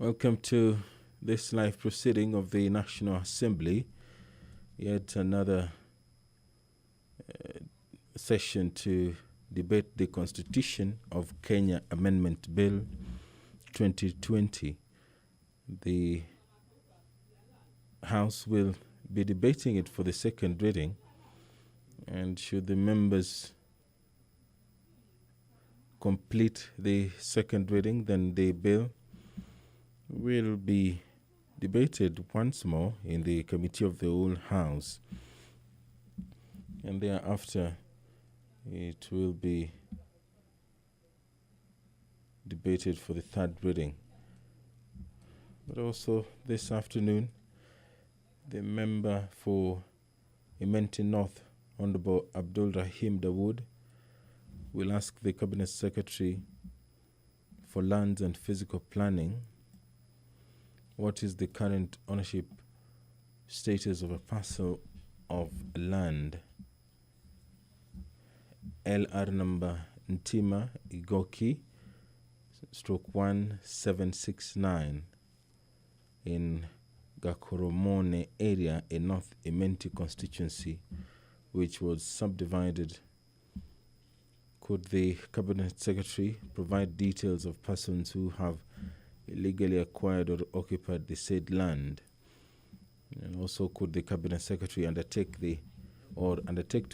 Welcome to this live proceeding of the National Assembly. Yet another session to debate the Constitution of Kenya Amendment Bill 2020. The House will be debating it for the second reading, and should the members complete the second reading, then the bill will be debated once more in the Committee of the Whole House, and thereafter it will be debated for the third reading. But also this afternoon, the member for Imenti North, Honorable Abdul Rahim Dawood, will ask the Cabinet Secretary for Lands and Physical Planning what is the current ownership status of a parcel of land, LR number Ntima Igoki stroke 1769 in Gakoromone area in North Imenti constituency, which was subdivided. Could the Cabinet Secretary provide details of persons who have illegally acquired or occupied the said land? And also, could the Cabinet Secretary undertake to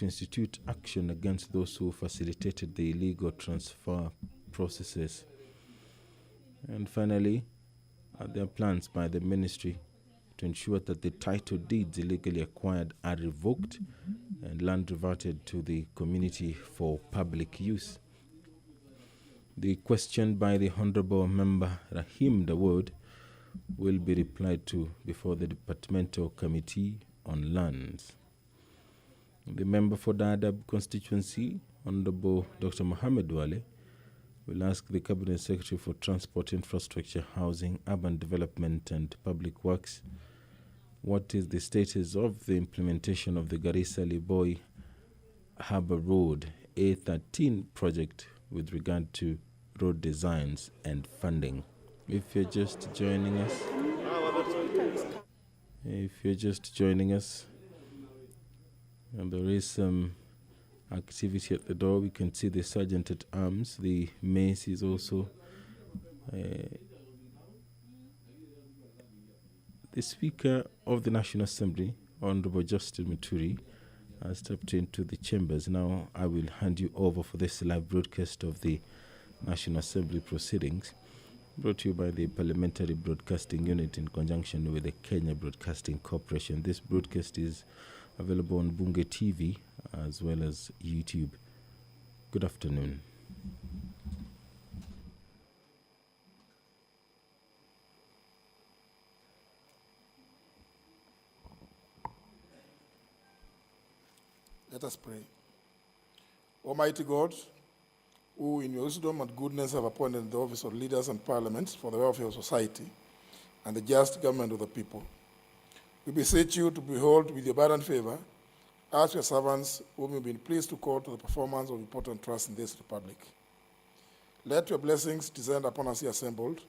institute action against those who facilitated the illegal transfer processes? And finally, are there plans by the ministry to ensure that the title deeds illegally acquired are revoked and land reverted to the community for public use? The question by the Honorable Member Rahim Dawood will be replied to before the Departmental Committee on Lands. The member for Dadaab constituency, Honorable Dr. Mohammed Wale, will ask the Cabinet Secretary for Transport, Infrastructure, Housing, Urban Development and Public Works what is the status of the implementation of the Garissa-Liboy Harbour Road A13 project with regard to road designs and funding. If you're just joining us, and there is some activity at the door, we can see the Sergeant at Arms, the mace is also the Speaker of the National Assembly, Honorable Justin Muturi, has stepped into the chambers. Now I will hand you over for this live broadcast of the National Assembly proceedings, brought to you by the Parliamentary Broadcasting Unit in conjunction with the Kenya Broadcasting Corporation. This broadcast is available on Bunge TV as well as YouTube. Good afternoon. Let us pray. Almighty God, who in your wisdom and goodness have appointed the office of leaders and parliaments for the welfare of society and the just government of the people, we beseech you to behold with your abundant favor us, your servants, whom you've been pleased to call to the performance of important trusts in this republic. Let your blessings descend upon us here assembled,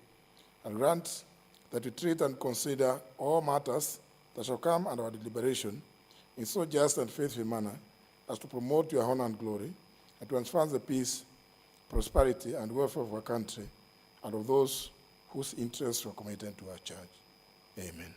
and grant that we treat and consider all matters that shall come under our deliberation in so just and faithful manner as to promote your honor and glory, and to advance the peace, prosperity, and welfare of our country and of those whose interests are committed to our church. Amen.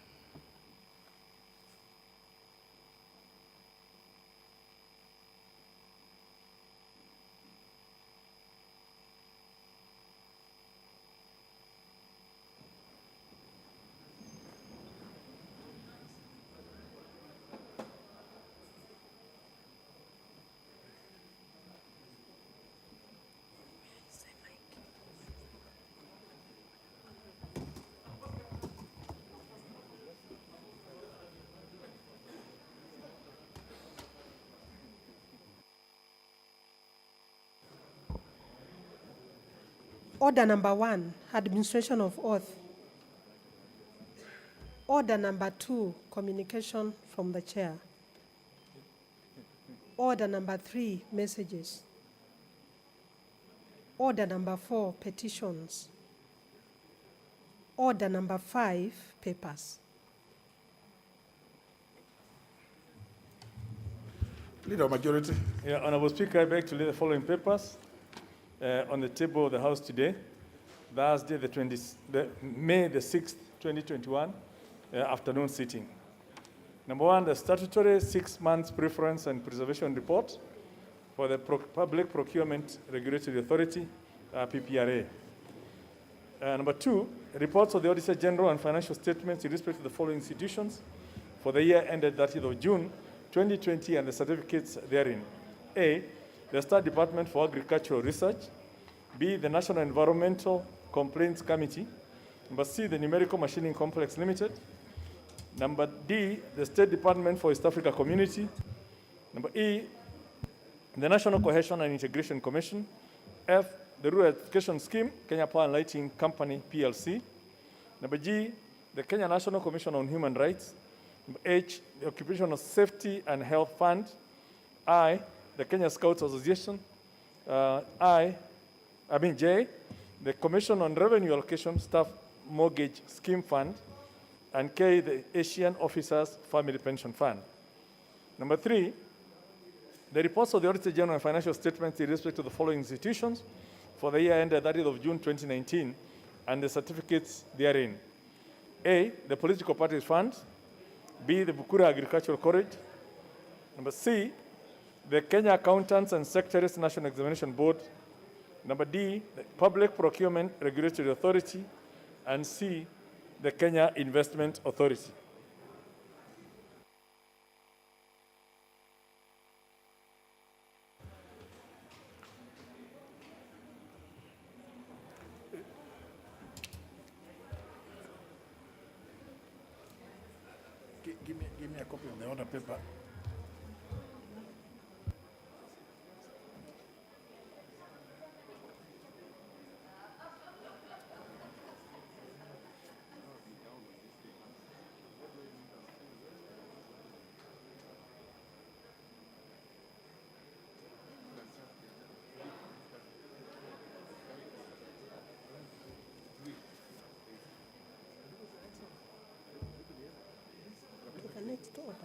Order number 1, administration of oath. Order number 2, communication from the chair. Order number 3, messages. Order number 4, petitions. Order number 5, papers. Leader of Majority. Yeah, Honorable Speaker, I beg to lay the following papers on the table of the House today, Thursday, May the 6th, 2021, afternoon sitting. Number 1, the statutory 6 months preference and preservation report for the Public Procurement Regulatory Authority, PPRA. Number 2, reports of the Auditor General and financial statements in respect to the following institutions for the year ended 30th of June, 2020 and the certificates therein. A, the State Department for Agricultural Research. B, the National Environmental Complaints Committee. Number C, the Numerical Machining Complex Limited. Number D, the State Department for East Africa Community. Number E, the National Cohesion and Integration Commission. F, the Rural Education Scheme, Kenya Power and Lighting Company, PLC. Number G, the Kenya National Commission on Human Rights. Number H, the Occupational Safety and Health Fund. I, the Kenya Scouts Association. J, the Commission on Revenue Allocation Staff Mortgage Scheme Fund. And K, the Asian Officers Family Pension Fund. Number 3, the reports of the Auditor General and financial statements in respect to the following institutions for the year ended 30th of June 2019 and the certificates therein. A, the Political Parties Fund. B, the Bukura Agricultural College. Number C, the Kenya Accountants and Secretaries National Examination Board. Number D, the Public Procurement Regulatory Authority. And C, the Kenya Investment Authority. Give me a copy of the order paper. Next order.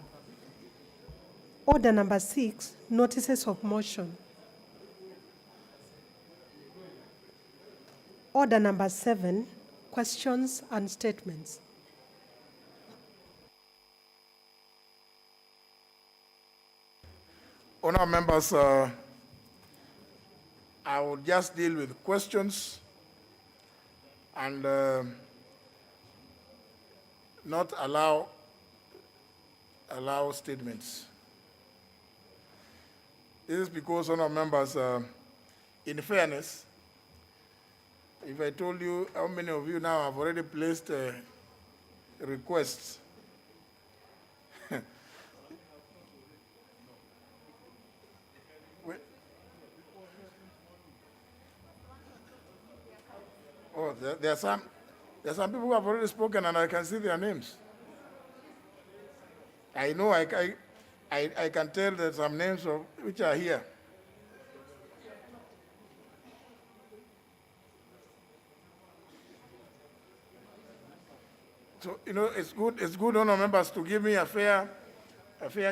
Order number 6, notices of motion. Order number 7, questions and statements. Honourable members, I will just deal with questions and not allow statements. This is because, honourable members, in fairness, if I told you how many of you now have already placed requests, oh, there are some people who have already spoken and I can see their names. I know I can tell that some names of which are here. So, you know, it's good, honourable members, to give me a fair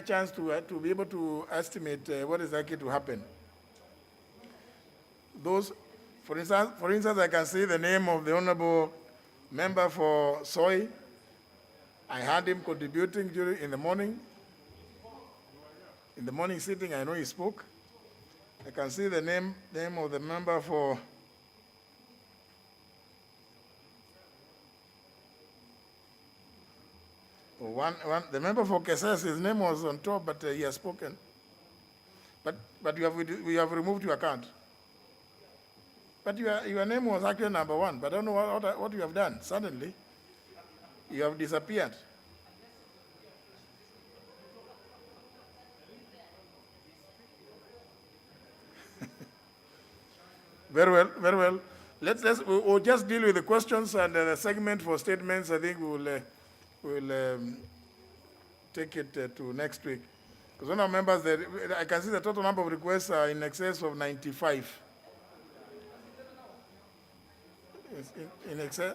chance to be able to estimate what is likely to happen. Those, for instance, I can see the name of the honourable member for Soy. I had him contributing in the morning. In the morning sitting, I know he spoke. I can see the name of the member for the member for Keses, his name was on top, but he has spoken. But we have removed your account. But your name was actually number 1, but I don't know what you have done. Suddenly, you have disappeared. Very well. We'll just deal with the questions and the segment for statements. I think we'll take it to next week. Because one of our members, I can see the total number of requests are in excess of 95. In excess?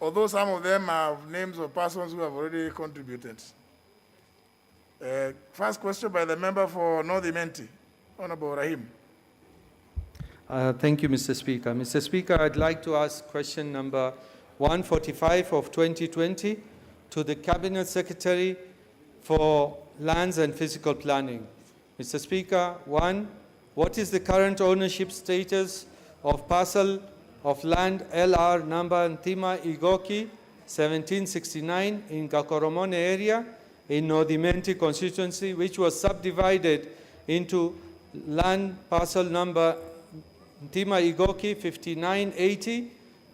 although some of them have names of persons who have already contributed. First question by the member for North Imenti, Honorable Rahim. Thank you, Mr. Speaker. Mr. Speaker, I'd like to ask question number 145 of 2020 to the Cabinet Secretary for Lands and Physical Planning. Mr. Speaker, one, what is the current ownership status of parcel of land LR number Ntima Igoki 1769 in Gakoromone area in Nodimenti constituency, which was subdivided into land parcel number Ntima Igoki 5980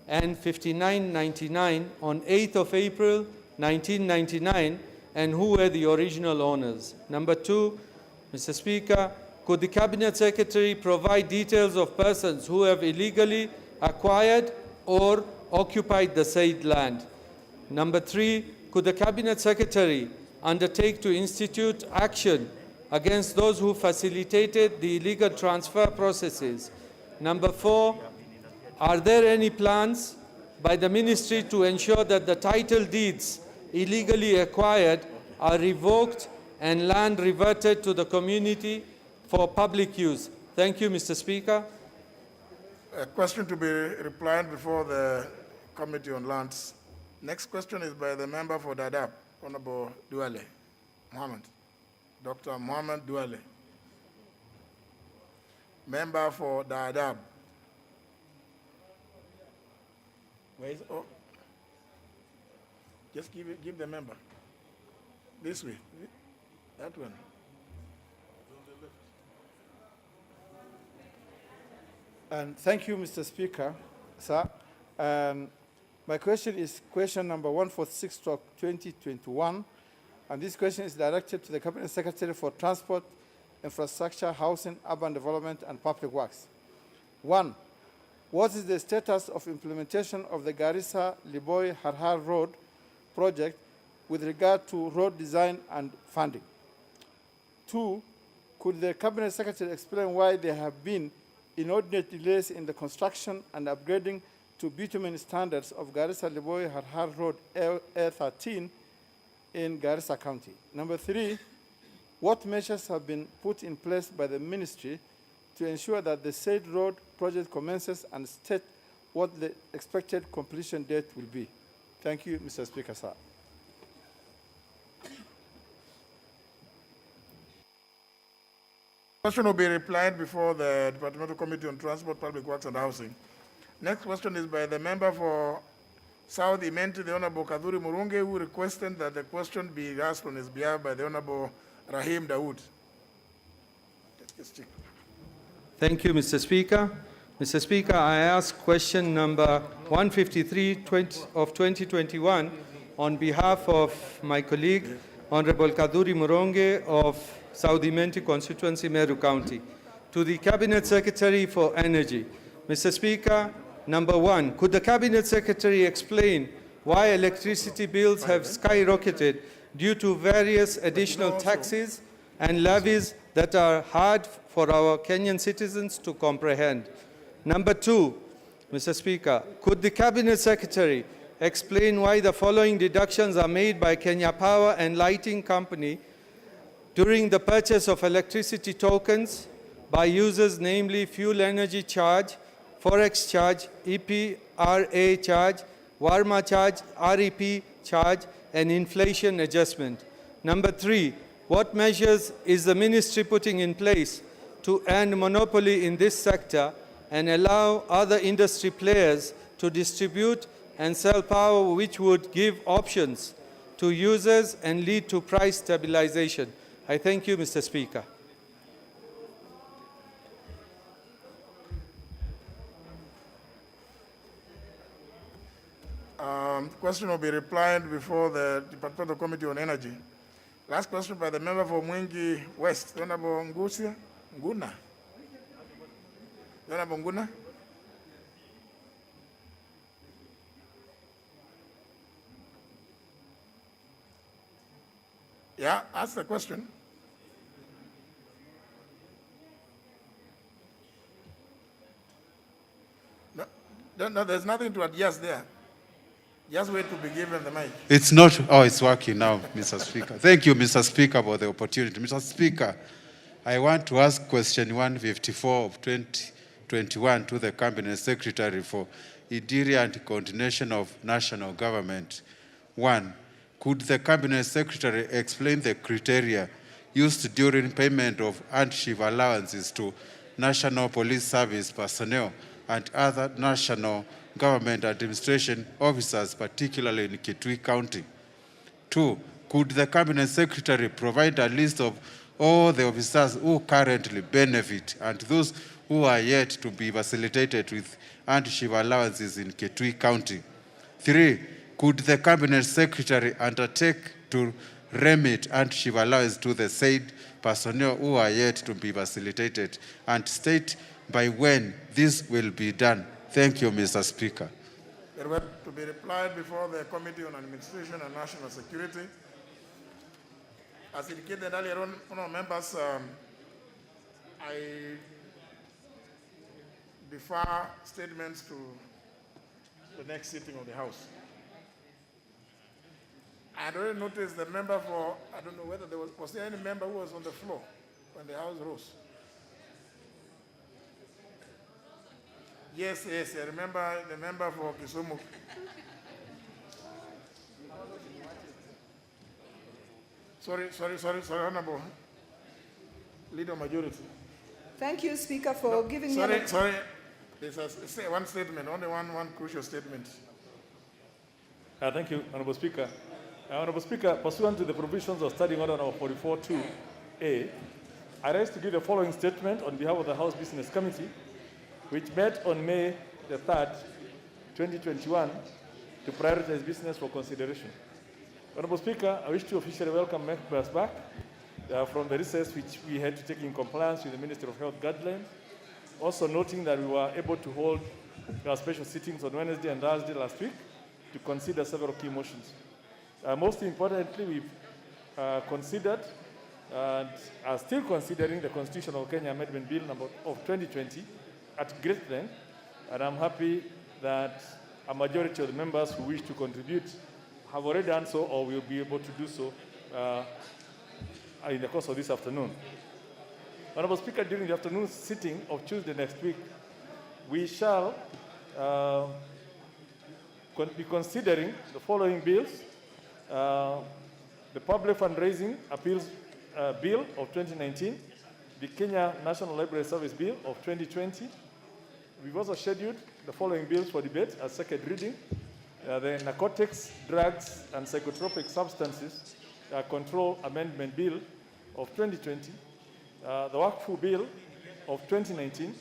and 5999 on 8th of April 1999, and who were the original owners? Number two, Mr. Speaker, could the Cabinet Secretary provide details of persons who have illegally acquired or occupied the said land? Number three, could the Cabinet Secretary undertake to institute action against those who facilitated the illegal transfer processes? Number four, are there any plans by the Ministry to ensure that the title deeds illegally acquired are revoked and land reverted to the community for public use? Thank you, Mr. Speaker. A question to be replied before the Committee on Lands. Next question is by the member for Dadaab, Honorable Duale Mohammed. Dr. Mohammed Duale. Member for Dadaab. Where is, oh, just give the member. This way, that one. And thank you, Mr. Speaker, sir. My question is question number 146/2021, and this question is directed to the Cabinet Secretary for Transport, Infrastructure, Housing, Urban Development, and Public Works. One, what is the status of implementation of the Garissa-Liboy Harhar Road project with regard to road design and funding? Two, could the Cabinet Secretary explain why there have been inordinate delays in the construction and upgrading to bitumen standards of Garissa-Liboy Harhar Road A13 in Garissa County? Number three, what measures have been put in place by the Ministry to ensure that the said road project commences, and state what the expected completion date will be? Thank you, Mr. Speaker, sir. Question will be replied before the Departmental Committee on Transport, Public Works and Housing. Next question is by the member for South Imenti, the Honorable Kaduri Murunge, who requested that the question be asked on his behalf by the Honorable Rahim Dawood. Thank you, Mr. Speaker. Mr. Speaker, I ask question number 153 of 2021 on behalf of my colleague, Honorable Kaduri Muronge of South Imenti constituency, Meru County, to the Cabinet Secretary for Energy. Mr. Speaker, number one, could the Cabinet Secretary explain why electricity bills have skyrocketed due to various additional taxes and levies that are hard for our Kenyan citizens to comprehend? Number two, Mr. Speaker, could the Cabinet Secretary explain why the following deductions are made by Kenya Power and Lighting Company during the purchase of electricity tokens by users, namely fuel energy charge, forex charge, EPRA charge, Warma charge, REP charge, and inflation adjustment? Number three, what measures is the Ministry putting in place to end monopoly in this sector and allow other industry players to distribute and sell power, which would give options to users and lead to price stabilization? I thank you, Mr. Speaker. Question will be replied before the Departmental Committee on Energy. Last question by the member for Mwingi West, Honorable Nguna. Honorable Nguna. Yeah, ask the question. No, there's nothing to adjust there. Just wait to be given the mic. It's not, oh, it's working now, Mr. Speaker. Thank you, Mr. Speaker, for the opportunity. Mr. Speaker, I want to ask question 154 of 2021 to the Cabinet Secretary for interior and coordination of national government. 1, could the Cabinet Secretary explain the criteria used during payment of hardship allowances to National Police Service personnel and other national government administration officers, particularly in Kitui County? 2, could the Cabinet Secretary provide a list of all the officers who currently benefit and those who are yet to be facilitated with hardship allowances in Kitui County? 3, could the Cabinet Secretary undertake to remit hardship allowance to the said personnel who are yet to be facilitated and state by when this will be done? Thank you, Mr. Speaker. Very well. To be replied before the Committee on Administration and National Security. As indicated earlier on, members, I defer statements to the next sitting of the House. I already noticed the member for, I don't know whether was there any member who was on the floor when the House rose? Yes, I remember the member for Kisumu. Sorry, Honorable Leader Majority. Thank you, Speaker, for giving me... Sorry. There's one statement, only one crucial statement. Thank you, Honorable Speaker. Honorable Speaker, pursuant to the provisions of Standing Order number 44.2a, I rise to give the following statement on behalf of the House Business Committee, which met on May the 3rd, 2021, to prioritize business for consideration. Honorable Speaker, I wish to officially welcome members back from the recess which we had to take in compliance with the Ministry of Health guidelines. Also noting that we were able to hold our special sittings on Wednesday and Thursday last week to consider several key motions. Most importantly, we've considered and are still considering the Constitutional Kenya Amendment Bill of 2020 at great length, and I'm happy that a majority of the members who wish to contribute have already done so or will be able to do so in the course of this afternoon. Honorable Speaker, during the afternoon sitting of Tuesday next week, we shall be considering the following bills. The Public Fundraising Appeals Bill of 2019, the Kenya National Library Service Bill of 2020. We've also scheduled the following bills for debate as second reading. The Narcotics, Drugs, and Psychotropic Substances Control Amendment Bill of 2020, the Wakfu Bill of 2019,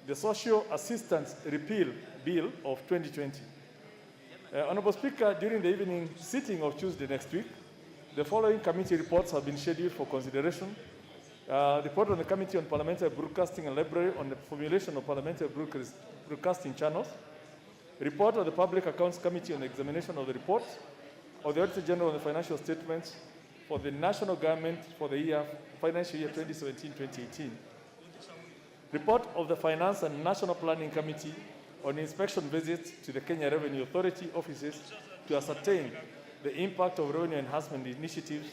the Social Assistance Repeal Bill of 2020. Honorable Speaker, during the evening sitting of Tuesday next week, the following committee reports have been scheduled for consideration. Report on the Committee on Parliamentary Broadcasting and Library on the formulation of parliamentary broadcasting channels. Report of the Public Accounts Committee on the examination of the report of the Auditor General on the financial statements for the national government for the financial year 2017-2018. Report of the Finance and National Planning Committee on inspection visits to the Kenya Revenue Authority offices to ascertain the impact of revenue enhancement initiatives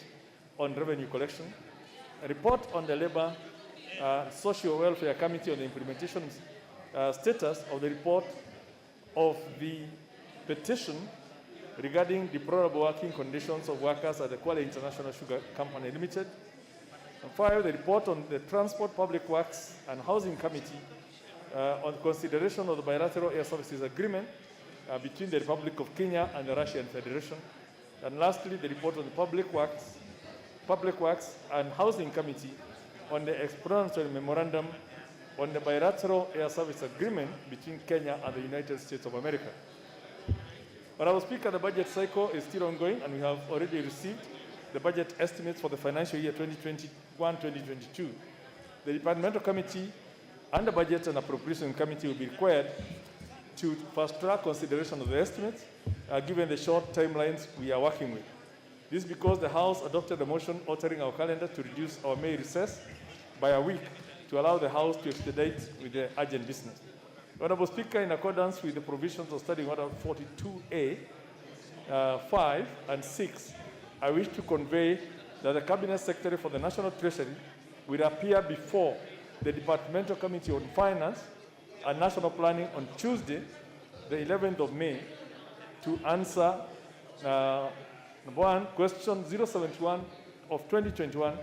on revenue collection. A report on the Labour Social Welfare Committee on the implementation status of the report of the petition regarding deplorable working conditions of workers at the Kwale International Sugar Company Limited. And 5, the report on the Transport, Public Works and Housing Committee on consideration of the bilateral air services agreement between the Republic of Kenya and the Russian Federation. And lastly, the report on the Public Works and Housing Committee on the explanatory memorandum on the bilateral air service agreement between Kenya and the United States of America. Honorable Speaker, the budget cycle is still ongoing, and we have already received the budget estimates for the financial year 2021-2022. The Departmental Committee and the Budget and Appropriation Committee will be required to fast-track consideration of the estimates, given the short timelines we are working with. This is because the House adopted a motion altering our calendar to reduce our May recess by a week to allow the House to expedite with the urgent business. Honorable Speaker, in accordance with the provisions of Standing Order 42A, 5 and 6, I wish to convey that the Cabinet Secretary for the National Treasury will appear before the Departmental Committee on Finance and National Planning on Tuesday, the 11th of May, to answer number 1, question 071 of 2021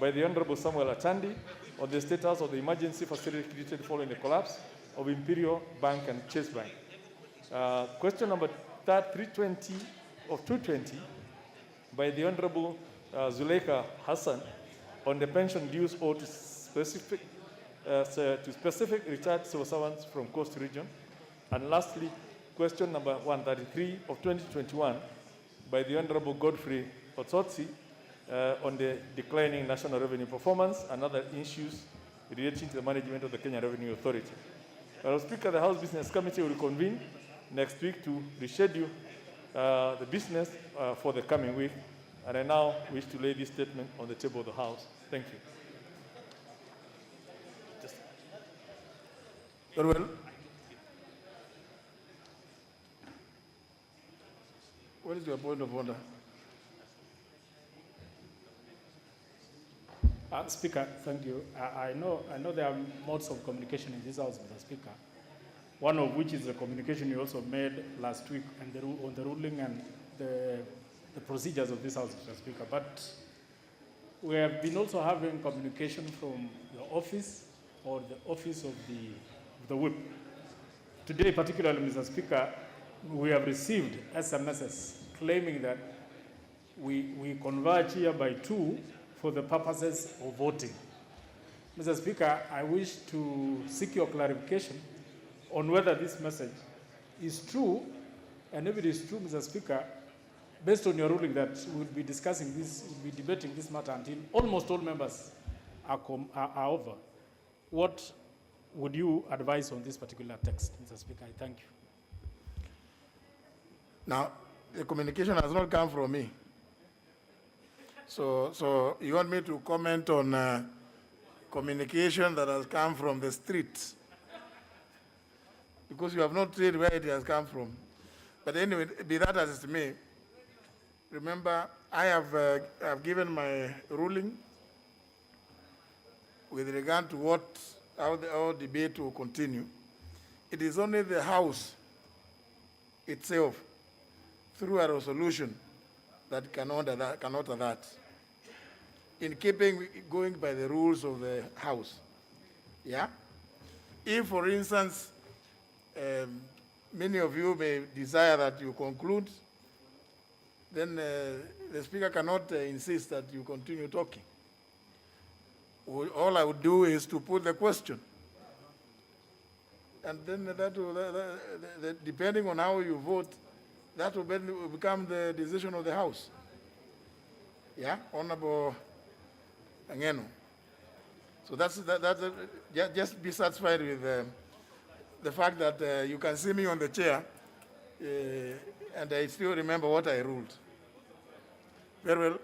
by the Honorable Samuel Atandi on the status of the emergency facility created following the collapse of Imperial Bank and Chase Bank. Question number 320 of 220 by the Honorable Zuleika Hassan on the pension dues owed to specific retired civil servants from Coast Region. And lastly, question number 133 of 2021 by the Honorable Godfrey Otsotsi on the declining national revenue performance and other issues relating to the management of the Kenya Revenue Authority. Madam Speaker, the House Business Committee will convene next week to reschedule the business for the coming week. And I now wish to lay this statement on the table of the House. Thank you. Very well. What is your point of order? Speaker, thank you. I know there are modes of communication in this House, Mr. Speaker. One of which is the communication you also made last week and on the ruling and the procedures of this House, Mr. Speaker. But we have been also having communication from your office or the office of the whip. Today, particularly, Mr. Speaker, we have received SMSs claiming that we converge here by 2 for the purposes of voting. Mr. Speaker, I wish to seek your clarification on whether this message is true, and if it is true, Mr. Speaker, based on your ruling that we'll be discussing this, we'll be debating this matter until almost all members are over. What would you advise on this particular text, Mr. Speaker? I thank you. Now, the communication has not come from me. So you want me to comment on communication that has come from the streets? Because you have not said where it has come from. But anyway, be that as it may, remember, I have given my ruling with regard to how the debate will continue. It is only the House itself, through a resolution, that can order that, in keeping going by the rules of the House. Yeah? If, for instance, many of you may desire that you conclude, then the Speaker cannot insist that you continue talking. All I would do is to put the question. And then depending on how you vote, that will become the decision of the House. Yeah, Honorable Angeno. So just be satisfied with the fact that you can see me on the chair, and I still remember what I ruled. Very well.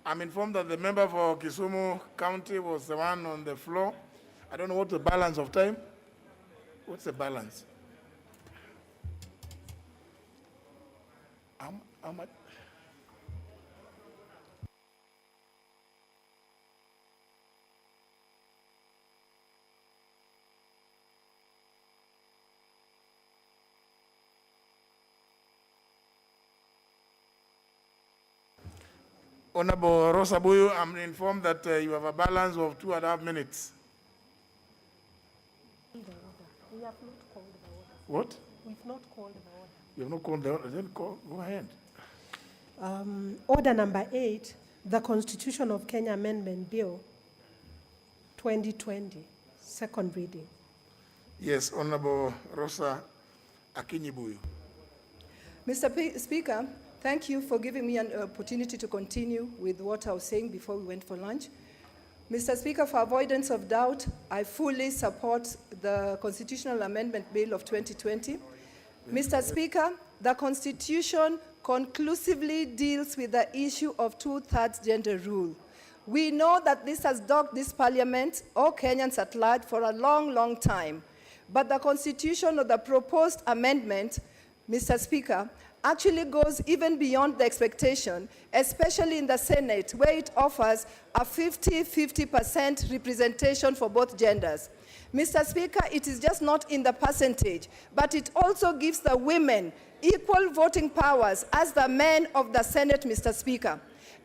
I'm informed that the member for Kisumu County was the one on the floor. I don't know what's the balance of time. What's the balance? How much? Honorable Rosabuyu, I'm informed that you have a balance of 2.5 minutes. We have not called the order. What? We've not called the order. You have not called the order? Then go ahead. Order number 8, the Constitution of Kenya Amendment Bill 2020, second reading. Yes, Honorable Rosa Akinyibuyu. Mr. Speaker, thank you for giving me an opportunity to continue with what I was saying before we went for lunch. Mr. Speaker, for avoidance of doubt, I fully support the Constitutional Amendment Bill of 2020. Mr. Speaker, the Constitution conclusively deals with the issue of 2/3 gender rule. We know that this has dogged this Parliament or Kenyans at large for a long, long time. But the Constitution or the proposed amendment, Mr. Speaker, actually goes even beyond the expectation, especially in the Senate, where it offers a 50-50% representation for both genders. Mr. Speaker, it is just not in the percentage, but it also gives the women equal voting powers as the men of the Senate, Mr. Speaker.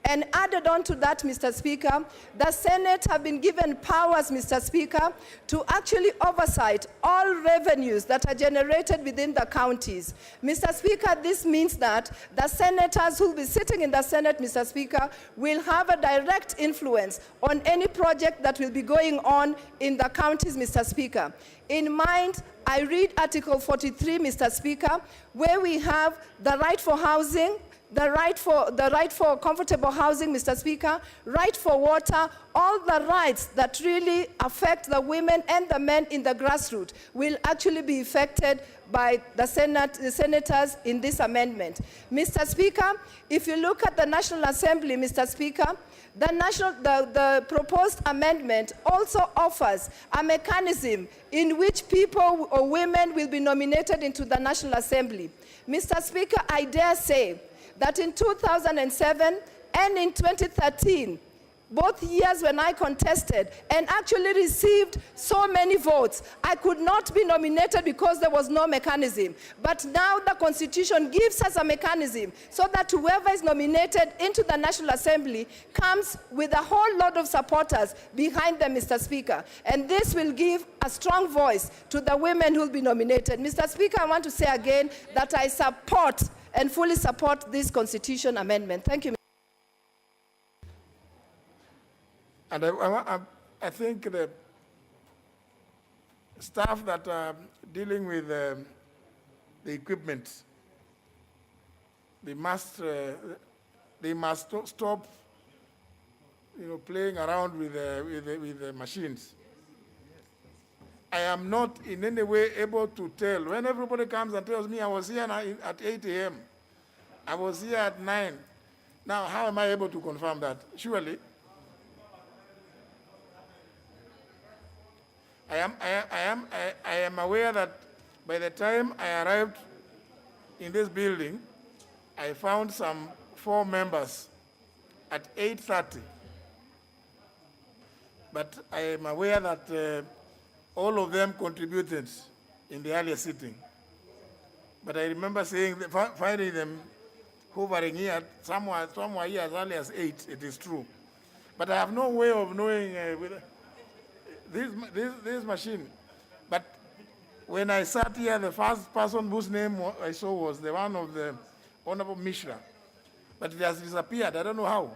And added on to that, Mr. Speaker, the Senate have been given powers, Mr. Speaker, to actually oversight all revenues that are generated within the counties. Mr. Speaker, this means that the senators who will be sitting in the Senate, Mr. Speaker, will have a direct influence on any project that will be going on in the counties, Mr. Speaker. In mind, I read Article 43, Mr. Speaker, where we have the right for housing, the right for comfortable housing, Mr. Speaker, right for water, all the rights that really affect the women and the men in the grassroots will actually be affected by the senators in this amendment. Mr. Speaker, if you look at the National Assembly, Mr. Speaker, the proposed amendment also offers a mechanism in which people or women will be nominated into the National Assembly. Mr. Speaker, I dare say that in 2007 and in 2013, both years when I contested and actually received so many votes, I could not be nominated because there was no mechanism. But now the Constitution gives us a mechanism so that whoever is nominated into the National Assembly comes with a whole lot of supporters behind them, Mr. Speaker. And this will give a strong voice to the women who will be nominated. Mr. Speaker, I want to say again that I support and fully support this Constitution amendment. Thank you. And I think the staff that are dealing with the equipment, they must stop, playing around with the machines. I am not in any way able to tell. When everybody comes and tells me I was here at 8 a.m., I was here at 9. Now, how am I able to confirm that? Surely, I am aware that by the time I arrived in this building, I found some 4 members at 8:30. But I am aware that all of them contributed in the earlier sitting. But I remember finding them hovering here, somewhere here as early as 8, it is true. But I have no way of knowing with this machine. But when I sat here, the first person whose name I saw was the one of the Honorable Mishra. But it has disappeared, I don't know how.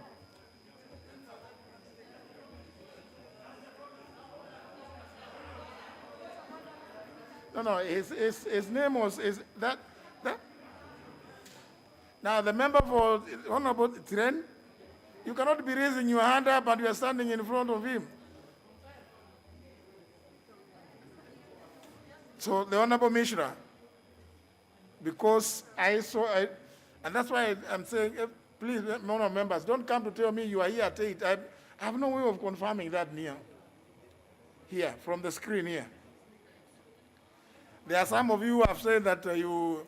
No, his name was, that. Now the member for Honorable Tren, you cannot be raising your hand up and you are standing in front of him. So the Honorable Mishra, because and that's why I'm saying, please, honorable members, don't come to tell me you are here at 8. I have no way of confirming that here, from the screen here. There are some of you who have said that you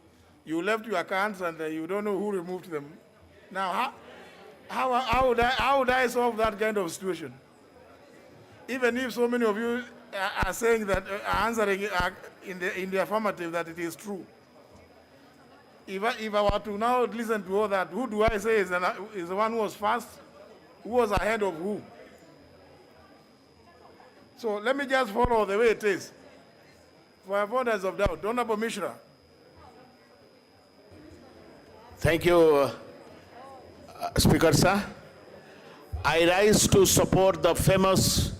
left your accounts and you don't know who removed them. Now, how would I solve that kind of situation? Even if so many of you are saying that, are answering in the affirmative that it is true. If I were to now listen to all that, who do I say is the one who was first? Who was ahead of who? So let me just follow the way it is. For avoidance of doubt, Honorable Mishra. Thank you, Speaker sir. I rise to support the famous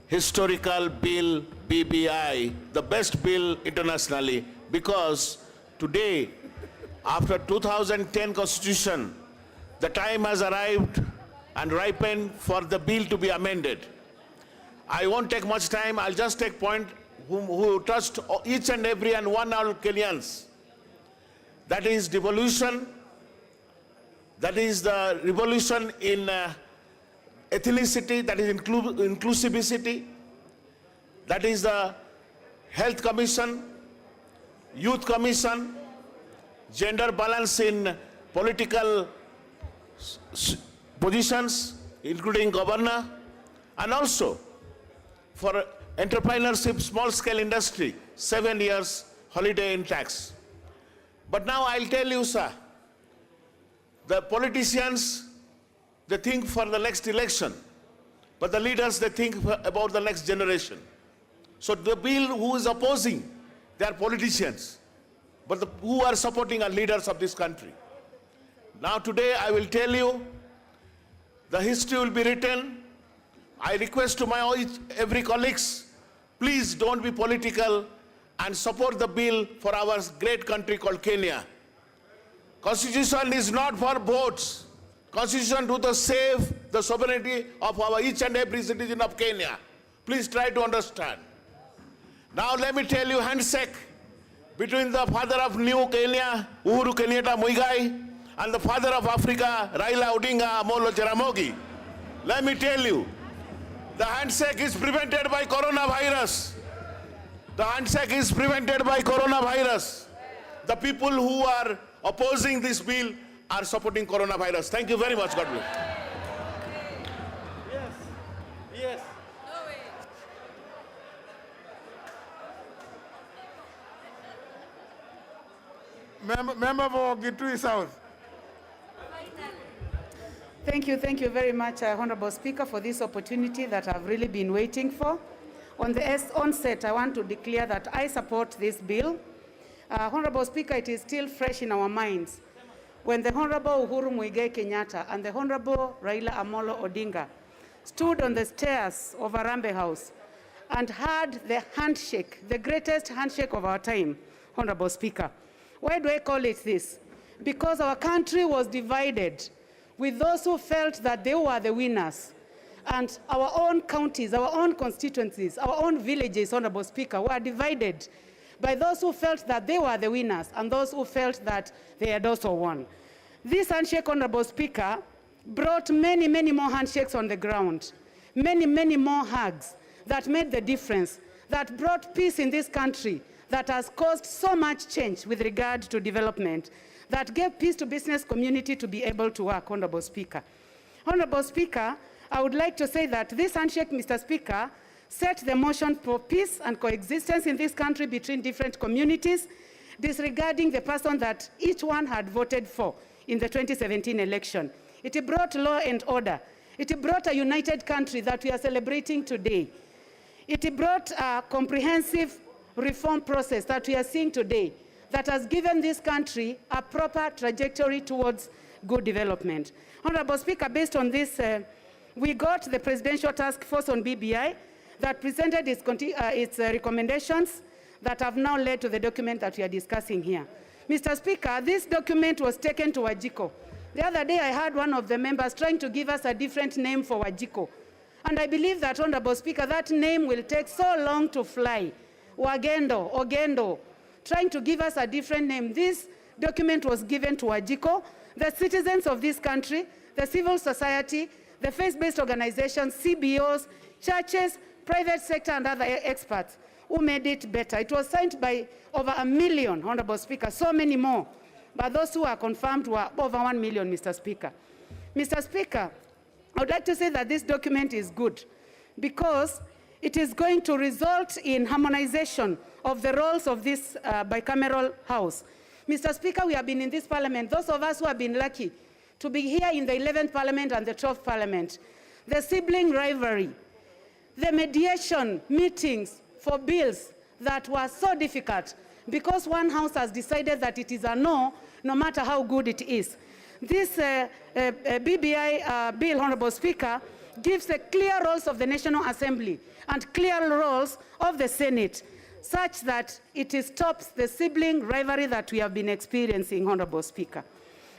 historical bill BBI, the best bill internationally, because today, after 2010 Constitution, the time has arrived and ripened for the bill to be amended. I won't take much time. I'll just take point who touched each and every and one all Kenyans. That is devolution. That is the revolution in ethnicity, that is inclusivity. That is the Health Commission, Youth Commission, gender balance in political positions, including governor, and also for entrepreneurship, small-scale industry, 7 years holiday in tax. But now I'll tell you, sir, the politicians, they think for the next election, but the leaders, they think about the next generation. So the bill who is opposing, they are politicians, but who are supporting are leaders of this country. Now today I will tell you, the history will be written. I request to my every colleagues, please don't be political and support the bill for our great country called Kenya. Constitution is not for votes. Constitution to save the sovereignty of our each and every citizen of Kenya. Please try to understand. Now let me tell you, handshake between the father of New Kenya, Uhuru Kenyatta Muigai, and the father of Africa, Raila Odinga Amolo Jaramogi. Let me tell you, the handshake is prevented by coronavirus. The handshake is prevented by coronavirus. The people who are opposing this bill are supporting coronavirus. Thank you very much. God bless. Yes. Yes. Member for Gitui South. Thank you very much, Honorable Speaker, for this opportunity that I've really been waiting for. On the onset, I want to declare that I support this bill. Honorable Speaker, it is still fresh in our minds when the Honorable Uhuru Muigai Kenyatta and the Honorable Raila Amolo Odinga stood on the stairs of Harambee House and had the handshake, the greatest handshake of our time, Honorable Speaker. Why do I call it this? Because our country was divided with those who felt that they were the winners. And our own counties, our own constituencies, our own villages, Honorable Speaker, were divided by those who felt that they were the winners and those who felt that they had also won. This handshake, Honorable Speaker, brought many, many more handshakes on the ground, many, many more hugs that made the difference, that brought peace in this country, that has caused so much change with regard to development, that gave peace to business community to be able to work, Honorable Speaker. Honorable Speaker, I would like to say that this handshake, Mr. Speaker, set the motion for peace and coexistence in this country between different communities, disregarding the person that each one had voted for in the 2017 election. It brought law and order. It brought a united country that we are celebrating today. It brought a comprehensive reform process that we are seeing today that has given this country a proper trajectory towards good development. Honorable Speaker, based on this, we got the Presidential Task Force on BBI that presented its recommendations that have now led to the document that we are discussing here. Mr. Speaker, this document was taken to Wajiko. The other day I heard one of the members trying to give us a different name for Wajiko. And I believe that, Honorable Speaker, that name will take so long to fly. Wagendo, Ogendo, trying to give us a different name. This document was given to Wajiko, the citizens of this country, the civil society, the faith-based organizations, CBOs, churches, private sector, and other experts who made it better. It was signed by over 1 million, Honorable Speaker, so many more. But those who are confirmed were over 1 million, Mr. Speaker. Mr. Speaker, I would like to say that this document is good because it is going to result in harmonization of the roles of this bicameral house. Mr. Speaker, we have been in this parliament, those of us who have been lucky to be here in the 11th parliament and the 12th parliament, the sibling rivalry, the mediation meetings for bills that were so difficult because one house has decided that it is a no, no matter how good it is. This BBI bill, Honorable Speaker, gives the clear roles of the National Assembly and clear roles of the Senate, such that it stops the sibling rivalry that we have been experiencing, Honorable Speaker.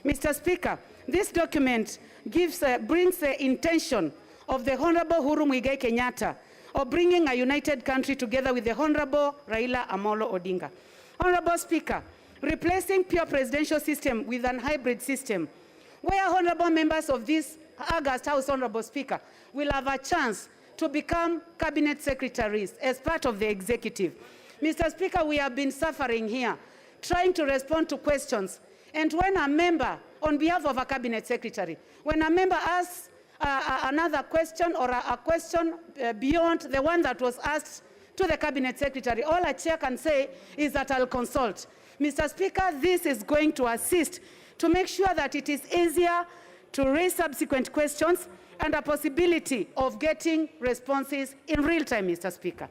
Mr. Speaker, this document brings the intention of the Honorable Uhuru Muigai Kenyatta of bringing a united country together with the Honorable Raila Amolo Odinga. Honorable Speaker, replacing pure presidential system with an hybrid system, where honorable members of this August House, Honorable Speaker, will have a chance to become cabinet secretaries as part of the executive. Mr. Speaker, we have been suffering here trying to respond to questions. And when a member, on behalf of a cabinet secretary, when a member asks another question or a question beyond the one that was asked to the cabinet secretary, all a chair can say is that I'll consult. Mr. Speaker, this is going to assist to make sure that it is easier to raise subsequent questions and a possibility of getting responses in real time, Mr. Speaker.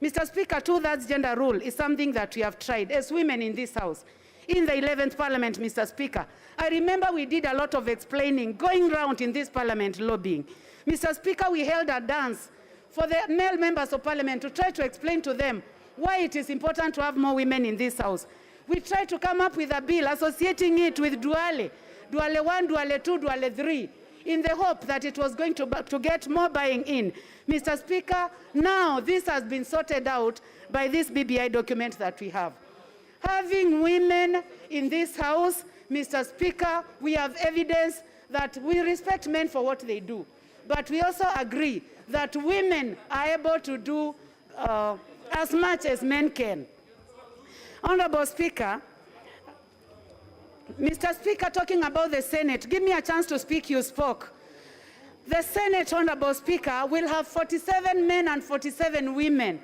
Mr. Speaker, 2/3 gender rule is something that we have tried as women in this House. In the 11th Parliament, Mr. Speaker, I remember we did a lot of explaining, going round in this Parliament lobbying. Mr. Speaker, we held a dance for the male members of Parliament to try to explain to them why it is important to have more women in this House. We tried to come up with a bill associating it with Duale 1, Duale 2, Duale 3, in the hope that it was going to get more buying in. Mr. Speaker, now this has been sorted out by this BBI document that we have. Having women in this House, Mr. Speaker, we have evidence that we respect men for what they do. But we also agree that women are able to do as much as men can. Honorable Speaker, Mr. Speaker, talking about the Senate, give me a chance to speak, you spoke. The Senate, Honorable Speaker, will have 47 men and 47 women.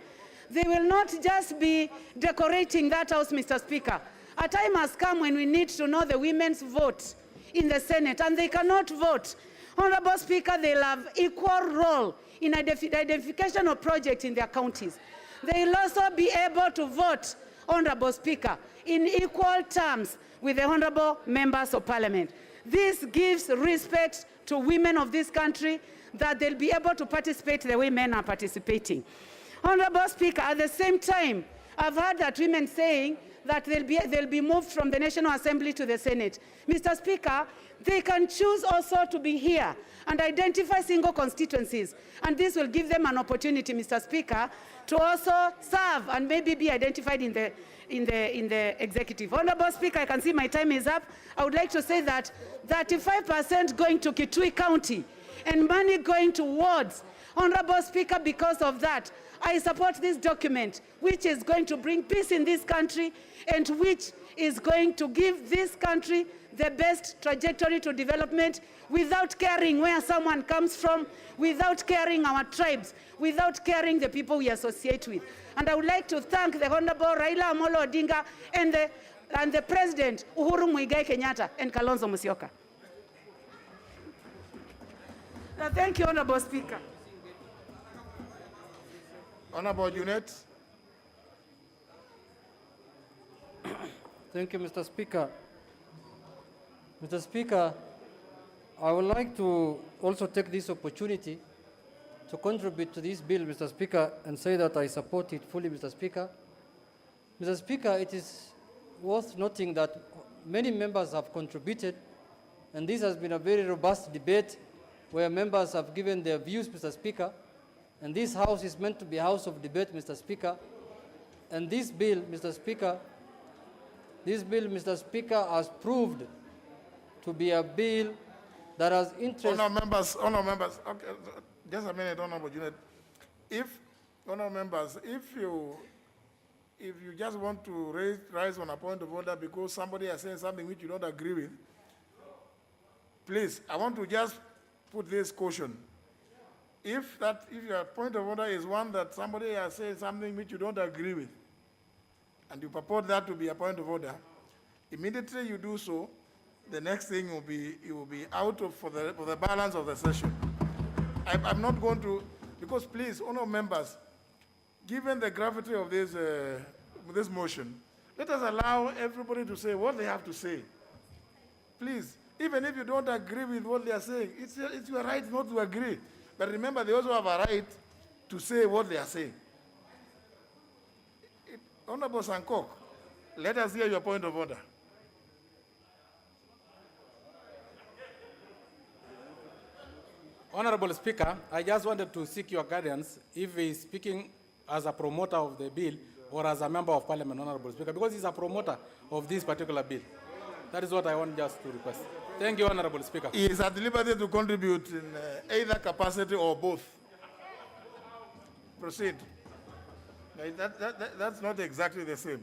They will not just be decorating that House, Mr. Speaker. A time has come when we need to know the women's vote in the Senate, and they cannot vote. Honorable Speaker, they'll have equal role in the identification of projects in their counties. They'll also be able to vote, Honorable Speaker, in equal terms with the honorable members of Parliament. This gives respect to women of this country that they'll be able to participate the way men are participating. Honorable Speaker, at the same time, I've heard that women saying that they'll be moved from the National Assembly to the Senate. Mr. Speaker, they can choose also to be here and identify single constituencies. And this will give them an opportunity, Mr. Speaker, to also serve and maybe be identified in the executive. Honorable Speaker, I can see my time is up. I would like to say that 35% going to Kitui County and money going to wards. Honorable Speaker, because of that, I support this document, which is going to bring peace in this country and which is going to give this country the best trajectory to development without caring where someone comes from, without caring our tribes, without caring the people we associate with. And I would like to thank the Honorable Raila Amolo Odinga and the President Uhuru Muigai Kenyatta and Kalonzo Musyoka. Thank you, Honorable Speaker. Honorable Junet. Thank you, Mr. Speaker. Mr. Speaker, I would like to also take this opportunity to contribute to this bill, Mr. Speaker, and say that I support it fully, Mr. Speaker. Mr. Speaker, it is worth noting that many members have contributed, and this has been a very robust debate where members have given their views, Mr. Speaker. And this House is meant to be a house of debate, Mr. Speaker. And this bill, Mr. Speaker, has proved to be a bill that has interest. Honourable members, okay, just a minute, Honourable Junet. Honourable members, if you just want to rise on a point of order because somebody is saying something which you don't agree with, please, I want to just put this caution. If your point of order is one that somebody has said something which you don't agree with, and you purport that to be a point of order, immediately you do so, the next thing will be out for the balance of the session. I'm not going to, because please, honourable members, given the gravity of this motion, let us allow everybody to say what they have to say. Please, even if you don't agree with what they are saying, it's your right not to agree. But remember, they also have a right to say what they are saying. Honorable Sankok, let us hear your point of order. Honorable Speaker, I just wanted to seek your guidance if he is speaking as a promoter of the bill or as a member of Parliament, Honorable Speaker, because he's a promoter of this particular bill. That is what I want just to request. Thank you, Honorable Speaker. He is at liberty to contribute in either capacity or both. Proceed. That's not exactly the same.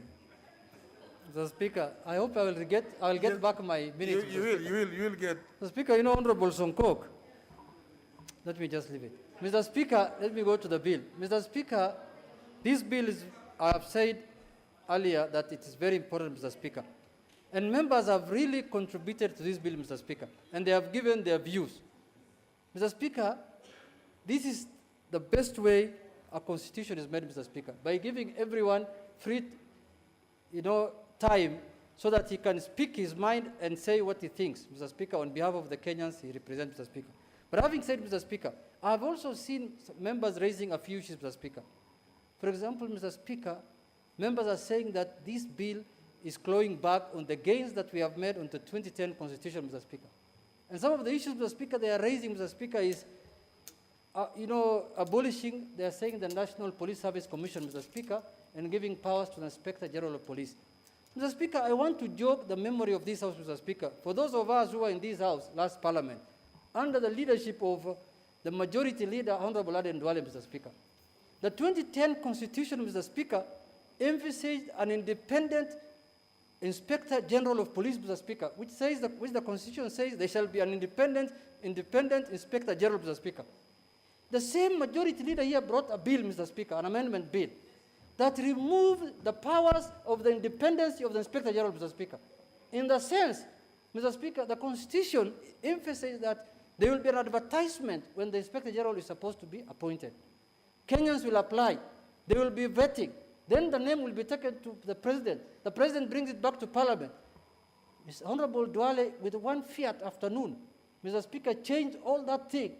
Mr. Speaker, I hope I will get back my minutes. You will get. Mr. Speaker, you know Honorable Songkok. Let me just leave it. Mr. Speaker, let me go to the bill. Mr. Speaker, this bill is, I have said earlier that it is very important, Mr. Speaker. And members have really contributed to this bill, Mr. Speaker, and they have given their views. Mr. Speaker, this is the best way a constitution is made, Mr. Speaker, by giving everyone free, time so that he can speak his mind and say what he thinks, Mr. Speaker, on behalf of the Kenyans he represents, Mr. Speaker. But having said, Mr. Speaker, I have also seen members raising a few issues, Mr. Speaker. For example, Mr. Speaker, members are saying that this bill is clawing back on the gains that we have made on the 2010 Constitution, Mr. Speaker. And some of the issues, Mr. Speaker, they are raising, Mr. Speaker, is, abolishing, they are saying, the National Police Service Commission, Mr. Speaker, and giving powers to the Inspector General of Police. Mr. Speaker, I want to jog the memory of this House, Mr. Speaker. For those of us who were in this House last Parliament, under the leadership of the Majority Leader, Honorable Aden Duale, Mr. Speaker, the 2010 Constitution, Mr. Speaker, emphasized an independent Inspector General of Police, Mr. Speaker, which the Constitution says there shall be an independent Inspector General, Mr. Speaker. The same Majority Leader here brought a bill, Mr. Speaker, an amendment bill, that removed the powers of the independence of the Inspector General, Mr. Speaker. In the sense, Mr. Speaker, the Constitution emphasizes that there will be an advertisement when the Inspector General is supposed to be appointed. Kenyans will apply. There will be vetting. Then the name will be taken to the President. The President brings it back to Parliament. Mr. Honorable Duale, with one fiat afternoon, Mr. Speaker, changed all that thing.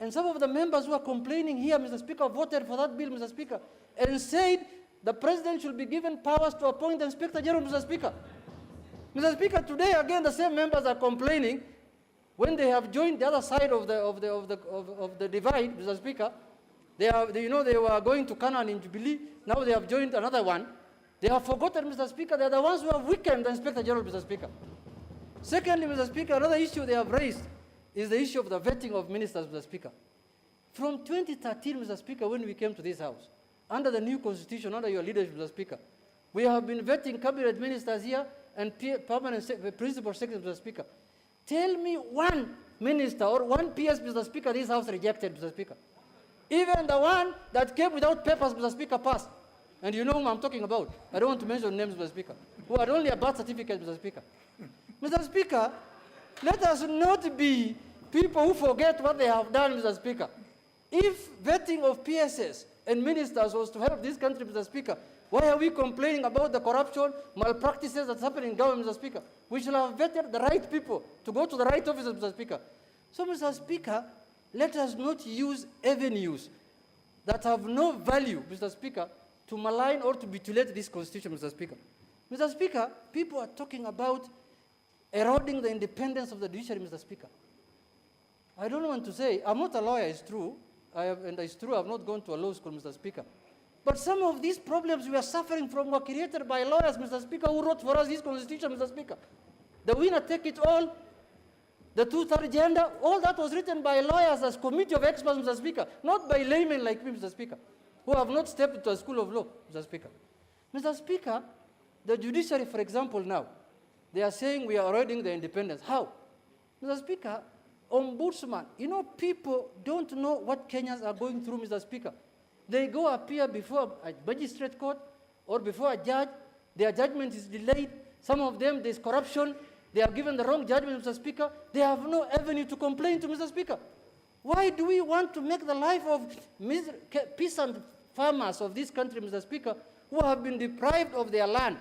And some of the members who are complaining here, Mr. Speaker, voted for that bill, Mr. Speaker, and said the President should be given powers to appoint the Inspector General, Mr. Speaker. Mr. Speaker, today again the same members are complaining when they have joined the other side of the divide, Mr. Speaker. They were going to Canaan in Jubilee. Now they have joined another one. They have forgotten, Mr. Speaker, they are the ones who have weakened the Inspector General, Mr. Speaker. Secondly, Mr. Speaker, another issue they have raised is the issue of the vetting of ministers, Mr. Speaker. From 2013, Mr. Speaker, when we came to this House, under the new Constitution, under your leadership, Mr. Speaker, we have been vetting cabinet ministers here and permanent principal secretaries, Mr. Speaker. Tell me one minister or one PS, Mr. Speaker, this House rejected, Mr. Speaker. Even the one that came without papers, Mr. Speaker, passed. And you know whom I'm talking about. I don't want to mention names, Mr. Speaker, who had only a birth certificate, Mr. Speaker. Mr. Speaker, let us not be people who forget what they have done, Mr. Speaker. If vetting of PSS and ministers was to help this country, Mr. Speaker, why are we complaining about the corruption, malpractices that's happening in government, Mr. Speaker? We should have vetted the right people to go to the right offices, Mr. Speaker. So, Mr. Speaker, let us not use avenues that have no value, Mr. Speaker, to malign or to mutilate this Constitution, Mr. Speaker. Mr. Speaker, people are talking about eroding the independence of the judiciary, Mr. Speaker. I don't want to say, I'm not a lawyer, it's true, and it's true I've not gone to a law school, Mr. Speaker. But some of these problems we are suffering from were created by lawyers, Mr. Speaker, who wrote for us this Constitution, Mr. Speaker. The winner take it all, the two-third gender, all that was written by lawyers as committee of experts, Mr. Speaker, not by laymen like me, Mr. Speaker, who have not stepped into a school of law, Mr. Speaker. Mr. Speaker, the judiciary, for example, now, they are saying we are eroding the independence. How? Mr. Speaker, ombudsman, people don't know what Kenyans are going through, Mr. Speaker. They go appear before a magistrate court or before a judge. Their judgment is delayed. Some of them, there's corruption. They are given the wrong judgment, Mr. Speaker. They have no avenue to complain to, Mr. Speaker. Why do we want to make the life of peasant farmers of this country, Mr. Speaker, who have been deprived of their land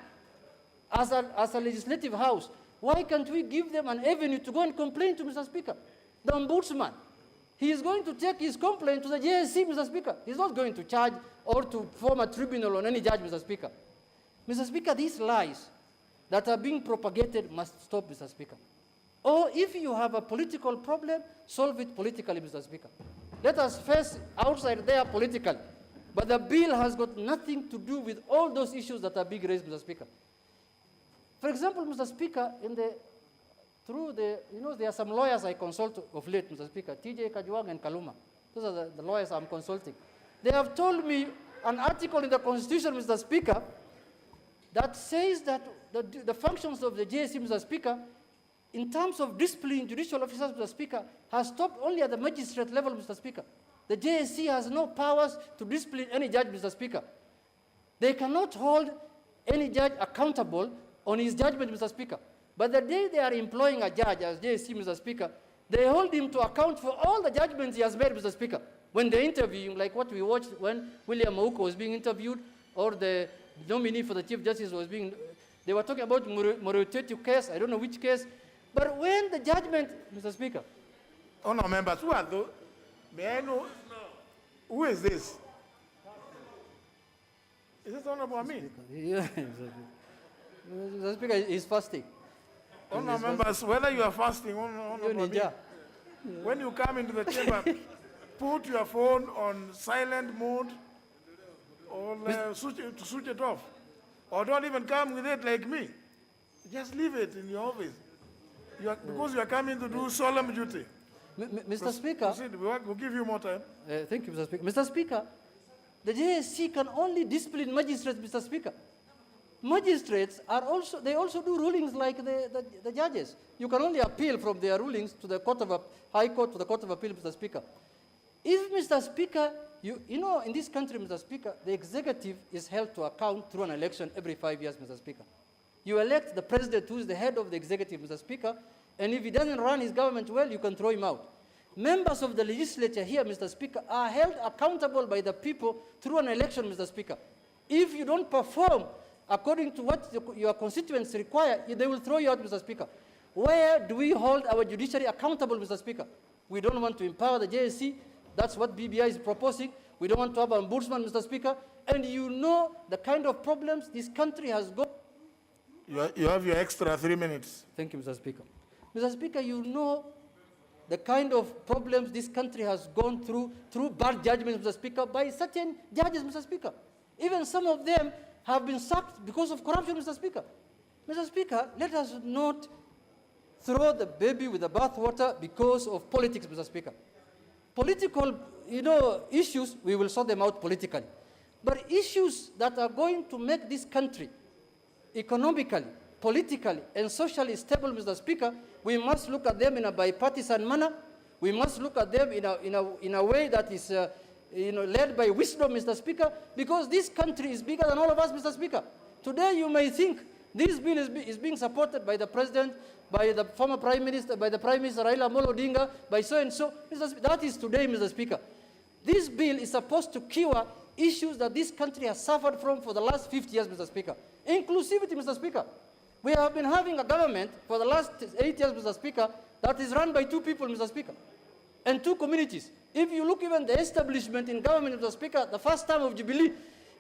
as a legislative house? Why can't we give them an avenue to go and complain to, Mr. Speaker? The ombudsman, he is going to take his complaint to the JSC, Mr. Speaker. He's not going to charge or to form a tribunal on any judge, Mr. Speaker. Mr. Speaker, these lies that are being propagated must stop, Mr. Speaker. Or if you have a political problem, solve it politically, Mr. Speaker. Let us face outside there politically. But the bill has got nothing to do with all those issues that are being raised, Mr. Speaker. For example, Mr. Speaker, there are some lawyers I consult of late, Mr. Speaker, TJ Kajwang and Kaluma. Those are the lawyers I'm consulting. They have told me an article in the Constitution, Mr. Speaker, that says that the functions of the JSC, Mr. Speaker, in terms of disciplining judicial officers, Mr. Speaker, has stopped only at the magistrate level, Mr. Speaker. The JSC has no powers to discipline any judge, Mr. Speaker. They cannot hold any judge accountable on his judgment, Mr. Speaker. But the day they are employing a judge as JSC, Mr. Speaker, they hold him to account for all the judgments he has made, Mr. Speaker. When they interview him, like what we watched when William Mauko was being interviewed, or the nominee for the Chief Justice was being, they were talking about Moritetu case, I don't know which case, but when the judgment, Mr. Speaker. Honour members, who are those? May I know? Who is this? Is this Honourable me? Yeah, Mr. Speaker is fasting. Honour members, whether you are fasting or not, when you come into the chamber, put your phone on silent mode or switch it off. Or don't even come with it like me. Just leave it in your office. Because you are coming to do solemn duty. Mr. Speaker. Proceed. We'll give you more time. Thank you, Mr. Speaker. Mr. Speaker, the JSC can only discipline magistrates, Mr. Speaker. Magistrates are also, they also do rulings like the judges. You can only appeal from their rulings to the High Court, to the Court of Appeal, Mr. Speaker. If, Mr. Speaker, you know, in this country, Mr. Speaker, the executive is held to account through an election every 5 years, Mr. Speaker. You elect the president, who is the head of the executive, Mr. Speaker, and if he doesn't run his government well, you can throw him out. Members of the legislature here, Mr. Speaker, are held accountable by the people through an election, Mr. Speaker. If you don't perform according to what your constituents require, they will throw you out, Mr. Speaker. Where do we hold our judiciary accountable, Mr. Speaker? We don't want to empower the JSC. That's what BBI is proposing. We don't want to have an ombudsman, Mr. Speaker. And you know the kind of problems this country has got. You have your extra 3 minutes. Thank you, Mr. Speaker. Mr. Speaker, you know the kind of problems this country has gone through bad judgments, Mr. Speaker, by certain judges, Mr. Speaker. Even some of them have been sacked because of corruption, Mr. Speaker. Mr. Speaker, let us not throw the baby with the bathwater because of politics, Mr. Speaker. Political, issues, we will sort them out politically. But issues that are going to make this country economically, politically, and socially stable, Mr. Speaker, we must look at them in a bipartisan manner. We must look at them in a way that is led by wisdom, Mr. Speaker, because this country is bigger than all of us, Mr. Speaker. Today you may think this bill is being supported by the President, by the former Prime Minister, by the Prime Minister Raila Amolo Odinga, by so-and-so. That is today, Mr. Speaker. This bill is supposed to cure issues that this country has suffered from for the last 50 years, Mr. Speaker. Inclusivity, Mr. Speaker. We have been having a government for the last 8 years, Mr. Speaker, that is run by 2 people, Mr. Speaker, and 2 communities. If you look even the establishment in government, Mr. Speaker, the first time of Jubilee,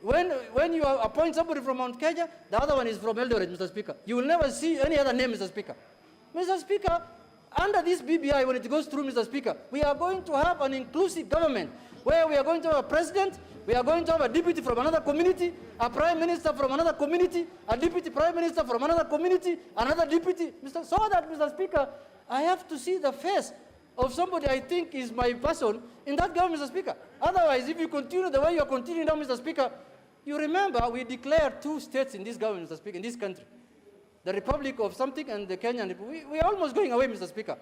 when you appoint somebody from Mount Kenya, the other one is from Eldoret, Mr. Speaker. You will never see any other name, Mr. Speaker. Mr. Speaker, under this BBI, when it goes through, Mr. Speaker, we are going to have an inclusive government where we are going to have a president, we are going to have a deputy from another community, a prime minister from another community, a deputy prime minister from another community, another deputy, so that, Mr. Speaker, I have to see the face of somebody I think is my person in that government, Mr. Speaker. Otherwise, if you continue the way you are continuing now, Mr. Speaker, you remember we declared 2 states in this government, Mr. Speaker, in this country. The Republic of something and the Kenyan Republic. We are almost going away, Mr. Speaker.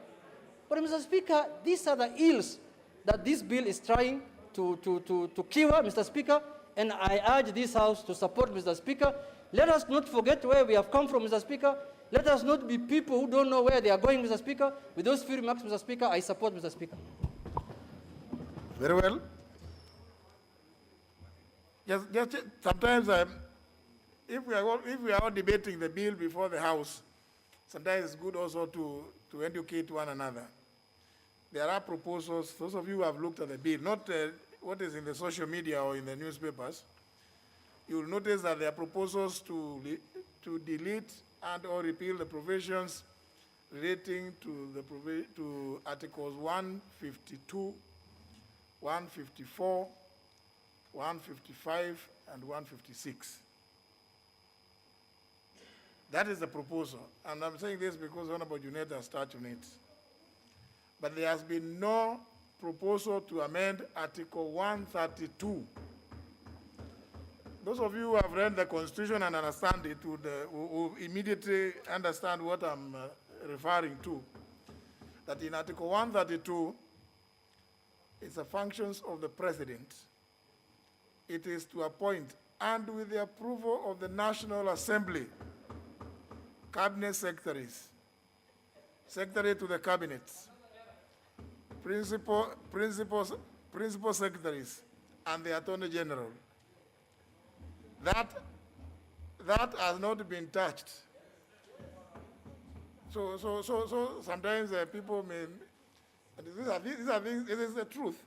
But, Mr. Speaker, these are the ills that this bill is trying to cure, Mr. Speaker, and I urge this House to support, Mr. Speaker. Let us not forget where we have come from, Mr. Speaker. Let us not be people who don't know where they are going, Mr. Speaker. With those few remarks, Mr. Speaker, I support, Mr. Speaker. Very well. Just sometimes, if we are all debating the bill before the House, sometimes it's good also to educate one another. There are proposals. Those of you who have looked at the bill, not what is in the social media or in the newspapers, you will notice that there are proposals to delete and or repeal the provisions relating to Articles 152, 154, 155, and 156. That is the proposal. And I'm saying this because Honorable Junet has touched on it. But there has been no proposal to amend Article 132. those of you who have read the Constitution and understand it will immediately understand what I'm referring to. That in Article 132, it's the functions of the President. It is to appoint, and with the approval of the National Assembly, Cabinet Secretaries, Secretary to the Cabinets, Principal Secretaries, and the Attorney General. That has not been touched. So sometimes people may, these are things, it is the truth.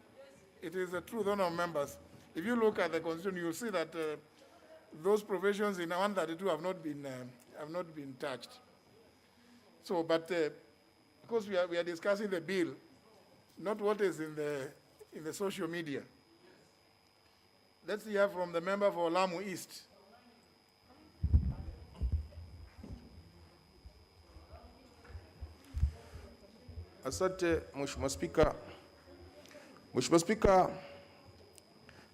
It is the truth, honourable members. If you look at the Constitution, you'll see that those provisions in 132 have not been touched. So, but because we are discussing the bill, not what is in the social media. Let's hear from the member for Lamu East. Asante Mheshimiwa Spika. Mheshimiwa Spika,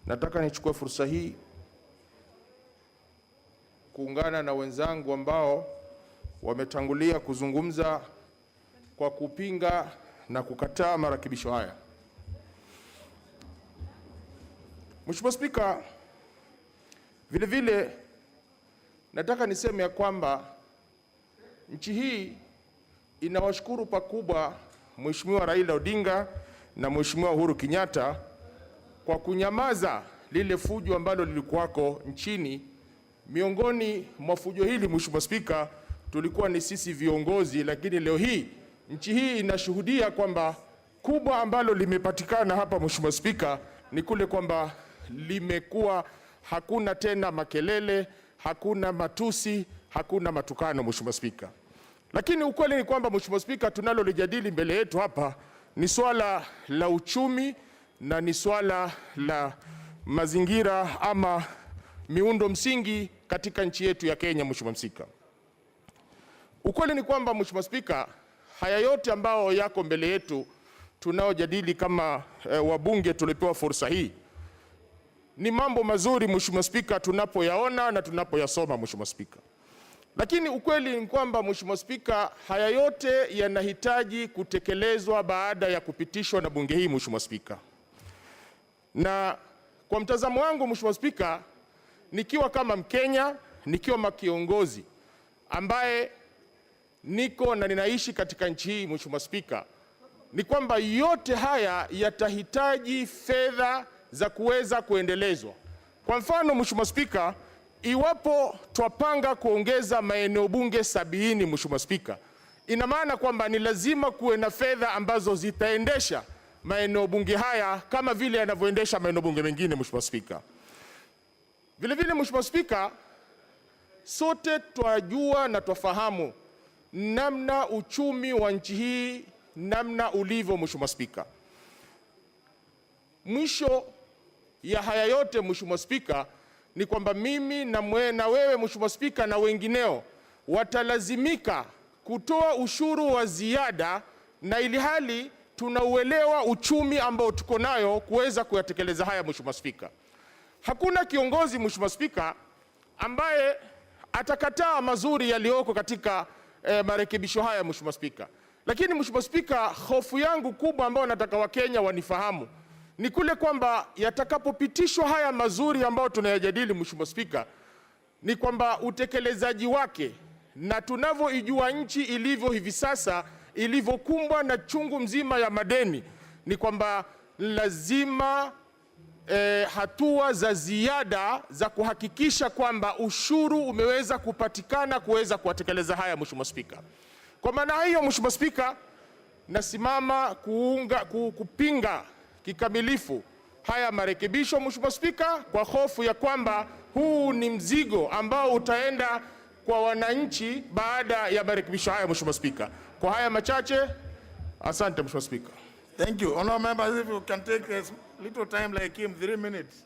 nataka nichukue fursa hii kuungana na wenzangu ambao wametangulia kuzungumza kwa kupinga na kukataa marekebisho haya. Mheshimiwa Spika, vile vile nataka niseme ya kwamba nchi hii inawashukuru pakubwa Mheshimiwa Raila Odinga na Mheshimiwa Uhuru Kenyatta kwa kunyamaza lile fujo ambalo lilikuwako nchini. Miongoni mwa fujo hili, Mheshimiwa Spika, tulikuwa ni sisi viongozi, lakini leo hii nchi hii inashuhudia kwamba kubwa ambalo limepatikana hapa, Mheshimiwa Spika, ni kule kwamba limekuwa hakuna tena makelele, hakuna matusi, hakuna matukano, Mheshimiwa Spika. Lakini ukweli ni kwamba, Mheshimiwa Spika, tunalolijadili mbele yetu hapa ni swala la uchumi na ni swala la mazingira ama miundo msingi katika nchi yetu ya Kenya, Mheshimiwa Spika. Ukweli ni kwamba, Mheshimiwa Spika, haya yote ambao yako mbele yetu tunaojadili kama wabunge tulipewa fursa hii ni mambo mazuri, Mheshimiwa Spika, tunapoyaona na tunapoyasoma, Mheshimiwa Spika. Lakini ukweli ni kwamba, Mheshimiwa Spika, haya yote yanahitaji kutekelezwa baada ya kupitishwa na bunge hii, Mheshimiwa Spika. Na kwa mtazamo wangu, Mheshimiwa Spika, nikiwa kama Mkenya, nikiwa kama kiongozi ambaye niko na ninaishi katika nchi hii, Mheshimiwa Spika, ni kwamba yote haya yatahitaji fedha za kuweza kuendelezwa. Kwa mfano, Mheshimiwa Spika, iwapo twapanga kuongeza maeneo bunge 70, Mheshimiwa Spika, ina maana kwamba ni lazima kuwe na fedha ambazo zitaendesha maeneo bunge haya kama vile yanavyoendesha maeneo bunge mengine, Mheshimiwa Spika. Vile vile, Mheshimiwa Spika, sote twajua na twafahamu namna uchumi wa nchi hii namna ulivyo, Mheshimiwa Spika. Mwisho ya haya yote, Mheshimiwa Spika, ni kwamba mimi na wewe, Mheshimiwa Spika, na wengineo watalazimika kutoa ushuru wa ziada, na ili hali tunauelewa uchumi ambao tuko nayo kuweza kuyatekeleza haya, Mheshimiwa Spika. Hakuna kiongozi, Mheshimiwa Spika, ambaye atakataa mazuri yaliyoko katika marekebisho haya, Mheshimiwa Spika. Lakini Mheshimiwa Spika, hofu yangu kubwa ambayo nataka Wakenya wanifahamu ni kule kwamba yatakapopitishwa haya mazuri ambayo tunayajadili, Mheshimiwa Spika, ni kwamba utekelezaji wake na tunavyoijua nchi ilivyo hivi sasa, ilivyokumbwa na chungu mzima ya madeni, ni kwamba lazima hatua za ziada za kuhakikisha kwamba ushuru umeweza kupatikana kuweza kuwatekeleza haya, Mheshimiwa Spika. Kwa maana hiyo, Mheshimiwa Spika, nasimama kupinga kikamilifu haya marekebisho, Mheshimiwa Spika, kwa hofu ya kwamba huu ni mzigo ambao utaenda kwa wananchi baada ya marekebisho haya, Mheshimiwa Spika. Kwa haya machache, asante Mheshimiwa Spika. Thank you. Honourable members, if you can take a little time like him, 3 minutes.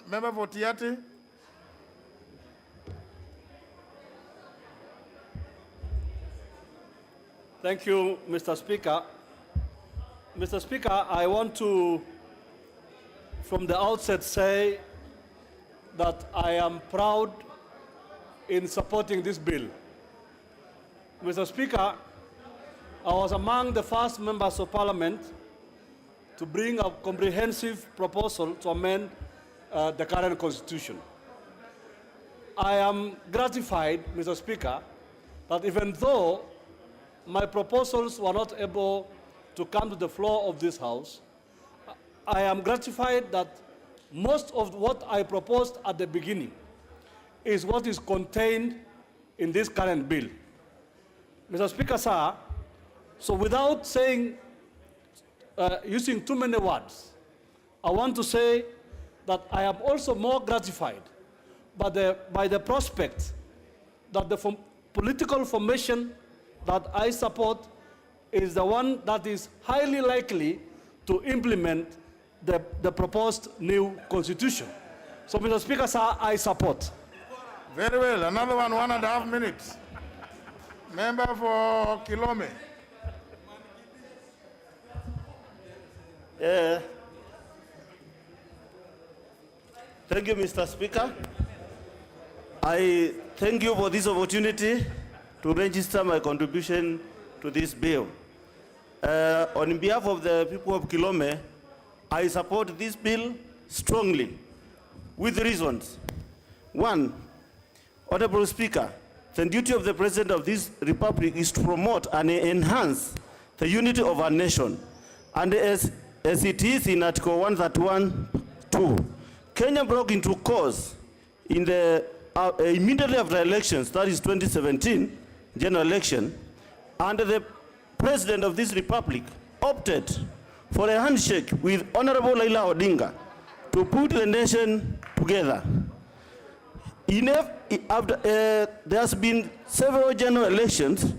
Member for Tiati. Thank you, Mr. Speaker. Mr. Speaker, I want to, from the outset, say that I am proud in supporting this bill. Mr. Speaker, I was among the first members of Parliament to bring a comprehensive proposal to amend the current Constitution. I am gratified, Mr. Speaker, that even though my proposals were not able to come to the floor of this House, I am gratified that most of what I proposed at the beginning is what is contained in this current bill. Mr. Speaker, sir, so without saying, using too many words, I want to say that I am also more gratified by the prospect that the political formation that I support is the one that is highly likely to implement the proposed new constitution. So, Mr. Speaker, sir, I support. Very well. Another 1.5 minutes. Member for Kilome. Thank you, Mr. Speaker. I thank you for this opportunity to register my contribution to this bill. On behalf of the people of Kilome, I support this bill strongly with reasons. One, Honorable Speaker, the duty of the President of this Republic is to promote and enhance the unity of our nation. And as it is in Article 131(2), Kenya broke into course in the immediately after elections, that is 2017 general election, and the President of this Republic opted for a handshake with Honorable Raila Odinga to put the nation together. There has been several general elections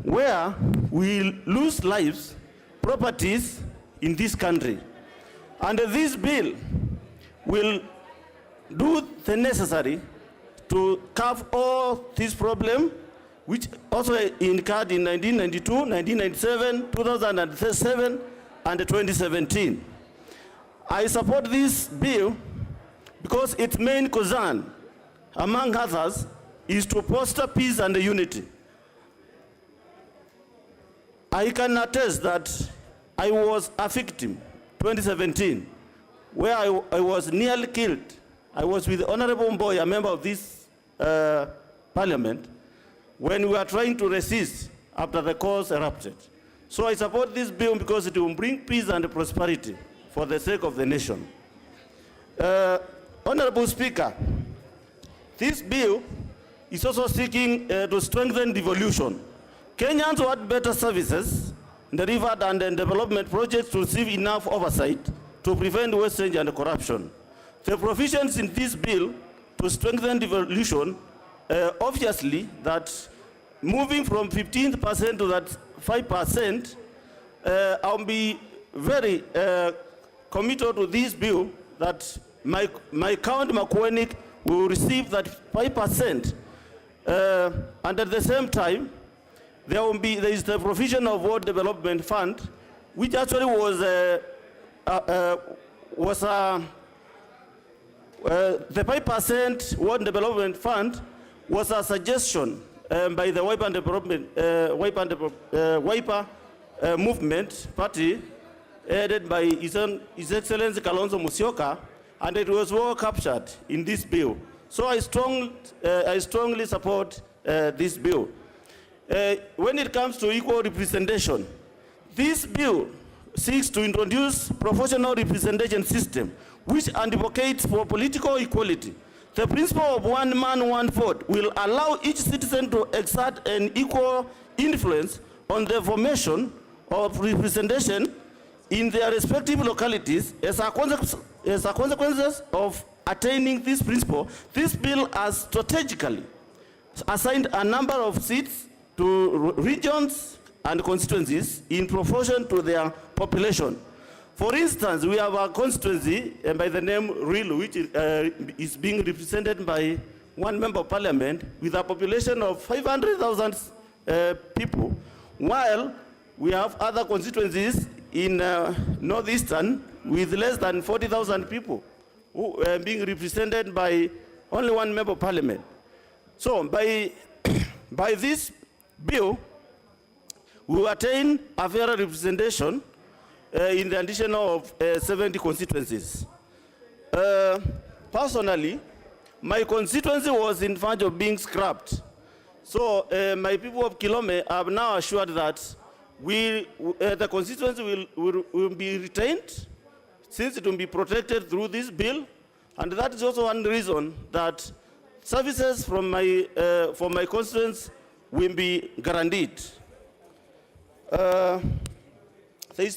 where we lose lives, properties in this country. And this bill will do the necessary to curb all this problem, which also incurred in 1992, 1997, 2007, and 2017. I support this bill because its main concern, among others, is to foster peace and unity. I can attest that I was a victim, 2017, where I was nearly killed. I was with Honorable Mboy, a member of this parliament, when we were trying to resist after the cause erupted. So I support this bill because it will bring peace and prosperity for the sake of the nation. Honorable Speaker, this bill is also seeking to strengthen devolution. Kenyans want better services delivered and development projects to receive enough oversight to prevent wastage and corruption. The provisions in this bill to strengthen devolution, obviously, that moving from 15% to that 5%, I'll be very committed to this bill that my county, Makuenik, will receive that 5%. And at the same time, there is the provision of World Development Fund, which actually was the 5% World Development Fund was a suggestion by the Wiper movement party, headed by His Excellency Kalonzo Musyoka, and it was well captured in this bill. So I strongly support this bill. When it comes to equal representation, this bill seeks to introduce proportional representation system which advocates for political equality. The principle of one man, one vote will allow each citizen to exert an equal influence on the formation of representation in their respective localities. As a consequence of attaining this principle, this bill has strategically assigned a number of seats to regions and constituencies in proportion to their population. For instance, we have a constituency by the name Rilu, which is being represented by one member of parliament with a population of 500,000 people, while we have other constituencies in northeastern with less than 40,000 people. who being represented by only one member of parliament. So by, by this bill, we attain a fairer representation in the addition of 70 constituencies. Personally, my constituency was in verge of being scrapped. So my people of Kilome are now assured that the constituency will be retained, since it will be protected through this bill. And that is also one reason that services from my constituents will be guaranteed. The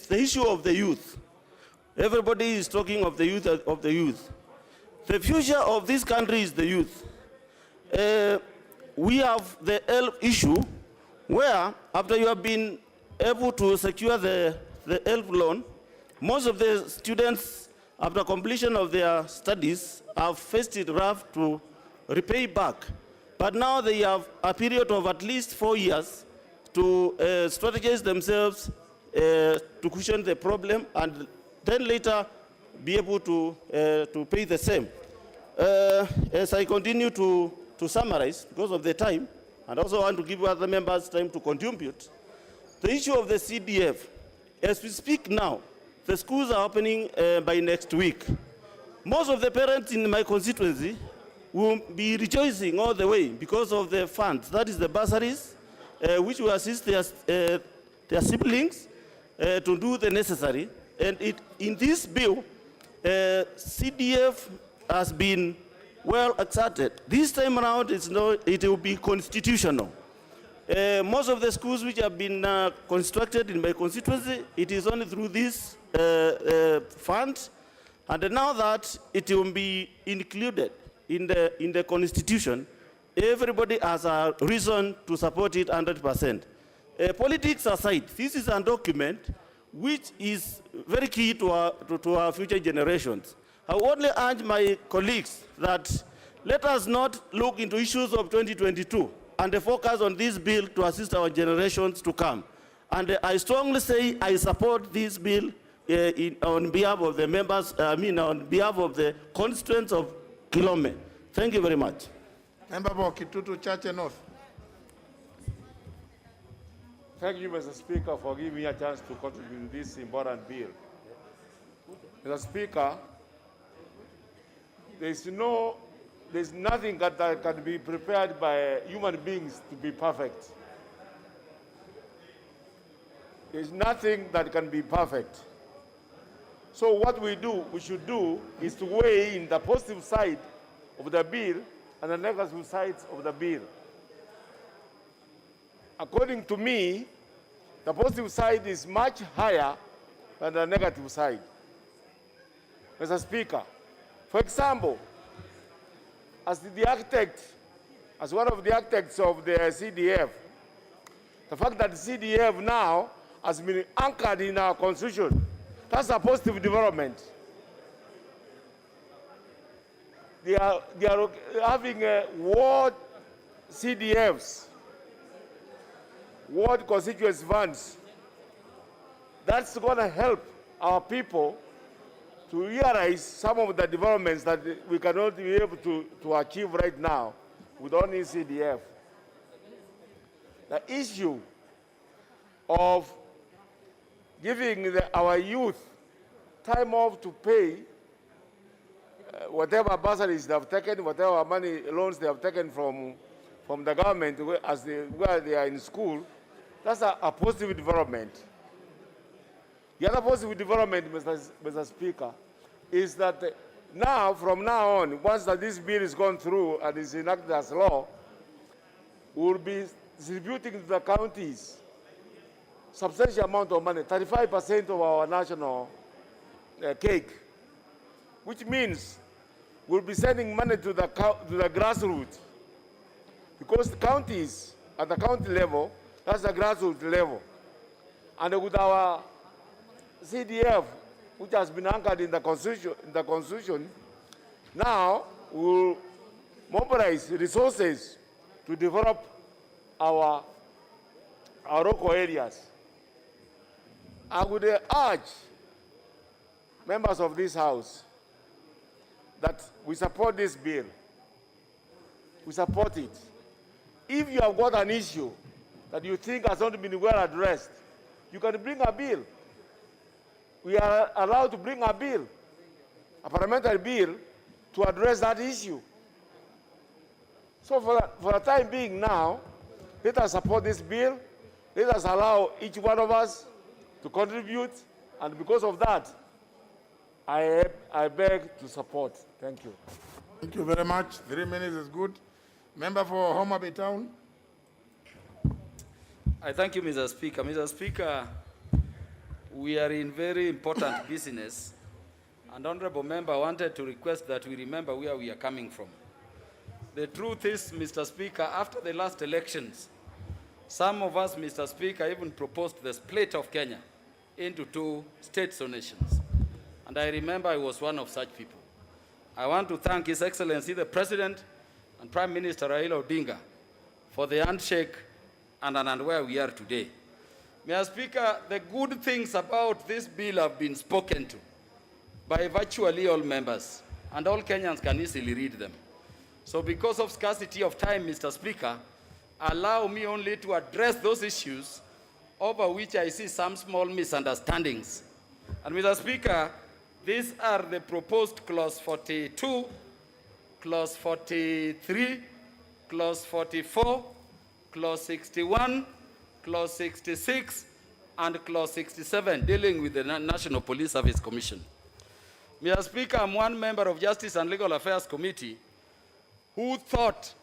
issue of the youth. Everybody is talking of the youth. The future of this country is the youth. We have the health issue where, after you have been able to secure the health loan, most of the students, after completion of their studies, have faced it rough to repay back. But now they have a period of at least 4 years to strategize themselves to cushion the problem, and then later be able to pay the same. As I continue to summarize, because of the time, and also want to give other members time to contribute, the issue of the CDF, as we speak now, the schools are opening by next week. Most of the parents in my constituency will be rejoicing all the way because of the funds, that is the bursaries, which will assist their siblings to do the necessary. And in this bill, CDF has been well accepted. This time around, it will be constitutional. Most of the schools which have been constructed in my constituency, it is only through this fund. And now that it will be included in the constitution, everybody has a reason to support it 100%. Politics aside, this is a document which is very key to our future generations. I only urge my colleagues that let us not look into issues of 2022 and focus on this bill to assist our generations to come. And I strongly say I support this bill on behalf of the members, on behalf of the constituents of Kilome. Thank you very much. Member for Kitutu Chache North. Thank you, Mr. Speaker, for giving me a chance to contribute to this important bill. Mr. Speaker, there's nothing that can be prepared by human beings to be perfect. There's nothing that can be perfect. So what we should do is to weigh in the positive side of the bill and the negative sides of the bill. According to me, the positive side is much higher than the negative side. Mr. Speaker, for example, as one of the architects of the CDF, the fact that the CDF now has been anchored in our constitution, that's a positive development. They are having ward CDFs, ward constituency funds. That's going to help our people to realize some of the developments that we cannot be able to achieve right now with only CDF. The issue of giving our youth time off to pay whatever bursaries they have taken, whatever money loans they have taken from the government where they are in school, that's a positive development. The other positive development, Mr. Speaker, is that now, from now on, once this bill is gone through and is enacted as law, we will be distributing to the counties substantial amount of money, 35% of our national cake, which means we'll be sending money to the grassroots, because the counties, at the county level, that's the grassroots level. And with our CDF, which has been anchored in the Constitution, now we'll mobilize resources to develop our local areas. I would urge members of this House that we support this bill. We support it. If you have got an issue that you think has not been well addressed, you can bring a bill. We are allowed to bring a bill, a parliamentary bill, to address that issue. So for the time being now, let us support this bill. Let us allow each one of us to contribute, and because of that, I beg to support. Thank you. Thank you very much. 3 minutes is good. Member for Homa Bay Town. I thank you, Mr. Speaker. Mr. Speaker, we are in very important business, and honorable member wanted to request that we remember where we are coming from. The truth is, Mr. Speaker, after the last elections, some of us, Mr. Speaker, even proposed the split of Kenya into 2 states or nations. And I remember I was one of such people. I want to thank His Excellency, the President and Prime Minister Raila Odinga for the handshake and where we are today. Mr. Speaker, the good things about this bill have been spoken to by virtually all members, and all Kenyans can easily read them. So because of scarcity of time, Mr. Speaker, allow me only to address those issues over which I see some small misunderstandings. And Mr. Speaker, these are the proposed clause 42, clause 43, clause 44, clause 61, clause 66, and clause 67 dealing with the National Police Service Commission. Mr. Speaker, I'm one member of Justice and Legal Affairs Committee who thought,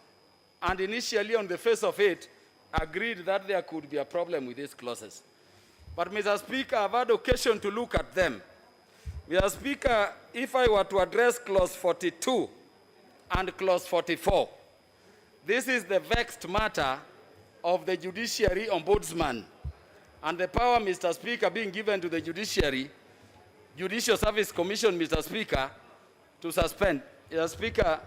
and initially on the face of it, agreed that there could be a problem with these clauses. But Mr. Speaker, I've had occasion to look at them. Mr. Speaker, if I were to address clause 42 and clause 44, this is the vexed matter of the Judiciary Ombudsman and the power, Mr. Speaker, being given to the Judicial Service Commission, Mr. Speaker, to suspend. Mr. Speaker,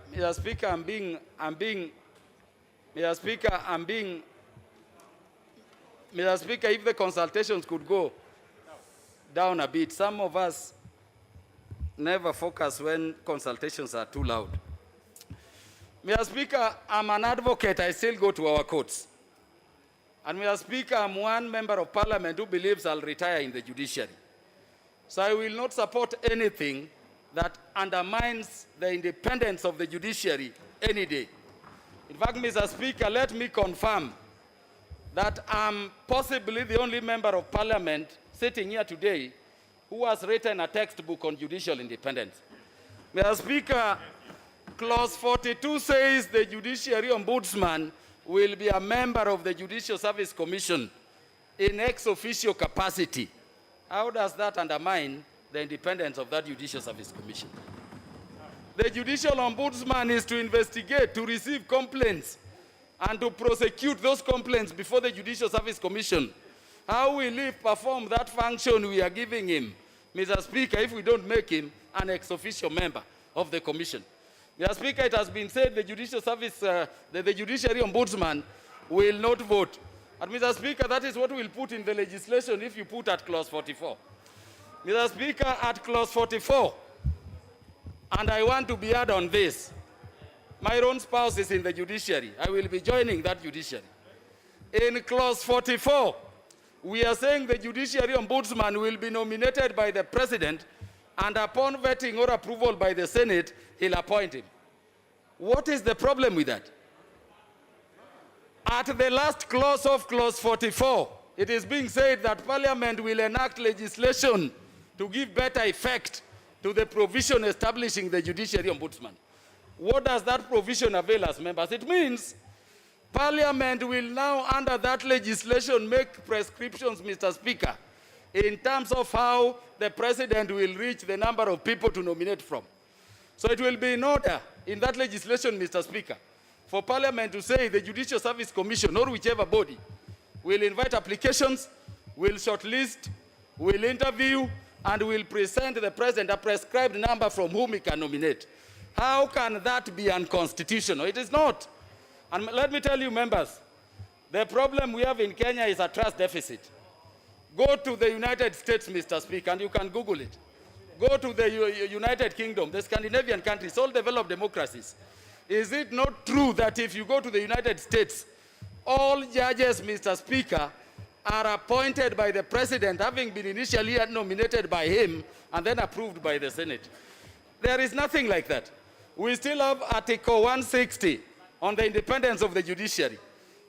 if the consultations could go down a bit. Some of us never focus when consultations are too loud. Mr. Speaker, I'm an advocate. I still go to our courts. And Mr. Speaker, I'm one member of parliament who believes I'll retire in the judiciary. So I will not support anything that undermines the independence of the judiciary any day. In fact, Mr. Speaker, let me confirm that I'm possibly the only member of parliament sitting here today who has written a textbook on judicial independence. Mr. Speaker, clause 42 says the Judiciary Ombudsman will be a member of the Judicial Service Commission in ex officio capacity. How does that undermine the independence of that Judicial Service Commission? The Judicial Ombudsman is to investigate, to receive complaints, and to prosecute those complaints before the Judicial Service Commission. How will he perform that function we are giving him, Mr. Speaker, if we don't make him an ex officio member of the Commission? Mr. Speaker, it has been said the Judicial Service, the Judiciary Ombudsman will not vote. And Mr. Speaker, that is what we'll put in the legislation if you put at clause 44. Mr. Speaker, at clause 44, and I want to be heard on this, my own spouse is in the judiciary. I will be joining that judiciary. In clause 44, we are saying the Judiciary Ombudsman will be nominated by the President, and upon vetting or approval by the Senate, he'll appoint him. What is the problem with that? At the last clause of clause 44, it is being said that Parliament will enact legislation to give better effect to the provision establishing the Judiciary Ombudsman. What does that provision avail us, members? It means Parliament will now, under that legislation, make prescriptions, Mr. Speaker, in terms of how the President will reach the number of people to nominate from. So it will be in order in that legislation, Mr. Speaker, for Parliament to say the Judicial Service Commission or whichever body will invite applications, will shortlist, will interview, and will present the President a prescribed number from whom he can nominate. How can that be unconstitutional? It is not. And let me tell you, members, the problem we have in Kenya is a trust deficit. Go to the United States, Mr. Speaker, and you can Google it. go to the United Kingdom, the Scandinavian countries, all developed democracies. Is it not true that if you go to the United States, all judges, Mr. Speaker, are appointed by the president, having been initially nominated by him and then approved by the Senate? There is nothing like that. We still have Article 160 on the independence of the judiciary.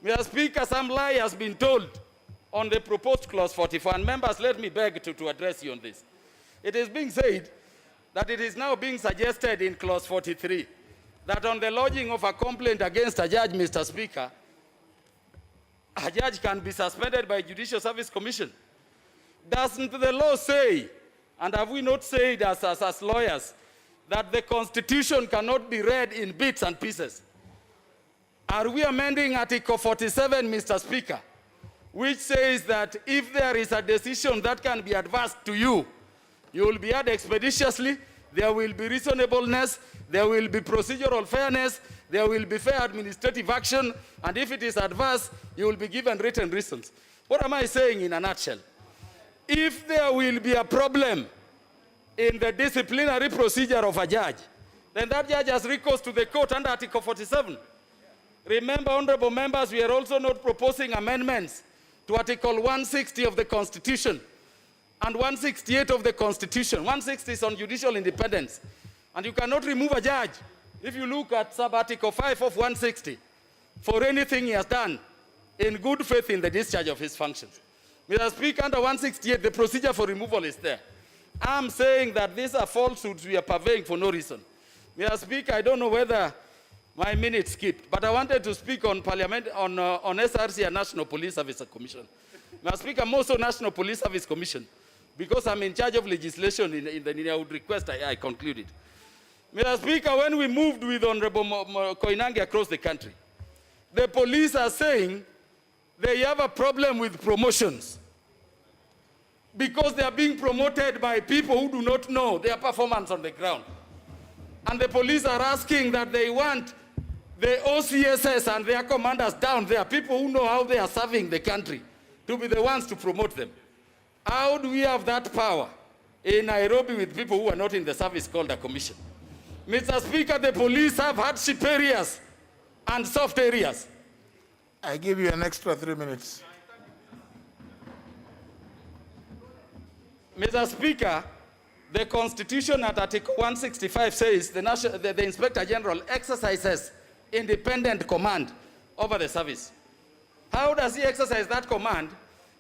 Mr. Speaker, some lie has been told on the proposed clause 44, and members, let me beg to address you on this. It is being said that it is now being suggested in clause 43 that on the lodging of a complaint against a judge, Mr. Speaker, a judge can be suspended by Judicial Service Commission. Doesn't the law say, and have we not said as lawyers, that the Constitution cannot be read in bits and pieces? Are we amending Article 47, Mr. Speaker, which says that if there is a decision that can be advanced to you, you will be heard expeditiously, there will be reasonableness, there will be procedural fairness, there will be fair administrative action, and if it is adverse, you will be given written reasons. What am I saying in a nutshell? If there will be a problem in the disciplinary procedure of a judge, then that judge has recourse to the court under Article 47. Remember, honorable members, we are also not proposing amendments to Article 160 of the Constitution and 168 of the Constitution. 160 is on judicial independence. And you cannot remove a judge, if you look at sub-article 5 of 160, for anything he has done in good faith in the discharge of his functions. Mr. Speaker, under 168, the procedure for removal is there. I'm saying that these are falsehoods we are purveying for no reason. Mr. Speaker, I don't know whether my minute skipped, but I wanted to speak on Parliament, on SRC and National Police Service Commission. Mr. Speaker, I'm also National Police Service Commission, because I'm in charge of legislation I would request I conclude it. Mr. Speaker, when we moved with Honorable Koinange across the country, the police are saying they have a problem with promotions because they are being promoted by people who do not know their performance on the ground. And the police are asking that they want the OCSS and their commanders down there, people who know how they are serving the country, to be the ones to promote them. How do we have that power in Nairobi with people who are not in the service called a commission? Mr. Speaker, the police have hardship areas and soft areas. I give you an extra 3 minutes. Mr. Speaker, the Constitution at Article 165 says the Inspector General exercises independent command over the service. How does he exercise that command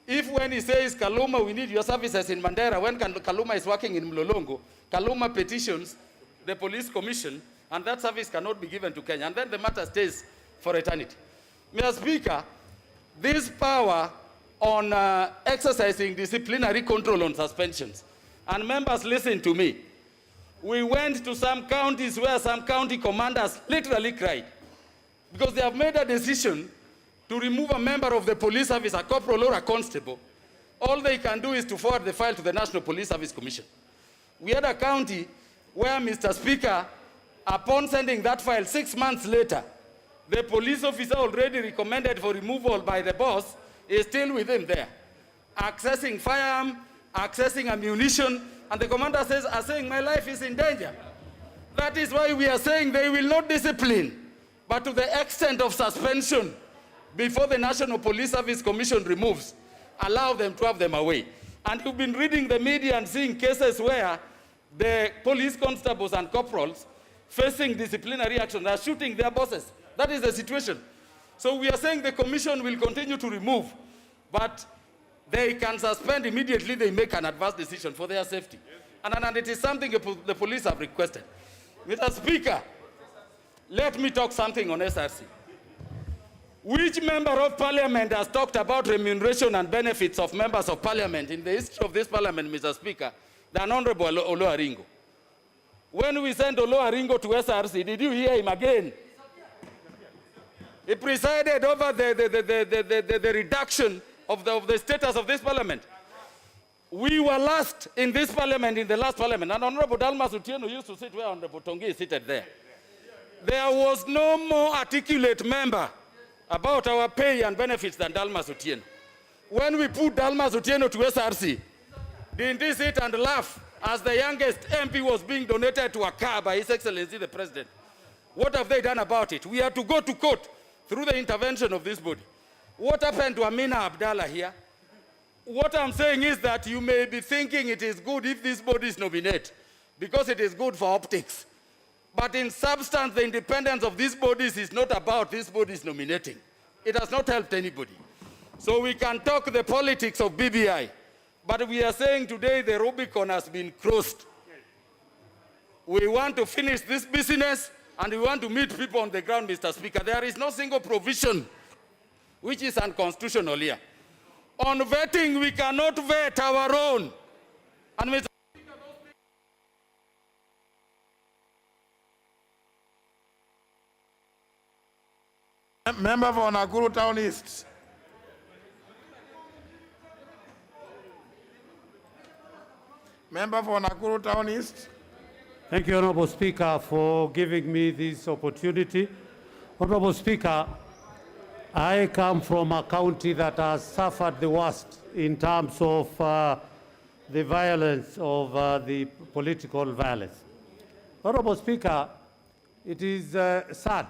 if when he says, Kaluma, we need your services in Mandera, when Kaluma is working in Mlolongo, Kaluma petitions the police commission, and that service cannot be given to Kenya, and then the matter stays for eternity. Mr. Speaker, this power on exercising disciplinary control on suspensions, and members listen to me, we went to some counties where some county commanders literally cried because they have made a decision to remove a member of the police service, a corporal or a constable. All they can do is to forward the file to the National Police Service Commission. We had a county where, Mr. Speaker, upon sending that file 6 months later, the police officer already recommended for removal by the boss is still with him there, accessing firearm, accessing ammunition, and the commander are saying, my life is in danger. That is why we are saying they will not discipline, but to the extent of suspension, before the National Police Service Commission removes, allow them to have them away. And you've been reading the media and seeing cases where the police constables and corporals facing disciplinary action are shooting their bosses. That is the situation. So we are saying the commission will continue to remove, but they can suspend immediately they make an adverse decision for their safety. And it is something the police have requested. Mr. Speaker, let me talk something on SRC. Which member of parliament has talked about remuneration and benefits of members of parliament in the history of this parliament, Mr. Speaker, than Honorable Olo Aringo? When we sent Olo Aringo to SRC, did you hear him again? He presided over the reduction of the status of this parliament. We were last in this parliament, in the last parliament, and Honorable Dalmas Otieno used to sit where Honorable Tongi is seated there. There was no more articulate member about our pay and benefits than Dalmas Otieno. When we put Dalmas Otieno to SRC, didn't he sit and laugh as the youngest MP was being donated to a car by His Excellency the President. What have they done about it? We had to go to court through the intervention of this body. What happened to Amina Abdallah here? What I'm saying is that you may be thinking it is good if this body is nominated, because it is good for optics. But in substance, the independence of these bodies is not about these bodies nominating. It has not helped anybody. So we can talk the politics of BBI, but we are saying today the Rubicon has been crossed. We want to finish this business, and we want to meet people on the ground, Mr. Speaker. There is no single provision which is unconstitutional here. On vetting, we cannot vet our own. And Mr. Member for Nakuru Town East. Member for Nakuru Town East. Thank you, Honorable Speaker, for giving me this opportunity. Honorable Speaker, I come from a county that has suffered the worst in terms of the violence of the political violence. Honorable Speaker, it is sad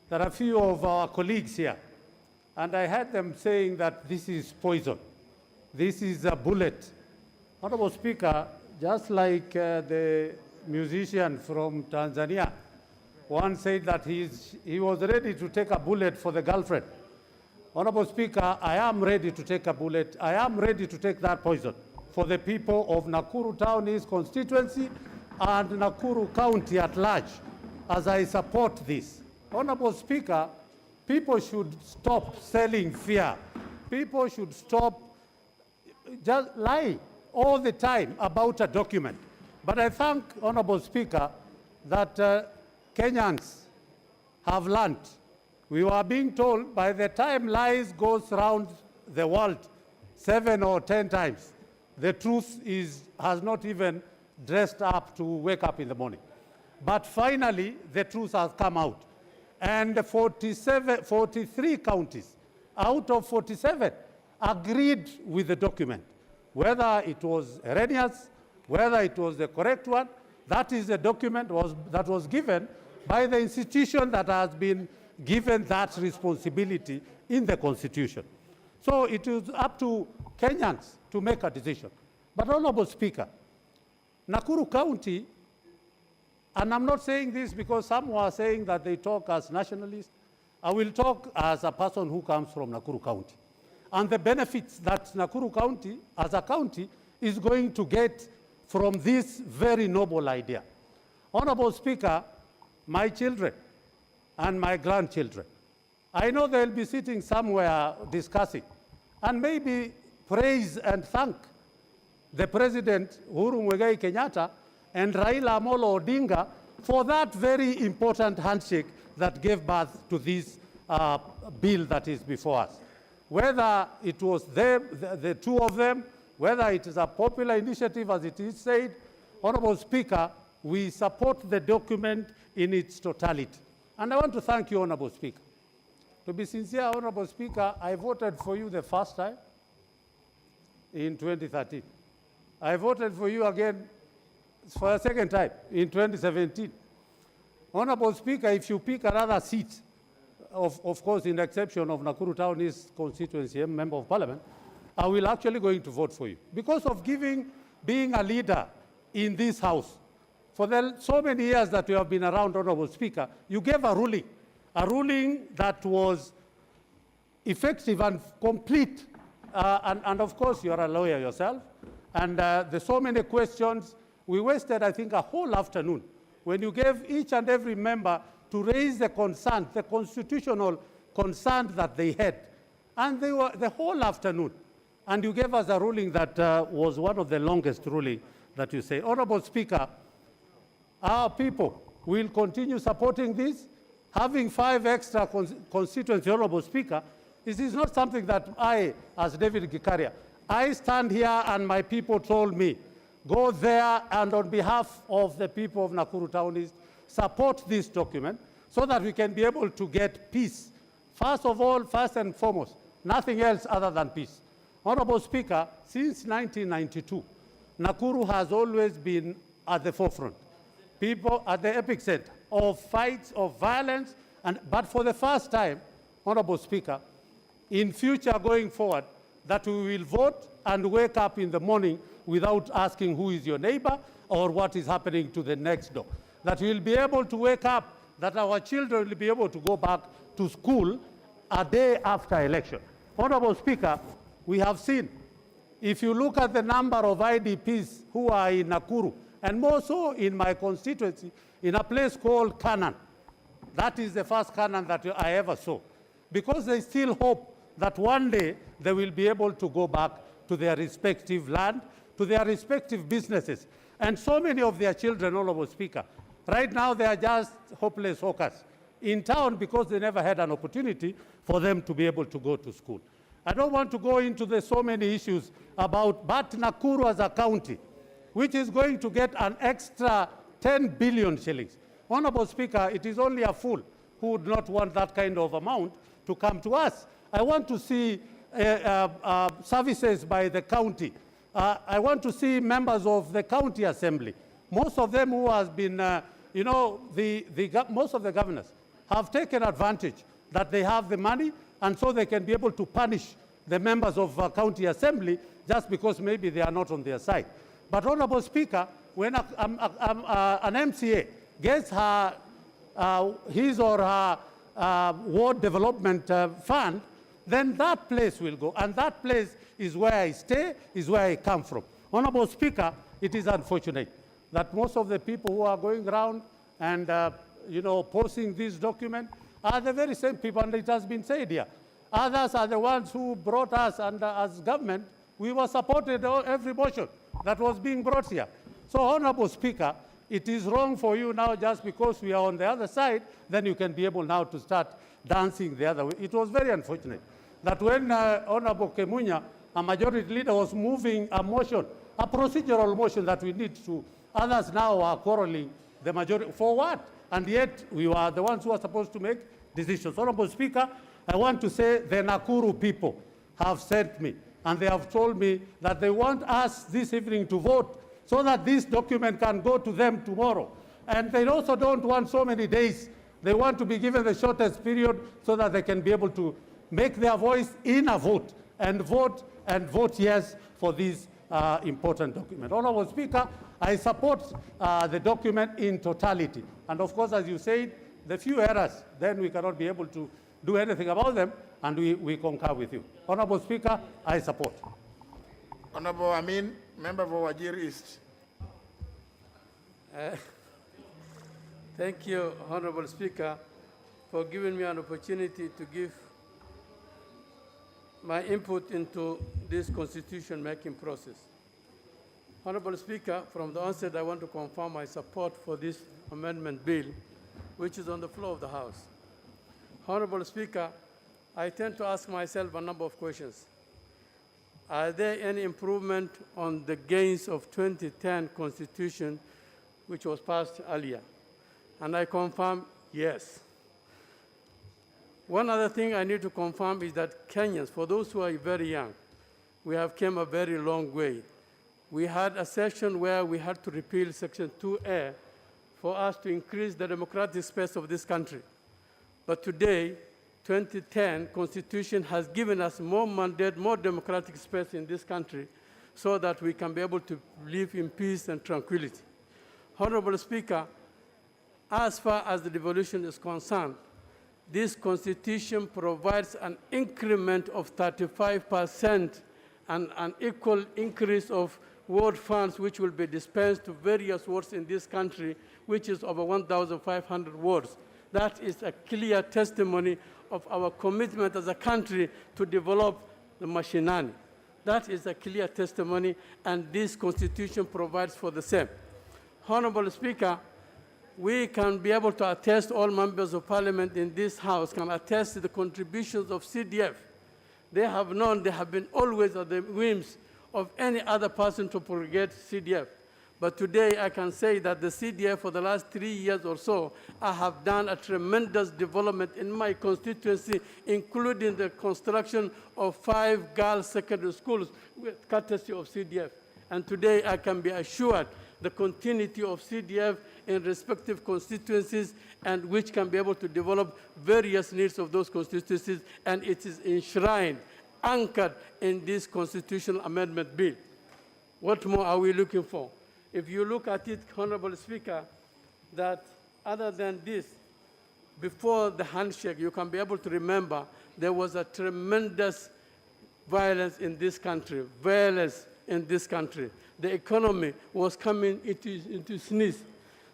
that a few of our colleagues here, and I heard them saying that this is poison, this is a bullet. Honorable Speaker, just like the musician from Tanzania once said that he was ready to take a bullet for the girlfriend. Honorable Speaker, I am ready to take a bullet. I am ready to take that poison for the people of Nakuru Town East constituency and Nakuru County at large, as I support this. Honorable Speaker, people should stop selling fear. People should stop just lying all the time about a document. But I thank Honorable Speaker that Kenyans have learned. We were being told by the time lies goes around the world 7 or 10 times, the truth has not even dressed up to wake up in the morning. But finally, the truth has come out. And 43 counties out of 47 agreed with the document. Whether it was erroneous, whether it was the correct one, that is the document that was given by the institution that has been given that responsibility in the Constitution. So it is up to Kenyans to make a decision. But Honorable Speaker, Nakuru County, and I'm not saying this because some were saying that they talk as nationalists. I will talk as a person who comes from Nakuru County. And the benefits that Nakuru County, as a county, is going to get from this very noble idea. Honorable Speaker, my children and my grandchildren, I know they'll be sitting somewhere discussing and maybe praise and thank the President Uhuru Muigai Kenyatta and Raila Amolo Odinga for that very important handshake that gave birth to this bill that is before us. Whether it was them, the two of them, whether it is a popular initiative as it is said, Honorable Speaker, we support the document in its totality. And I want to thank you, Honorable Speaker. To be sincere, Honorable Speaker, I voted for you the first time in 2013. I voted for you again for a second time in 2017. Honorable Speaker, if you pick another seat, of course, in the exception of Nakuru Town East constituency, Member of Parliament, I will actually going to vote for you because of being a leader in this House. For so many years that you have been around, Honorable Speaker, you gave a ruling that was effective and complete. And of course, you're a lawyer yourself. And there's so many questions. We wasted, I think, a whole afternoon when you gave each and every member to raise the concern, the constitutional concern that they had. And they were the whole afternoon. And you gave us a ruling that was one of the longest ruling that you say. Honorable Speaker, our people will continue supporting this. Having 5 extra constituencies, Honorable Speaker, this is not something that I, as David Gikaria, I stand here and my people told me, go there and on behalf of the people of Nakuru Town East, support this document so that we can be able to get peace. First of all, first and foremost, nothing else other than peace. Honorable Speaker, since 1992, Nakuru has always been at the forefront. People at the epicenter of fights, of violence, but for the first time, Honorable Speaker, in future going forward, that we will vote and wake up in the morning without asking who is your neighbor or what is happening to the next door. That we will be able to wake up, that our children will be able to go back to school a day after election. Honorable Speaker, we have seen, if you look at the number of IDPs who are in Nakuru, and more so in my constituency, in a place called Canaan. That is the first Canaan that I ever saw. Because they still hope that one day they will be able to go back to their respective land, to their respective businesses. And so many of their children, Honorable Speaker, right now they are just hopeless hawkers in town because they never had an opportunity for them to be able to go to school. I don't want to go into the so many issues about, but Nakuru as a county, which is going to get an extra 10 billion shillings. Honorable Speaker, it is only a fool who would not want that kind of amount to come to us. I want to see services by the county. I want to see members of the county assembly. Most of them who has been, most of the governors have taken advantage that they have the money, and so they can be able to punish the members of county assembly just because maybe they are not on their side. But Honorable Speaker, when an MCA gets her, his or her ward development fund, then that place will go. And that place is where I stay, is where I come from. Honorable Speaker, it is unfortunate that most of the people who are going around and posting this document are the very same people, and it has been said here. Others are the ones who brought us, and as government, we were supported every motion that was being brought here. So, Honorable Speaker, it is wrong for you now just because we are on the other side, then you can be able now to start dancing the other way. It was very unfortunate that when Honorable Kemunya, a majority leader, was moving a motion, a procedural motion that we need to, others now are quarreling the majority. For what? And yet, we were the ones who are supposed to make decisions. Honorable Speaker, I want to say the Nakuru people have sent me, and they have told me that they want us this evening to vote so that this document can go to them tomorrow. And they also don't want so many days. They want to be given the shortest period so that they can be able to make their voice in a vote and vote yes for this important document. Honorable Speaker, I support the document in totality. And of course, as you said, the few errors, then we cannot be able to do anything about them, and we concur with you. Honorable Speaker, I support. Honorable Amin, member for Wajir East. Thank you, Honorable Speaker, for giving me an opportunity to give my input into this constitution-making process. Honorable Speaker, from the onset, I want to confirm my support for this amendment bill, which is on the floor of the House. Honorable Speaker, I tend to ask myself a number of questions. Are there any improvement on the gains of 2010 Constitution, which was passed earlier? And I confirm, yes. One other thing I need to confirm is that Kenyans, for those who are very young, we have come a very long way. We had a session where we had to repeal Section 2A for us to increase the democratic space of this country. But today, 2010 Constitution has given us more mandate, more democratic space in this country so that we can be able to live in peace and tranquility. Honorable Speaker, as far as the devolution is concerned, this Constitution provides an increment of 35% and an equal increase of ward funds which will be dispensed to various wards in this country, which is over 1,500 wards. That is a clear testimony of our commitment as a country to develop the mashinani. That is a clear testimony, and this Constitution provides for the same. Honorable Speaker, we can be able to attest, all members of Parliament in this House can attest to the contributions of CDF. They have known, they have been always at the whims of any other person to promulgate CDF. But today I can say that the CDF for the last 3 years or so, I have done a tremendous development in my constituency, including the construction of 5 girls' secondary schools with courtesy of CDF. And today I can be assured the continuity of CDF in respective constituencies and which can be able to develop various needs of those constituencies, and it is enshrined, anchored in this constitutional amendment bill. What more are we looking for? If you look at it, Honorable Speaker, that other than this, before the handshake, you can be able to remember there was a tremendous violence in this country, The economy was coming into sneeze.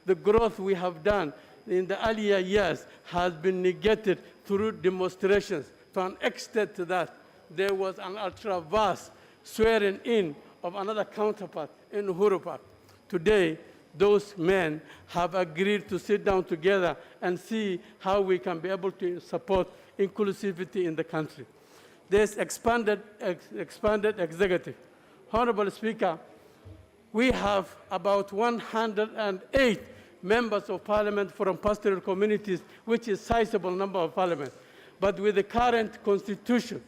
The growth we have done in the earlier years has been negated through demonstrations. To an extent to that, there was an ultra-vast swearing in of another counterpart in Uhuru Park. Today, those men have agreed to sit down together and see how we can be able to support inclusivity in the country. There's expanded executive. Honorable Speaker, we have about 108 members of parliament from pastoral communities, which is a sizable number of parliament. But with the current constitution,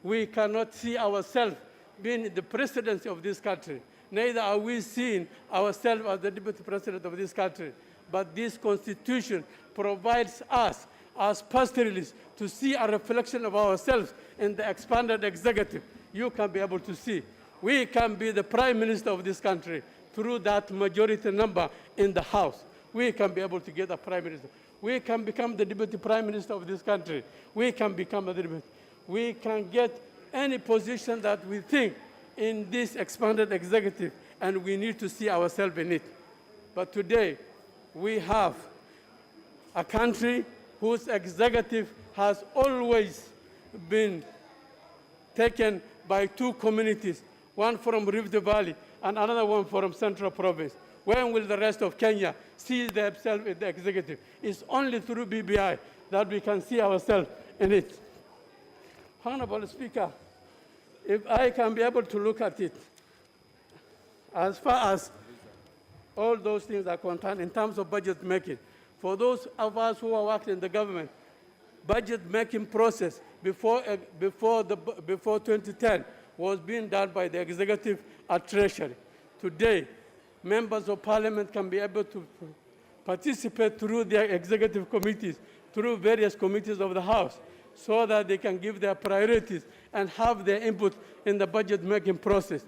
we cannot see ourselves being the presidency of this country. Neither are we seeing ourselves as the deputy president of this country. But this constitution provides us, as pastoralists, to see a reflection of ourselves in the expanded executive. You can be able to see. We can be the prime minister of this country through that majority number in the House. We can be able to get a prime minister. We can become the deputy prime minister of this country. We can become a deputy. We can get any position that we think in this expanded executive, and we need to see ourselves in it. But today, we have a country whose executive has always been taken by two communities, one from Rift Valley and another one from Central Province. When will the rest of Kenya see themselves in the executive? It's only through BBI that we can see ourselves in it. Honorable Speaker, if I can be able to look at it, as far as all those things are concerned in terms of budget making, for those of us who are working in the government, budget making process before 2010 was being done by the executive at Treasury. Today, members of parliament can be able to participate through their executive committees, through various committees of the House, so that they can give their priorities and have their input in the budget-making process.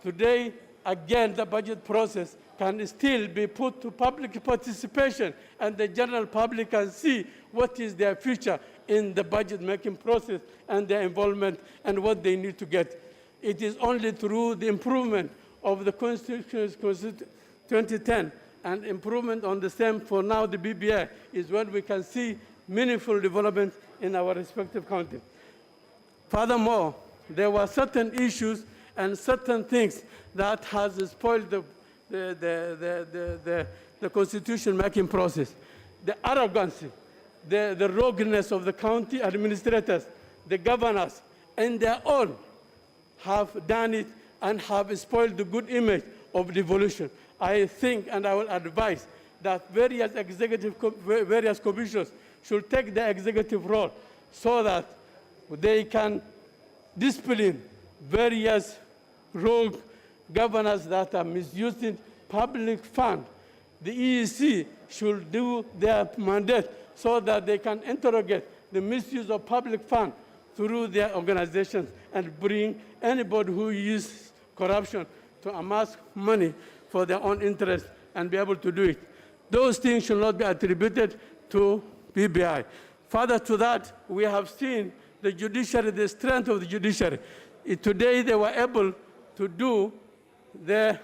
Today, again, the budget process can still be put to public participation, and the general public can see what is their future in the budget-making process and their involvement and what they need to get. It is only through the improvement of the Constitution 2010 and improvement on the same for now, the BBI, is when we can see meaningful development in our respective counties. Furthermore, there were certain issues and certain things that has spoiled the constitution-making process. The arrogancy, the rogueness of the county administrators, the governors, and their own have done it and have spoiled the good image of devolution. I think, and I will advise, that various commissions should take the executive role so that they can discipline various rogue governors that are misusing public funds. The EEC should do their mandate so that they can interrogate the misuse of public funds through their organizations and bring anybody who uses corruption to amass money for their own interest and be able to do it. Those things should not be attributed to BBI. Further to that, we have seen the judiciary, the strength of the judiciary. Today, they were able to do the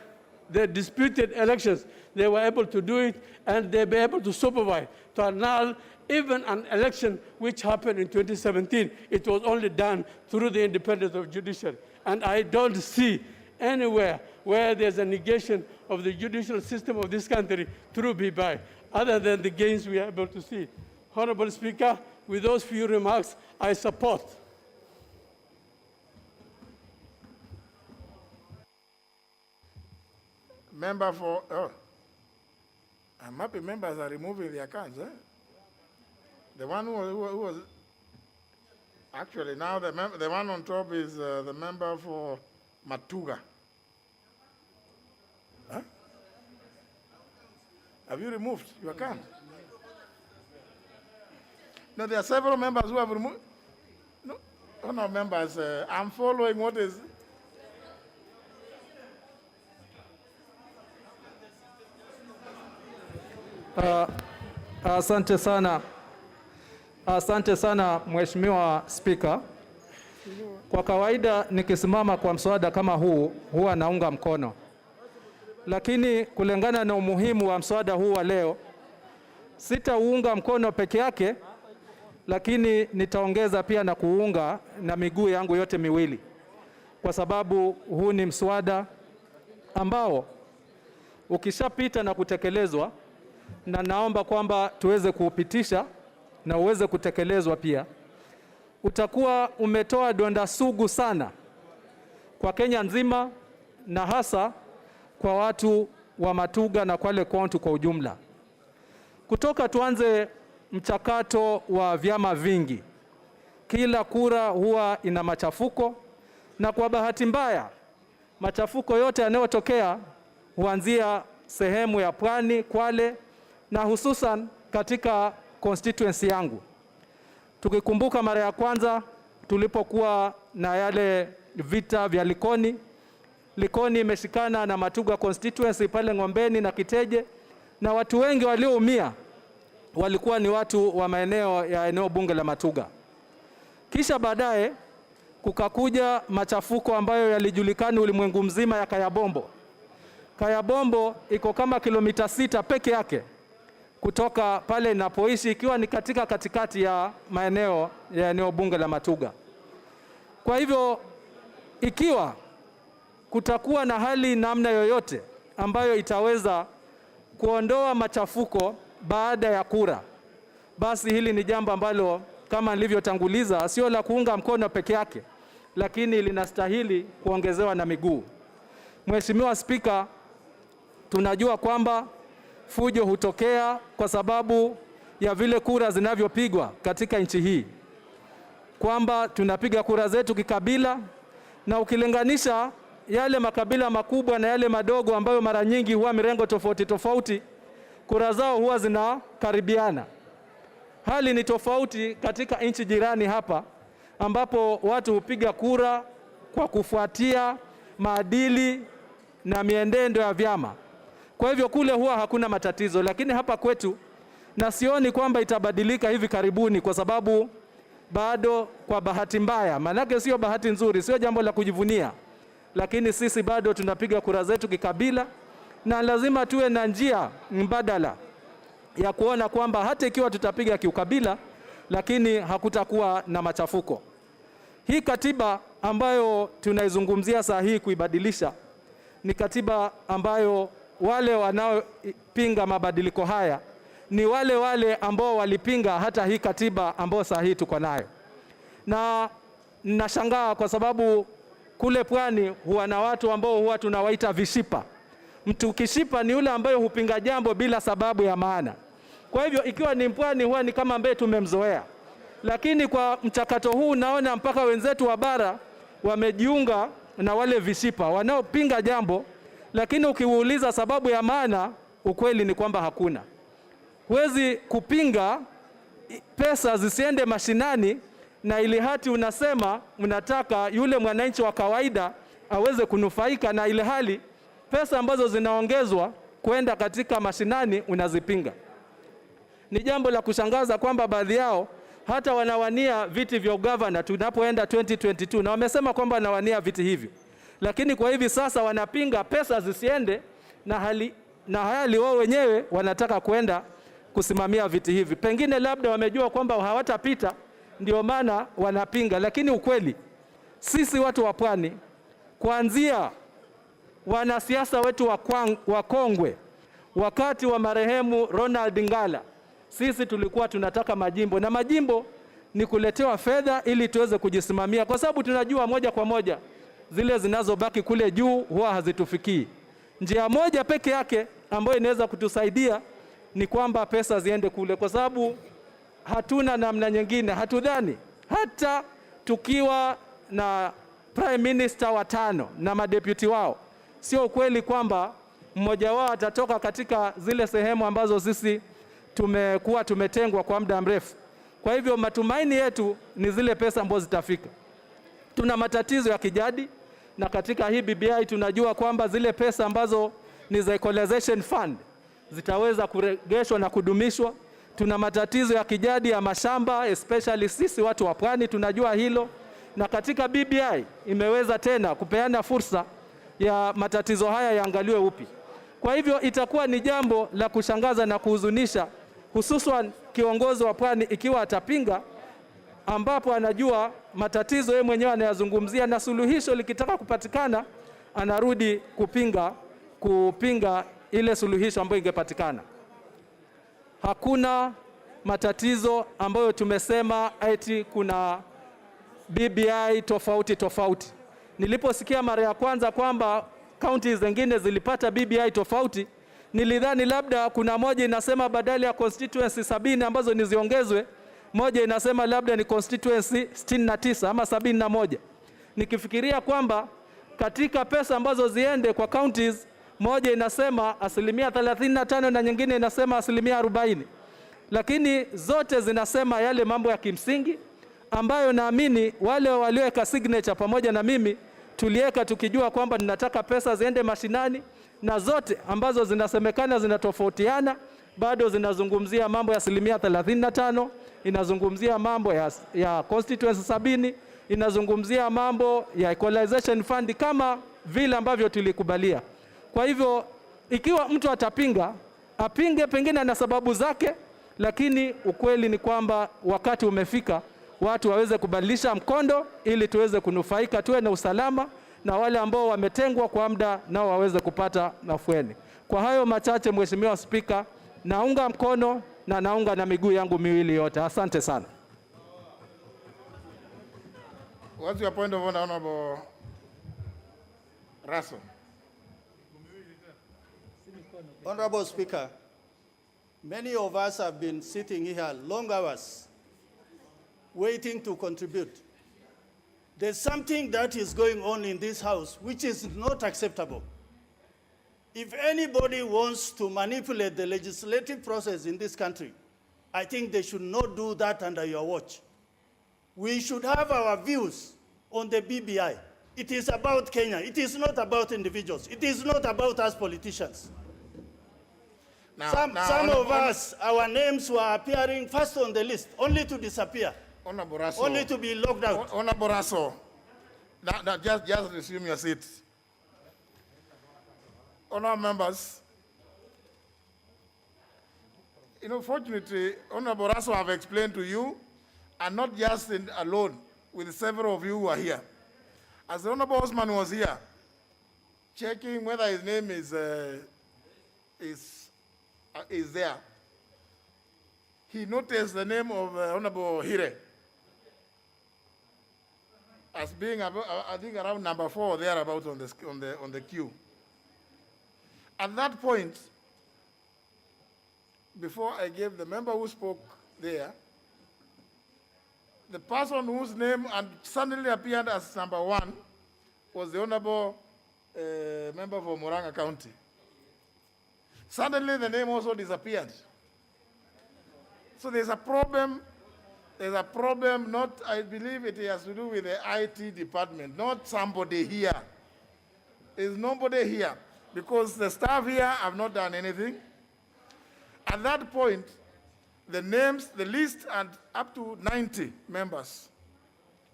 disputed elections. They were able to do it, and they were able to supervise, to annul even an election which happened in 2017. It was only done through the independence of judiciary. And I don't see anywhere where there's a negation of the judicial system of this country through BBI, other than the gains we are able to see. Honorable Speaker, with those few remarks, I support. Member for, I'm happy members are removing their cards. The one who was, actually now the one on top is the member for Matuga. Have you removed your card? No, there are several members who have removed. No, members, I'm following what is. Asante sana. Asante sana Mheshimiwa Spika. Kwa kawaida nikisimama kwa mswada kama huu huwa naunga mkono. Lakini kulingana na umuhimu wa mswada huu wa leo, sitaunga mkono peke yake, lakini nitaongeza pia na kuunga na miguu yangu yote miwili. Kwa sababu huu ni mswada ambao ukishapita na kutekelezwa, na naomba kwamba tuweze kuupitisha na uweze kutekelezwa pia, utakuwa umetoa donda sugu sana kwa Kenya nzima na hasa kwa watu wa Matuga na Kwale County kwa ujumla. Kutoka tuanze mchakato wa vyama vingi. Kila kura huwa ina machafuko, na kwa bahati mbaya machafuko yote yanayotokea huanzia sehemu ya Pwani, Kwale, na hususan katika constituency yangu. Tukikumbuka mara ya kwanza tulipokuwa na yale vita vya Likoni. Likoni imeshikana na Matuga constituency pale Ngombeni na Kiteje, na watu wengi walioumia walikuwa ni watu wa maeneo ya eneo bunge la Matuga. Kisha baadaye kukakuja machafuko ambayo yalijulikana ulimwengu mzima ya Kayabombo. Kayabombo iko kama kilomita 6 peke yake kutoka pale ninapoishi, ikiwa ni katikati ya maeneo ya eneo bunge la Matuga. Kwa hivyo ikiwa kutakuwa na hali namna yoyote ambayo itaweza kuondoa machafuko baada ya kura, basi hili ni jambo ambalo kama nilivyotanguliza sio la kuunga mkono peke yake, lakini linastahili kuongezewa na miguu. Mheshimiwa Spika, tunajua kwamba fujo hutokea kwa sababu ya vile kura zinavyopigwa katika nchi hii, kwamba tunapiga kura zetu kikabila, na ukilinganisha yale makabila makubwa na yale madogo ambayo mara nyingi huwa mirengo tofauti tofauti, kura zao huwa zinakaribiana. Hali ni tofauti katika nchi jirani hapa, ambapo watu hupiga kura kwa kufuatia maadili na mienendo ya vyama. Kwa hivyo kule huwa hakuna matatizo, lakini hapa kwetu, na sioni kwamba itabadilika hivi karibuni, kwa sababu bado kwa bahati mbaya, manake sio bahati nzuri, sio jambo la kujivunia, lakini sisi bado tunapiga kura zetu kikabila, na lazima tuwe na njia mbadala ya kuona kwamba hata ikiwa tutapiga kiukabila, lakini hakutakuwa na machafuko. Hii katiba ambayo tunaizungumzia saa hii kuibadilisha ni katiba ambayo wale wanaopinga mabadiliko haya ni wale ambao walipinga hata hii katiba ambayo saa hii tuko nayo. Na nashangaa kwa sababu kule Pwani huwa na watu ambao huwa tunawaita vishipa. Mtu kishipa ni yule ambaye hupinga jambo bila sababu ya maana. Kwa hivyo ikiwa ni Pwani huwa ni kama ambaye tumemzoea. Lakini kwa mchakato huu naona mpaka wenzetu wa bara wamejiunga na wale vishipa wanaopinga jambo, lakini ukiuliza sababu ya maana, ukweli ni kwamba hakuna. Huwezi kupinga pesa zisiende mashinani, na ili hati unasema unataka yule mwananchi wa kawaida aweze kunufaika, na ile hali pesa ambazo zinaongezwa kwenda katika mashinani unazipinga. Ni jambo la kushangaza kwamba baadhi yao hata wanawania viti vya ugavana tunapoenda 2022, na wamesema kwamba wanawania viti hivyo, lakini kwa hivi sasa wanapinga pesa zisiende, na hali wao wenyewe wanataka kwenda kusimamia viti hivi. Pengine labda wamejua kwamba hawatapita ndio maana wanapinga, lakini ukweli sisi watu wa Pwani, kuanzia wanasiasa wetu wa kongwe wakati wa marehemu Ronald Ngala, sisi tulikuwa tunataka majimbo, na majimbo ni kuletewa fedha ili tuweze kujisimamia, kwa sababu tunajua moja kwa moja zile zinazobaki kule juu huwa hazitufikii. Njia moja peke yake ambayo inaweza kutusaidia ni kwamba pesa ziende kule, kwa sababu hatuna namna nyingine. Hatudhani hata tukiwa na prime minister 5 na madeputy wao, sio kweli kwamba mmoja wao atatoka katika zile sehemu ambazo sisi tumekuwa tumetengwa kwa muda mrefu. Kwa hivyo matumaini yetu ni zile pesa ambazo zitafika. Tuna matatizo ya kijadi, na katika hii BBI tunajua kwamba zile pesa ambazo ni za equalization fund zitaweza kurejeshwa na kudumishwa. Tuna matatizo ya kijadi ya mashamba, especially sisi watu wa pwani tunajua hilo, na katika BBI imeweza tena kupeana fursa ya matatizo haya yaangaliwe upi. Kwa hivyo itakuwa ni jambo la kushangaza na kuhuzunisha, hususan kiongozi wa pwani ikiwa atapinga, ambapo anajua matatizo yeye mwenyewe anayazungumzia, na suluhisho likitaka kupatikana anarudi kupinga ile suluhisho ambayo ingepatikana. Hakuna matatizo ambayo tumesema eti kuna BBI tofauti. Niliposikia mara ya kwanza kwamba counties zingine zilipata BBI tofauti, nilidhani labda kuna moja inasema badala ya constituency 70 ambazo niziongezwe, moja inasema labda ni constituency 69 ama 71. Nikifikiria kwamba katika pesa ambazo ziende kwa counties, moja inasema 35% na nyingine inasema 40%. Lakini zote zinasema yale mambo ya kimsingi ambayo naamini wale walioweka signature pamoja na mimi tuliweka tukijua kwamba ninataka pesa ziende mashinani, na zote ambazo zinasemekana zinatofautiana bado zinazungumzia mambo ya 35%, inazungumzia mambo ya constituency 70, inazungumzia mambo ya equalization fund kama vile ambavyo tulikubalia. Kwa hivyo ikiwa mtu atapinga, apinge pengine na sababu zake, lakini ukweli ni kwamba wakati umefika watu waweze kubadilisha mkondo ili tuweze kunufaika, tuwe na usalama, na wale ambao wametengwa kwa muda nao waweze kupata nafueni. Kwa hayo machache, Mheshimiwa Spika, naunga mkono na naunga na miguu yangu miwili yote. Asante sana. What's your point of order, Honorable Russell? Honorable Speaker, many of us have been sitting here long hours waiting to contribute. There's something that is going on in this House which is not acceptable. If anybody wants to manipulate the legislative process in this country, I think they should not do that under your watch. We should have our views on the BBI. It is about Kenya. It is not about individuals. It is not about us politicians. Some of us, our names were appearing first on the list, only to disappear, only to be locked out. Honorable Russell, just resume your seat. Honorable members, fortunately, Honorable Russell have explained to you, and not just alone, with several of you who are here. As the Honorable Osman was here, checking whether his name is there, he noticed the name of Honorable Hire as being, I think, around number 4 or thereabouts on the queue. At that point, before I gave the member who spoke there, the person whose name suddenly appeared as number 1 was the Honorable member for Murang'a County. Suddenly the name also disappeared. So there's a problem. There's a problem, not, I believe it has to do with the IT department, not somebody here. There's nobody here, because the staff here have not done anything. At that point, the names, the list, and up to 90 members.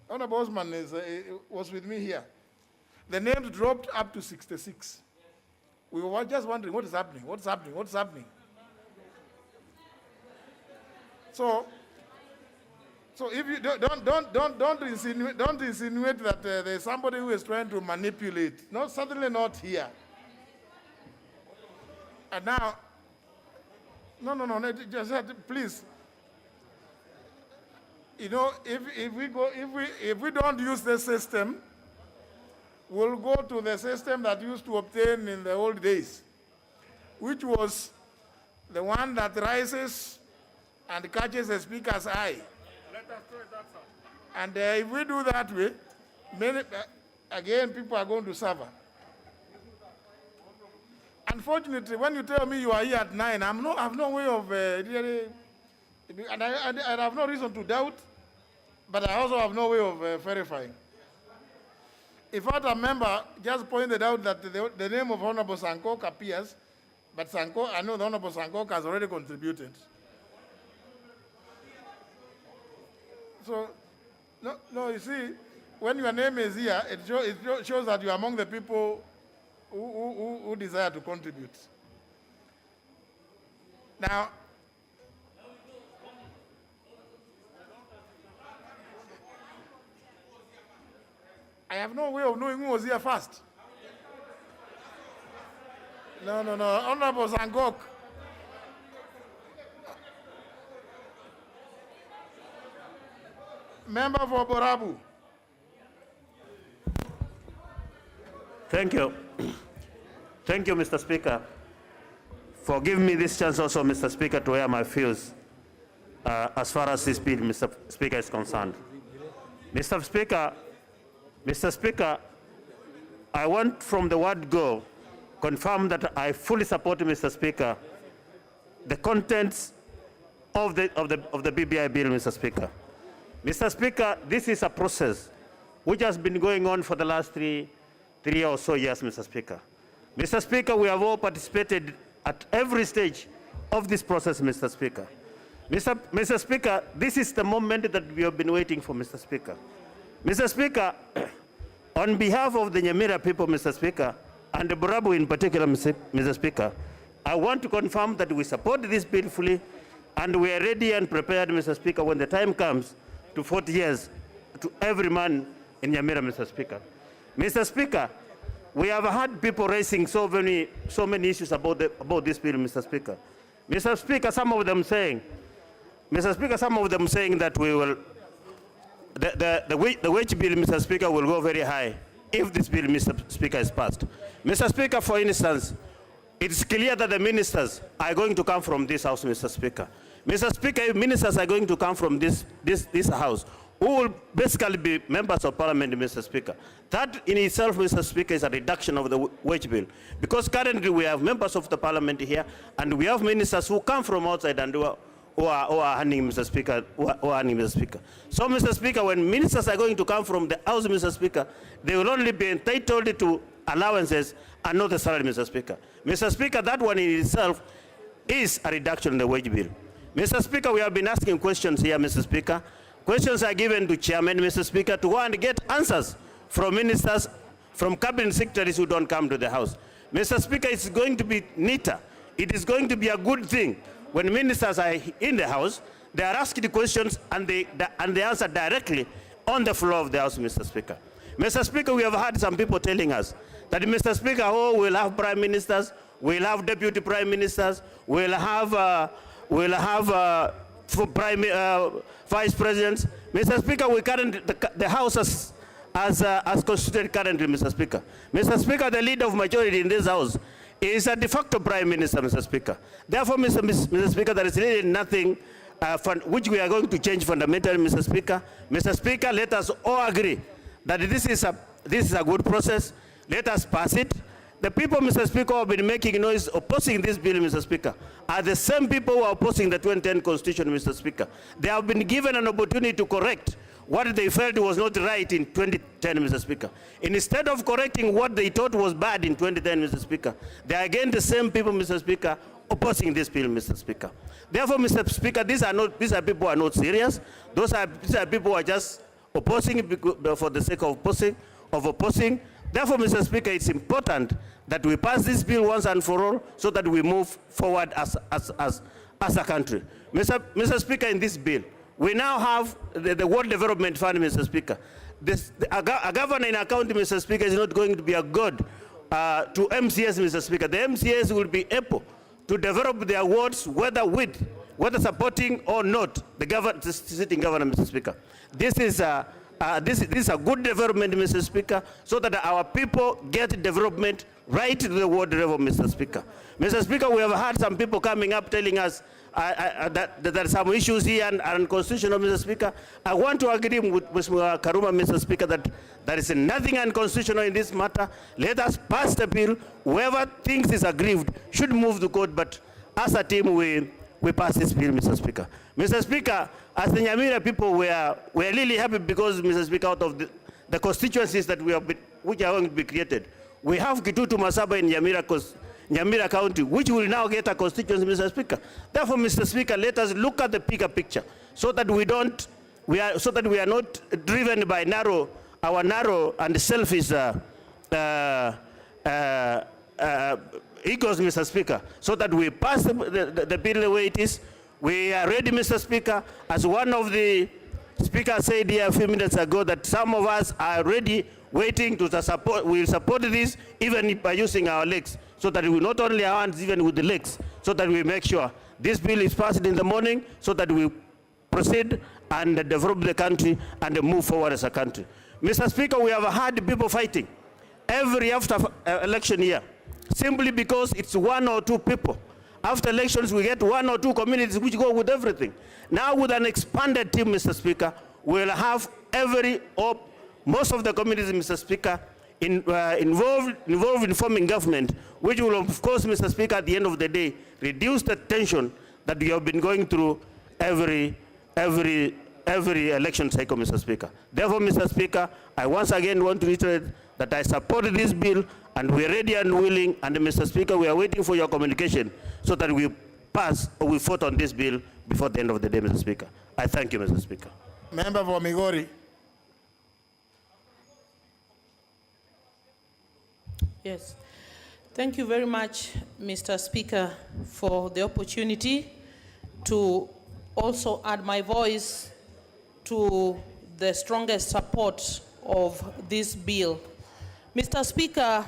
Honorable Osman was with me here. The names dropped up to 66. We were just wondering, what is happening? What's happening? What's happening? So if you don't insinuate that there's somebody who is trying to manipulate. No, certainly not here. And now, no, just please. If we don't use the system, we'll go to the system that used to obtain in the old days, which was the one that rises and catches the speaker's eye. Let us try that, sir. And if we do that way, again, people are going to suffer. Unfortunately, when you tell me you are here at 9, I have no way of really, and I have no reason to doubt, but I also have no way of verifying. In fact, a member just pointed out that the name of Honorable Sankok appears, but I know the Honorable Sankok has already contributed. So, no, you see, when your name is here, it shows that you are among the people who desire to contribute. Now, I have no way of knowing who was here first. No, Honorable Sankok. Member for Borabu. Thank you. Thank you, Mr. Speaker, for giving me this chance also, Mr. Speaker, to air my views as far as this bill, Mr. Speaker, is concerned. Mr. Speaker, I want from the word go confirm that I fully support, Mr. Speaker, the contents of the BBI bill, Mr. Speaker. Mr. Speaker, this is a process which has been going on for the last three or so years, Mr. Speaker. Mr. Speaker, we have all participated at every stage of this process, Mr. Speaker. Mr. Speaker, this is the moment that we have been waiting for, Mr. Speaker. Mr. Speaker, on behalf of the Nyamira people, Mr. Speaker, and the Borabu in particular, Mr. Speaker, I want to confirm that we support this bill fully, and we are ready and prepared, Mr. Speaker, when the time comes to 40 years to every man in Nyamira, Mr. Speaker. Mr. Speaker, we have had people raising so many issues about this bill, Mr. Speaker. Mr. Speaker, some of them saying that we will, the wage bill, Mr. Speaker, will go very high if this bill, Mr. Speaker, is passed. Mr. Speaker, for instance, it's clear that the ministers are going to come from this house, Mr. Speaker. Mr. Speaker, if ministers are going to come from this house, who will basically be members of parliament, Mr. Speaker. That in itself, Mr. Speaker, is a reduction of the wage bill. Because currently we have members of the parliament here, and we have ministers who come from outside and who are handing, Mr. Speaker, Mr. Speaker. So, Mr. Speaker, when ministers are going to come from the house, Mr. Speaker, they will only be entitled to allowances and not the salary, Mr. Speaker. Mr. Speaker, that one in itself is a reduction in the wage bill. Mr. Speaker, we have been asking questions here, Mr. Speaker. Questions are given to chairman, Mr. Speaker, to go and get answers from ministers, from cabinet secretaries who don't come to the house. Mr. Speaker, it's going to be neater. It is going to be a good thing when ministers are in the house, they are asked the questions and they answer directly on the floor of the house, Mr. Speaker. Mr. Speaker, we have had some people telling us that, Mr. Speaker, we'll have prime ministers, we'll have deputy prime ministers, we'll have vice presidents. Mr. Speaker, the House has constituted currently, Mr. Speaker. Mr. Speaker, the leader of majority in this House is a de facto prime minister, Mr. Speaker. Therefore, Mr. Speaker, there is really nothing which we are going to change fundamentally, Mr. Speaker. Mr. Speaker, let us all agree that this is a good process. Let us pass it. The people, Mr. Speaker, who have been making noise opposing this bill, Mr. Speaker, are the same people who are opposing the 2010 Constitution, Mr. Speaker. They have been given an opportunity to correct what they felt was not right in 2010, Mr. Speaker. Instead of correcting what they thought was bad in 2010, Mr. Speaker, they are again the same people, Mr. Speaker, opposing this bill, Mr. Speaker. Therefore, Mr. Speaker, these are people who are not serious. These are people who are just opposing for the sake of opposing. Therefore, Mr. Speaker, it's important that we pass this bill once and for all so that we move forward as a country. Mr. Speaker, in this bill, we now have the World Development Fund, Mr. Speaker. A governor in a county, Mr. Speaker, is not going to be a god to MCS, Mr. Speaker. The MCS will be able to develop their wards whether supporting or not the sitting governor, Mr. Speaker. This is a this is a good development, Mr. Speaker, so that our people get development right to the world level, Mr. Speaker. Mr. Speaker, we have had some people coming up telling us that there are some issues here and unconstitutional, Mr. Speaker. I want to agree with Mr. Karuma, Mr. Speaker, that there is nothing unconstitutional in this matter. Let us pass the bill. Whoever thinks is aggrieved should move to court, but as a team, we pass this bill, Mr. Speaker. Mr. Speaker, as the Nyamira people, we are really happy because, Mr. Speaker, out of the constituencies that which are going to be created, we have Kitutu Masaba in Nyamira County, which will now get a constituency, Mr. Speaker. Therefore, Mr. Speaker, let us look at the bigger picture so that we are not driven by our narrow and selfish egos, Mr. Speaker, so that we pass the bill the way it is. We are ready, Mr. Speaker, as one of the speakers said here a few minutes ago, that some of us are ready, waiting to support. We will support this even by using our legs, so that we not only our hands, even with the legs, so that we make sure this bill is passed in the morning, so that we proceed and develop the country and move forward as a country. Mr. Speaker, we have had people fighting every after election year, simply because it's one or two people. After elections, we get one or two communities which go with everything. Now, with an expanded team, Mr. Speaker, we'll have most of the communities, Mr. Speaker, involved in forming government, which will, of course, Mr. Speaker, at the end of the day, reduce the tension that we have been going through every election cycle, Mr. Speaker. Therefore, Mr. Speaker, I once again want to reiterate that I support this bill, and we're ready and willing, and Mr. Speaker, we are waiting for your communication so that we pass or we vote on this bill before the end of the day, Mr. Speaker. I thank you, Mr. Speaker. Member for Migori. Yes. Thank you very much, Mr. Speaker, for the opportunity to also add my voice to the strongest support of this bill. Mr. Speaker,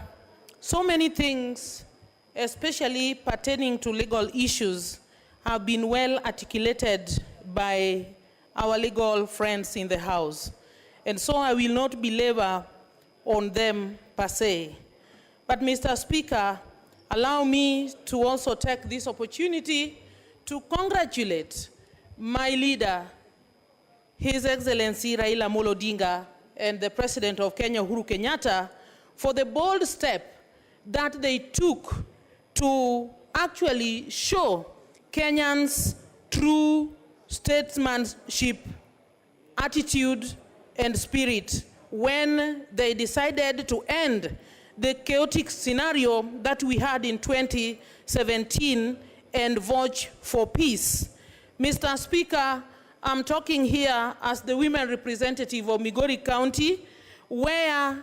so many things, especially pertaining to legal issues, have been well articulated by our legal friends in the House. And so I will not belabor on them per se. But Mr. Speaker, allow me to also take this opportunity to congratulate my leader, His Excellency Raila Amolo Odinga, and the President of Kenya, Uhuru Kenyatta, for the bold step that they took to actually show Kenyans' true statesmanship, attitude, and spirit when they decided to end the chaotic scenario that we had in 2017 and vote for peace. Mr. Speaker, I'm talking here as the women representative of Migori County, where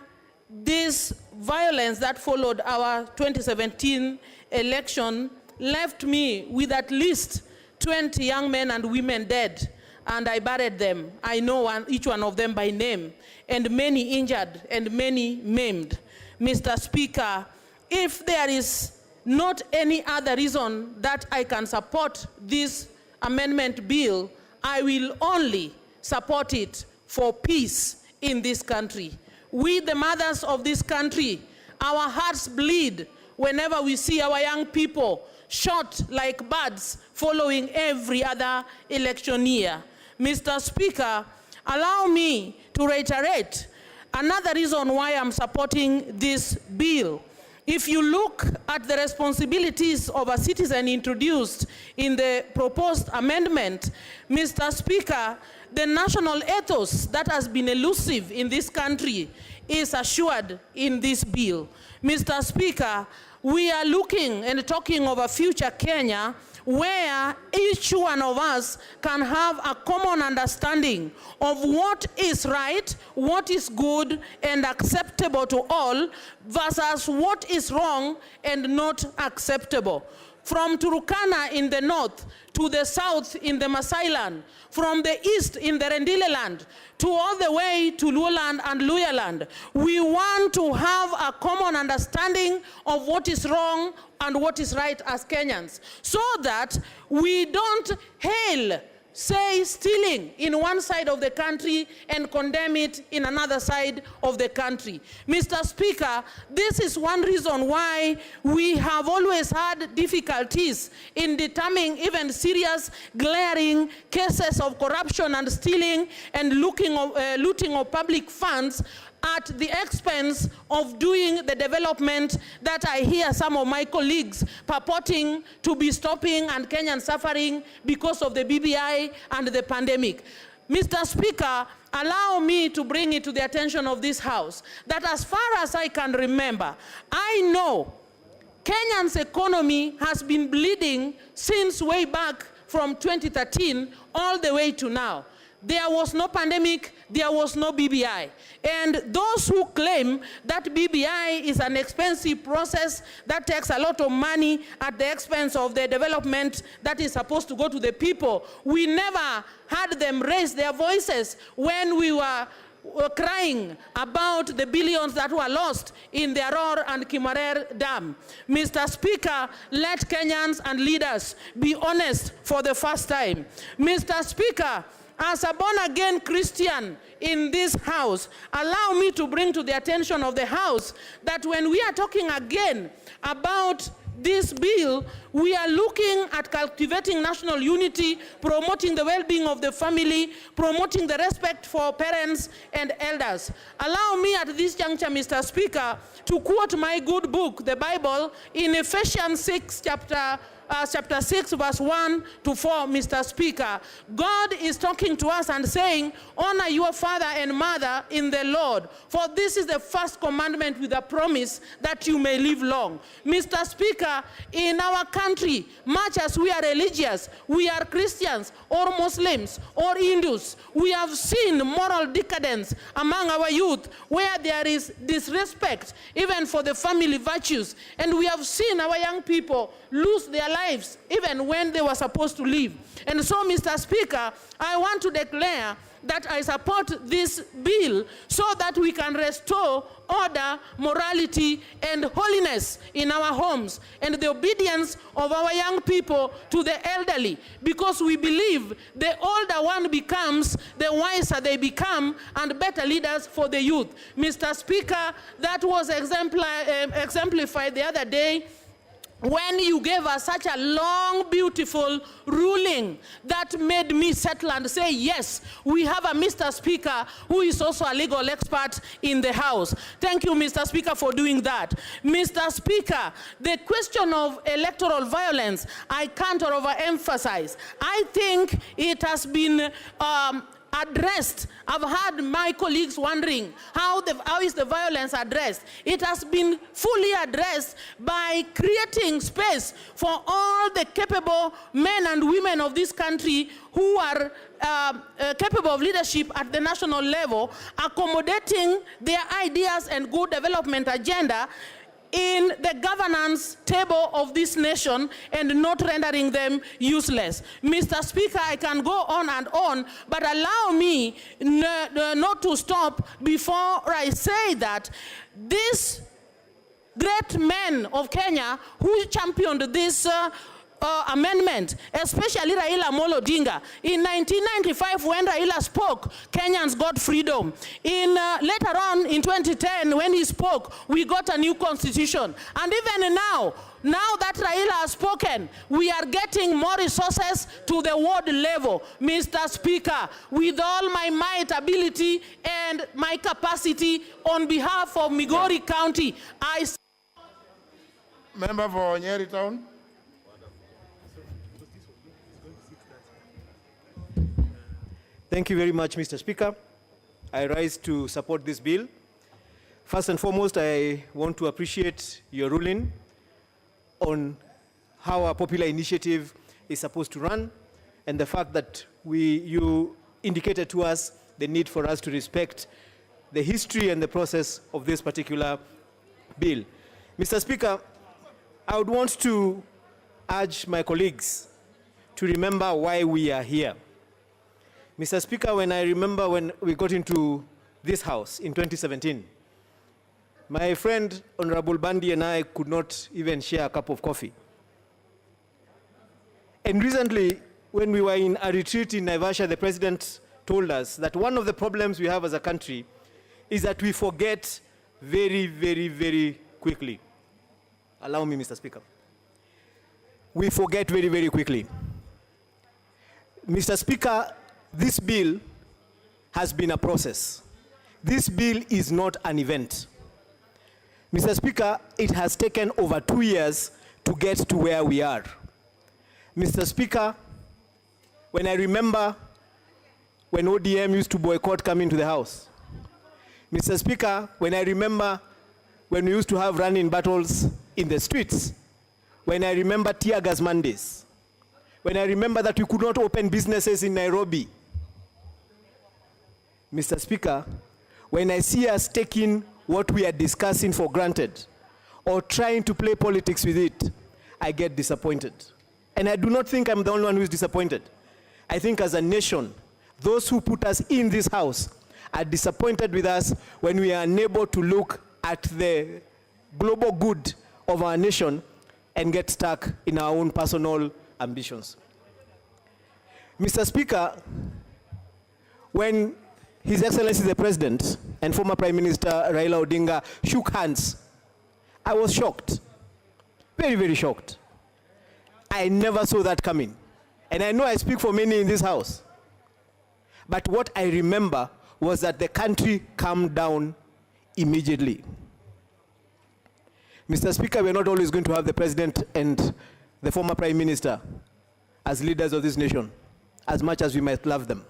this violence that followed our 2017 election left me with at least 20 young men and women dead, and I buried them. I know each one of them by name, and many injured and many maimed. Mr. Speaker, if there is not any other reason that I can support this amendment bill, I will only support it for peace in this country. We, the mothers of this country, our hearts bleed whenever we see our young people shot like birds following every other election year. Mr. Speaker, allow me to reiterate another reason why I'm supporting this bill. If you look at the responsibilities of a citizen introduced in the proposed amendment, Mr. Speaker, the national ethos that has been elusive in this country is assured in this bill. Mr. Speaker, we are looking and talking of a future Kenya where each one of us can have a common understanding of what is right, what is good and acceptable to all, versus what is wrong and not acceptable. From Turkana in the north to the south in the Masai land, from the east in the Rendile land, to all the way to Luoland and Luyaland. We want to have a common understanding of what is wrong and what is right as Kenyans, so that we don't hail say stealing in one side of the country and condemn it in another side of the country. Mr. Speaker, this is one reason why we have always had difficulties in determining even serious, glaring cases of corruption and stealing and looting of public funds at the expense of doing the development that I hear some of my colleagues purporting to be stopping and Kenyans suffering because of the BBI and the pandemic. Mr. Speaker, allow me to bring it to the attention of this House that as far as I can remember, I know Kenyan's economy has been bleeding since way back from 2013 all the way to now. There was no pandemic, there was no BBI. And those who claim that BBI is an expensive process that takes a lot of money at the expense of the development that is supposed to go to the people, we never had them raise their voices when we were crying about the billions that were lost in the Aror and Kimarer Dam. Mr. Speaker, let Kenyans and leaders be honest for the first time. Mr. Speaker, as a born-again Christian in this House, allow me to bring to the attention of the House that when we are talking again about this bill, we are looking at cultivating national unity, promoting the well-being of the family, promoting the respect for parents and elders. Allow me at this juncture, Mr. Speaker, to quote my good book, the Bible, in Ephesians 6, chapter 6, verse 1 to 4, Mr. Speaker. God is talking to us and saying, honor your father and mother in the Lord, for this is the first commandment with a promise that you may live long. Mr. Speaker, in our country, much as we are religious, we are Christians or Muslims or Hindus, we have seen moral decadence among our youth where there is disrespect even for the family virtues, and we have seen our young people lose their lives even when they were supposed to live. And so, Mr. Speaker, I want to declare that I support this bill so that we can restore order, morality, and holiness in our homes and the obedience of our young people to the elderly, because we believe the older one becomes, the wiser they become, and better leaders for the youth. Mr. Speaker, that was exemplified the other day when you gave us such a long, beautiful ruling that made me settle and say, yes, we have a Mr. Speaker who is also a legal expert in the House. Thank you, Mr. Speaker, for doing that. Mr. Speaker, the question of electoral violence, I can't overemphasize. I think it has been addressed. I've had my colleagues wondering how is the violence addressed. It has been fully addressed by creating space for all the capable men and women of this country who are capable of leadership at the national level, accommodating their ideas and good development agenda in the governance table of this nation and not rendering them useless. Mr. Speaker, I can go on and on, but allow me not to stop before I say that these great men of Kenya who championed this amendment, especially Raila Amolo Odinga. In 1995, when Raila spoke, Kenyans got freedom. Later on, in 2010, when he spoke, we got a new constitution. And even now that Raila has spoken, we are getting more resources to the ward level. Mr. Speaker, with all my might, ability, and my capacity, on behalf of Migori County, I... Member for Nyeri Town. Thank you very much, Mr. Speaker. I rise to support this bill. First and foremost, I want to appreciate your ruling on how a popular initiative is supposed to run, and the fact that you indicated to us the need for us to respect the history and the process of this particular bill. Mr. Speaker, I would want to urge my colleagues to remember why we are here. Mr. Speaker, when I remember when we got into this House in 2017, my friend Honorable Bandi and I could not even share a cup of coffee. And recently, when we were in a retreat in Naivasha, the president told us that one of the problems we have as a country is that we forget very, very, very quickly. Allow me, Mr. Speaker. We forget very, very quickly. Mr. Speaker, this bill has been a process. This bill is not an event. Mr. Speaker, it has taken over 2 years to get to where we are. Mr. Speaker, when I remember when ODM used to boycott coming to the House. Mr. Speaker, when I remember when we used to have running battles in the streets, when I remember tear gas Mondays, when I remember that we could not open businesses in Nairobi. Mr. Speaker, when I see us taking what we are discussing for granted or trying to play politics with it, I get disappointed. And I do not think I'm the only one who is disappointed. I think as a nation, those who put us in this house are disappointed with us when we are unable to look at the global good of our nation and get stuck in our own personal ambitions. Mr. Speaker, when His Excellency the President and former Prime Minister Raila Odinga shook hands, I was shocked, very, very shocked. I never saw that coming. And I know I speak for many in this house. But what I remember was that the country calmed down immediately. Mr. Speaker, we're not always going to have the President and the former Prime Minister as leaders of this nation, as much as we might love them.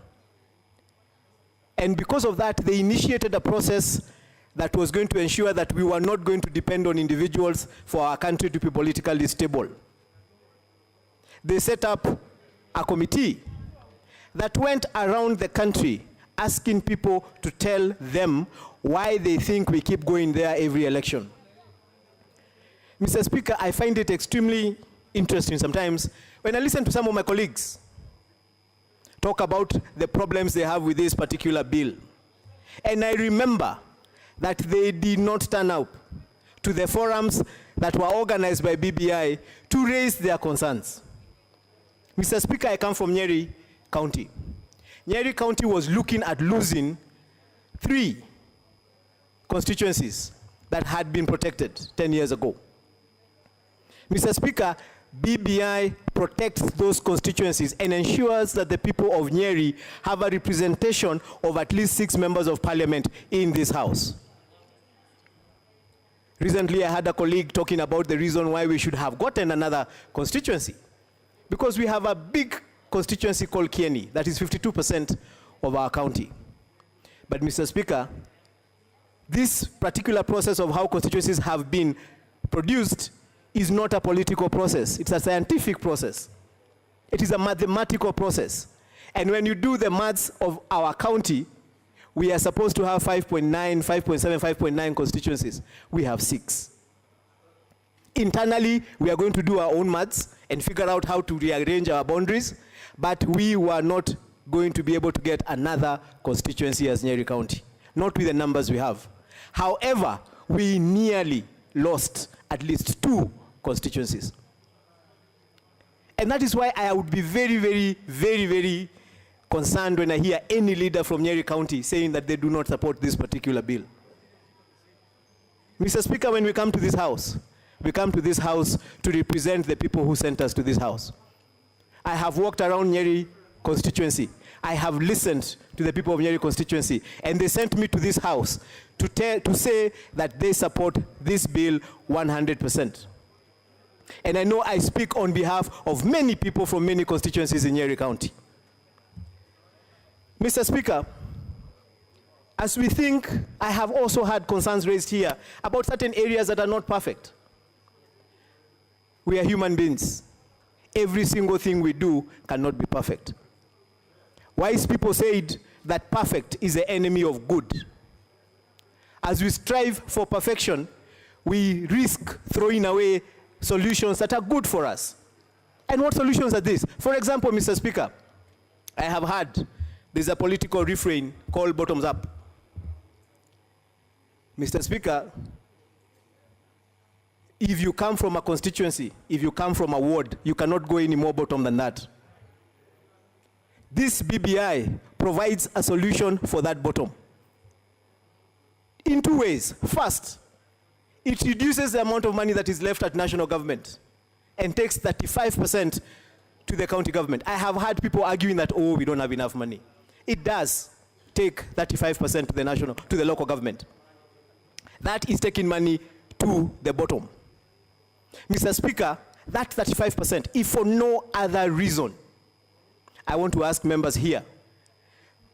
And because of that, they initiated a process that was going to ensure that we were not going to depend on individuals for our country to be politically stable. They set up a committee that went around the country asking people to tell them why they think we keep going there every election. Mr. Speaker, I find it extremely interesting sometimes when I listen to some of my colleagues talk about the problems they have with this particular bill. And I remember that they did not turn up to the forums that were organized by BBI to raise their concerns. Mr. Speaker, I come from Nyeri County. Nyeri County was looking at losing 3 constituencies that had been protected 10 years ago. Mr. Speaker, BBI protects those constituencies and ensures that the people of Nyeri have a representation of at least 6 members of parliament in this house. Recently, I had a colleague talking about the reason why we should have gotten another constituency. Because we have a big constituency called Kieni, that is 52% of our county. But Mr. Speaker, this particular process of how constituencies have been produced is not a political process. It's a scientific process. It is a mathematical process. And when you do the maths of our county, we are supposed to have 5.9, 5.7, 5.9 constituencies. We have 6. Internally, we are going to do our own maths and figure out how to rearrange our boundaries, but we were not going to be able to get another constituency as Nyeri County, not with the numbers we have. However, we nearly lost at least 2 constituencies. And that is why I would be very, very, very, very concerned when I hear any leader from Nyeri County saying that they do not support this particular bill. Mr. Speaker, when we come to this house, we come to this house to represent the people who sent us to this house. I have walked around Nyeri constituency. I have listened to the people of Nyeri constituency, and they sent me to this house to say that they support this bill 100%. And I know I speak on behalf of many people from many constituencies in Nyeri County. Mr. Speaker, as we think, I have also had concerns raised here about certain areas that are not perfect. We are human beings. Every single thing we do cannot be perfect. Wise people said that perfect is the enemy of good. As we strive for perfection, we risk throwing away solutions that are good for us. And what solutions are these? For example, Mr. Speaker, I have heard there's a political refrain called bottoms up. Mr. Speaker, if you come from a constituency, if you come from a ward, you cannot go any more bottom than that. this BBI provides a solution for that bottom in two ways. First, it reduces the amount of money that is left at national government and takes 35% to the county government. I have had people arguing that, oh, we don't have enough money. It does take 35% to the local government. That is taking money to the bottom. Mr. Speaker, that 35%, if for no other reason, I want to ask members here,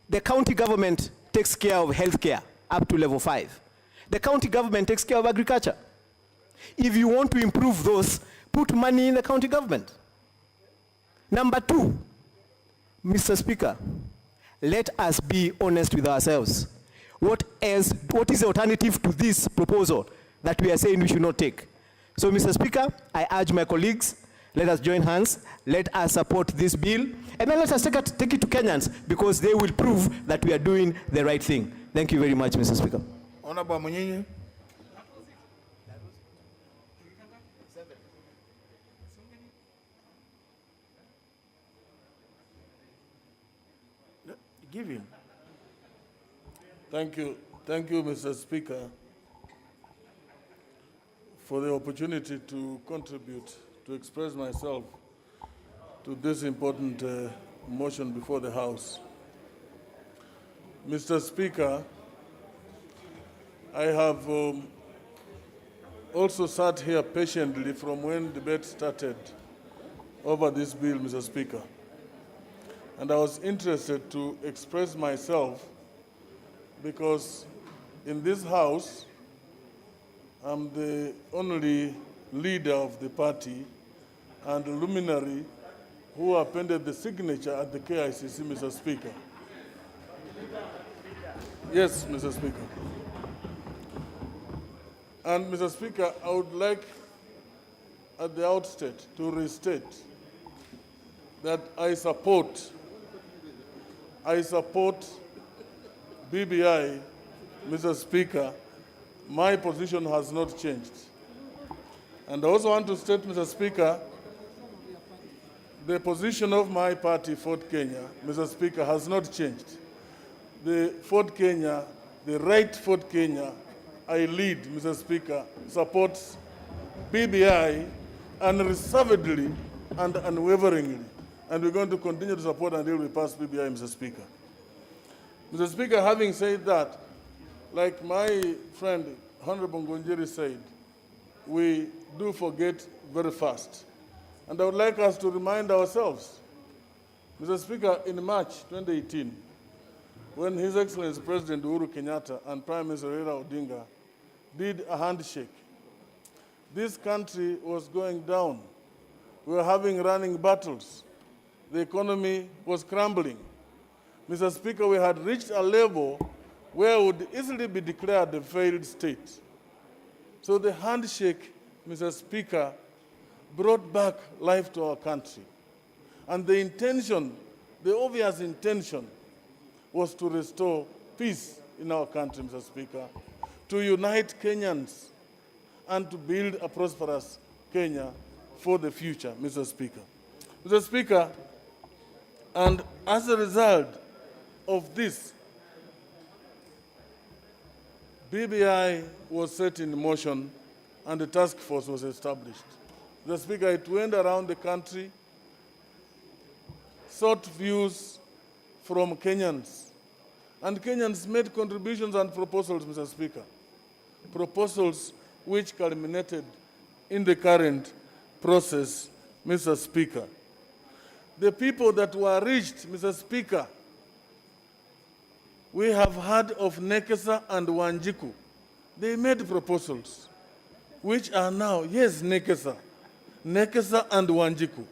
the county government takes care of healthcare up to level 5. The county government takes care of agriculture. If you want to improve those, put money in the county government. Number two, Mr. Speaker, let us be honest with ourselves. What is the alternative to this proposal that we are saying we should not take? So, Mr. Speaker, I urge my colleagues, let us join hands, let us support this bill, and then let us take it to Kenyans, because they will prove that we are doing the right thing. Thank you very much, Mr. Speaker. Honorable Munyinyi. Give him. Thank you, Mr. Speaker, for the opportunity to contribute, to express myself to this important motion before the House. Mr. Speaker, I have also sat here patiently from when debate started over this bill, Mr. Speaker. And I was interested to express myself because in this House, I'm the only leader of the party and luminary who appended the signature at the KICC, Mr. Speaker. Yes, Mr. Speaker. And Mr. Speaker, I would like at the outset to restate that I support BBI, Mr. Speaker. My position has not changed. And I also want to state, Mr. Speaker, the position of my party, Ford Kenya, Mr. Speaker, has not changed. The Ford Kenya, the right Ford Kenya I lead, Mr. Speaker, supports BBI unreservedly and unwaveringly. And we're going to continue to support until we pass BBI, Mr. Speaker. Mr. Speaker, having said that, like my friend Honorable Ngunjiri said, we do forget very fast. And I would like us to remind ourselves, Mr. Speaker, in March 2018, when His Excellency President Uhuru Kenyatta and Prime Minister Raila Odinga did a handshake, this country was going down. We were having running battles. The economy was crumbling. Mr. Speaker, we had reached a level where it would easily be declared a failed state. So the handshake, Mr. Speaker, brought back life to our country. And the intention, the obvious intention, was to restore peace in our country, Mr. Speaker, to unite Kenyans and to build a prosperous Kenya for the future, Mr. Speaker. Mr. Speaker, and as a result of this, BBI was set in motion and a task force was established. Mr. Speaker, it went around the country, sought views from Kenyans, and Kenyans made contributions and proposals, Mr. Speaker, proposals which culminated in the current process, Mr. Speaker. The people that were reached, Mr. Speaker, we have heard of Nekesa and Wanjiku. They made proposals, which are now, yes, Nekesa and Wanjiku,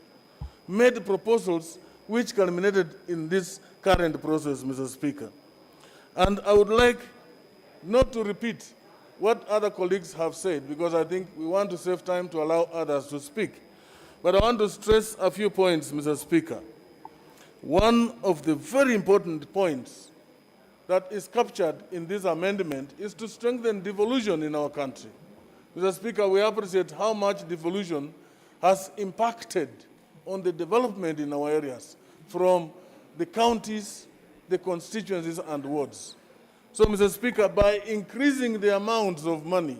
made proposals which culminated in this current process, Mr. Speaker. And I would like not to repeat what other colleagues have said, because I think we want to save time to allow others to speak. But I want to stress a few points, Mr. Speaker. One of the very important points that is captured in this amendment is to strengthen devolution in our country. Mr. Speaker, we appreciate how much devolution has impacted on the development in our areas, from the counties, the constituencies, and wards. So, Mr. Speaker, by increasing the amounts of money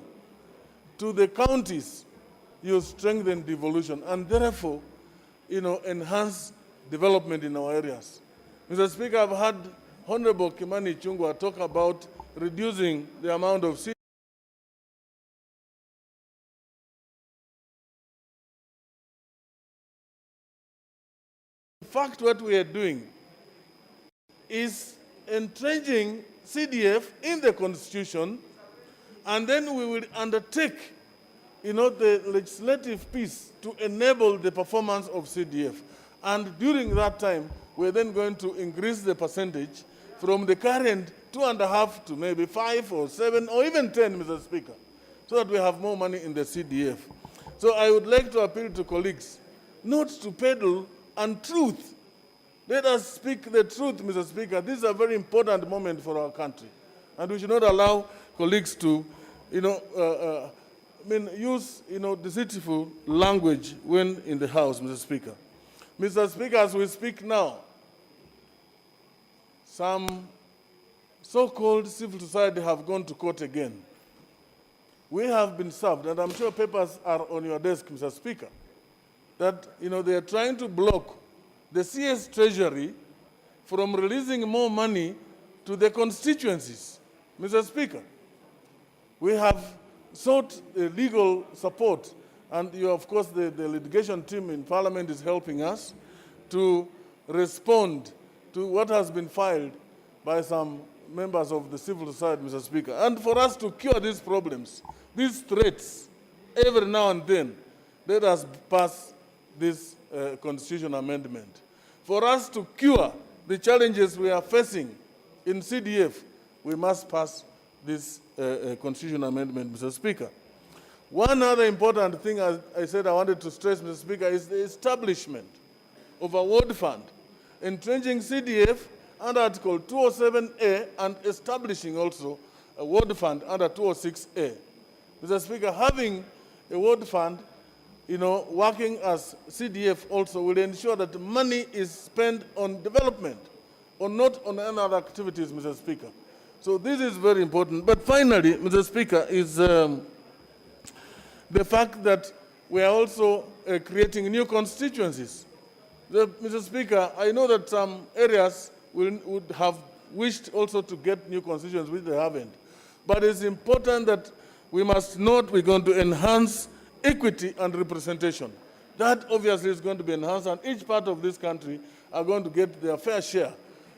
to the counties, you strengthen devolution and therefore, enhance development in our areas. Mr. Speaker, I've had Honorable Kimani Ichung'wah talk about reducing the amount of seed. In fact, what we are doing is entrenching CDF in the Constitution, and then we will undertake, the legislative piece to enable the performance of CDF. And during that time, we're then going to increase the percentage from the current 2.5 to maybe 5 or 7 or even 10, Mr. Speaker, so that we have more money in the CDF. So I would like to appeal to colleagues not to peddle untruth. Let us speak the truth, Mr. Speaker. This is a very important moment for our country. And we should not allow colleagues to, use, deceitful language when in the House, Mr. Speaker. Mr. Speaker, as we speak now, some so-called civil society have gone to court again. We have been served, and I'm sure papers are on your desk, Mr. Speaker, that, they are trying to block the CS Treasury from releasing more money to the constituencies. Mr. Speaker, we have sought legal support, and of course, the litigation team in Parliament is helping us to respond to what has been filed by some members of the civil society, Mr. Speaker. And for us to cure these problems, these threats, every now and then, let us pass this constitution amendment. For us to cure the challenges we are facing in CDF, we must pass this constitution amendment, Mr. Speaker. One other important thing I said I wanted to stress, Mr. Speaker, is the establishment of a ward fund, entrenching CDF under Article 207A and establishing also a ward fund under 206A. Mr. Speaker, having a ward fund, working as CDF also will ensure that money is spent on development or not on any other activities, Mr. Speaker. So this is very important. But finally, Mr. Speaker, is the fact that we are also creating new constituencies. Mr. Speaker, I know that some areas would have wished also to get new constituencies, which they haven't. But it's important that we must note we're going to enhance equity and representation. That obviously is going to be enhanced, and each part of this country are going to get their fair share.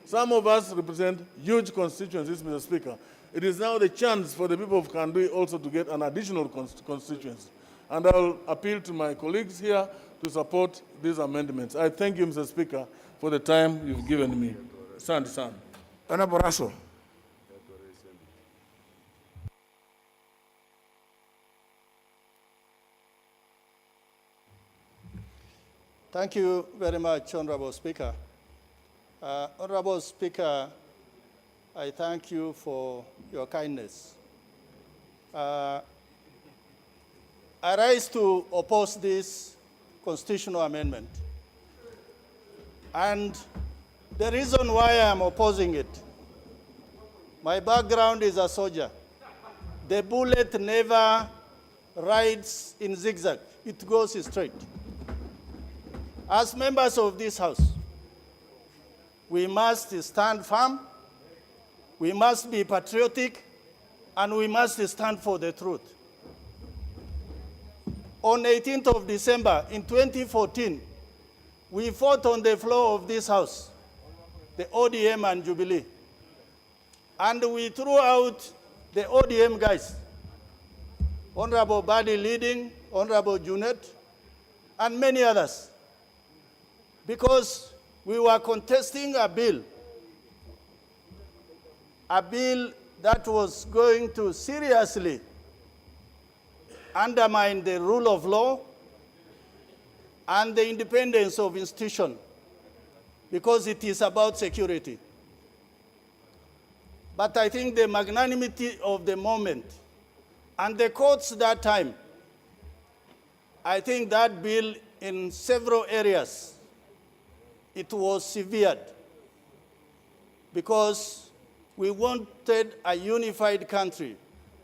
Some of us represent huge constituencies, Mr. Speaker. It is now the chance for the people of Kandui also to get an additional constituency. And I'll appeal to my colleagues here to support these amendments. I thank you, Mr. Speaker, for the time you've given me. Sandi sana. Honorable Russell. Thank you very much, Honorable Speaker. Honorable Speaker, I thank you for your kindness. I rise to oppose this constitutional amendment. And the reason why I am opposing it, my background is a soldier. The bullet never rides in zigzag, it goes straight. As members of this House, we must stand firm, we must be patriotic, and we must stand for the truth. On 18th of December in 2014, we fought on the floor of this House, the ODM and Jubilee. And we threw out the ODM guys, Honorable Badi leading, Honorable Junet, and many others, because we were contesting a bill that was going to seriously undermine the rule of law and the independence of institutions, because it is about security. But I think the magnanimity of the moment and the courts that time, I think that bill in several areas, it was severed. because we wanted a unified country,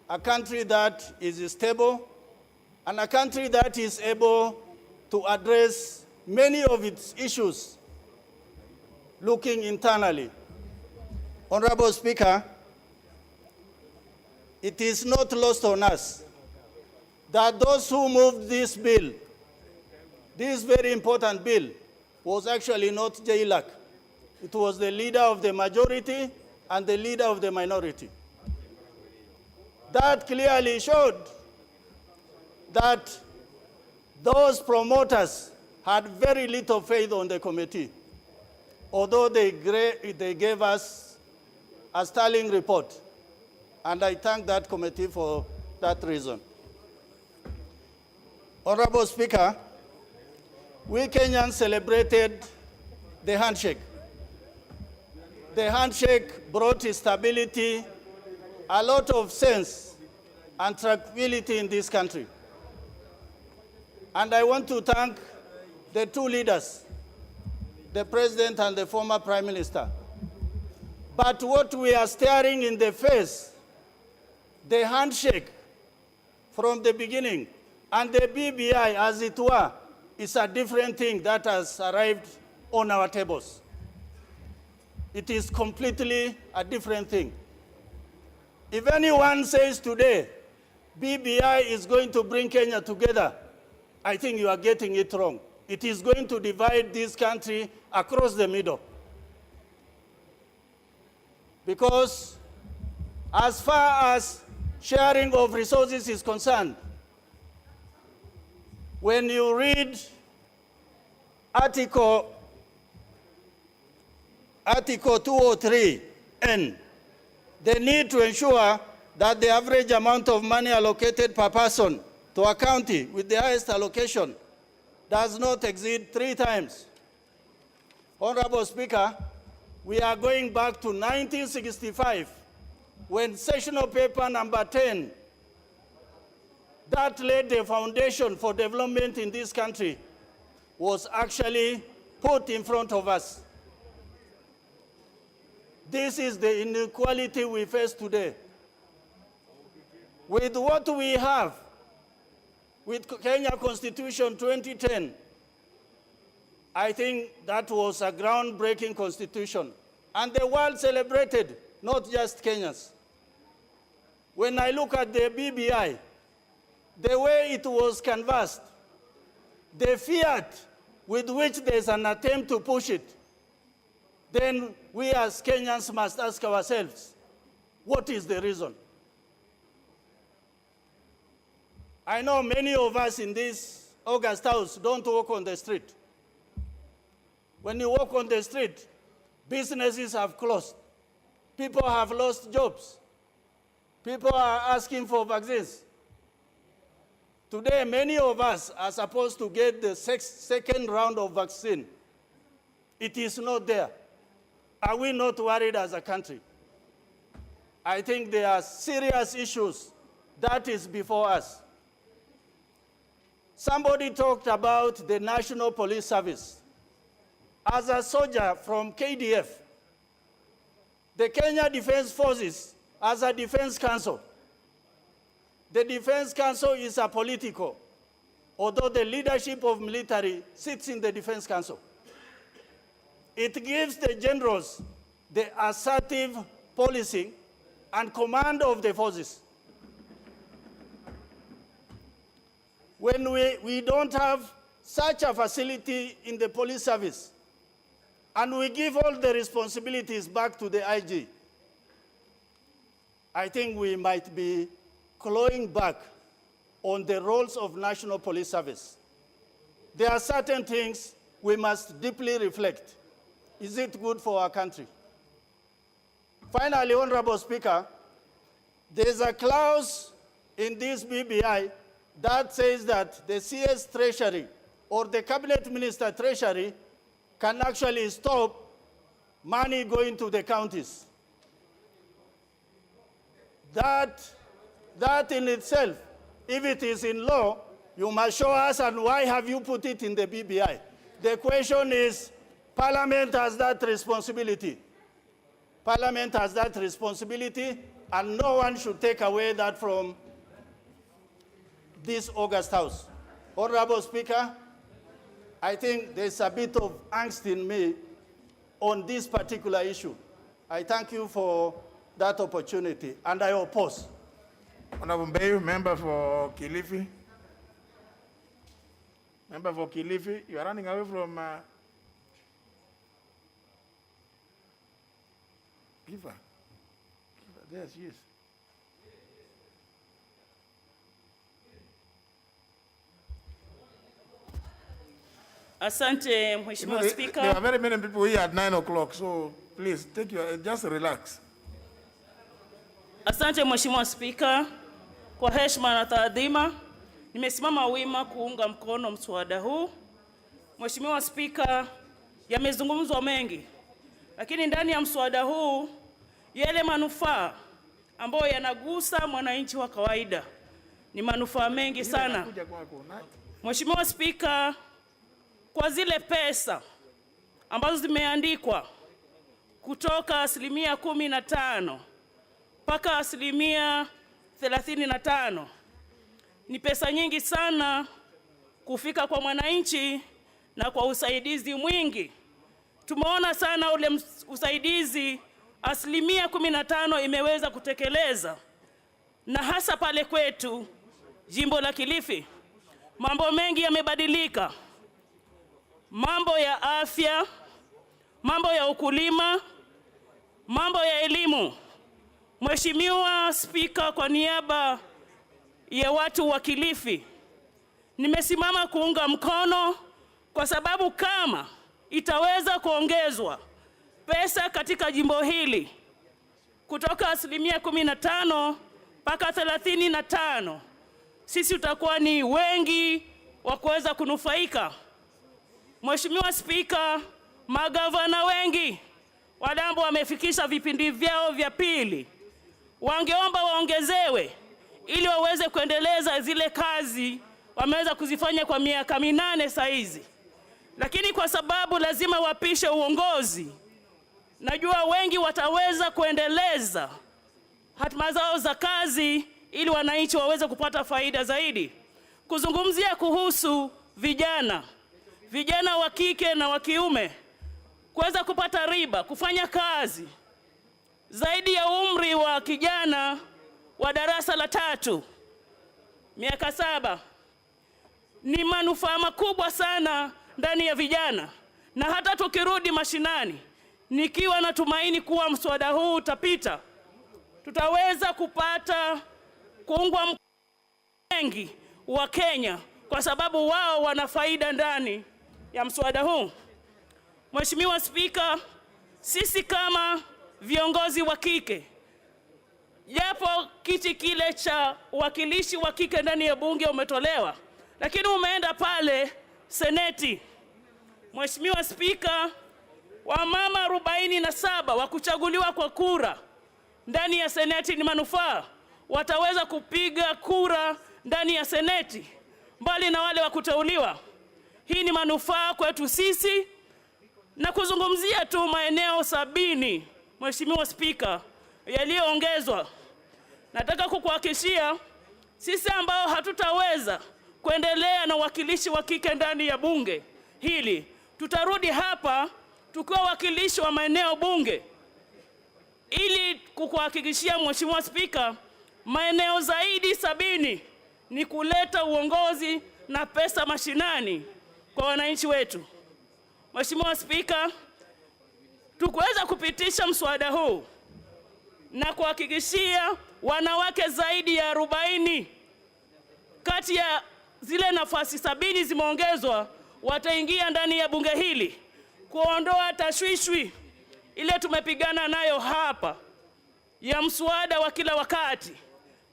a country that is stable, and a country that is able to address many of its issues looking internally. Honorable Speaker, it is not lost on us that those who moved this bill, this very important bill, was actually not JLAC. It was the leader of the majority and the leader of the minority. That clearly showed that those promoters had very little faith on the committee, although they gave us a sterling report. And I thank that committee for that reason. Honorable Speaker, we Kenyans celebrated the handshake. The handshake brought stability, a lot of sense and tranquility in this country. And I want to thank the two leaders, the President and the former Prime Minister. But what we are staring in the face, the handshake from the beginning, and the BBI, as it were, is a different thing that has arrived on our tables. It is completely a different thing. If anyone says today, BBI is going to bring Kenya together, I think you are getting it wrong. It is going to divide this country across the middle. Because as far as sharing of resources is concerned, when you read Article 203N, the need to ensure that the average amount of money allocated per person to a county with the highest allocation does not exceed 3 times. Honorable Speaker, we are going back to 1965, when sessional paper number 10, that laid the foundation for development in this country, was actually put in front of us. This is the inequality we face today. With what we have, with Kenya Constitution 2010, I think that was a groundbreaking constitution. And the world celebrated, not just Kenyans. When I look at the BBI, the way it was canvassed, the fiat with which there's an attempt to push it, then we as Kenyans must ask ourselves, what is the reason? I know many of us in this August House don't walk on the street. When you walk on the street, businesses have closed. People have lost jobs. People are asking for vaccines. Today, many of us are supposed to get the second round of vaccine. It is not there. Are we not worried as a country? I think there are serious issues that is before us. Somebody talked about the National Police Service. As a soldier from KDF, the Kenya Defense Forces as a defense council. The defense council is a political, although the leadership of military sits in the defense council. It gives the generals the assertive policing and command of the forces. When we don't have such a facility in the police service, and we give all the responsibilities back to the IG, I think we might be clawing back on the roles of National Police Service. There are certain things we must deeply reflect. Is it good for our country? Finally, Honorable Speaker, there's a clause in this BBI that says that the CS Treasury or the Cabinet Minister Treasury can actually stop money going to the counties. That in itself, if it is in law, you must show us, and why have you put it in the BBI? The question is, Parliament has that responsibility. Parliament has that responsibility, and no one should take away that from this August House. Honorable Speaker, I think there's a bit of angst in me on this particular issue. I thank you for that opportunity, and I oppose. Honorable Mbeyu, member for Kilifi. Member for Kilifi, you are running away from Giver. There she is. Asante, Mheshimiwa Speaker. There are very many people here at 9 o'clock, so please take your, just relax. Asante Mheshimiwa Speaker, kwa heshima na taadhima, nimesimama wima kuunga mkono mswada huu. Mheshimiwa Speaker, yamezungumzwa mengi, lakini ndani ya mswada huu yale manufaa ambayo yanagusa mwananchi wa kawaida ni manufaa mengi sana. Mheshimiwa Speaker, kwa zile pesa ambazo zimeandikwa kutoka 15% mpaka 35%, ni pesa nyingi sana kufika kwa mwananchi na kwa usaidizi mwingi. Tumeona sana ule usaidizi 15% imeweza kutekeleza, na hasa pale kwetu jimbo la Kilifi mambo mengi yamebadilika. Mambo ya afya, mambo ya ukulima, mambo ya elimu. Mheshimiwa Speaker, kwa niaba ya watu wa Kilifi, nimesimama kuunga mkono kwa sababu kama itaweza kuongezwa pesa katika jimbo hili kutoka 15% mpaka 35%, sisi tutakuwa ni wengi wa kuweza kunufaika. Mheshimiwa Speaker, magavana wengi wale ambao wamefikisha vipindi vyao vya pili wangeomba waongezewe ili waweze kuendeleza zile kazi wameweza kuzifanya kwa miaka 8 saizi. Lakini kwa sababu lazima wapishe uongozi, najua wengi wataweza kuendeleza hatima zao za kazi ili wananchi waweze kupata faida zaidi. Kuzungumzia kuhusu vijana wa kike na wa kiume kuweza kupata riba, kufanya kazi zaidi ya umri wa kijana wa darasa la 3, miaka 7, ni manufaa makubwa sana ndani ya vijana. Na hata tukirudi mashinani, nikiwa natumaini kuwa mswada huu utapita, tutaweza kupata kuungwa mkono wengi wa Kenya kwa sababu wao wana faida ndani ya mswada huu. Mheshimiwa Speaker, sisi kama viongozi wa kike, japo kiti kile cha wakilishi wa kike ndani ya bunge umetolewa, lakini umeenda pale seneti. Mheshimiwa Speaker, wamama 47 wa kuchaguliwa kwa kura ndani ya seneti ni manufaa. Wataweza kupiga kura ndani ya seneti mbali na wale wa kuteuliwa. Hii ni manufaa kwetu sisi. Na kuzungumzia tu maeneo 70, Mheshimiwa Speaker, yaliyoongezwa, nataka kukuhakikishia sisi ambao hatutaweza kuendelea na wakilishi wa kike ndani ya bunge hili, tutarudi hapa tukiwa wakilishi wa maeneo bunge ili kukuhakikishia Mheshimiwa Speaker, maeneo zaidi 70 ni kuleta uongozi na pesa mashinani kwa wananchi wetu. Mheshimiwa Speaker, tukuweza kupitisha mswada huu na kuhakikishia wanawake zaidi ya 40 kati ya zile nafasi 70 zimeongezwa wataingia ndani ya bunge hili, kuondoa tashwishwi ile tumepigana nayo hapa ya mswada wa kila wakati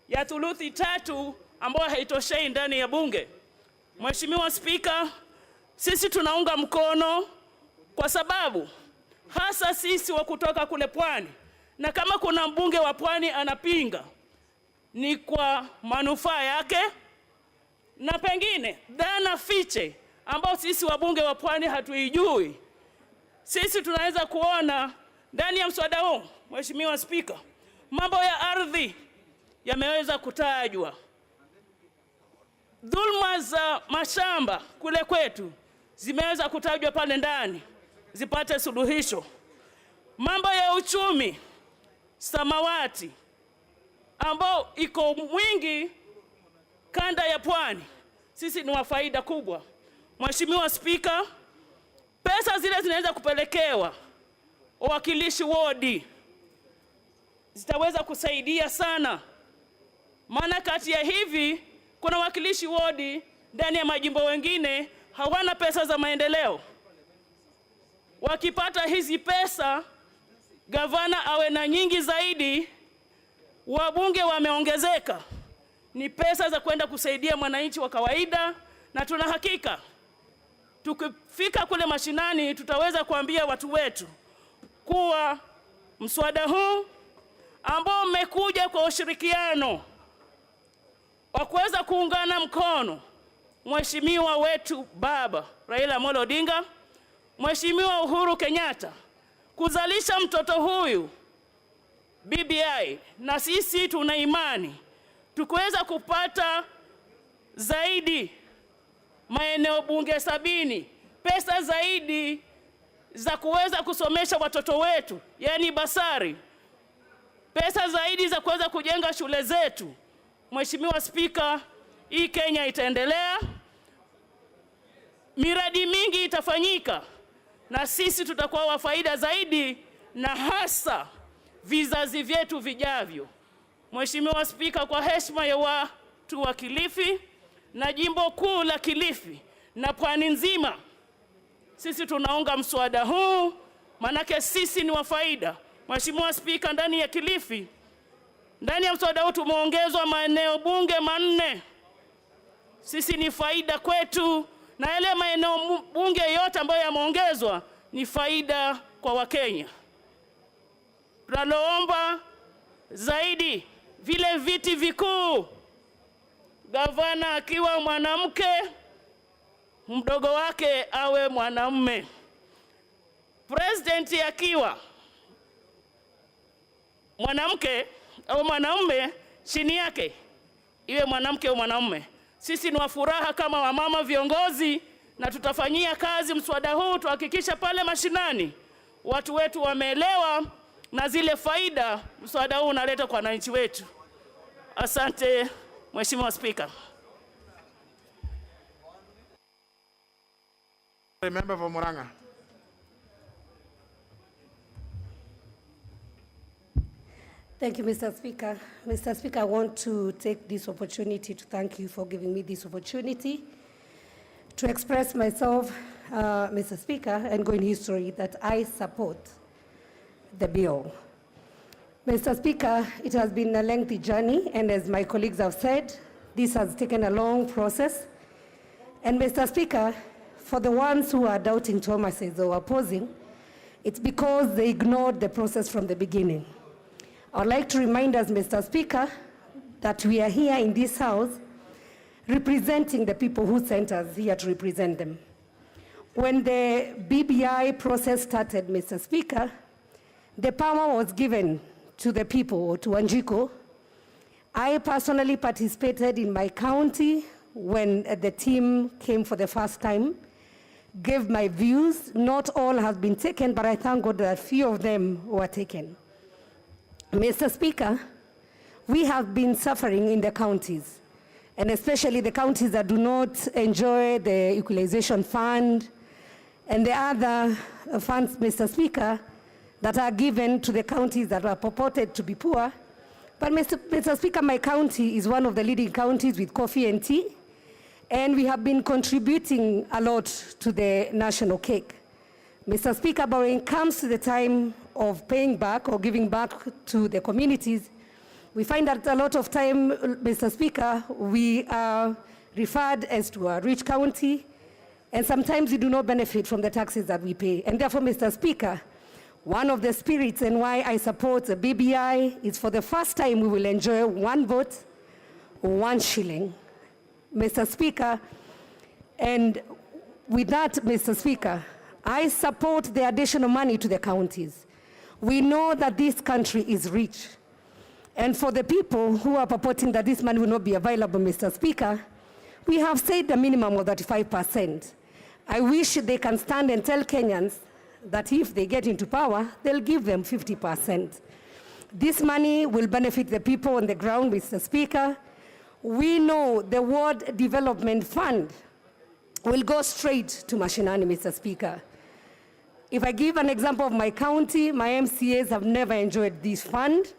ya thuluthi 3 ambayo haitoshei ndani ya bunge. Mheshimiwa Speaker, sisi tunaunga mkono kwa sababu hasa sisi wa kutoka kule pwani, na kama kuna mbunge wa pwani anapinga ni kwa manufaa yake, na pengine dhana fiche ambao sisi wabunge wa pwani hatuijui. Sisi tunaweza kuona Ndani ya mswada huu, Mheshimiwa Spika, mambo ya ardhi yameweza kutajwa. Dhulma za mashamba kule kwetu zimeweza kutajwa pale ndani, zipate suluhisho. Mambo ya uchumi samawati ambao iko mwingi kanda ya Pwani, sisi ni wa faida kubwa. Mheshimiwa Spika, pesa zile zinaweza kupelekewa wawakilishi wodi, zitaweza kusaidia sana. Maana kati ya hivi kuna wakilishi wodi ndani ya majimbo wengine hawana pesa za maendeleo. Wakipata hizi pesa, gavana awe na nyingi zaidi, wabunge wameongezeka, ni pesa za kwenda kusaidia mwananchi wa kawaida, na tuna hakika tukifika kule mashinani tutaweza kuambia watu wetu kuwa mswada huu ambao umekuja kwa ushirikiano wa kuweza kuungana mkono Mheshimiwa wetu Baba Raila Amolo Odinga, Mheshimiwa Uhuru Kenyatta, kuzalisha mtoto huyu BBI, na sisi tuna imani tukiweza kupata zaidi maeneo bunge 70, pesa zaidi za kuweza kusomesha watoto wetu, yani basari, pesa zaidi za kuweza kujenga shule zetu. Mheshimiwa Spika, hii Kenya itaendelea, miradi mingi itafanyika, na sisi tutakuwa wa faida zaidi, na hasa vizazi vyetu vijavyo. Mheshimiwa Spika, kwa heshima ya watu wa Kilifi na jimbo kuu la Kilifi na Pwani nzima, sisi tunaunga mswada huu, manake sisi ni wa faida. Mheshimiwa Spika, ndani ya Kilifi, ndani ya mswada huu tumeongezwa maeneo bunge 4. Sisi ni faida kwetu, na yale maeneo bunge yote ambayo yameongezwa ni faida kwa Wakenya. Tunaloomba zaidi vile viti vikuu, gavana akiwa mwanamke, mdogo wake awe mwanamume. President akiwa mwanamke au mwanamume, chini yake iwe mwanamke au mwanamume. Sisi ni wa furaha kama wamama viongozi, na tutafanyia kazi mswada huu, tuhakikisha pale mashinani watu wetu wameelewa na zile faida mswada huu unaleta kwa wananchi wetu. Asante Mheshimiwa Spika. Member for Murang'a. Thank you, Mr. Speaker. Mr. Speaker, I want to take this opportunity to thank you for giving me this opportunity to express myself, Mr. Speaker, and go in history that I support the bill. Mr. Speaker, it has been a lengthy journey, and as my colleagues have said, this has taken a long process. And Mr. Speaker, for the ones who are doubting Thomas's or opposing, it's because they ignored the process from the beginning. I would like to remind us, Mr. Speaker, that we are here in this House representing the people who sent us here to represent them. When the BBI process started, Mr. Speaker, the power was given to the people, or to Wanjiku. I personally participated in my county when the team came for the first time, gave my views. Not all have been taken, but I thank God that few of them were taken. Mr. Speaker, we have been suffering in the counties, and especially the counties that do not enjoy the equalization fund and the other funds, Mr. Speaker, that are given to the counties that are purported to be poor. But Mr. Speaker, my county is one of the leading counties with coffee and tea, and we have been contributing a lot to the national cake. Mr. Speaker, but when it comes to the time of paying back or giving back to the communities, we find that a lot of time, Mr. Speaker, we are referred as to a rich county, and sometimes we do not benefit from the taxes that we pay. And therefore, Mr. Speaker, one of the spirits and why I support the BBI is for the first time we will enjoy 1 vote, 1 shilling. Mr. Speaker, and with that, Mr. Speaker, I support the additional money to the counties. We know that this country is rich. And for the people who are purporting that this money will not be available, Mr. Speaker, we have said the minimum of 35%. I wish they can stand and tell Kenyans that if they get into power, they'll give them 50%. This money will benefit the people on the ground, Mr. Speaker. We know the Ward Development Fund will go straight to mashinani, Mr. Speaker. If I give an example of my county, my MCAs have never enjoyed this fund,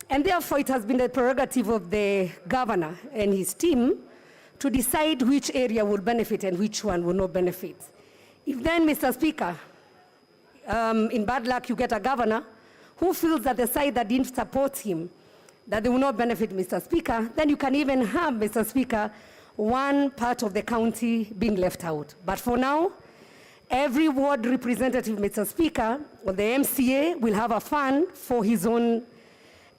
and therefore it has been the prerogative of the governor and his team to decide which area will benefit and which one will not benefit. If then, Mr. Speaker, in bad luck you get a governor who feels that the side that didn't support him, that they will not benefit, Mr. Speaker, then you can even have, Mr. Speaker, one part of the county being left out. But for now, every ward representative, Mr. Speaker, or the MCA will have a fund for his own.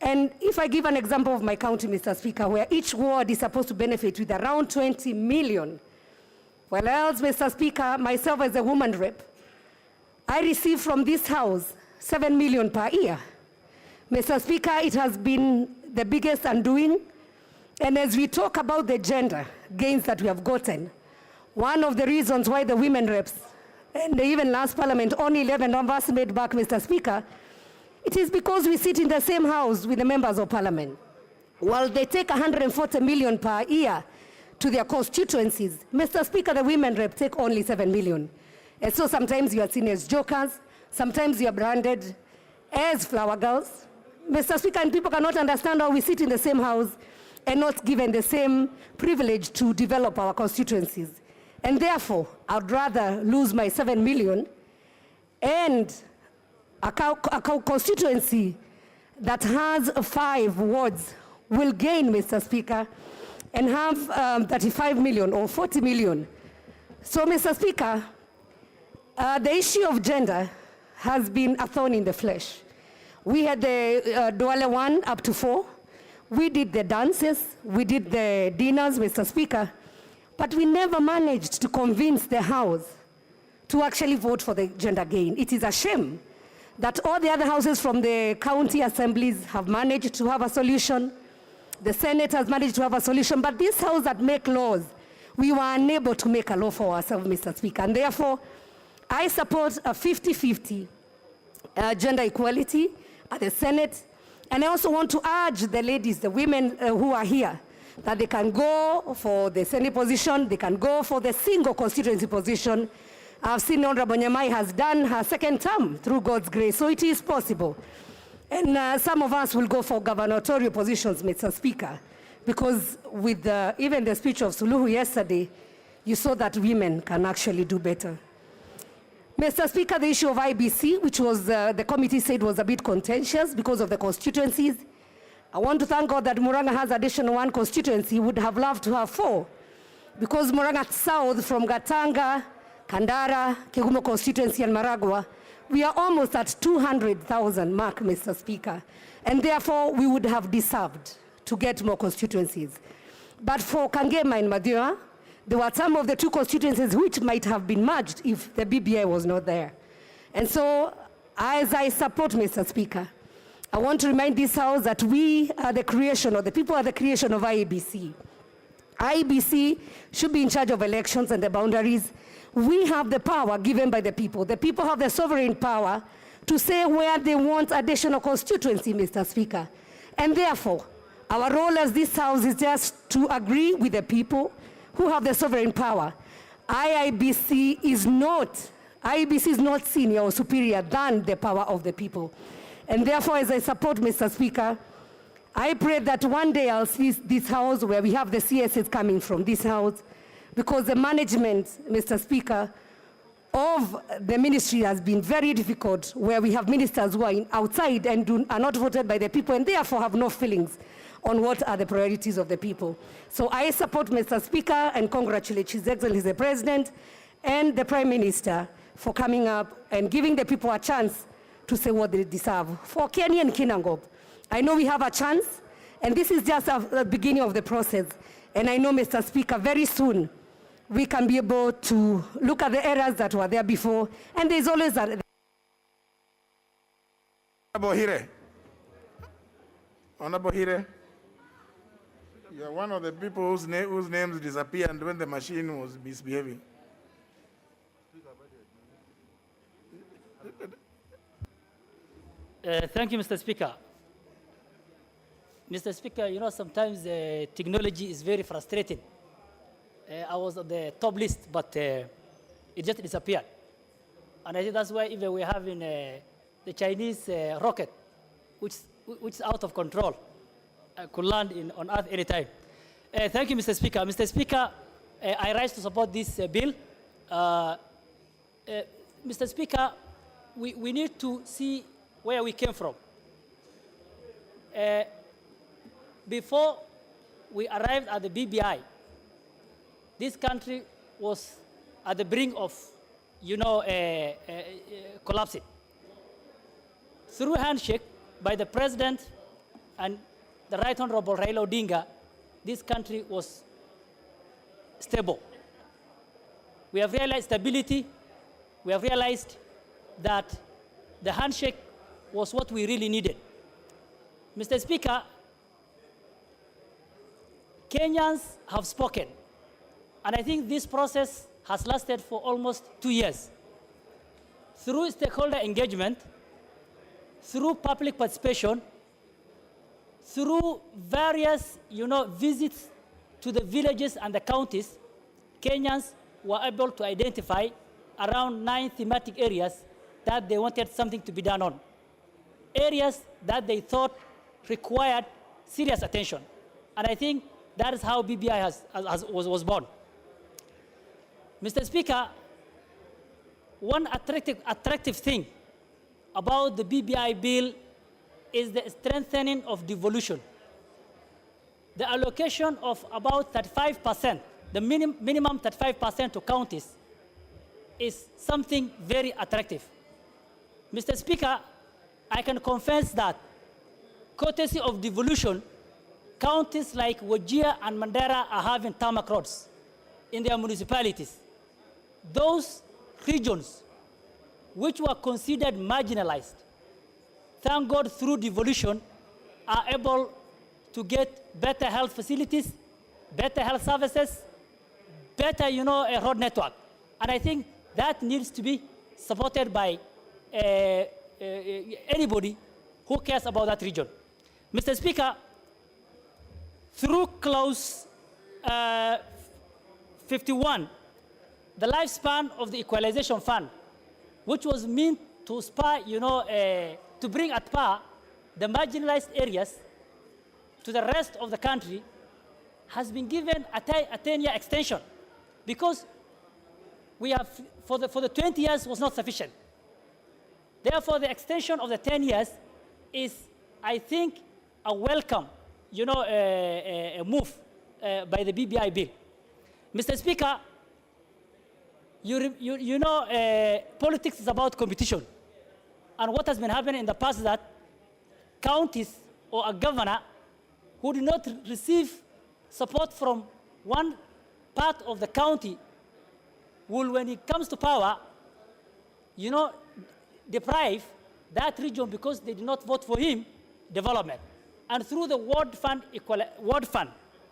And if I give an example of my county, Mr. Speaker, where each ward is supposed to benefit with around 20 million, well else, Mr. Speaker, myself as a woman rep, I receive from this house 7 million per year. Mr. Speaker, it has been the biggest undoing. And as we talk about the gender gains that we have gotten, one of the reasons why the women reps, and even last parliament, only 11 of us made back, Mr. Speaker, it is because we sit in the same house with the members of parliament. While they take 140 million per year to their constituencies, Mr. Speaker, the women rep take only 7 million. And so sometimes you are seen as jokers, sometimes you are branded as flower girls. Mr. Speaker, and people cannot understand how we sit in the same house and not given the same privilege to develop our constituencies. And therefore, I'd rather lose my 7 million and a constituency that has 5 wards will gain, Mr. Speaker, and have 35 million or 40 million. So, Mr. Speaker, the issue of gender has been a thorn in the flesh. We had the Douala 1 up to 4. We did the dances, we did the dinners, Mr. Speaker, but we never managed to convince the House to actually vote for the gender gain. It is a shame that all the other houses from the county assemblies have managed to have a solution. The Senate has managed to have a solution, but this House that make laws, we were unable to make a law for ourselves, Mr. Speaker. And therefore, I support a 50-50 gender equality at the Senate. And I also want to urge the ladies, the women who are here, that they can go for the Senate position, they can go for the single constituency position. I've seen Honorable Nyamai has done her second term through God's grace, so it is possible. And some of us will go for gubernatorial positions, Mr. Speaker, because with even the speech of Suluhu yesterday, you saw that women can actually do better. Mr. Speaker, the issue of IBC, which was the committee said was a bit contentious because of the constituencies. I want to thank God that Murang'a has additional 1 constituency. Would have loved to have 4, because Murang'a South from Gatanga, Kandara, Kigumo constituency, and Maragua, we are almost at 200,000 mark, Mr. Speaker, and therefore we would have deserved to get more constituencies. But for Kangema and Madhya, there were some of the 2 constituencies which might have been merged if the BBI was not there. And so, as I support, Mr. Speaker, I want to remind this House that we are the creation, or the people are the creation of IEBC. IEBC should be in charge of elections and the boundaries. We have the power given by the people. The people have the sovereign power to say where they want additional constituency, Mr. Speaker. And therefore, our role as this House is just to agree with the people who have the sovereign power. IEBC is not senior or superior than the power of the people. And therefore, as I support, Mr. Speaker, I pray that one day I'll see this House where we have the CSs coming from this House, because the management, Mr. Speaker, of the ministry has been very difficult, where we have ministers who are outside and are not voted by the people and therefore have no feelings on what are the priorities of the people. So I support, Mr. Speaker, and congratulate His Excellency the President and the Prime Minister for coming up and giving the people a chance to say what they deserve. For Kenya and Kinangop, I know we have a chance, and this is just the beginning of the process. And I know, Mr. Speaker, very soon we can be able to look at the errors that were there before, and there's always a Honorable Hire, you are one of the people whose names disappeared when the machine was misbehaving. Thank you, Mr. Speaker. Mr. Speaker, you know, sometimes technology is very frustrating. I was on the top list, but it just disappeared. And I think that's why even we're having the Chinese rocket, which is out of control, could land on Earth anytime. Thank you, Mr. Speaker. Mr. Speaker, I rise to support this bill. Mr. Speaker, we need to see where we came from. Before we arrived at the BBI, this country was at the brink of, you know, collapsing. Through handshake by the president and the Right Honorable Raila Odinga, this country was stable. We have realized stability. We have realized that the handshake was what we really needed. Mr. Speaker, Kenyans have spoken, and I think this process has lasted for almost 2 years. Through stakeholder engagement, through public participation, through various, you know, visits to the villages and the counties, Kenyans were able to identify around 9 thematic areas that they wanted something to be done on. Areas that they thought required serious attention. And I think that is how BBI was born. Mr. Speaker, one attractive thing about the BBI bill is the strengthening of devolution. The allocation of about 35%, the minimum 35% to counties, is something very attractive. Mr. Speaker, I can confess that, courtesy of devolution, counties like Wajir and Mandera are having tarmac roads in their municipalities. Those regions which were considered marginalized, thank God through devolution, are able to get better health facilities, better health services, better, you know, a road network. And I think that needs to be supported by anybody who cares about that region. Mr. Speaker, through clause 51, the lifespan of the equalization fund, which was meant to spur, you know, to bring at par the marginalized areas to the rest of the country, has been given a 10-year extension, because we have, for the 20 years was not sufficient. Therefore, the extension of the 10 years is, I think, a welcome, you know, a move by the BBI bill. Mr. Speaker, you know, politics is about competition. And what has been happening in the past is that counties or a governor who did not receive support from one part of the county will, when he comes to power, you know, deprive that region, because they did not vote for him, development. And through the ward fund,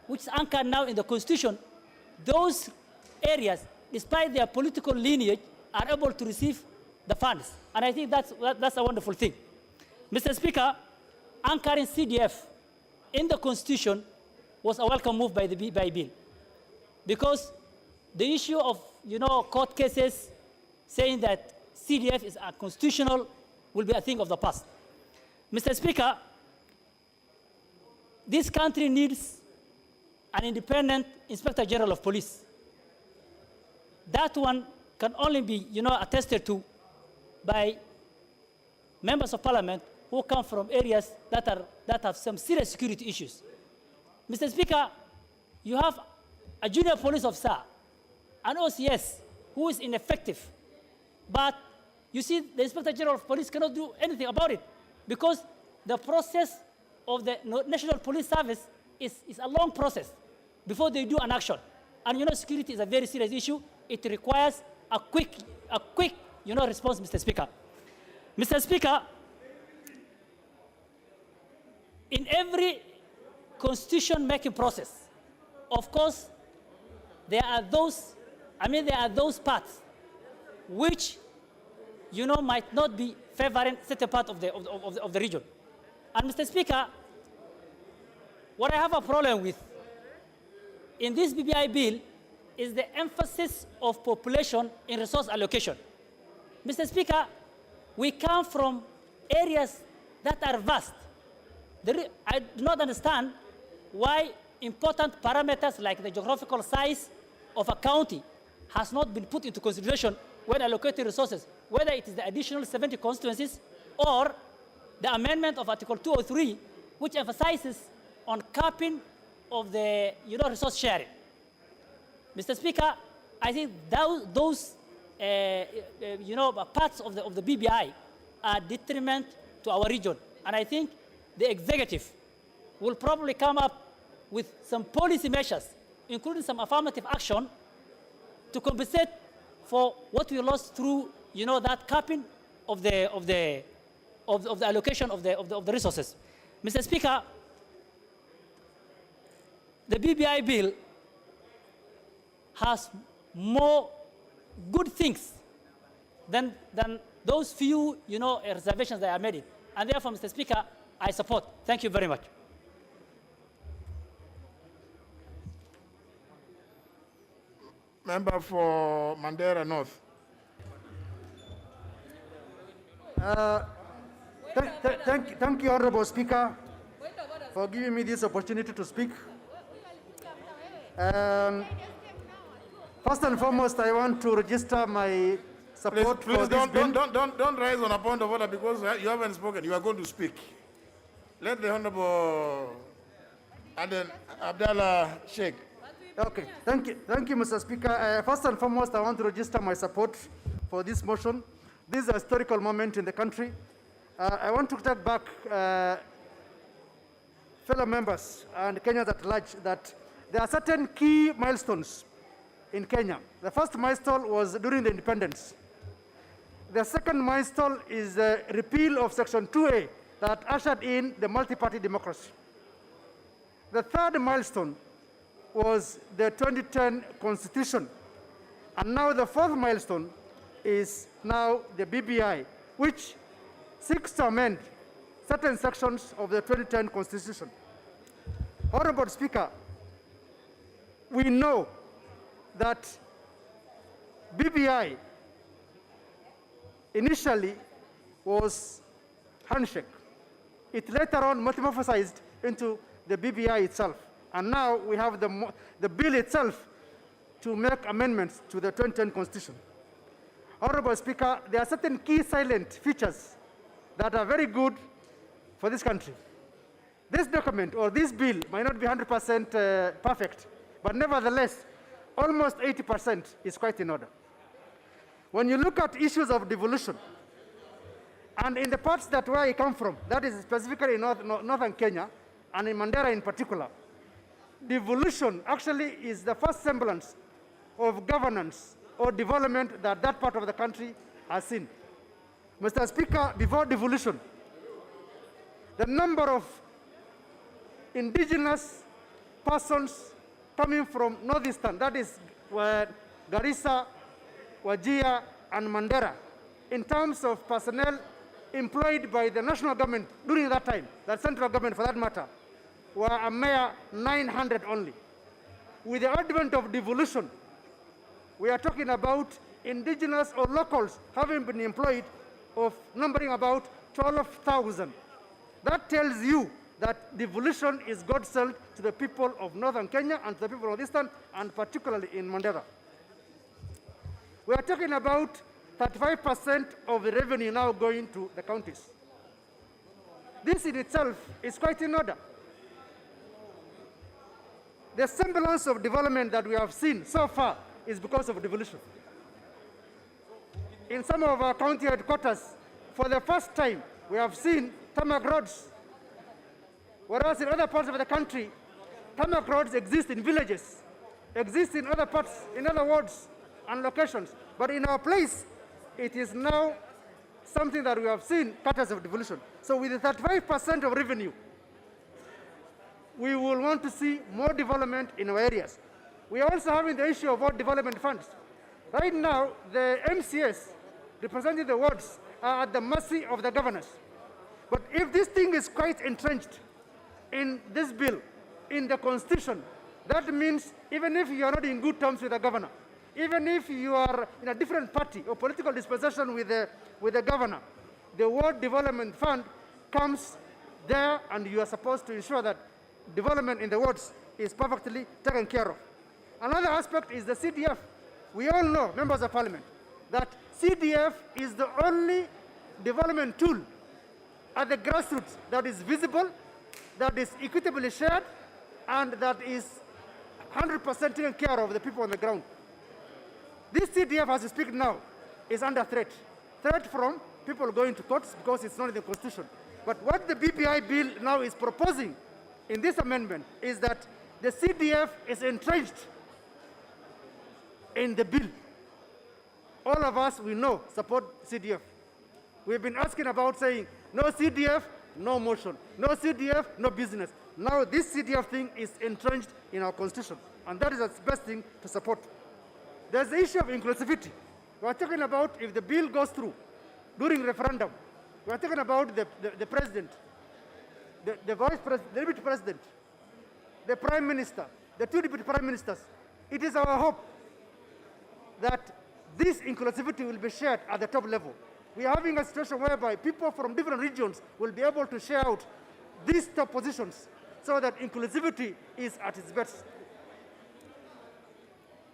which is anchored now in the Constitution, those areas, despite their political lineage, are able to receive the funds. And I think that's a wonderful thing. Mr. Speaker, anchoring CDF in the Constitution was a welcome move by the BBI bill, because the issue of, you know, court cases saying that CDF is unconstitutional will be a thing of the past. Mr. Speaker, this country needs an independent Inspector General of Police. That one can only be, you know, attested to by members of parliament who come from areas that have some serious security issues. Mr. Speaker, you have a junior police officer, an OCS, who is ineffective. But you see, the Inspector General of Police cannot do anything about it, because the process of the National Police Service is a long process before they do an action. And you know, security is a very serious issue. It requires a quick, you know, response, Mr. Speaker. Mr. Speaker, in every constitution-making process, of course, there are those parts which, might not be favoring certain part of the region. And Mr. Speaker, what I have a problem with in this BBI bill is the emphasis of population in resource allocation. Mr. Speaker, we come from areas that are vast. I do not understand why important parameters like the geographical size of a county has not been put into consideration when allocating resources, whether it is the additional 70 constituencies or the amendment of Article 203, which emphasizes on capping of the resource sharing. Mr. Speaker, I think those parts of the BBI are detriment to our region, and I think the executive will probably come up with some policy measures, including some affirmative action, to compensate for what we lost through that capping of the allocation of the resources. Mr. Speaker, the BBI bill has more good things than those few reservations that are made. And therefore, Mr. Speaker, I support. Thank you very much. Member for Mandera North. Thank you, Honorable Speaker, for giving me this opportunity to speak. First and foremost, I want to register my support for this bill. Don't rise on a point of order because you haven't spoken. You are going to speak. Let the Honorable Aden Abdallah Sheikh. Okay, thank you, Mr. Speaker. First and foremost, I want to register my support for this motion. This is a historical moment in the country. I want to take back fellow members and Kenyans at large that there are certain key milestones in Kenya. The first milestone was during the independence. The second milestone is the repeal of Section 2A that ushered in the multi-party democracy. The third milestone was the 2010 Constitution. And now the fourth milestone is now the BBI, which seeks to amend certain sections of the 2010 Constitution. Honorable Speaker, we know that BBI initially was handshake. It later on metamorphosized into the BBI itself. And now we have the bill itself to make amendments to the 2010 Constitution. Honorable Speaker, there are certain key silent features that are very good for this country. This document or this bill might not be 100% perfect, but nevertheless, almost 80% is quite in order. When you look at issues of devolution, and in the parts that where I come from, that is specifically in northern Kenya, and in Mandera in particular, devolution actually is the first semblance of governance or development that that part of the country has seen. Mr. Speaker, before devolution, the number of indigenous persons coming from northeastern, that is Garissa, Wajir, and Mandera, in terms of personnel employed by the national government during that time, the central government for that matter, were a mere 900 only. With the advent of devolution, we are talking about indigenous or locals having been employed of numbering about 12,000. That tells you that devolution is godsend to the people of northern Kenya and to the people of eastern, and particularly in Mandera. We are talking about 35% of the revenue now going to the counties. This in itself is quite in order. The semblance of development that we have seen so far is because of devolution. In some of our county headquarters, for the first time, we have seen tarmac roads, whereas in other parts of the country, tarmac roads exist in villages, exist in other parts, in other wards and locations. But in our place, it is now something that we have seen patterns of devolution. So with the 35% of revenue we will want to see more development in our areas. We are also having the issue of ward development funds. Right now, the MCS representing the wards are at the mercy of the governors. But if this thing is quite entrenched in this bill, in the constitution, that means even if you are not in good terms with the governor, even if you are in a different party or political dispensation with the governor, the ward development fund comes there, and you are supposed to ensure that development in the wards is perfectly taken care of. Another aspect is the CDF. We all know, members of parliament, that CDF is the only development tool at the grassroots that is visible, that is equitably shared, and that is 100% taken care of the people on the ground. This CDF, as we speak now, is under threat. Threat from people going to courts because it's not in the constitution. But what the BBI bill now is proposing in this amendment is that the CDF is entrenched in the bill. All of us, we know, support CDF. We've been asking about saying, no CDF, no motion. No CDF, no business. Now this CDF thing is entrenched in our constitution, and that is the best thing to support. There's the issue of inclusivity. We're talking about if the bill goes through during referendum, we're talking about the president, the vice president, the deputy president, the prime minister, the two deputy prime ministers. It is our hope that this inclusivity will be shared at the top level. We are having a situation whereby people from different regions will be able to share out these top positions so that inclusivity is at its best.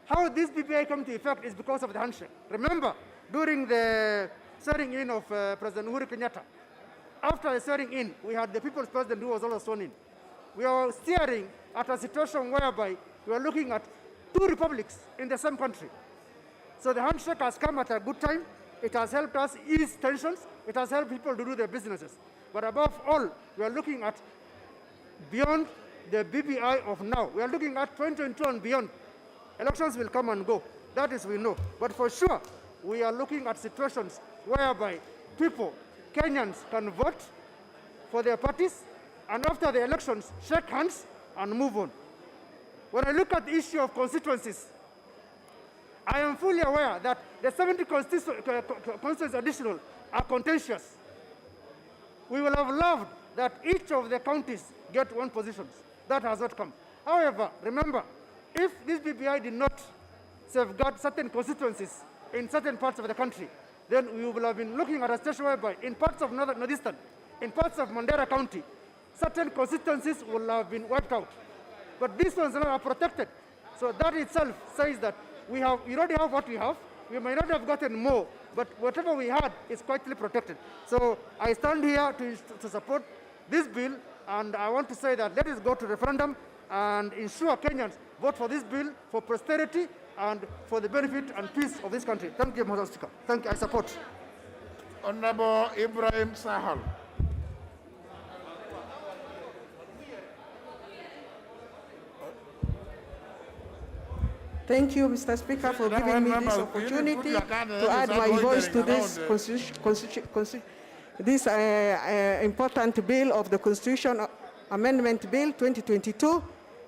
How this BPI came to effect is because of the handshake. Remember, during the swearing in of President Uhuru Kenyatta, after the swearing in, we had the people's president who was also sworn in. We are staring at a situation whereby we are looking at two republics in the same country. So the handshake has come at a good time. It has helped us ease tensions. It has helped people to do their businesses. But above all, we are looking at beyond the BBI of now. We are looking at 2022 and beyond. Elections will come and go. That is, we know. But for sure, we are looking at situations whereby people, Kenyans, can vote for their parties, and after the elections, shake hands and move on. When I look at the issue of constituencies, I am fully aware that the 70 constituencies additional are contentious. We will have loved that each of the counties get one position. That has not come. However, remember, if this BBI did not safeguard certain constituencies in certain parts of the country, then we will have been looking at a situation whereby in parts of Northeastern, in parts of Mandera County, certain constituencies will have been wiped out. But these ones now are protected. So that itself says that we already have what we have. We may not have gotten more, but whatever we had is quietly protected. So I stand here to support this bill, and I want to say that let us go to referendum and ensure Kenyans vote for this bill for prosperity and for the benefit and peace of this country. Thank you, Mr. Speaker. Thank you. I support. Honorable Ibrahim Sahal. Thank you, Mr. Speaker, for giving me this opportunity to add my voice to this important bill of the Constitution Amendment Bill 2022.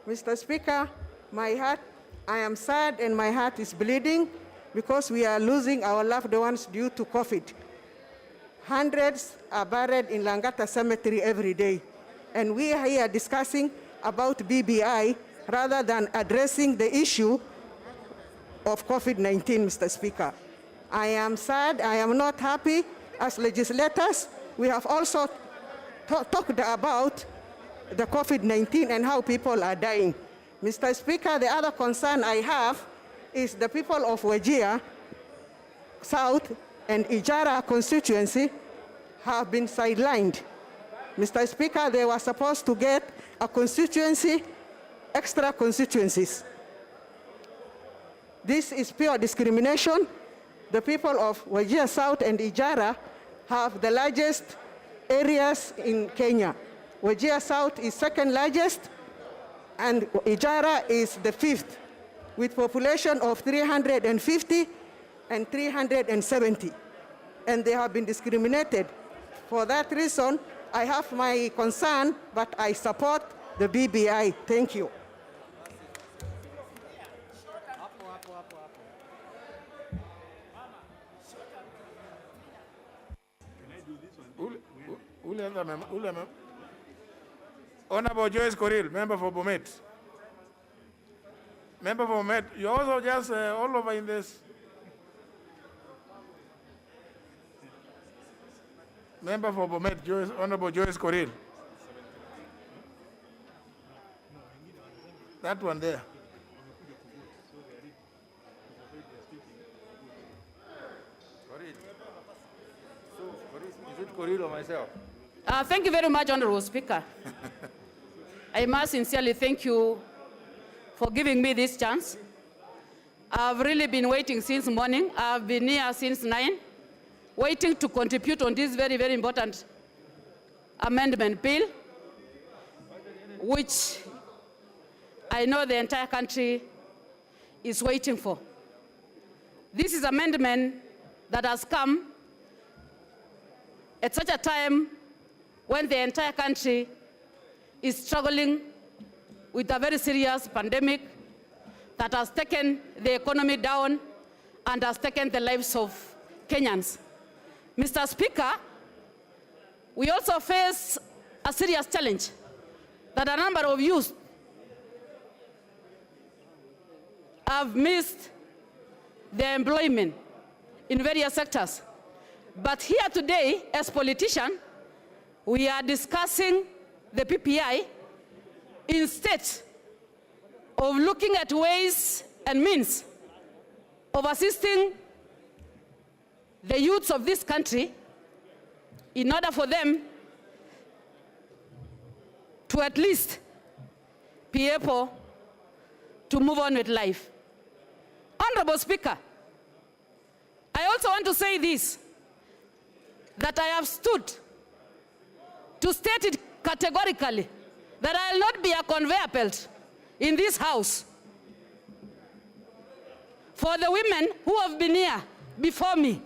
Mr. Speaker, I am sad and my heart is bleeding because we are losing our loved ones due to COVID. Hundreds are buried in Langata Cemetery every day, and we are here discussing about BBI rather than addressing the issue of COVID-19, Mr. Speaker. I am sad, I am not happy. As legislators, we have also talked about the COVID-19 and how people are dying. Mr. Speaker, the other concern I have is the people of Wajir South and Ijara constituency have been sidelined. Mr. Speaker, they were supposed to get a constituency, extra constituencies. This is pure discrimination. The people of Wajir South and Ijara have the largest areas in Kenya. Wajir South is second largest, and Ijara is the fifth, with population of 350 and 370. And they have been discriminated. For that reason, I have my concern, but I support the BBI. Thank you. Honorable Joyce Koril, member for Bomet. Member for Bomet, you're also just all over in this. Member for Bomet, Honorable Joyce Koril. That one there. Is it Koril or myself? Thank you very much, Honorable Speaker. I must sincerely thank you for giving me this chance. I've really been waiting since morning. I've been here since 9, waiting to contribute on this very, very important amendment bill, which I know the entire country is waiting for. This is an amendment that has come at such a time when the entire country is struggling with a very serious pandemic that has taken the economy down and has taken the lives of Kenyans. Mr. Speaker, we also face a serious challenge that a number of youth have missed their employment in various sectors. But here today, as politicians, we are discussing the PPI instead of looking at ways and means of assisting the youths of this country in order for them to at least be able to move on with life. Honorable Speaker, I also want to say this, that I have stood to state it categorically that I will not be a conveyor belt in this house for the women who have been here before me,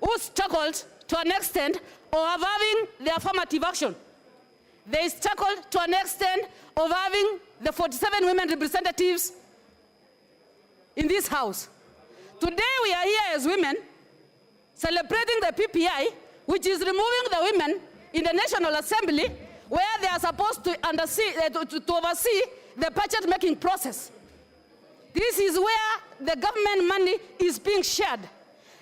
who struggled to an extent of having the affirmative action. They struggled to an extent of having the 47 women representatives in this house. Today we are here as women celebrating the PPI, which is removing the women in the National Assembly where they are supposed to oversee the budget-making process. This is where the government money is being shared.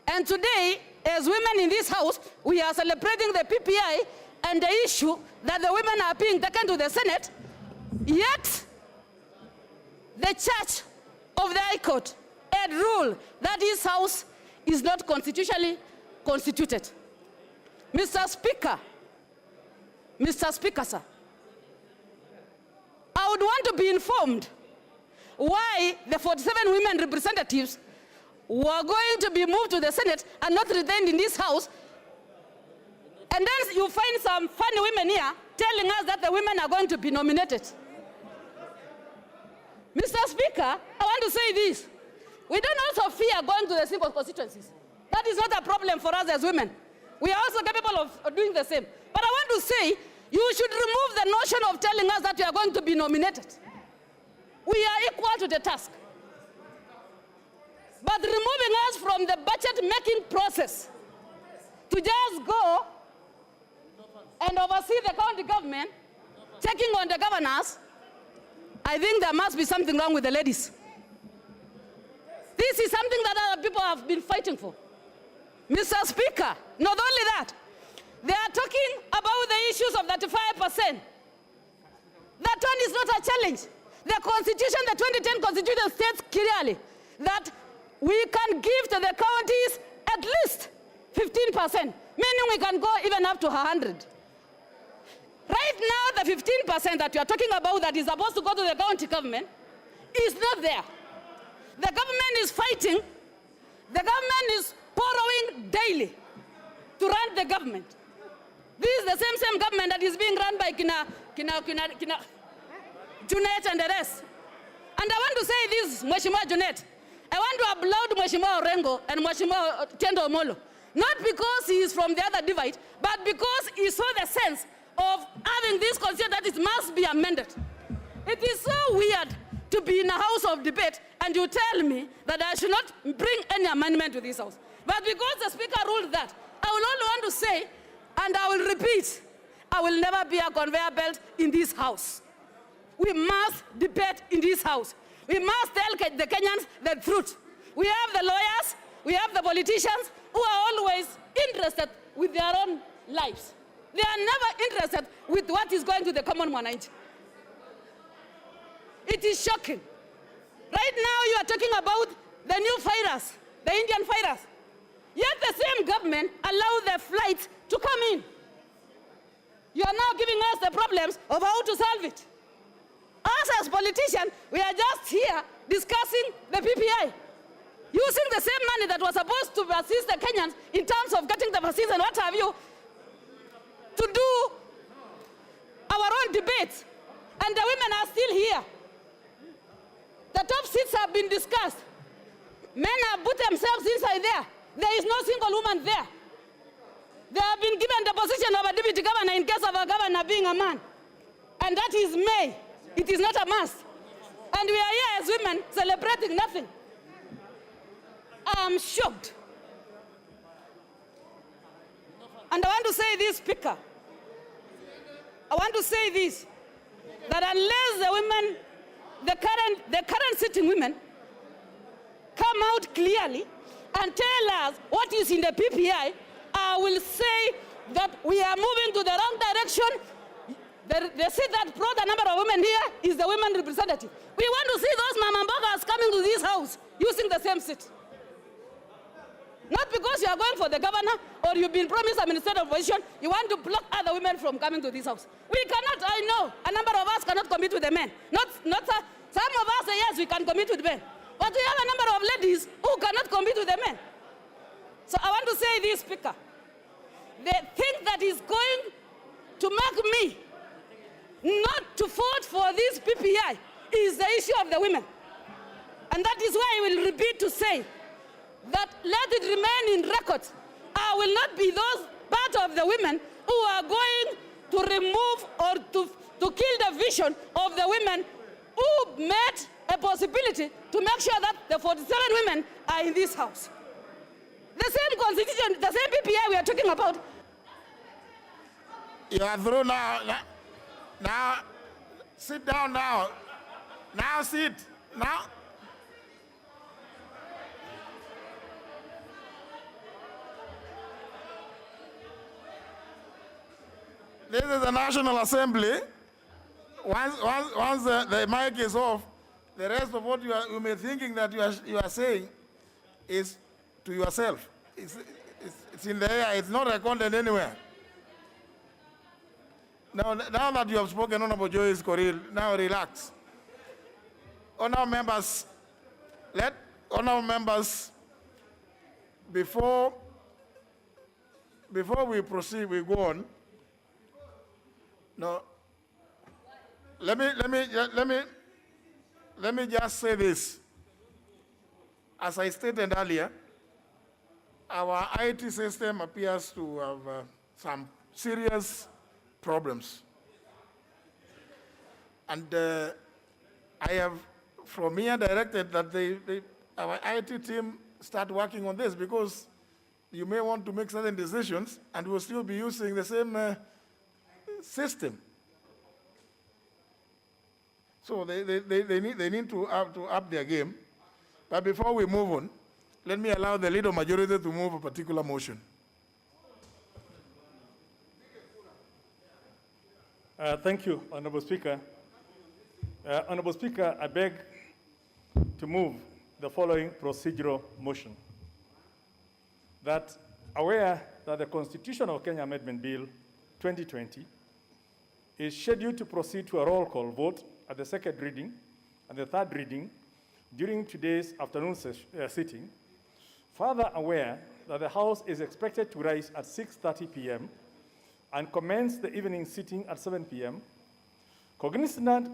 And today, as women in this house, we are celebrating the PPI and the issue that the women are being taken to the Senate, yet the Church of the High Court had ruled that this house is not constitutionally constituted. Mr. Speaker, sir, I would want to be informed why the 47 women representatives were going to be moved to the Senate and not retained in this house. And then you find some funny women here telling us that the women are going to be nominated. Mr. Speaker, I want to say this. We don't also fear going to the single constituencies. That is not a problem for us as women. We are also capable of doing the same. But I want to say, you should remove the notion of telling us that you are going to be nominated. We are equal to the task. But removing us from the budget-making process to just go and oversee the county government, taking on the governors, I think there must be something wrong with the ladies. This is something that other people have been fighting for. Mr. Speaker, not only that, they are talking about the issues of 35%. That one is not a challenge. The Constitution, the 2010 Constitution states clearly that we can give to the counties at least 15%, meaning we can go even up to 100. Right now, the 15% that you are talking about that is supposed to go to the county government is not there. The government is fighting. The government is borrowing daily to run the government. This is the same government that is being run by Junet and the rest. And I want to say this, Mheshimiwa Junet. I want to applaud Mheshimiwa Orengo and Mheshimiwa Tendo Omolo. Not because he is from the other divide, but because he saw the sense of having this constitution that it must be amended. It is so weird to be in a house of debate and you tell me that I should not bring any amendment to this house. But because the speaker ruled that, I will only want to say, and I will repeat, I will never be a conveyor belt in this house. We must debate in this house. We must tell the Kenyans the truth. We have the lawyers, we have the politicians who are always interested with their own lives. They are never interested with what is going to the common mwananchi. It is shocking. Right now you are talking about the new fighters, the Indian fighters. Yet the same government allow the flights to come in. You are now giving us the problems of how to solve it. Us as politicians, we are just here discussing the PPI, using the same money that was supposed to assist the Kenyans in terms of getting the vaccines and what have you, to do our own debates. And the women are still here. The top seats have been discussed. Men have put themselves inside there. There is no single woman there. They have been given the position of a deputy governor in case of a governor being a man. And that is May. It is not a must. And we are here as women celebrating nothing. I am shocked. And I want to say this, Speaker. I want to say this, that unless the women, the current sitting women come out clearly and tell us what is in the PPI, I will say that we are moving to the wrong direction. The seat that brought a number of women here is the women representative. We want to see those mama mbogas coming to this house using the same seat. Not because you are going for the governor or you've been promised a ministerial position, you want to block other women from coming to this house. We cannot, I know, a number of us cannot compete with the men. Some of us say yes, we can compete with men. But we have a number of ladies who cannot compete with the men. So I want to say this, Speaker. The thing that is going to make me not to vote for this PPI is the issue of the women. And that is why I will repeat to say that let it remain in record. I will not be those part of the women who are going to remove or to kill the vision of the women who made a possibility to make sure that the 47 women are in this house. The same constitution, the same PPI we are talking about. You are through now. Now, sit down now. Now sit. Now. This is the National Assembly. Once the mic is off, the rest of what you may thinking that you are saying is to yourself. It's in the air. It's not recorded anywhere. Now that you have spoken, Honorable Joyce Coril, now relax. Honorable members, before we proceed, we go on. No, let me just say this. As I stated earlier, our IT system appears to have some serious problems. And I have, from here, directed that our IT team start working on this, because you may want to make certain decisions and we'll still be using the same system. So they need to up their game. But before we move on, let me allow the leader majority to move a particular motion. Thank you, Honorable Speaker. Honorable Speaker, I beg to move the following procedural motion. That aware that the Constitutional Kenya Amendment Bill 2020 is scheduled to proceed to a roll call vote at the second reading and the third reading during today's afternoon sitting, further aware that the House is expected to rise at 6:30 p.m. and commence the evening sitting at 7 p.m., cognizant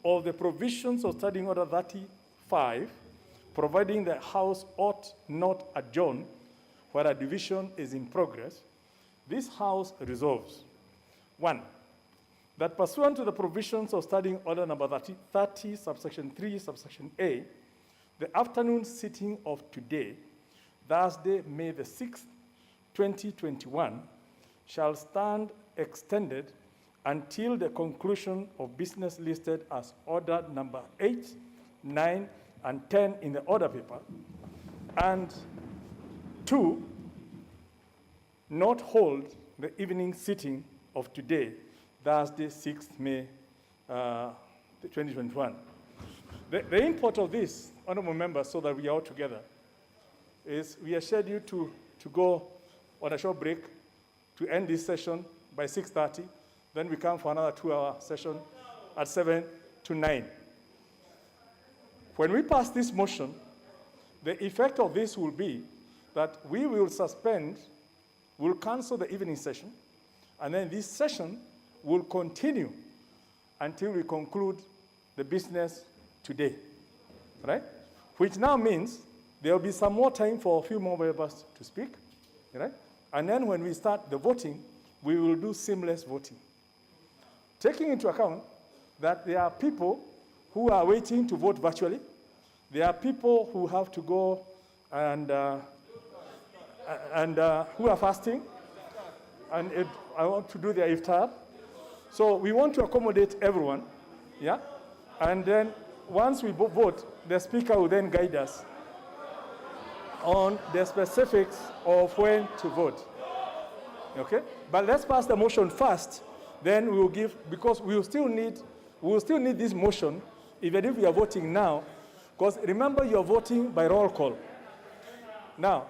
of the provisions of Standing Order 35, providing the House ought not adjourn where a division is in progress, this House resolves 1, that pursuant to the provisions of Standing Order number 30, subsection 3, subsection A, the afternoon sitting of today, Thursday, May the 6th, 2021, shall stand extended until the conclusion of business listed as order number 8, 9, and 10 in the order paper, and 2, not hold the evening sitting of today, Thursday, 6th May 2021. The import of this, honorable members, so that we are all together, is we are scheduled to go on a short break to end this session by 6:30. Then we come for another 2-hour session at 7 to 9. When we pass this motion, the effect of this will be that we will suspend, we'll cancel the evening session, and then this session will continue until we conclude the business today, right? Which now means there will be some more time for a few more members to speak, right? And then when we start the voting, we will do seamless voting. Taking into account that there are people who are waiting to vote virtually, there are people who have to go and who are fasting, and I want to do their iftar. So we want to accommodate everyone, yeah? And then once we vote, the speaker will then guide us on the specifics of when to vote, okay? But let's pass the motion first, then we will give, because we will still need this motion, even if we are voting now, because remember you are voting by roll call. Now,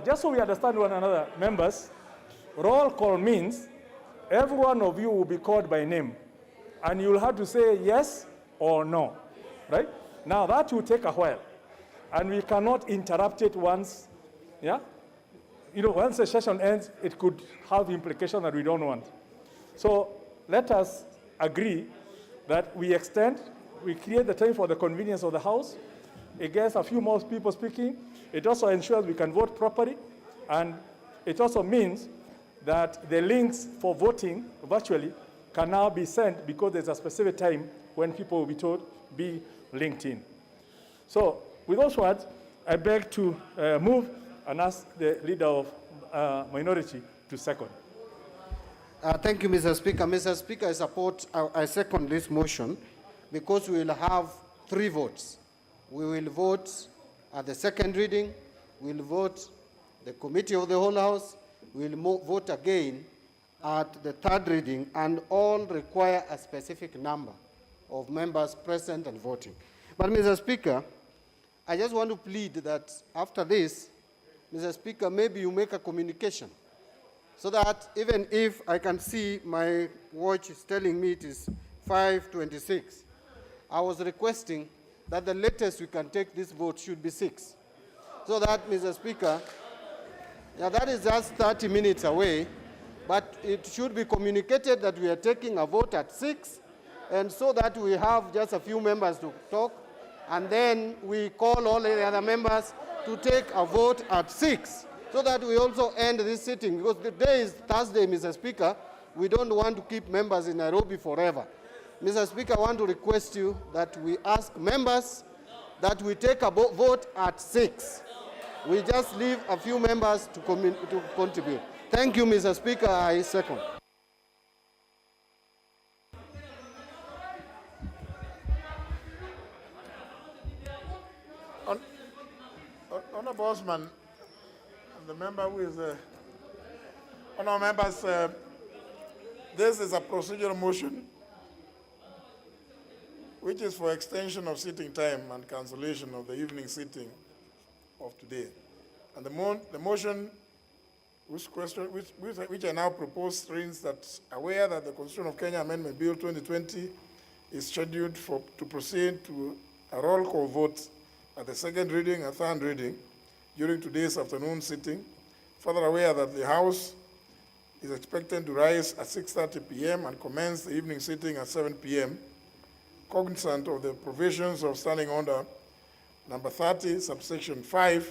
just so we understand one another, members, roll call means every one of you will be called by name, and you will have to say yes or no, right? Now that will take a while, and we cannot interrupt it once, yeah? You know, once the session ends, it could have implications that we don't want. So let us agree that we extend, we create the time for the convenience of the House. It gets a few more people speaking. It also ensures we can vote properly, and it also means that the links for voting virtually can now be sent because there's a specific time when people will be told be linked in. So with those words, I beg to move and ask the leader of minority to second. Thank you, Mr. Speaker. Mr. Speaker, I second this motion because we will have 3 votes. We will vote at the second reading, we will vote the committee of the whole House, we will vote again at the third reading, and all require a specific number of members present and voting. But, Mr. Speaker, I just want to plead that after this, Mr. Speaker, maybe you make a communication so that even if I can see my watch is telling me it is 5:26, I was requesting that the latest we can take this vote should be 6. So that, Mr. Speaker, yeah, that is just 30 minutes away, but it should be communicated that we are taking a vote at 6, and so that we have just a few members to talk, and then we call all the other members to take a vote at 6, so that we also end this sitting, because the day is Thursday, Mr. Speaker. We don't want to keep members in Nairobi forever. Mr. Speaker, I want to request you that we ask members that we take a vote at 6. We just leave a few members to contribute. Thank you, Mr. Speaker. I second. Honorable Osman, the member who is honorable members, this is a procedural motion which is for extension of sitting time and cancellation of the evening sitting of today. And the motion which I now propose screens that aware that the Constitution of Kenya Amendment Bill 2020 is scheduled to proceed to a roll call vote at the second reading and third reading during today's afternoon sitting. Further aware that the House is expected to rise at 6:30 p.m. and commence the evening sitting at 7 p.m., cognizant of the provisions of Standing Order number 30, subsection 5,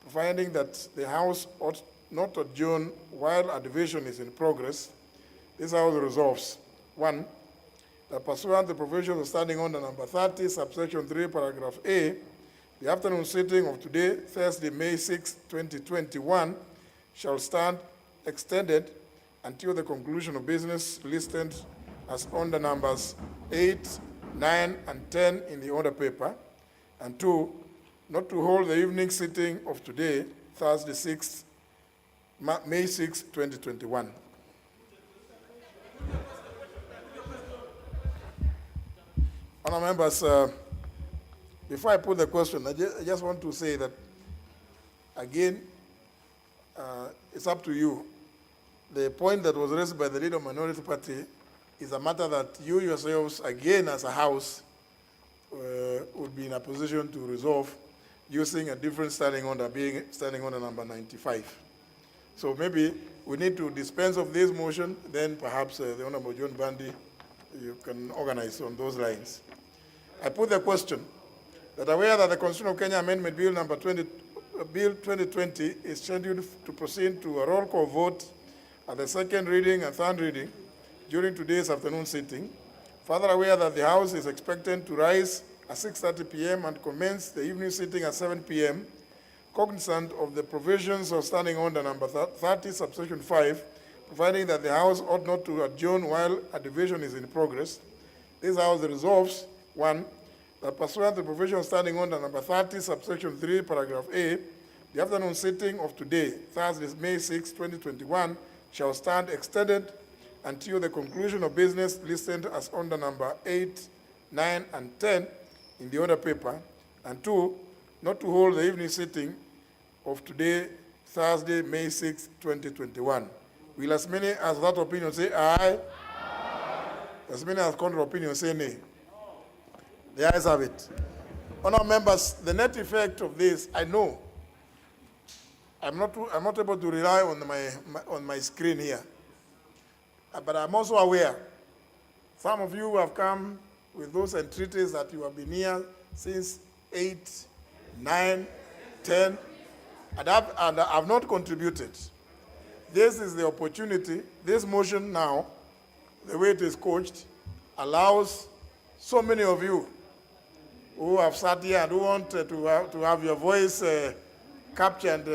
providing that the House ought not adjourn while a division is in progress, This House resolves, 1, that pursuant to the provisions of Standing Order number 30, subsection 3, paragraph A, the afternoon sitting of today, Thursday, May 6, 2021, shall stand extended until the conclusion of business listed as order numbers 8, 9, and 10 in the order paper. And 2, not to hold the evening sitting of today, Thursday, May 6, 2021. Honourable members, before I put the question, I just want to say that, again, it's up to you. The point that was raised by the leader of the minority party is a matter that you yourselves, again as a House, would be in a position to resolve using a different standing order, being standing order number 95. So maybe we need to dispense of this motion, then perhaps the Honorable John Bandi, you can organize on those lines. I put the question that aware that the Constitution of Kenya Amendment Bill number 2020 is scheduled to proceed to a roll call vote at the second reading and third reading during today's afternoon sitting. Further aware that the House is expected to rise at 6:30 p.m. and commence the evening sitting at 7 p.m., cognizant of the provisions of Standing Order number 30, subsection 5, providing that the House ought not to adjourn while a division is in progress. This House resolves, 1, that pursuant to the provision of Standing Order number 30, subsection 3, paragraph A, the afternoon sitting of today, Thursday, May 6, 2021, shall stand extended until the conclusion of business listed as order number 8, 9, and 10 in the order paper. And 2, not to hold the evening sitting of today, Thursday, May 6, 2021. Will as many as that opinion say aye? Aye. As many as contrary opinion say nay? The ayes have it. Honourable members, the net effect of this, I know, I'm not able to rely on my screen here, but I'm also aware. Some of you have come with those entreaties that you have been here since 8, 9, 10, and have not contributed. This is the opportunity. This motion now, the way it is coached, allows so many of you who have sat here and who want to have your voice captured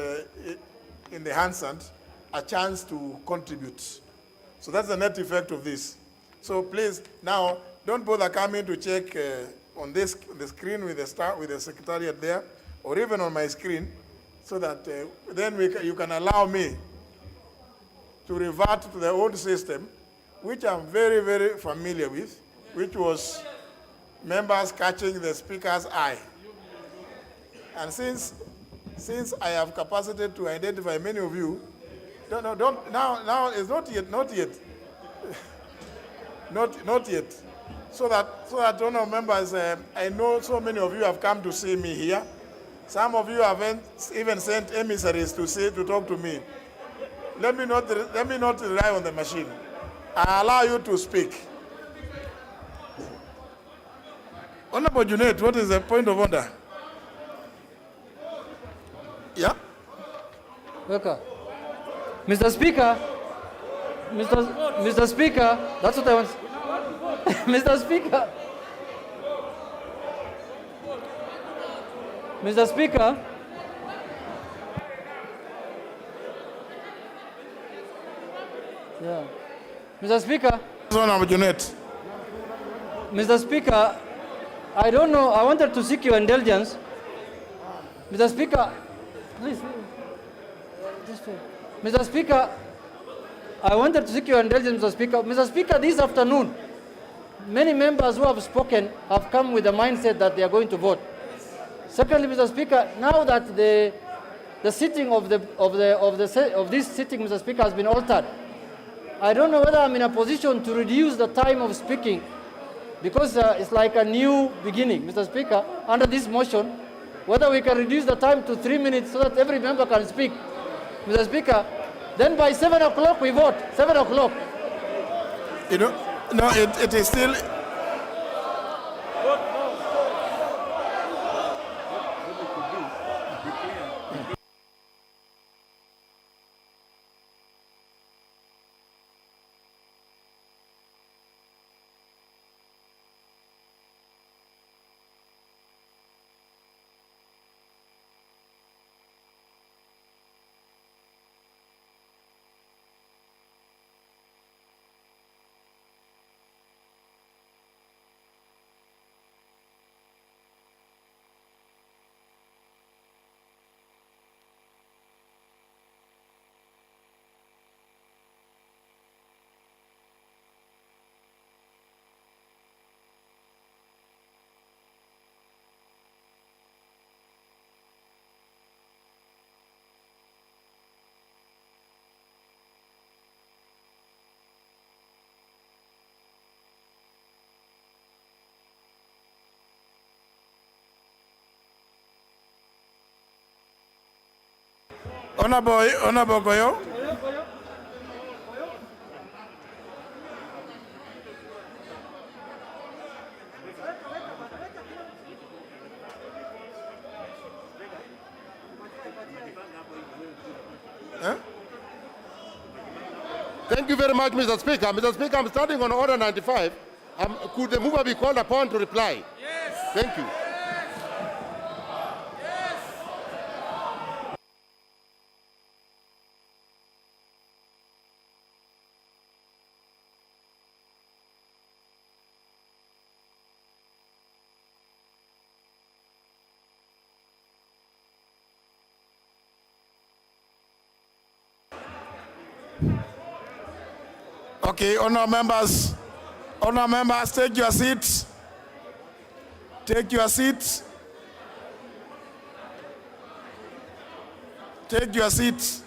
in the handstand, a chance to contribute. So that's the net effect of this. So please, now, don't bother coming to check on the screen with the secretariat there, or even on my screen, so that then you can allow me to revert to the old system, which I'm very, very familiar with, which was members catching the speaker's eye. And since I have capacity to identify many of you, now it's not yet, not yet. So that honourable members, I know so many of you have come to see me here. Some of you haven't even sent emissaries to talk to me. Let me not rely on the machine. I allow you to speak. Honourable Junaid, what is the point of order? Yeah? Okay. Mr. Speaker, Mr. Speaker, that's what I want. Mr. Speaker. Mr. Speaker. Yeah. Mr. Speaker. Mr. Speaker, I don't know. I wanted to seek your indulgence. Mr. Speaker, please. Mr. Speaker, I wanted to seek your indulgence, Mr. Speaker. Mr. Speaker, this afternoon, many members who have spoken have come with the mindset that they are going to vote. Secondly, Mr. Speaker, now that the sitting of this sitting, Mr. Speaker, has been altered, I don't know whether I'm in a position to reduce the time of speaking, because it's like a new beginning, Mr. Speaker, under this motion, whether we can reduce the time to 3 minutes so that every member can speak. Mr. Speaker, then by 7 o'clock we vote. 7 o'clock. You know, no, it is still. Honorable Goyo. Huh? Thank you very much, Mr. Speaker. Mr. Speaker, I'm starting on Order 95. Could the mover be called upon to reply? Yes. Thank you. Okay, honour members, take your seats. Take your seats. Take your seats.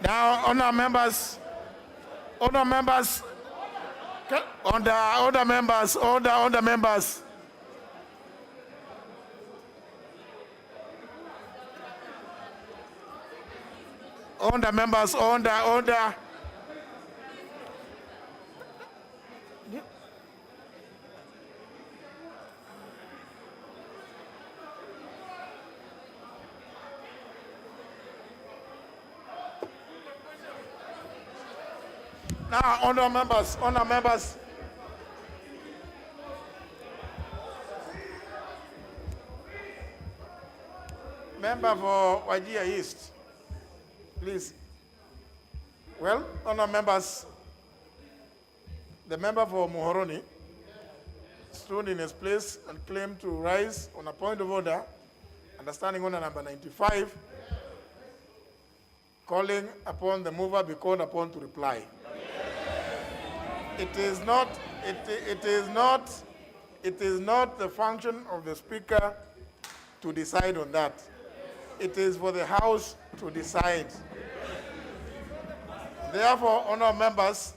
Now, honour members, order members. On the members. On the members. Now, honour members. Member for Wajir East, please. Well, honour members, the member for Muhoroni stood in his place and claimed to rise on a point of order, understanding order number 95, calling upon the mover be called upon to reply. It is not the function of the Speaker to decide on that. It is for the House to decide. Therefore, honour members,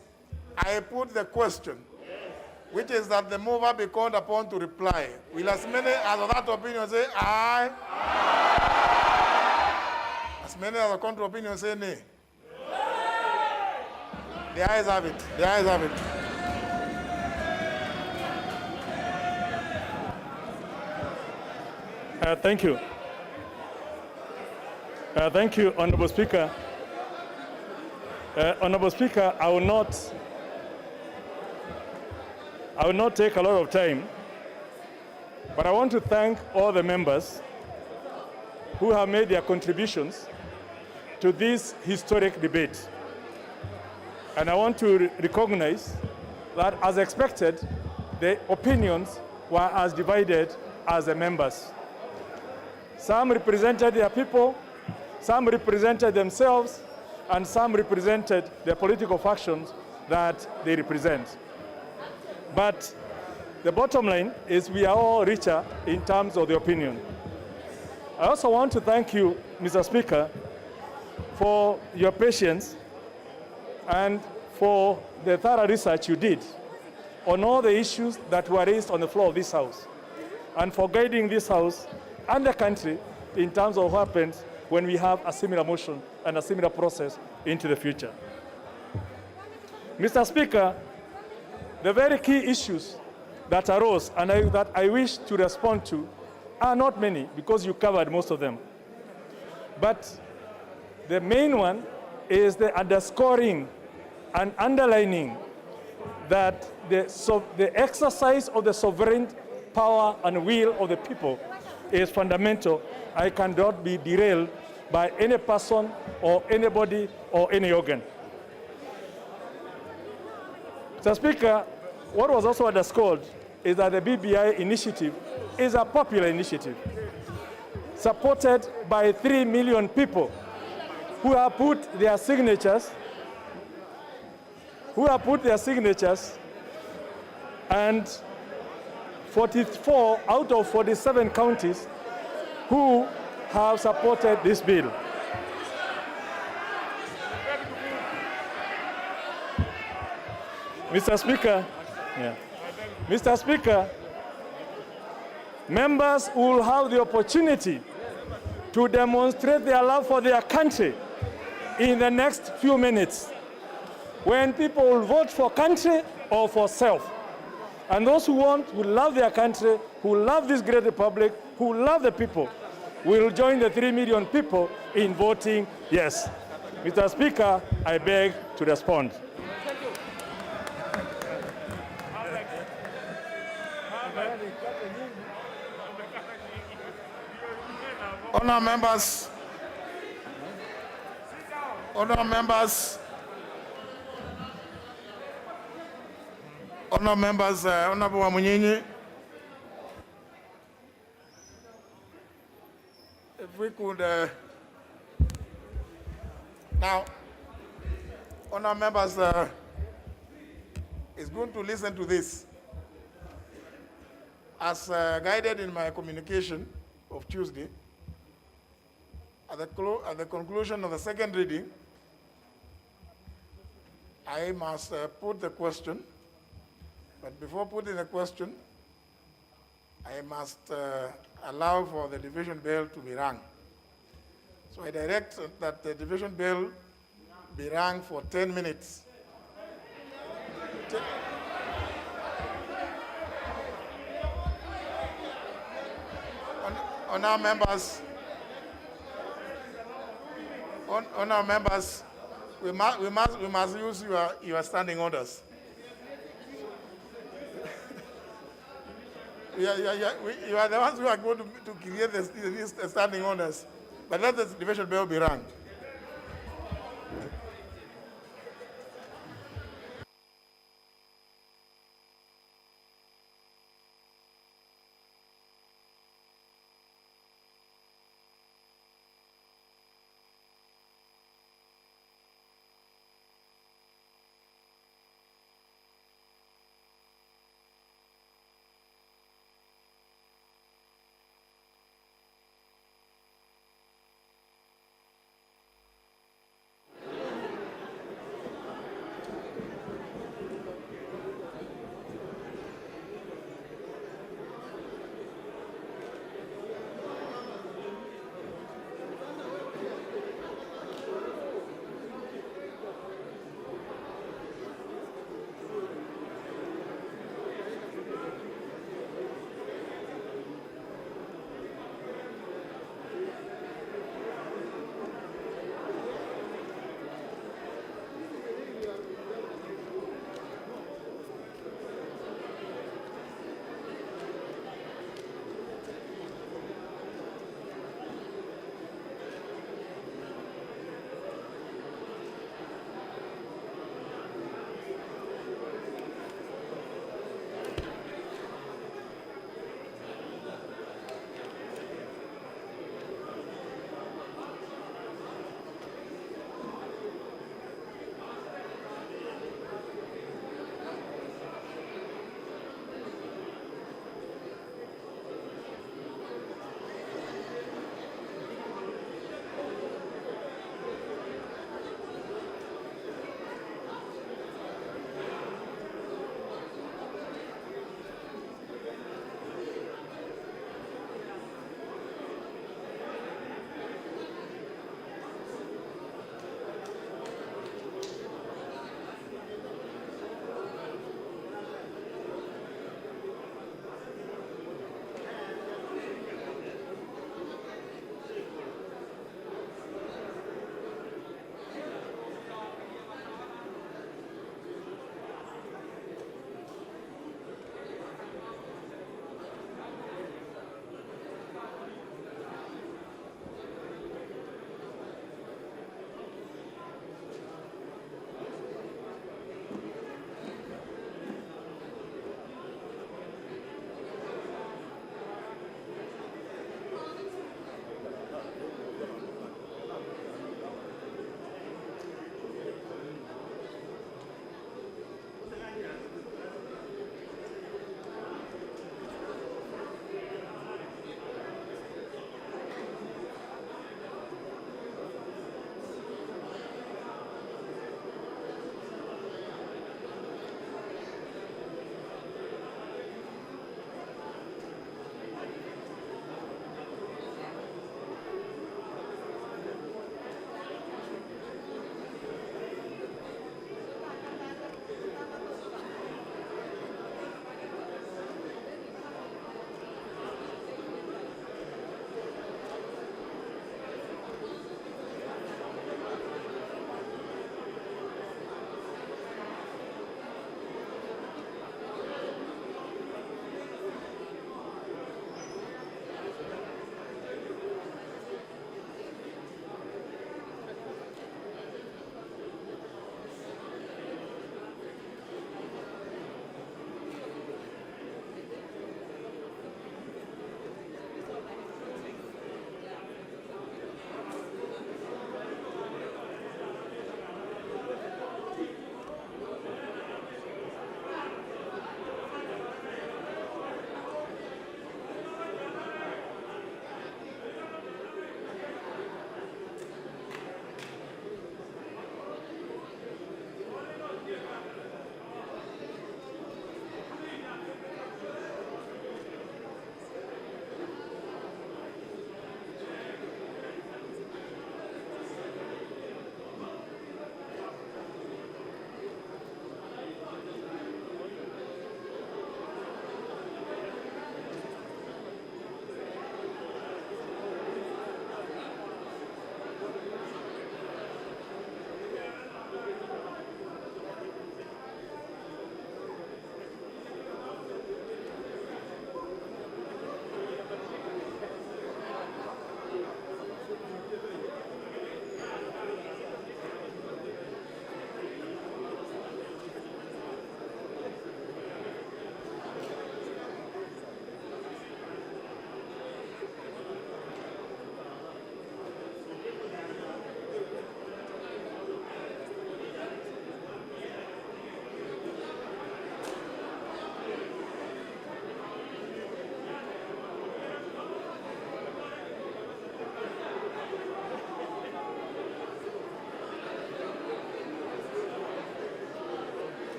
I put the question, which is that the mover be called upon to reply. Will as many as of that opinion say aye? Aye. As many as of contrary opinion say nay? The ayes have it. The ayes have it. Thank you. Thank you, Honourable Speaker. Honourable Speaker, I will not take a lot of time, but I want to thank all the members who have made their contributions to this historic debate. And I want to recognize that, as expected, the opinions were as divided as the members. Some represented their people, some represented themselves, and some represented the political factions that they represent. But the bottom line is we are all richer in terms of the opinion. I also want to thank you, Mr. Speaker, for your patience and for the thorough research you did on all the issues that were raised on the floor of this House, and for guiding this House and the country in terms of what happens when we have a similar motion and a similar process into the future. Mr. Speaker, the very key issues that arose and that I wish to respond to are not many, because you covered most of them. But the main one is the underscoring and underlining that the exercise of the sovereign power and will of the people is fundamental. I cannot be derailed by any person or anybody or any organ. Mr. Speaker, what was also underscored is that the BBI initiative is a popular initiative, supported by 3 million people who have put their signatures who have put their signatures, and 44 out of 47 counties who have supported this bill. Mr. Speaker, Mr. Speaker, members will have the opportunity to demonstrate their love for their country in the next few minutes, when people will vote for country or for self. And those who love their country, who love this great republic, who love the people, will join the 3 million people in voting yes. Mr. Speaker, I beg to respond. Honourable members, Honourable Wamunyinyi, if we could now, honourable members, it's good to listen to this. As guided in my communication of Tuesday, at the conclusion of the second reading, I must put the question. But before putting the question, I must allow for the division bell to be rung. So I direct that the division bell be rung for 10 minutes. On our members, we must use your standing orders. You are the ones who are going to create the standing orders. But let the division bell be rung.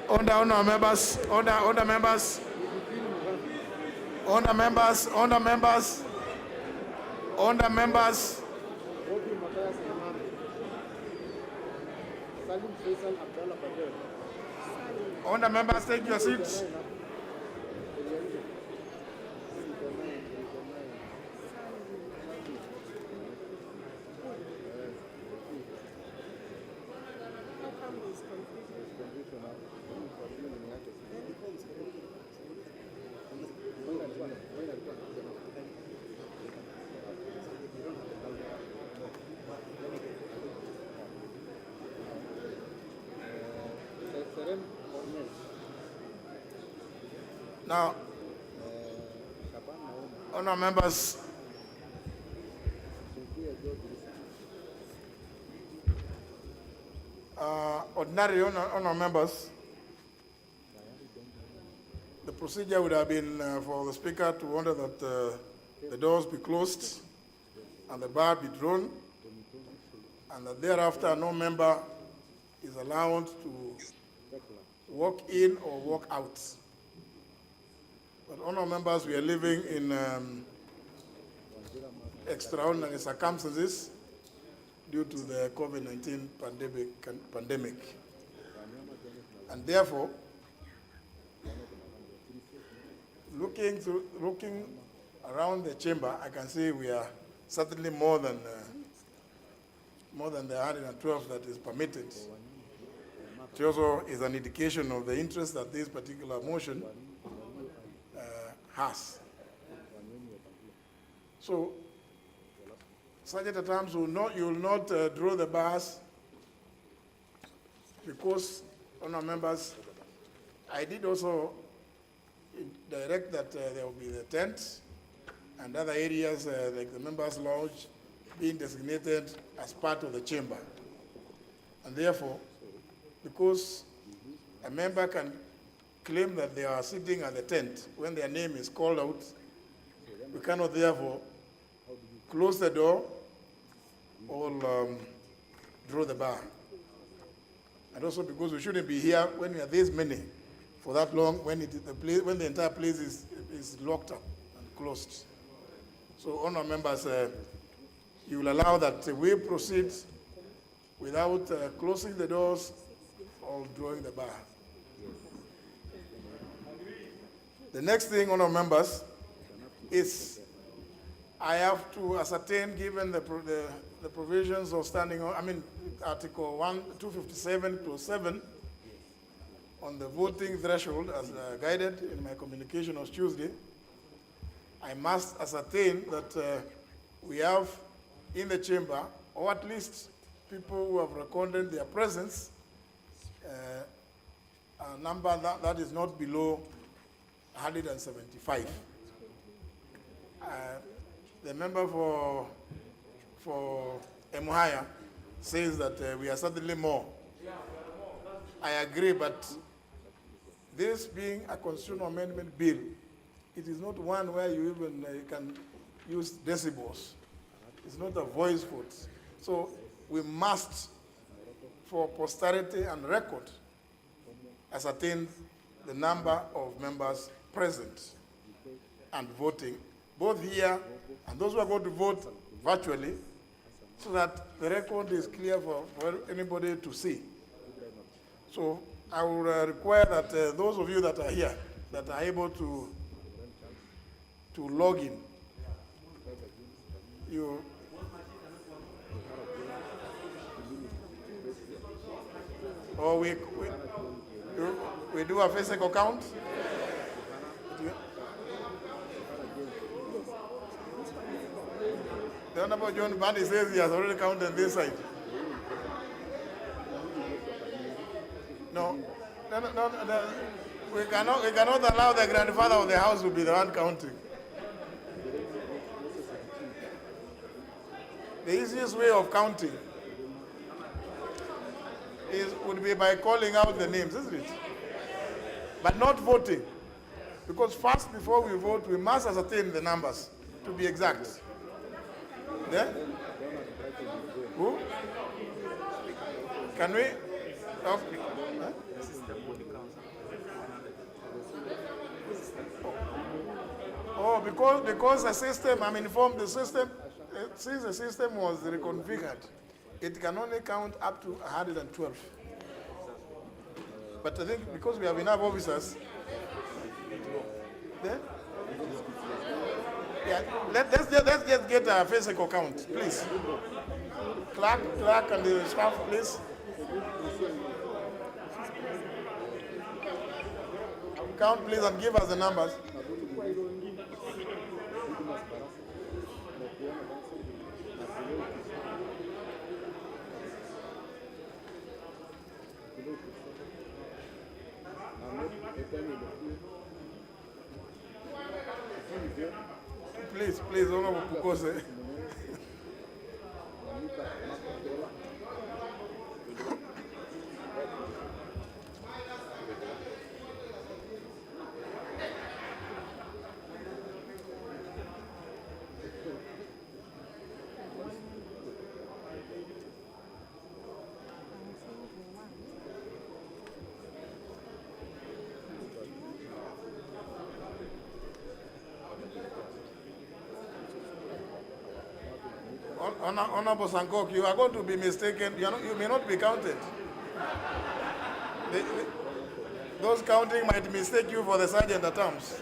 Order members, order members, order members, order members, order members. Order members, take your seats. Now, honor members, ordinary honor members, procedure would have been for the Speaker to order that the doors be closed and the bar be drawn, and that thereafter no member is allowed to walk in or walk out. But honourable members, we are living in extraordinary circumstances due to the COVID-19 pandemic. And therefore, looking around the chamber, I can say we are certainly more than the 112 that is permitted. It also is an indication of the interest that this particular motion has. So, such at times you will not draw the bars, because, honourable members, I did also direct that there will be the tent and other areas like the members' lounge being designated as part of the chamber. And therefore, because a member can claim that they are sitting at the tent when their name is called out, we cannot therefore close the door or draw the bar. And also because we shouldn't be here when we are this many for that long, when the entire place is locked up and closed. So, honourable members, you will allow that we proceed without closing the doors or drawing the bar. The next thing, honourable members, is I have to ascertain, given the provisions of Article 257 Clause 7 on the voting threshold as guided in my communication on Tuesday, I must ascertain that we have in the chamber, or at least people who have recorded their presence, a number that is not below 175. The member for Emuhaya says that we are certainly more. I agree, but this being a constitutional amendment bill, it is not one where you even can use decibels. It's not a voice vote. So we must, for posterity and record, ascertain the number of members present and voting, both here and those who are going to vote virtually, so that the record is clear for anybody to see. So I will require that those of you that are here, that are able to log in, we do a physical count. The Honorable John Bandi says he has already counted this side. No, we cannot allow the grandfather of the house to be the one counting. The easiest way of counting would be by calling out the names, isn't it? But not voting. Because first, before we vote, we must ascertain the numbers to be exact. Yeah? Who? Can we? Oh, because the system, I'm informed the system, since the system was reconfigured, it can only count up to 112. But I think because we have enough officers, let's just get a physical count, please. Clerk and the staff, please. Count, please, and give us the numbers. Please, Honorable Pukose. Honorable Sankok, you are going to be mistaken. You may not be counted. Those counting might mistake you for the sergeant at arms.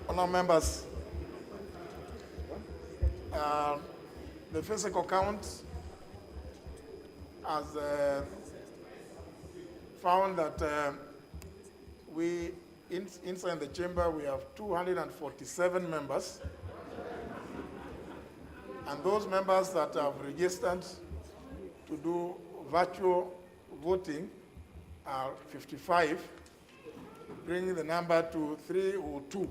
Honourable members, the physical count has found that inside the chamber we have 247 members, and those members that have registered to do virtual voting are 55, bringing the number to 302.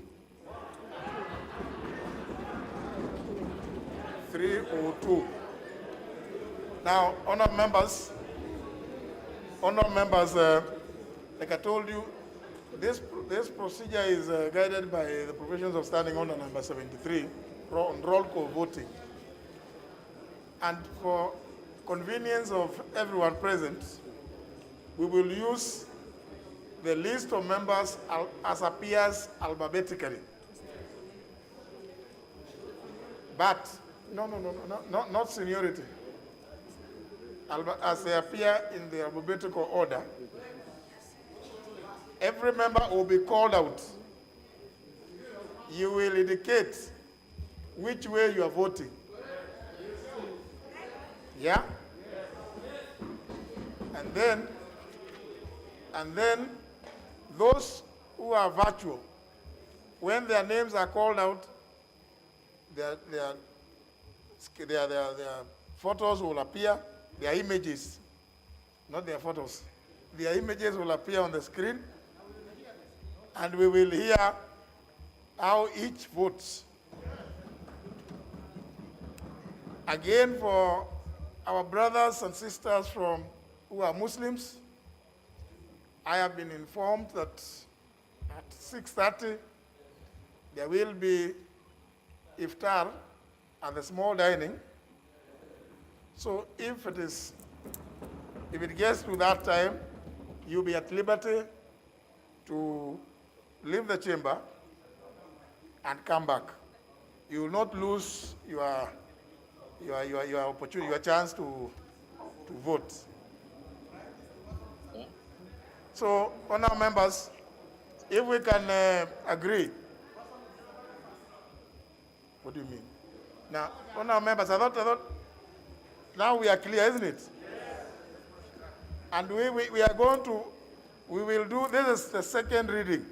302. Now, honourable members, like I told you, this procedure is guided by the provisions of Standing Order number 73 on roll call voting. And for convenience of everyone present, we will use the list of members as appears alphabetically. But not seniority. As they appear in the alphabetical order, every member will be called out. You will indicate which way you are voting. Yeah? And then those who are virtual when their names are called out, their photos will appear, their images, not their photos. Their images will appear on the screen, and we will hear how each votes. Again, for our brothers and sisters who are Muslims, I have been informed that at 6:30 there will be iftar at the small dining. So if it gets to that time, you'll be at liberty to leave the chamber and come back. You will not lose your opportunity, your chance to vote. So, honourable members, if we can agree. What do you mean? Now, honourable members, I thought, now we are clear, isn't it? And we will do, this is the second reading.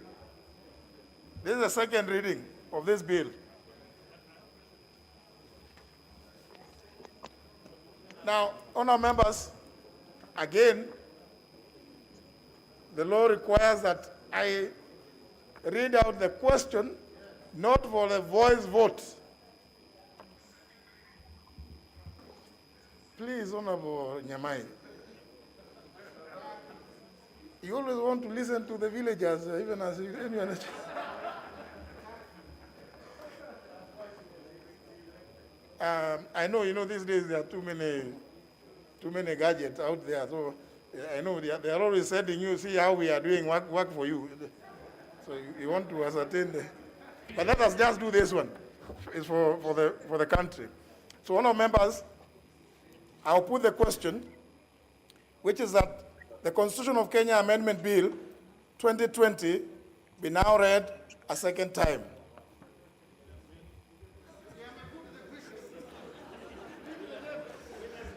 This is the second reading of this bill. Now, honourable members, again, the law requires that I read out the question, not for the voice vote. Please, Honorable Nyamai. You always want to listen to the villagers, even as anyone. I know, these days there are too many gadgets out there. So I know they are always sending you, see how we are doing work for you. So you want to ascertain but let us just do this one. It's for the country. So, honourable members, I'll put the question, which is that the Constitution of Kenya Amendment Bill 2020 be now read a second time.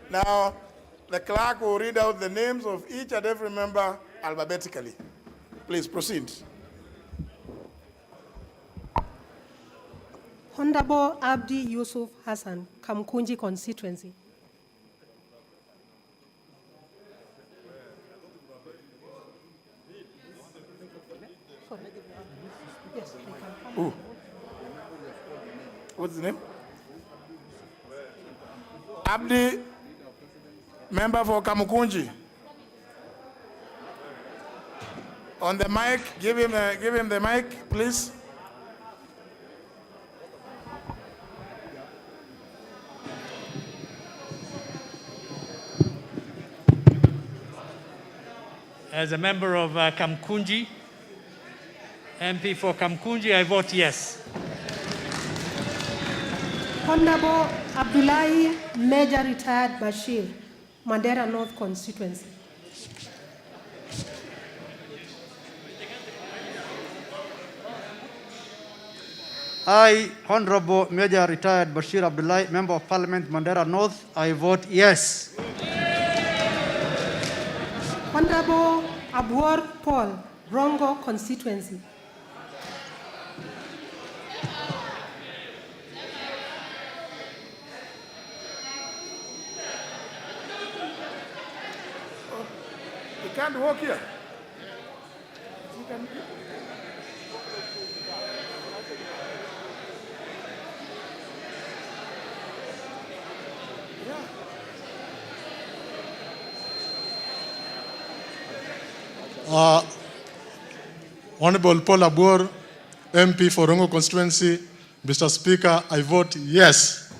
Now, the clerk will read out the names of each and every member alphabetically. Please proceed. Honorable Abdi Yusuf Hassan, Kamkunji constituency. Ooh. What's the name? Abdi, member for Kamukunji. On the mic, give him the mic, please. As a member of Kamkunji, MP for Kamkunji, I vote yes. Honorable Abdullahi Major Retired Bashir, Mandera North constituency. I, Honorable Major Retired Bashir Abdullahi, Member of Parliament, Mandera North, I vote yes. Honorable Abuor Paul, Rongo constituency. You can't walk here. Honorable Paul Abuor, MP for Rongo constituency. Mr. Speaker, I vote yes.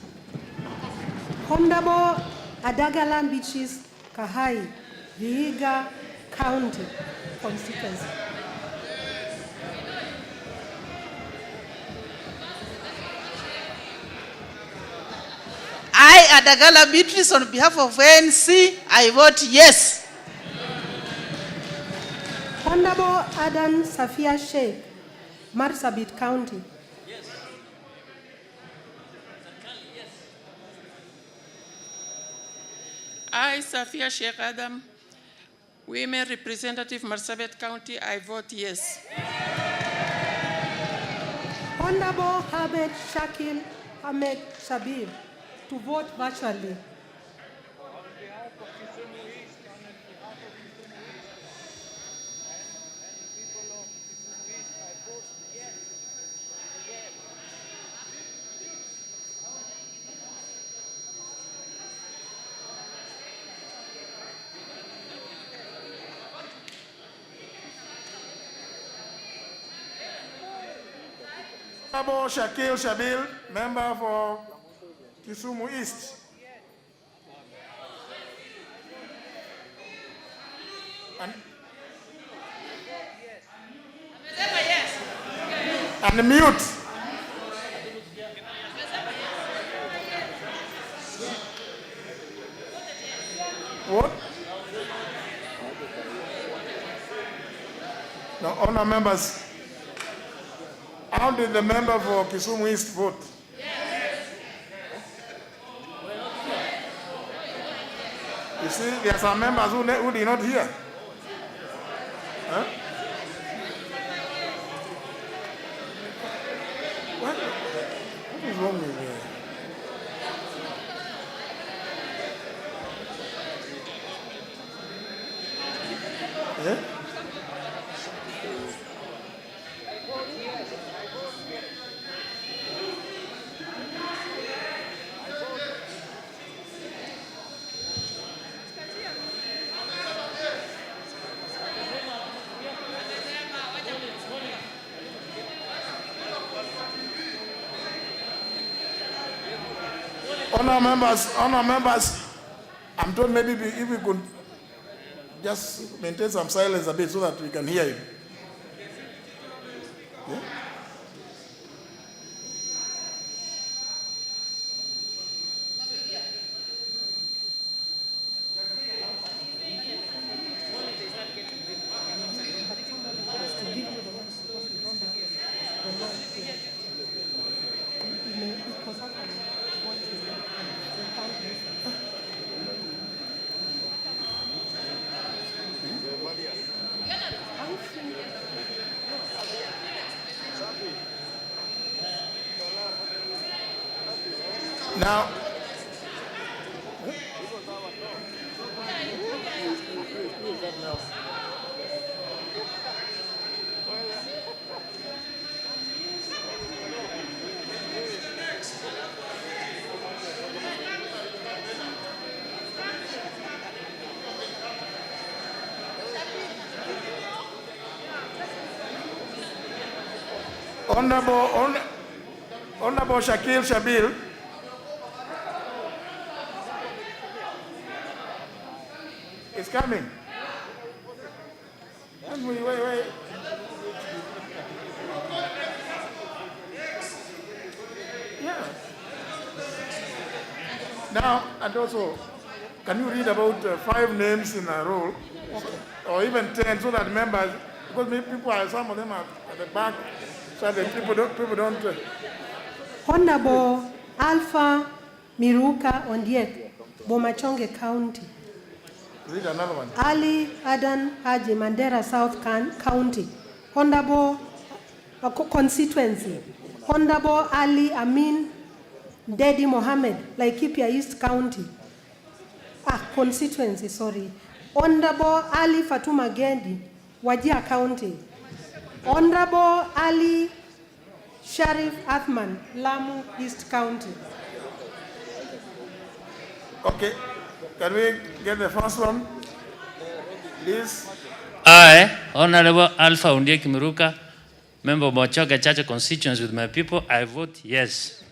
Honorable Adagala Beaches, Kahai, Vihiga County constituency. I, Adagala Beatrice, on behalf of ANC, I vote yes. Honorable Adan Safia Sheikh, Marsabit County. I, Safia Sheikh Adam, Women Representative, Marsabit County, I vote yes. Honorable Ahmed Shakil Ahmed Shabir to vote virtually. Honorable Shakil Shabil, member for Kisumu East. And mute. What? No, honor members. How did the member for Kisumu East vote? You see, there are some members who did not hear. Huh? What is wrong with you? Yeah? Honor members, I'm told maybe if we could just maintain some silence a bit so that we can hear you. Yeah? Now, Honorable Shakil Shabil, is coming. And wait. Yeah. Now, and also, can you read about 5 names in a row, or even 10, so that members, because some of them are at the back, so that people don't. Honorable Alpha Miruka Ondiek, Bomachonge County. Read another one. Ali Adan Haji, Mandera South County. Honorable constituency. Honorable Ali Amin Dedi Mohammed, Laikipia East County. Constituency, sorry. Honorable Ali Fatuma Gendi, Wajir County. Honorable Ali Sharif Athman, Lamu East County. Okay, can we get the first one, please? I, Honorable Alpha Ondiek Miruka, member of Mochoga Chacha constituency with my people, I vote yes.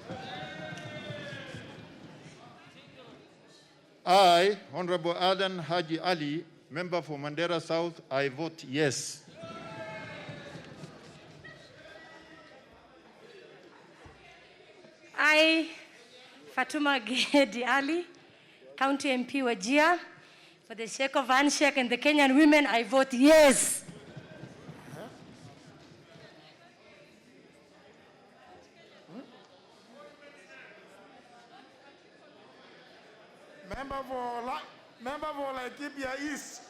I, Honorable Adan Haji Ali, member for Mandera South, I vote yes. I, Fatuma Gedi Ali, County MP Wajir, for the sake of handshake and the Kenyan women, I vote yes. Member for Laikipia East,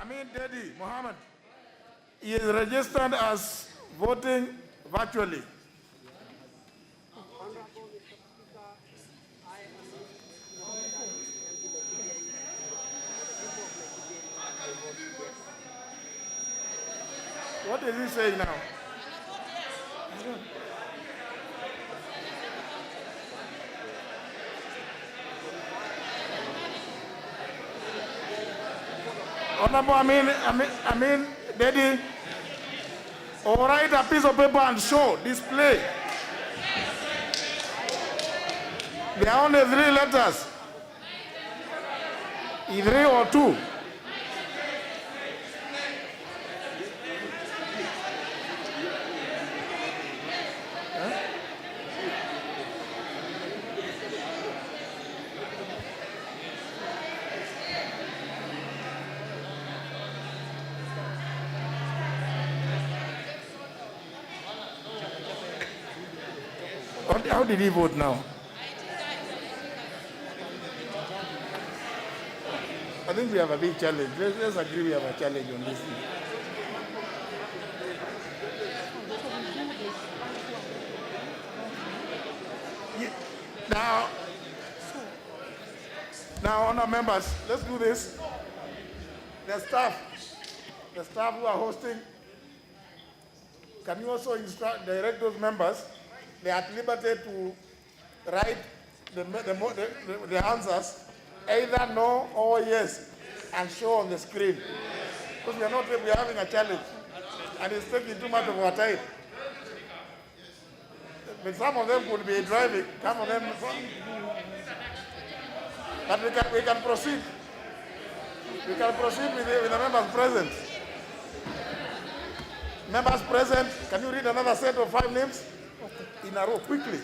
Amin Dedi Mohammed, he is registered as voting virtually. What is he saying now? Honorable, I mean, Daddy, or write a piece of paper and show, display. There are only 3 letters. 3 or 2. How did he vote now? I think we have a big challenge. Let's agree we have a challenge on this thing. Now, honor members, let's do this. The staff who are hosting, can you also direct those members? They are at liberty to write the answers, either no or yes, and show on the screen. Because we are having a challenge, and it's taking too much of our time. But some of them could be driving, some of them. But we can proceed. We can proceed with the members present. Members present, can you read another set of 5 names? In a row, quickly.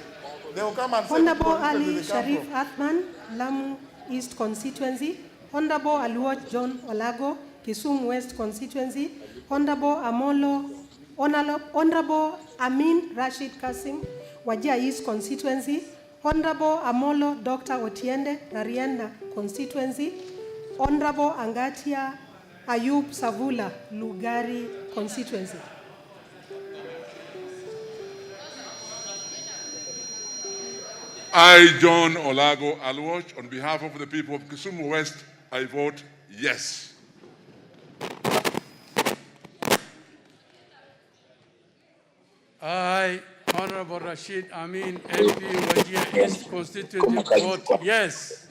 They will come and say. Honorable Ali Sharif Athman, Lamu East Constituency. Honorable Aluot John Olago, Kisumu West Constituency. Honorable Honorable Amin Rashid Kasim, Wajir East Constituency. Honorable Amolo Dr. Otiende, Rarienda Constituency. Honorable Angatia Ayub Savula, Lugari Constituency. I, John Olago Aluoch, on behalf of the people of Kisumu West, I vote yes. I, Honorable Rashid Amin, MP Wajir East Constituency, vote yes.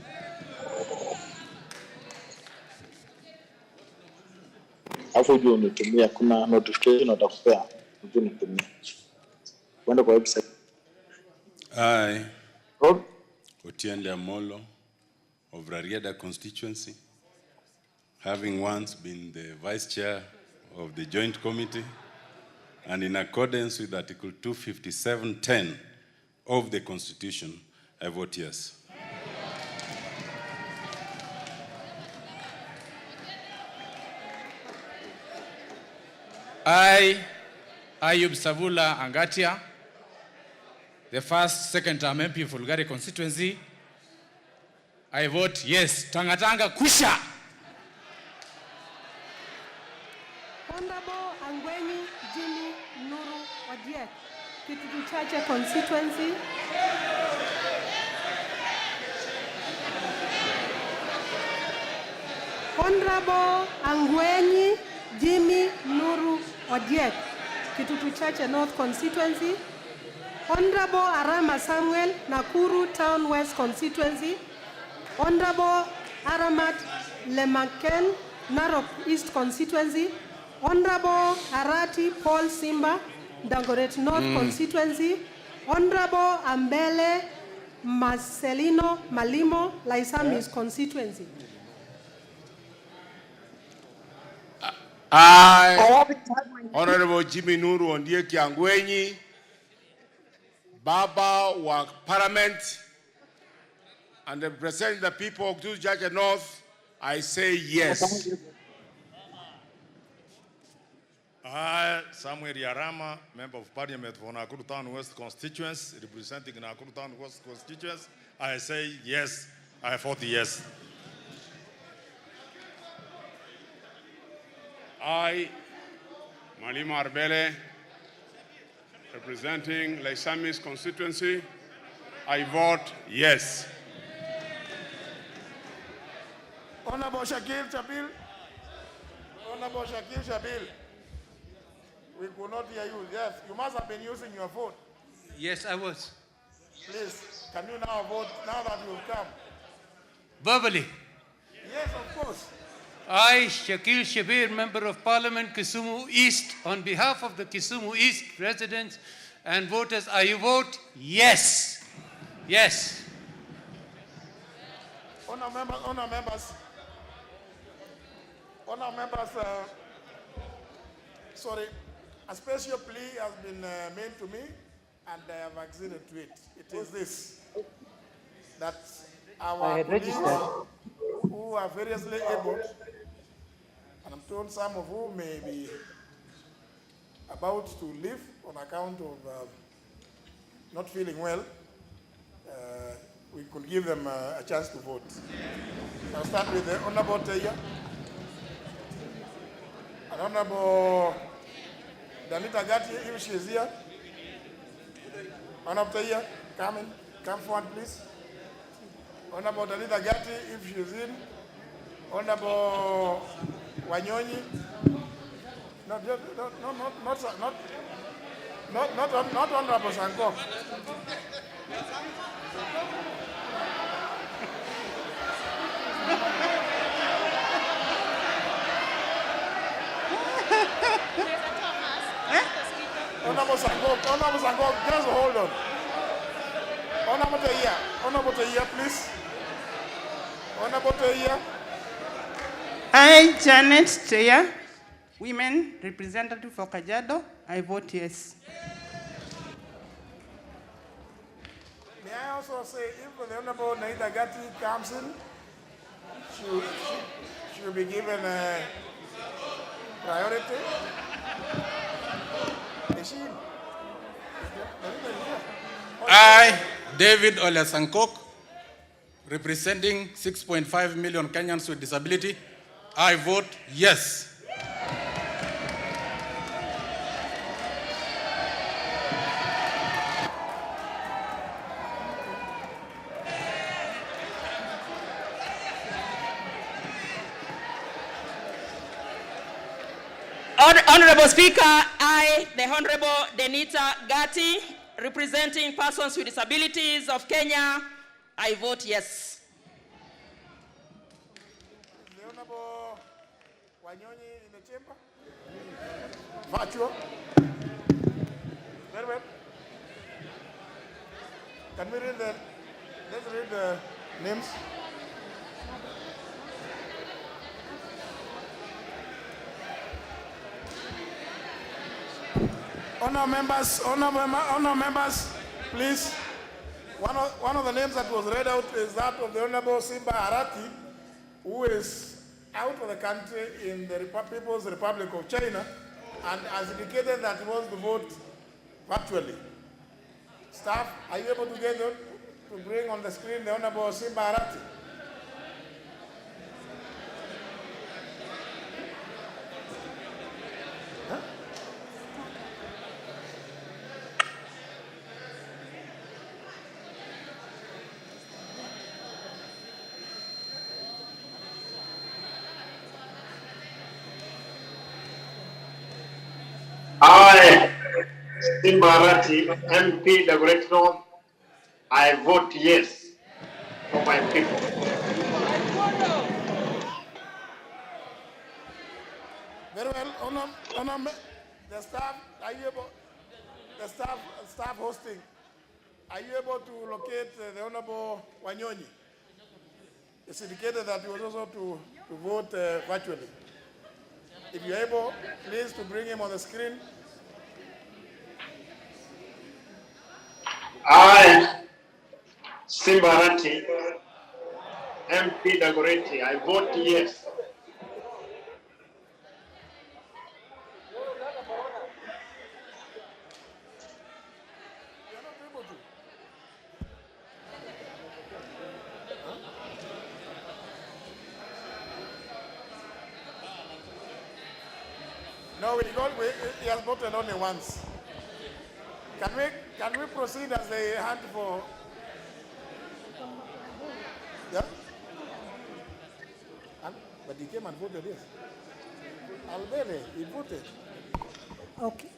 Hapo juu unitumia, kuna notification watakupea, ujue unitumia. Kwenda kwa website. I, Otiende Amolo of Rarieda constituency, having once been the vice chair of the joint committee, and in accordance with Article 257(10) of the Constitution, I vote yes. I, Ayub Savula Angatia, the first second-term MP for Lugari constituency, I vote yes. Tangatanga kusha. Honorable Angweni Jimmy Nuru Odiek, Kitutu Chache constituency. Honorable Angweni Jimmy Nuru Odiek, Kitutu Chache North constituency. Honorable Arama Samuel, Nakuru Town West constituency. Honorable Aramat Lemaken, Narok East constituency. Honorable Arati Paul Simba, Dagoret North constituency. Honorable Ambele Marcelino Malimo, Laisamis constituency. I, Honorable Jimmy Nuru Ondieki Angwenyi, Baba wa Parliament, and representing the people of Kitutu Chache North, I say yes. I, Samuel Yarama, Member of Parliament for Nakuru Town West constituency, representing Nakuru Town West constituency, I say yes. I vote yes. I, Malima Arbele, representing Laisamis constituency, I vote yes. Honorable Shakil Shabil. Honorable Shakil Shabil. We could not hear you. Yes, you must have been using your phone. Yes, I was. Please, can you now vote now that you've come? Verbally. Yes, of course. I, Shakil Shabir, Member of Parliament, Kisumu East, on behalf of the Kisumu East residents and voters, I vote yes. Yes. Honour members, sorry, a special plea has been made to me and I have acceded to it. It is this, that our colleagues who are variously able, and I'm told some of whom may be about to leave on account of not feeling well, we could give them a chance to vote. I'll start with the Honorable Teya. And Honorable Danita Gatti, if she is here. Honorable Teya, come forward, please. Honorable Danita Gatti, if she is in. Honorable Wanyonyi. Not Honorable Sanko. Honorable Sanko, just hold on. Honorable Teya, please. Honorable Teya. I, Janet Teya, women representative for Kajiado, I vote yes. May I also say, if the Honorable Naida Gatti comes in, she will be given priority. I, David Olesankok, representing 6.5 million Kenyans with disability, I vote yes. Honorable Speaker, I, the Honorable Denita Gatti, representing persons with disabilities of Kenya, I vote yes. The Honorable Wanyonyi in the chamber? Virtual? Very well. Can we read let's read the names. Honor members, please. One of the names that was read out is that of the Honorable Simba Arati, who is out of the country in the People's Republic of China and has indicated that he wants to vote virtually. Staff, are you able to bring on the screen the Honorable Simba Arati? I, Simbarati, MP, the Great North, I vote yes for my people. Very well, the staff, are you able, the staff hosting, are you able to locate the Honorable Wanyonyi? It's indicated that he was also to vote virtually. If you're able, please to bring him on the screen. I, Simbarati, MP Dagoretti, I vote yes. No, he has voted only once. Can we proceed as they hunt for? Yeah? But he came and voted yes. Albele, he voted. Okay.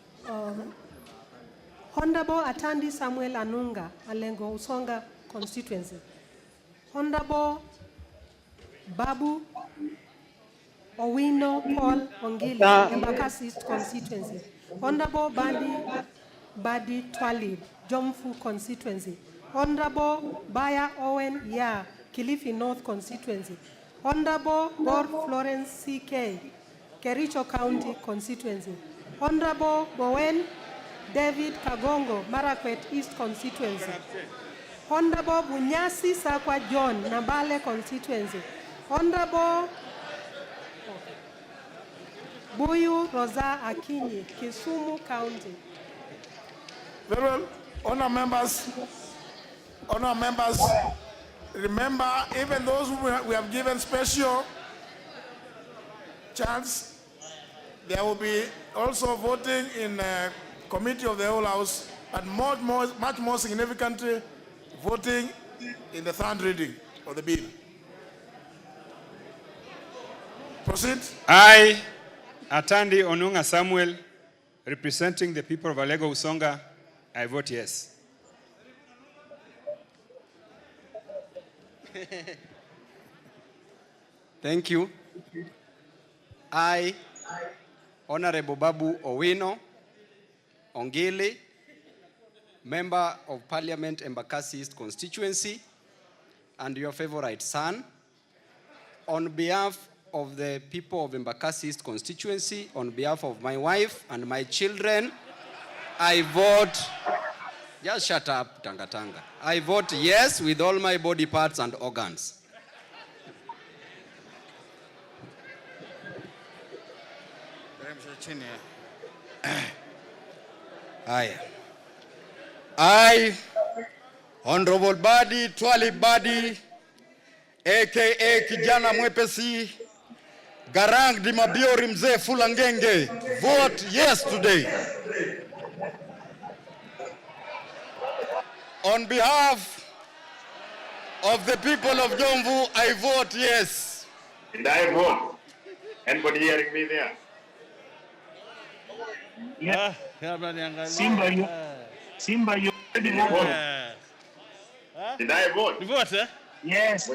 Honorable Atandi Samuel Anunga, Alengo Usonga constituency. Honorable Babu Owino Paul Ongili, Embakasi East constituency. Honorable Badi Twalib, Jomfu constituency. Honorable Baya Owen Ya, Kilifi North constituency. Honorable Bor Florence C.K., Kericho County constituency. Honorable Bowen David Kagongo, Marakwet East constituency. Honorable Bunyasi Sakwa John, Nambale constituency. Honorable Buyu Rosa Akinyi, Kisumu County. Very well. Honor members, remember, even those who we have given special chance, there will be also voting in committee of the whole house, and much more significantly, voting in the third reading of the bill. Proceed. I, Atandi Onunga Samuel, representing the people of Alego Usonga, I vote yes. Thank you. I, Honorable Babu Owino Ongili, Member of Parliament, Embakasi East constituency, and your favorite son, on behalf of the people of Embakasi East constituency, on behalf of my wife and my children, I vote, just shut up, Tanga Tanga. I vote yes with all my body parts and organs. I, Honorable Badi Twalib Badi, aka Kijana Mwepesi, Garang di Mabiori Mzee Fulangenge, vote yes today. On behalf of the people of Jomvu, I vote yes. And I vote. Anybody hearing me there? Yeah. Simba, you already voted. Did I vote? You voted, eh? Yes.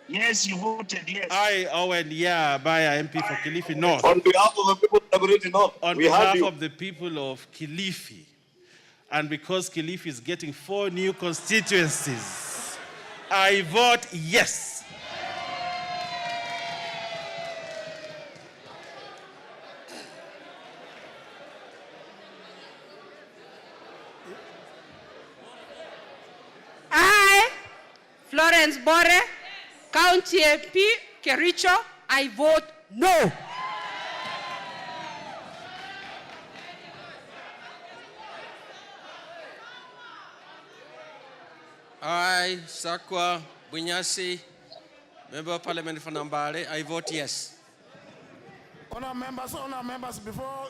Yes, you voted, yes. I, Owen Baya, MP for Kilifi North. On behalf of the people of Kilifi North, on behalf of the people of Kilifi, and because Kilifi is getting 4 new constituencies, I vote yes. I, Florence Bore, County MP, Kericho, I vote no. I, Sakwa Bunyasi, Member of Parliament for Nambale, I vote yes. Honor members, before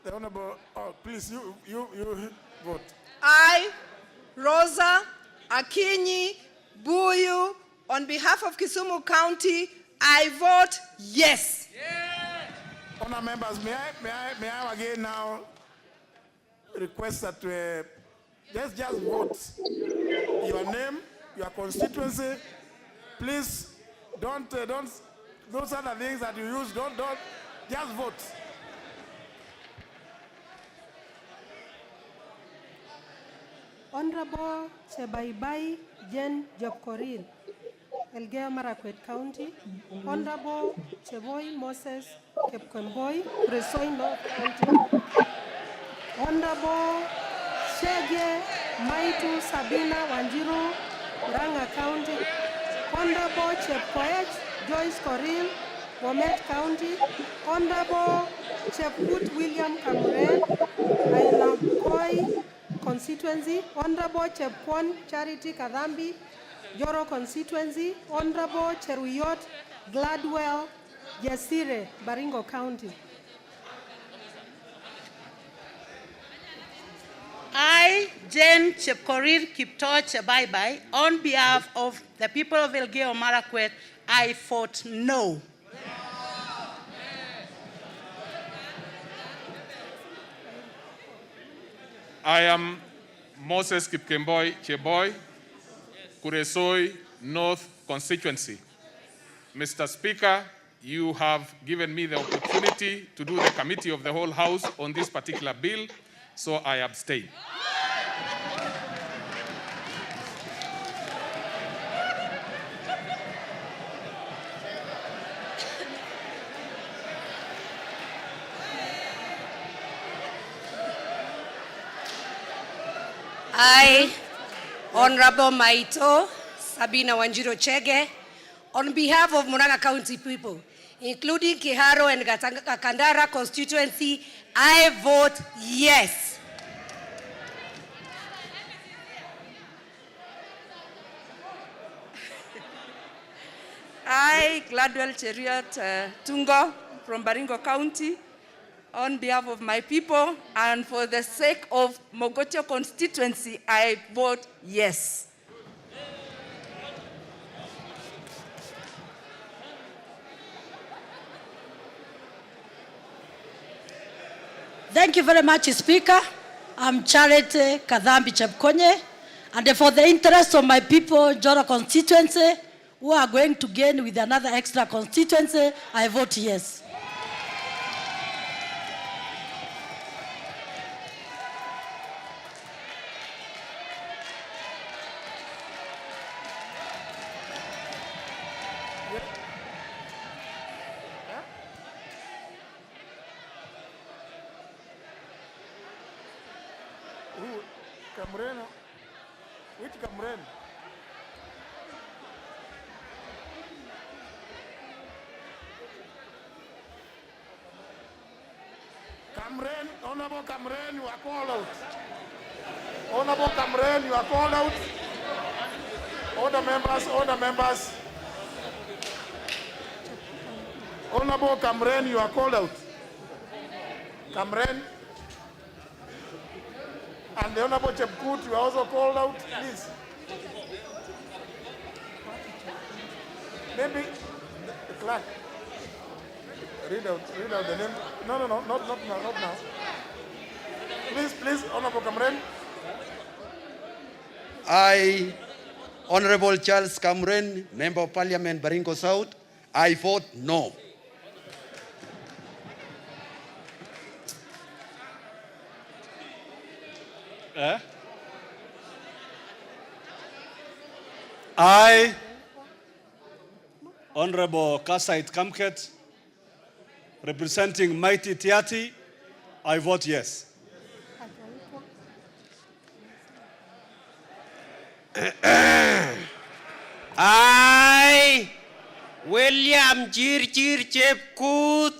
the Honorable, please, you vote. I, Rosa Akinyi Buyu, on behalf of Kisumu County, I vote yes. Honor members, may I again now request that let's just vote your name, your constituency. Please don't those other things that you use, don't just vote. Honorable Chebaibai Jen Jopkoril, Elgeyo Marakwet County. Honorable Cheboy Moses Kepkemboi, Presoy North County. Honorable Shege Maitu Sabina Wanjiru, Ranga County. Honorable Chepkoech Joyce Koril, Bomet County. Honorable Chepkut William Kamren, Ainabkoi constituency. Honorable Chepkwon Charity Kadhambi, Joro constituency. Honorable Cheruyot Gladwell Jesire, Baringo County. I, Jane Chepkorir Kipto Chebaibai, on behalf of the people of Elgeyo Marakwet, I vote no. I am Moses Kipkemboi Cheboy, Kuresoi North Constituency. Mr. Speaker, you have given me the opportunity to do the committee of the whole House on this particular bill, so I abstain. I, Honorable Maito Sabina Wanjiro Chege, on behalf of Murang'a County people, including Kiharo and Kandara constituency, I vote yes. I, Gladwell Cheriot Tungo from Baringo County, on behalf of my people and for the sake of Mogotio constituency, I vote yes. Thank you very much, Speaker. I'm Charity Kadhambi Chepkonye, and for the interest of my people, Jora constituency, who are going to gain with another extra constituency, I vote yes. Camreno. Which Camren? Camren, Honorable Camren, you are called out. Honorable Camren, you are called out. Order members, order members. Honorable Camren, you are called out. Camren. And the Honorable Chepkut, you are also called out, please. Maybe the clerk. Read out the name. No, not now. Please, Honorable Camren. I, Honorable Charles Camren, Member of Parliament, Baringo South, I vote no. I, Honorable Kasait Kamket, representing Mighty Tiati, I vote yes. I, William Jirjir Chepkut,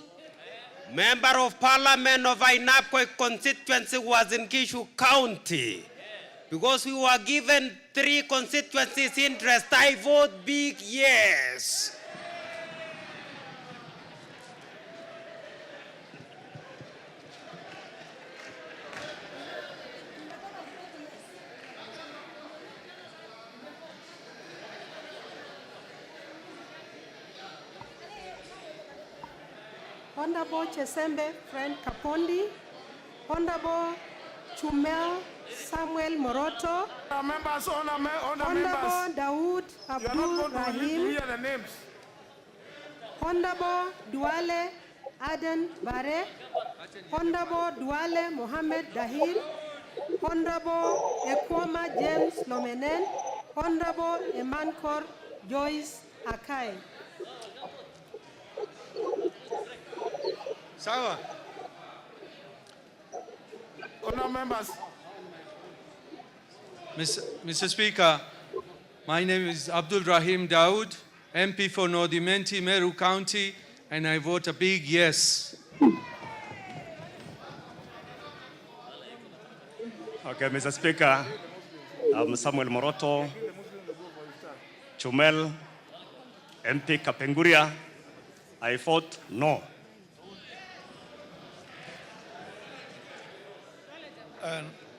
Member of Parliament of Ainapkoi constituency, was in Kishu County. Because we were given 3 constituencies interest, I vote big yes. Honorable Chesembe Friend Kapondi, Honorable Chumel Samuel Moroto, Honorable Dawood Abdul Rahim, Honorable Duale Aden Bare, Honorable Duale Mohammed Dahir, Honorable Ekwama James Lomenen, Honorable Emankor Joyce Akai. Sawa. Honourable members. Mr. Speaker, my name is Abdul Rahim Dawood, MP for Nordimenti, Meru County, and I vote a big yes. Okay, Mr. Speaker, I'm Samuel Moroto, Chumel, MP Kapenguria, I vote no.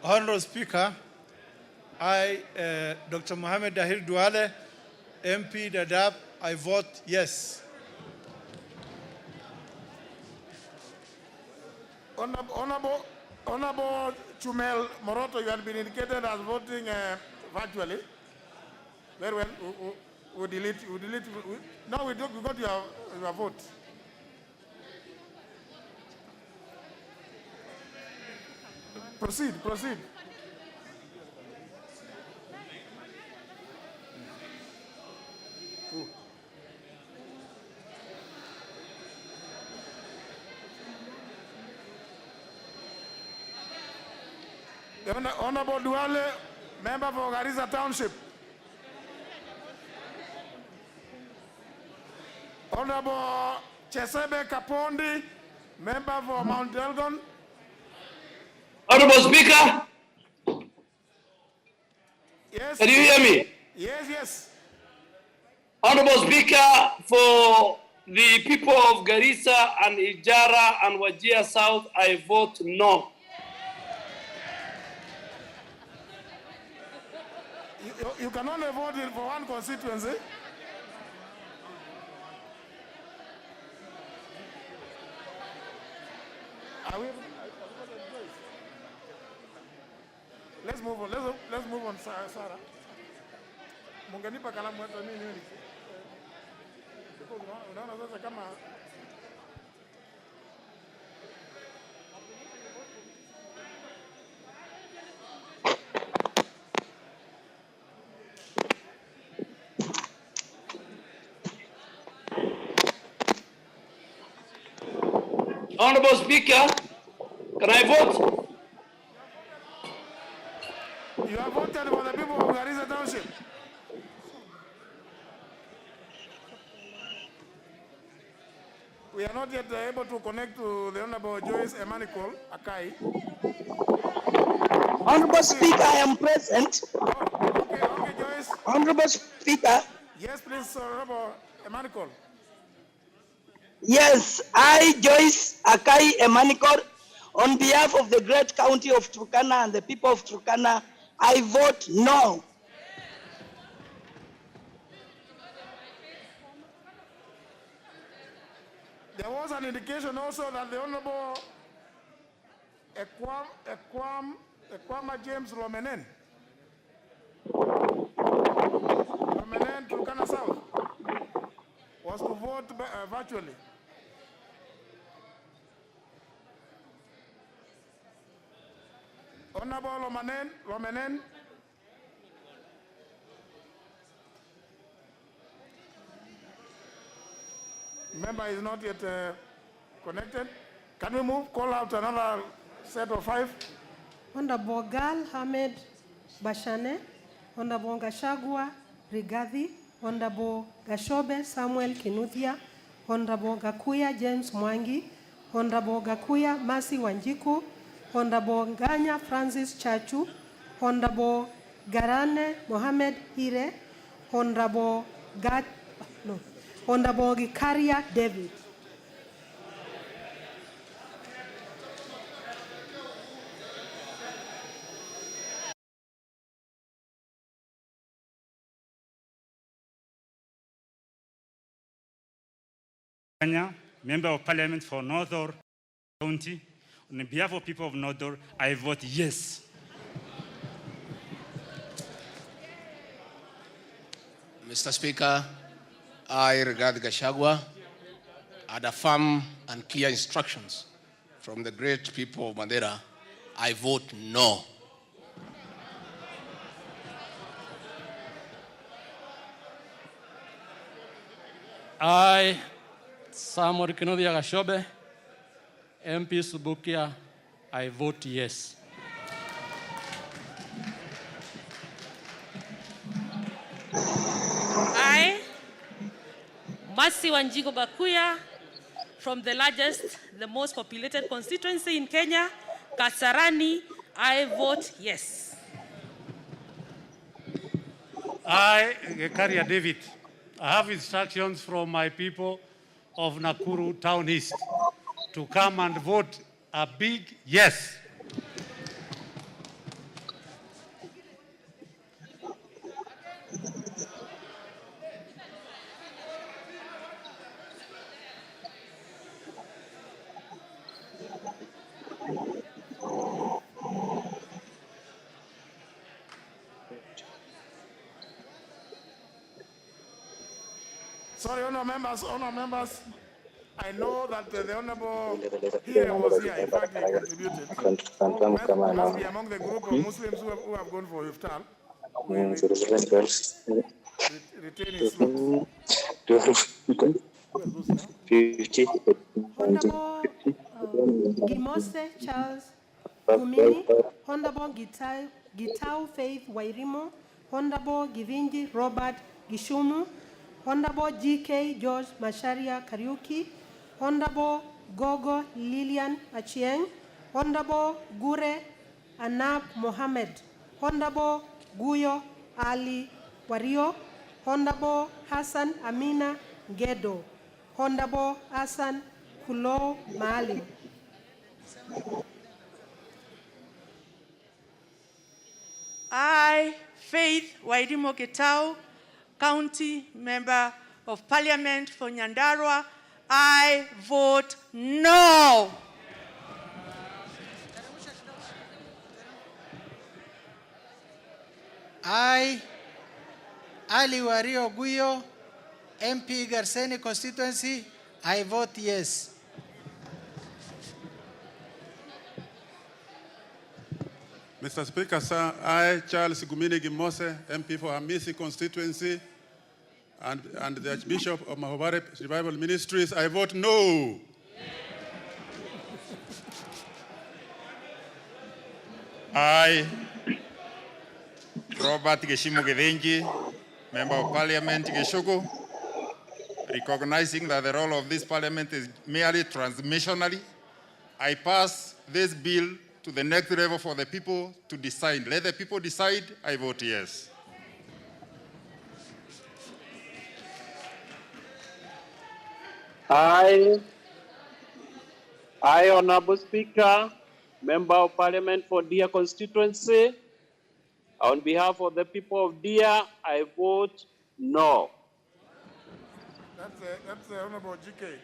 Honorable Speaker, I, Dr. Mohammed Dahir Duale, MP Dadaab, I vote yes. Honorable Honorable Chumel Moroto, you had been indicated as voting virtually. Very well. We delete. No, we got your vote. Proceed. Honorable Duale, member for Garissa Township. Honorable Chesebe Kapondi, member for Mount Elgon. Honorable Speaker, Yes. can you hear me? Yes. Honorable Speaker, for the people of Garissa and Ijara and Wajir South, I vote no. You can only vote for one constituency. Let's move on. Let's move on, Sarah. Mungenipa kalamu hata nini? Unaona sasa kama Honorable Speaker, can I vote? you have voted for the people of Garissa Township. We are not yet able to connect to the Honorable Joyce Emanicol Akai. Honorable Speaker, I am present. Okay, Joyce. Honorable Speaker. Yes, please, Honorable Emanicol. Yes, I, Joyce Akai Emanicol, on behalf of the great county of Turkana and the people of Turkana, I vote no. There was an indication also that the Honorable Ekwama James Lomenen, Turkana South, was to vote virtually. Honorable Lomenen. Member is not yet connected. Can we call out another set of 5? Honorable Gal Hamed Bashane, Honorable Gashagwa Rigathi, Honorable Gashobe Samuel Kinuthia, Honorable Gakuya James Mwangi, Honorable Gakuya Masi Wanjiku, Honorable Nganya Francis Chachu, Honorable Garane Mohamed Hire, Honorable Gikaria David. Member of Parliament for Northern County. On behalf of people of Northern, I vote yes. Mr. Speaker, I, Rigathi Gachagua, had firm and clear instructions from the great people of Mandera. I vote no. I, Samuel Kinuthia Gashobe, MP Subukia, I vote yes. I, Masi Wanjigo Gakuya, from the largest, the most populated constituency in Kenya, Kasarani, I vote yes. I, Gikaria David, I have instructions from my people of Nakuru Town East to come and vote a big yes. Sorry, honor members. I know that the Honorable here was here. In fact, he contributed. He must be among the group of Muslims who have gone for iftar. Retain his slot. Honorable Gimose Charles Gumini, Honorable Gitau Faith Wairimo, Honorable Givinji Robert Gishumu, Honorable GK George Masharia Kariuki, Honorable Gogo Lilian Achieng, Honorable Gure Anab Mohammed, Honorable Guyo Ali Wario, Honorable Hassan Amina Gedo, Honorable Hassan Kulo Maalim. I, Faith Wairimo Getau, County Member of Parliament for Nyandarua, I vote no. I, Ali Wario Guyo, MP Garseni constituency, I vote yes. Mr. Speaker, sir, I, Charles Gumini Gimose, MP for Hamisi constituency, and the Archbishop of Mahobare Revival Ministries, I vote no. I, Robert Geshimu Gedenji, Member of Parliament Geshogo, recognizing that the role of this parliament is merely transmissionally, I pass this bill to the next level for the people to decide. Let the people decide, I vote yes. I, Honorable Speaker, Member of Parliament for Deer constituency, on behalf of the people of Deer, I vote no. That's the Honorable GK.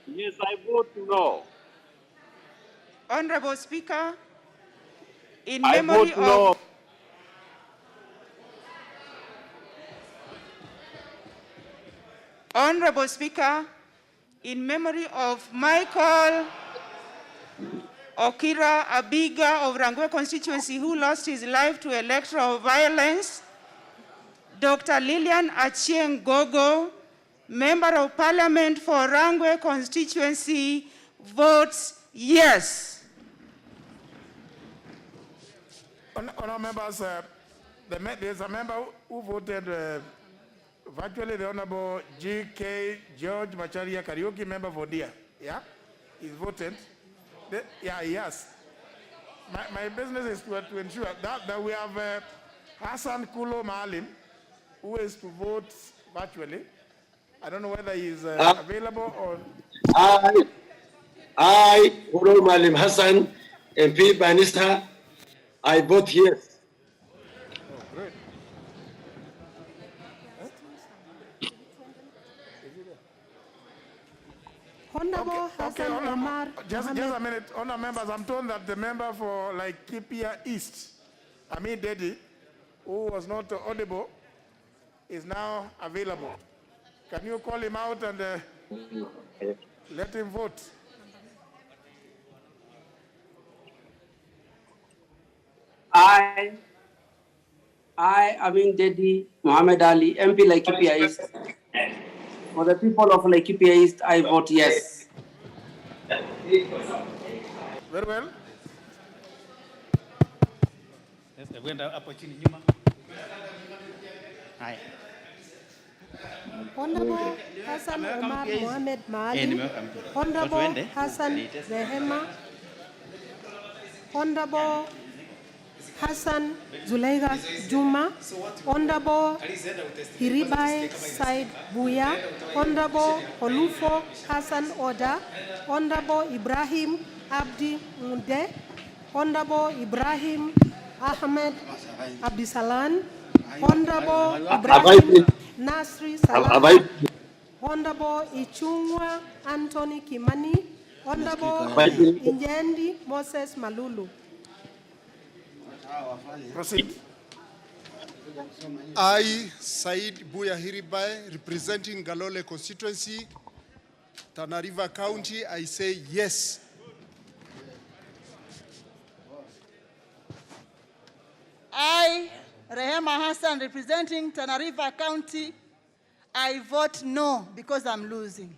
Yes, I vote no. Honorable Speaker, in I memory vote no. of Honorable Speaker, in memory of Michael Okira Abiga of Rangwe constituency who lost his life to electoral violence, Dr. Lilian Achieng Gogo, Member of Parliament for Rangwe constituency, votes yes. Honourable members, there's a member who voted virtually, the Honourable G.K. George Macharia Karaoke, member for DIA. Yeah? He's voted. Yeah, yes. My business is to ensure that we have Hassan Kulo Maalim, who is to vote virtually. I don't know whether he's available or... I, Kulo Maalim Hassan, MP Banista, I vote yes. Oh, great. Honorable Hassan Omar. Just a minute, Honour members, I'm told that the member for Laikipia East, Amin Dedi, who was not audible, is now available. Can you call him out and let him vote? I, Amin Dedi Muhammad Ali, MP Laikipia East. For the people of Laikipia East, I vote yes. Very well. Honorable Hassan Omar Mohamed Maali, Honorable Hassan Rehema, Honorable Hassan Zulaiga Juma, Honorable Hiribai Said Buya, Honorable Olufo Hassan Oda, Honorable Ibrahim Abdi Mude, Honorable Ibrahim Ahmed Abdisalan, Honorable Ibrahim Nasri Salah, Honorable Ichungwa Anthony Kimani, Honorable Injendi Moses Malulu. Proceed. I, Said Buya Hiribai, representing Galole constituency, Tana River County, I say yes. I, Rehema Hassan, representing Tana River County, I vote no because I'm losing.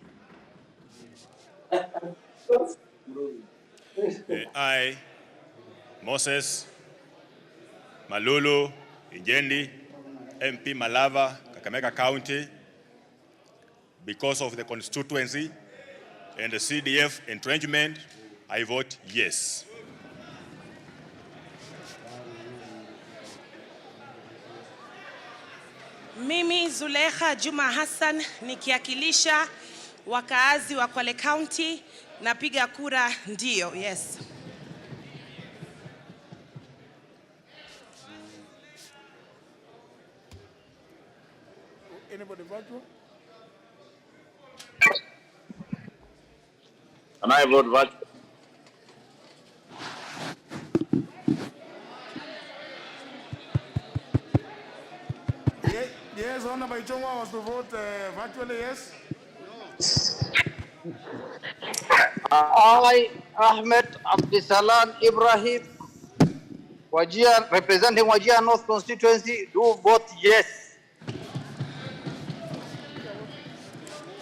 I, Moses, Malulu, Ijendi, MP Malava, Kakamega County, because of the constituency and the CDF entrenchment, I vote yes. Mimi Zulekha Juma Hassan nikiwakilisha wakaazi wa Kwale County, napiga kura ndio, yes. Anybody virtual? And I vote virtual. Yes, Honorable Ichung'wa was to vote virtually, yes? I, Ahmed Abdisalan Ibrahim, Wajir, representing Wajir North constituency, do vote yes.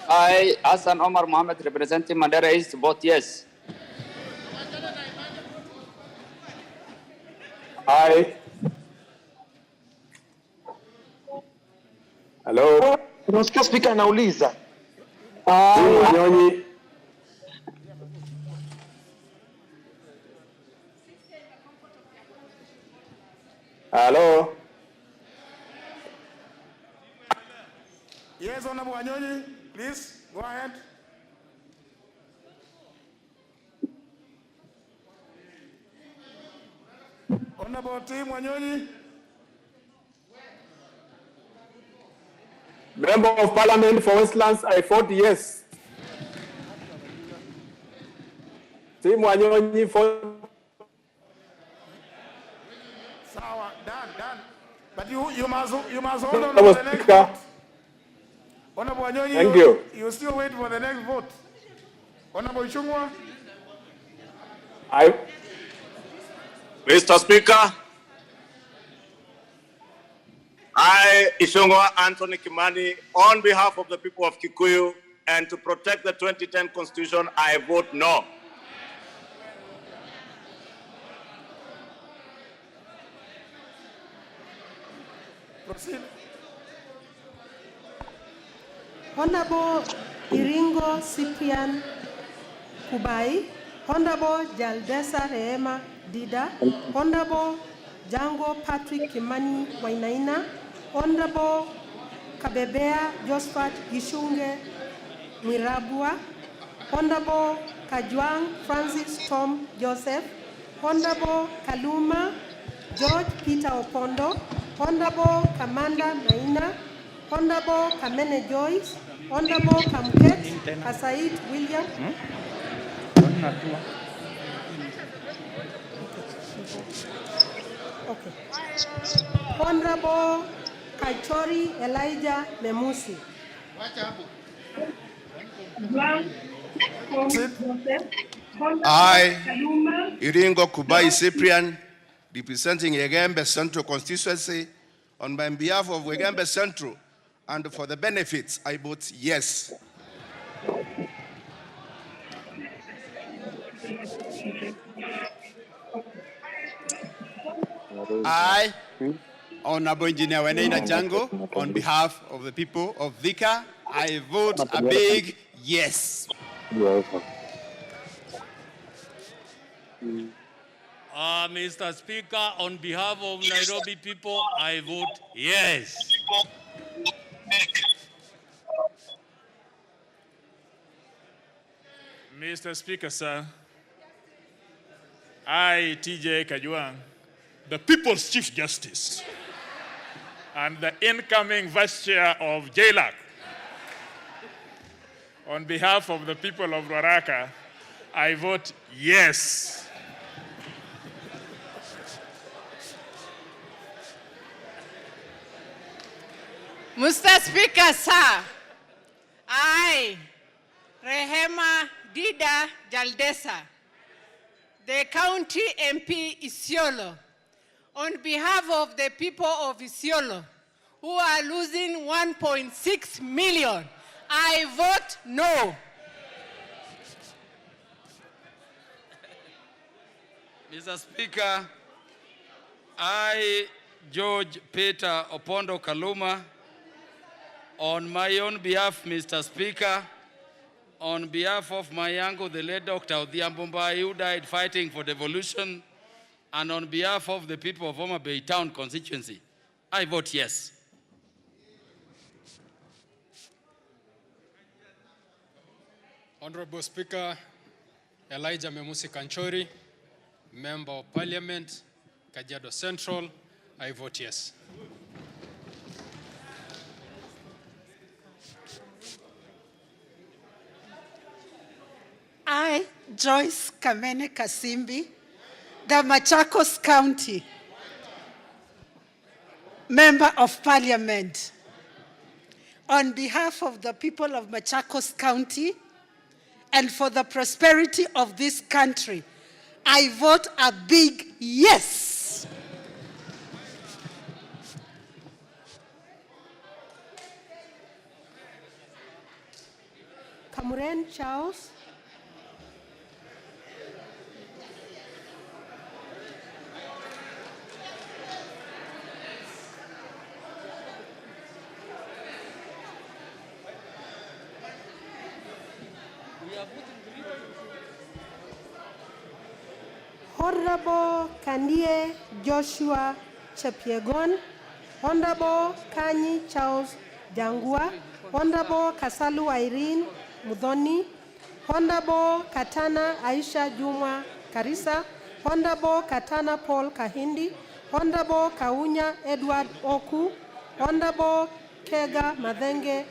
I, Hassan Omar Mohammed, representing Mandera East, vote yes. I. Hello. Unasikia speaker anauliza. Nyonyi. Hello. Yes, Honorable Wanyonyi, please, go ahead. Honorable Tim Wanyonyi. Member of Parliament for Westlands, I vote yes. Tim Wanyonyi for. Sawa, done. But you must hold on for the next vote. Honorable Wanyonyi, thank you. You still wait for the next vote. Honorable Ichung'wa. Mr. Speaker, I, Ishongwa Anthony Kimani, on behalf of the people of Kikuyu and to protect the 2010 Constitution, I vote no. Proceed. Honorable Iringo Cyprian Kubai, Honorable Jaldesa Rehema Dida, Honorable Jango Patrick Kimani Wainaina, Honorable Kabebea Josephat Gishunge Mwirabua, Honorable Kajwang Francis Tom Joseph, Honorable Kaluma George Peter Opondo, Honorable Kamanda Maina, Honorable Kamene Joyce, Honorable Kamket Asait William. Okay. Honorable Kaichori Elijah Memusi. I, Iringo Kubai Cyprian, representing Wegembe Central constituency, on behalf of Wegembe Central and for the benefits, I vote yes. I, Honorable Engineer Wainaina Jango, on behalf of the people of Thika, I vote a big yes. Mr. Speaker, on behalf of Nairobi people, I vote yes. Mr. Speaker, sir, I, TJ Kajwang, the People's Chief Justice, and the incoming Vice Chair of JLAC, on behalf of the people of Ruaraka, I vote yes. Mr. Speaker, sir, I, Rehema Dida Jaldesa, the county MP Isiolo, on behalf of the people of Isiolo, who are losing 1.6 million, I vote no. Mr. Speaker, I, George Peter Opondo Kaluma, on my own behalf, Mr. Speaker, on behalf of my uncle, the late Dr. Odhiambumbai, who died fighting for devolution, and on behalf of the people of Homa Bay Town constituency, I vote yes. Honorable Speaker Elijah Memusi Kanchori, Member of Parliament, Kajiado Central, I vote yes. I, Joyce Kamene Kasimbi, the Machakos County Member of Parliament, on behalf of the people of Machakos County and for the prosperity of this country, I vote a big yes. Kamuren Charles. Honorable Kandie Joshua Chepyegon, Honorable Kanyi Charles Jangua, Honorable Kasalu Irene Mudhoni, Honorable Katana Aisha Juma Karisa, Honorable Katana Paul Kahindi, Honorable Kaunya Edward Oku, Honorable Kega Madenge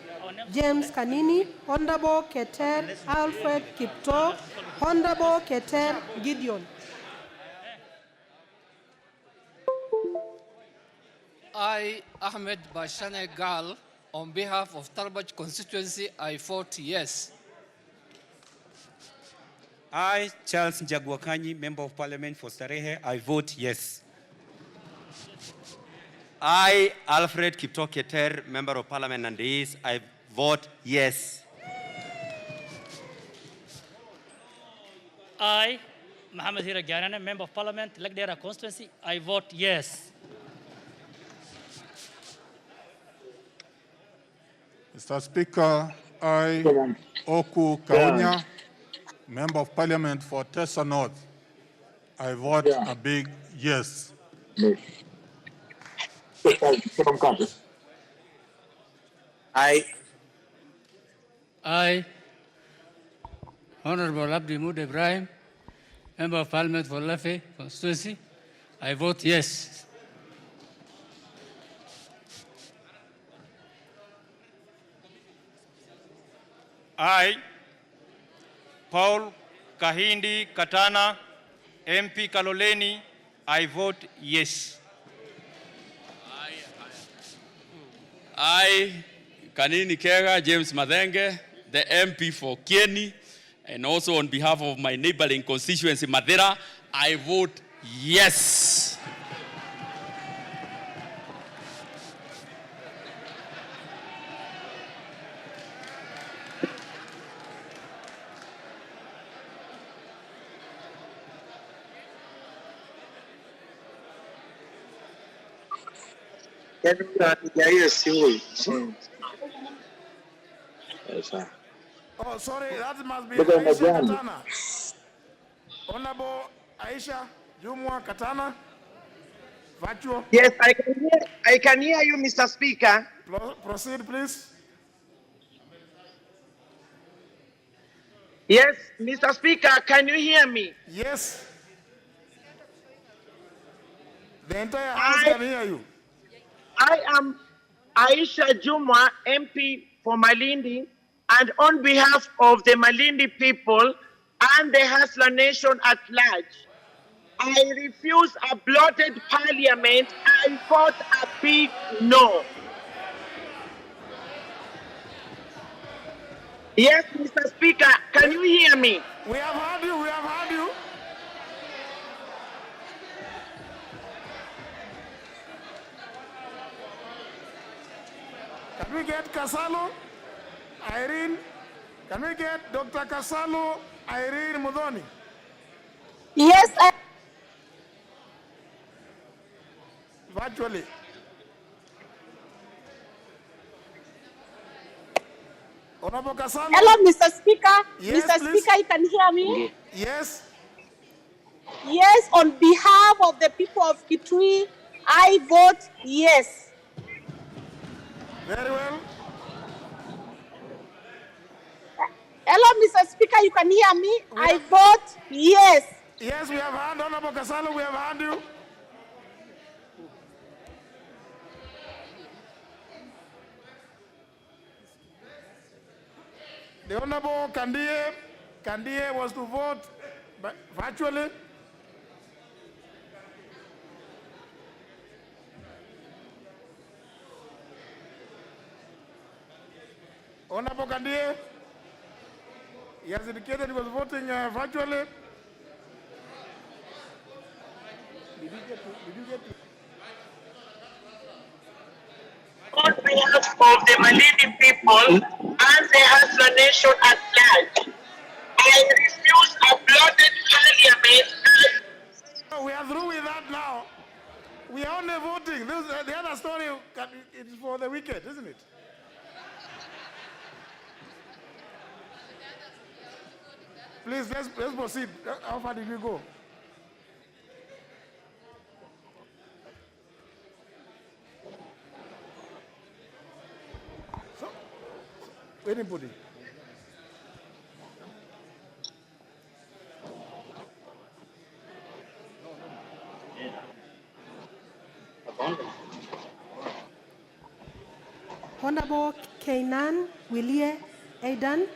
James Kanini, Honorable Keter Alfred Kipto, Honorable Keter Gideon. I, Ahmed Bashane Gal, on behalf of Tarbaj constituency, I vote yes. I, Charles Njagwakanyi, Member of Parliament for Starehe, I vote yes. I, Alfred Kipto Keter, Member of Parliament Nandis, I vote yes. I, Mohammed Hira Gyanane, Member of Parliament, Lagdera constituency, I vote yes. Mr. Speaker, I, Oku Kaunya, Member of Parliament for Tessa North, I vote a big yes. I, Honorable Abdi Mood Ibrahim, Member of Parliament for Lefe constituency, I vote yes. I, Paul Kahindi Katana, MP Kaloleni, I vote yes. I, Kanini Kega James Madenge, the MP for Kieni, and also on behalf of my neighboring constituency, Madera, I vote yes. Oh, sorry, that must be Aisha Katana. Honorable Aisha Jumwa Katana. Virtual. Yes, I can hear you, Mr. Speaker. Proceed, please. Yes, Mr. Speaker, can you hear me? Yes. The entire house can hear you. I am Aisha Jumwa, MP for Malindi, and on behalf of the Malindi people and the Hasla Nation at large, I refuse a bloated parliament. I vote a big no. Yes, Mr. Speaker, can you hear me? We have heard you, we have heard you. Can we get Kasalo, Irene? Can we get Dr. Kasalo, Irene Mudhoni? Yes, Virtually. Honorable Kasalo? Hello, Mr. Speaker. Yes, Mr. please. Speaker, you can hear me? Yes. Yes, on behalf of the people of Kitui, I vote yes. Very well. Hello, Mr. Speaker, you can hear me? I vote yes. Yes, we have heard, Honorable Kasalo, we have heard you. The Honorable Kandie was to vote virtually. Honorable Kandie, he has indicated he was voting virtually. Did you get to? On behalf of the Malindi people and the Hausa nation at large, I refuse a bloated parliament. No, we are through with that now. We are only voting. The other story is for the wicked, isn't it? Please, let's proceed. How far did we go? So, anybody? Honorable Keinan Willie Aidan,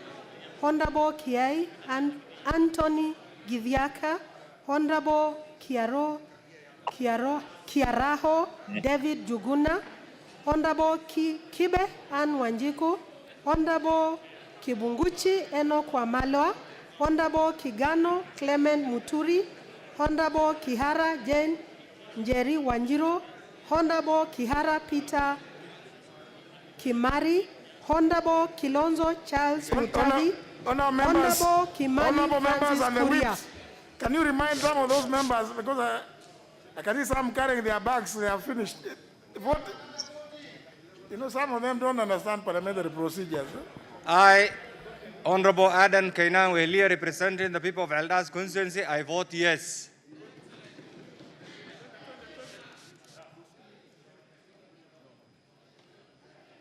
Honorable Kiai and Anthony Giviaka, Honorable Kiaraho David Juguna, Honorable Kibe Ann Wanjiku, Honorable Kibunguchi Enoch Wamalwa, Honorable Kigano Clement Muturi, Honorable Kihara Jane Njeri Wanjiro, Honorable Kihara Peter Kimari, Honorable Kilonzo Charles Mutavi, Honorable Kimani members and the Francis Kuria. whips. Can you remind some of those members, because I can see some carrying their bags, they are finished. What? You know, some of them don't understand parliamentary procedures. I, Honorable Adan Kainan Welia, representing the people of Eldas constituency, I vote yes.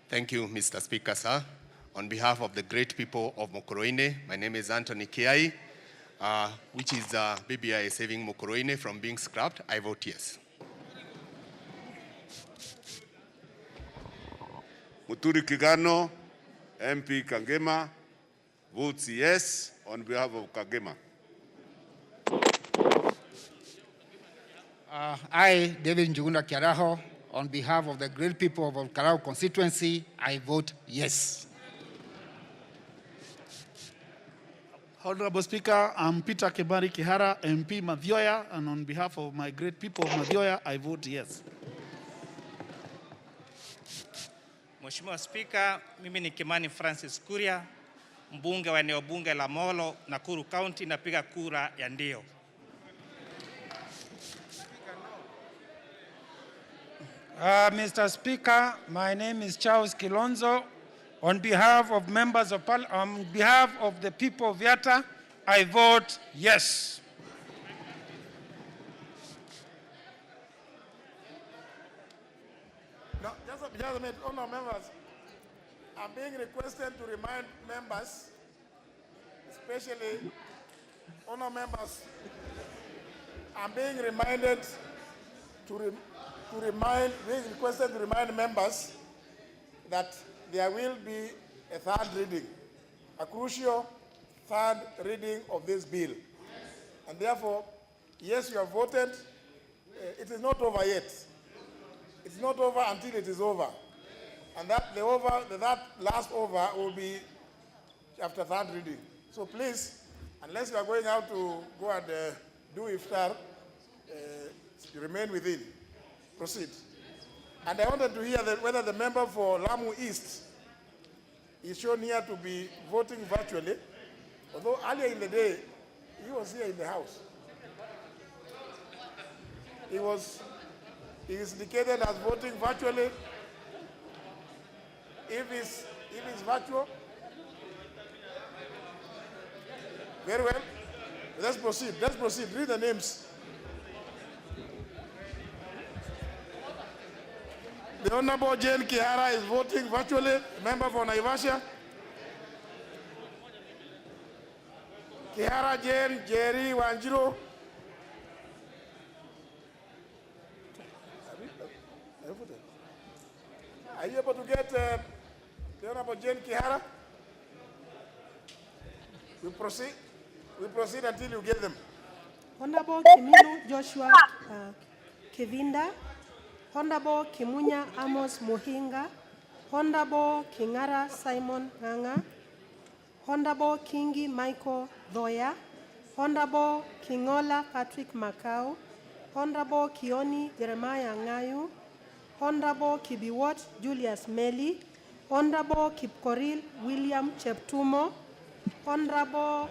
Thank you, Mr. Speaker, sir. On behalf of the great people of Mokoroine, my name is Anthony Kiai, which is BBI saving Mokoroine from being scrapped. I vote yes. Muturi Kigano, MP Kangema, votes yes on behalf of Kangema. I, David Njuguna Kiaraho, on behalf of the great people of Olkarau constituency, I vote yes. Honorable Speaker, I'm Peter Kebari Kihara, MP Mathioya, and on behalf of my great people of Mathioya, I vote yes. Mheshimiwa Spika, mimi ni Kimani Francis Kuria, mbunge wa eneo bunge la Molo, Nakuru County, napiga kura ya ndio. Mr. Speaker, my name is Charles Kilonzo. On behalf of members of on behalf of the people of Yatta, I vote yes. No, just a minute, honor members. I'm being requested to remind members, especially honor members. I'm being reminded being requested to remind members that there will be a third reading, a crucial third reading of this bill. And therefore, yes, you have voted. It is not over yet. It's not over until it is over. And that last over will be after third reading. So please, unless you are going out to go and do iftar, you remain within. Proceed. And I wanted to hear whether the member for Lamu East is shown here to be voting virtually, although earlier in the day, he was here in the house. He is indicated as voting virtually. If it's virtual, very well. Let's proceed. Let's proceed. Read the names. The Honorable Jane Kihara is voting virtually, member for Naivasha. Kihara Jane, Jerry Wanjiro. Are you able to get the Honorable Jane Kihara? We proceed until you get them. Honorable Kimino Joshua Kevinda, Honorable Kimunya Amos Muhinga, Honorable Kingara Simon Nganga, Honorable Kingi Michael Thoya, Honorable Kingola Patrick Macau, Honorable Kioni Jeremiah Ngayu, Honorable Kibiwot Julius Meli, Honorable Kipkoril William Cheptumo, Honorable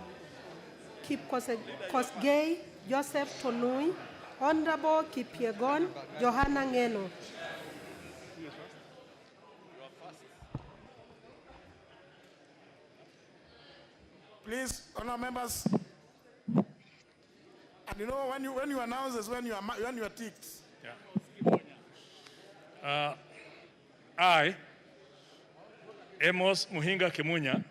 Kipkosgei Joseph Tonui, Honorable Kipiegon Johanna Ngeno. Please, honor members. And you know, when you announce this, when you are ticked. Yeah. I, Amos Muhinga Kimunya,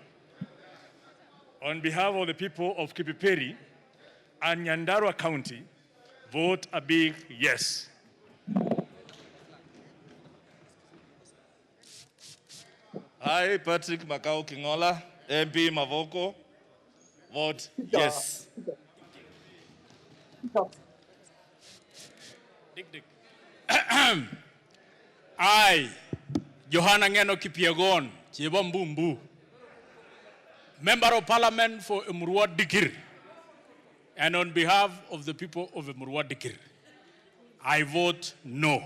on behalf of the people of Kipiperi and Nyandarua County, vote a big yes. I, Patrick Macau Kingola, MP Mavoko, vote yes. I, Johanna Ngeno Kipiegon, Chibambumbu, Member of Parliament for Emurua Dikir, and on behalf of the people of Emurua Dikir, I vote no.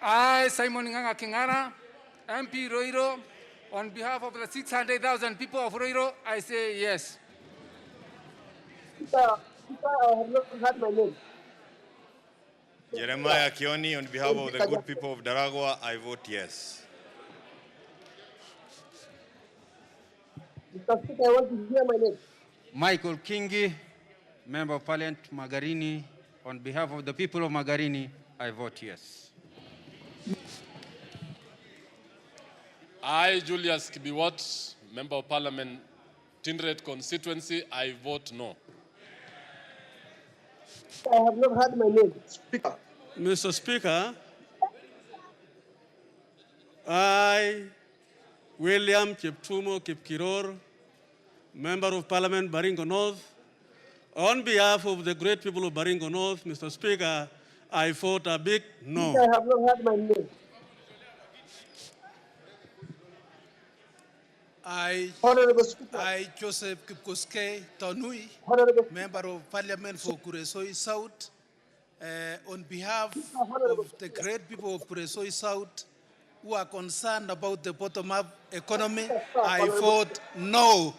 I, Simon Nganga Kingara, MP Roiro, on behalf of the 600,000 people of Roiro, I say yes. I have not heard my name. Jeremiah Kioni, on behalf of the good people of Daragwa, I vote yes. Mr. Speaker, I want to hear my name. Michael Kingi, Member of Parliament, Magarini. On behalf of the people of Magarini, I vote yes. I, Julius Kibiwot, Member of Parliament, Tindred constituency, I vote no. I have not heard my name. Speaker. Mr. Speaker, I, William Cheptumo Kipkiror, Member of Parliament, Baringo North. On behalf of the great people of Baringo North, Mr. Speaker, I vote a big no. I have not heard my name. I, Joseph Kipkoskei Tonui, Member of Parliament for Kuresoi South. On behalf of the great people of Kuresoi South who are concerned about the bottom-up economy, I vote no.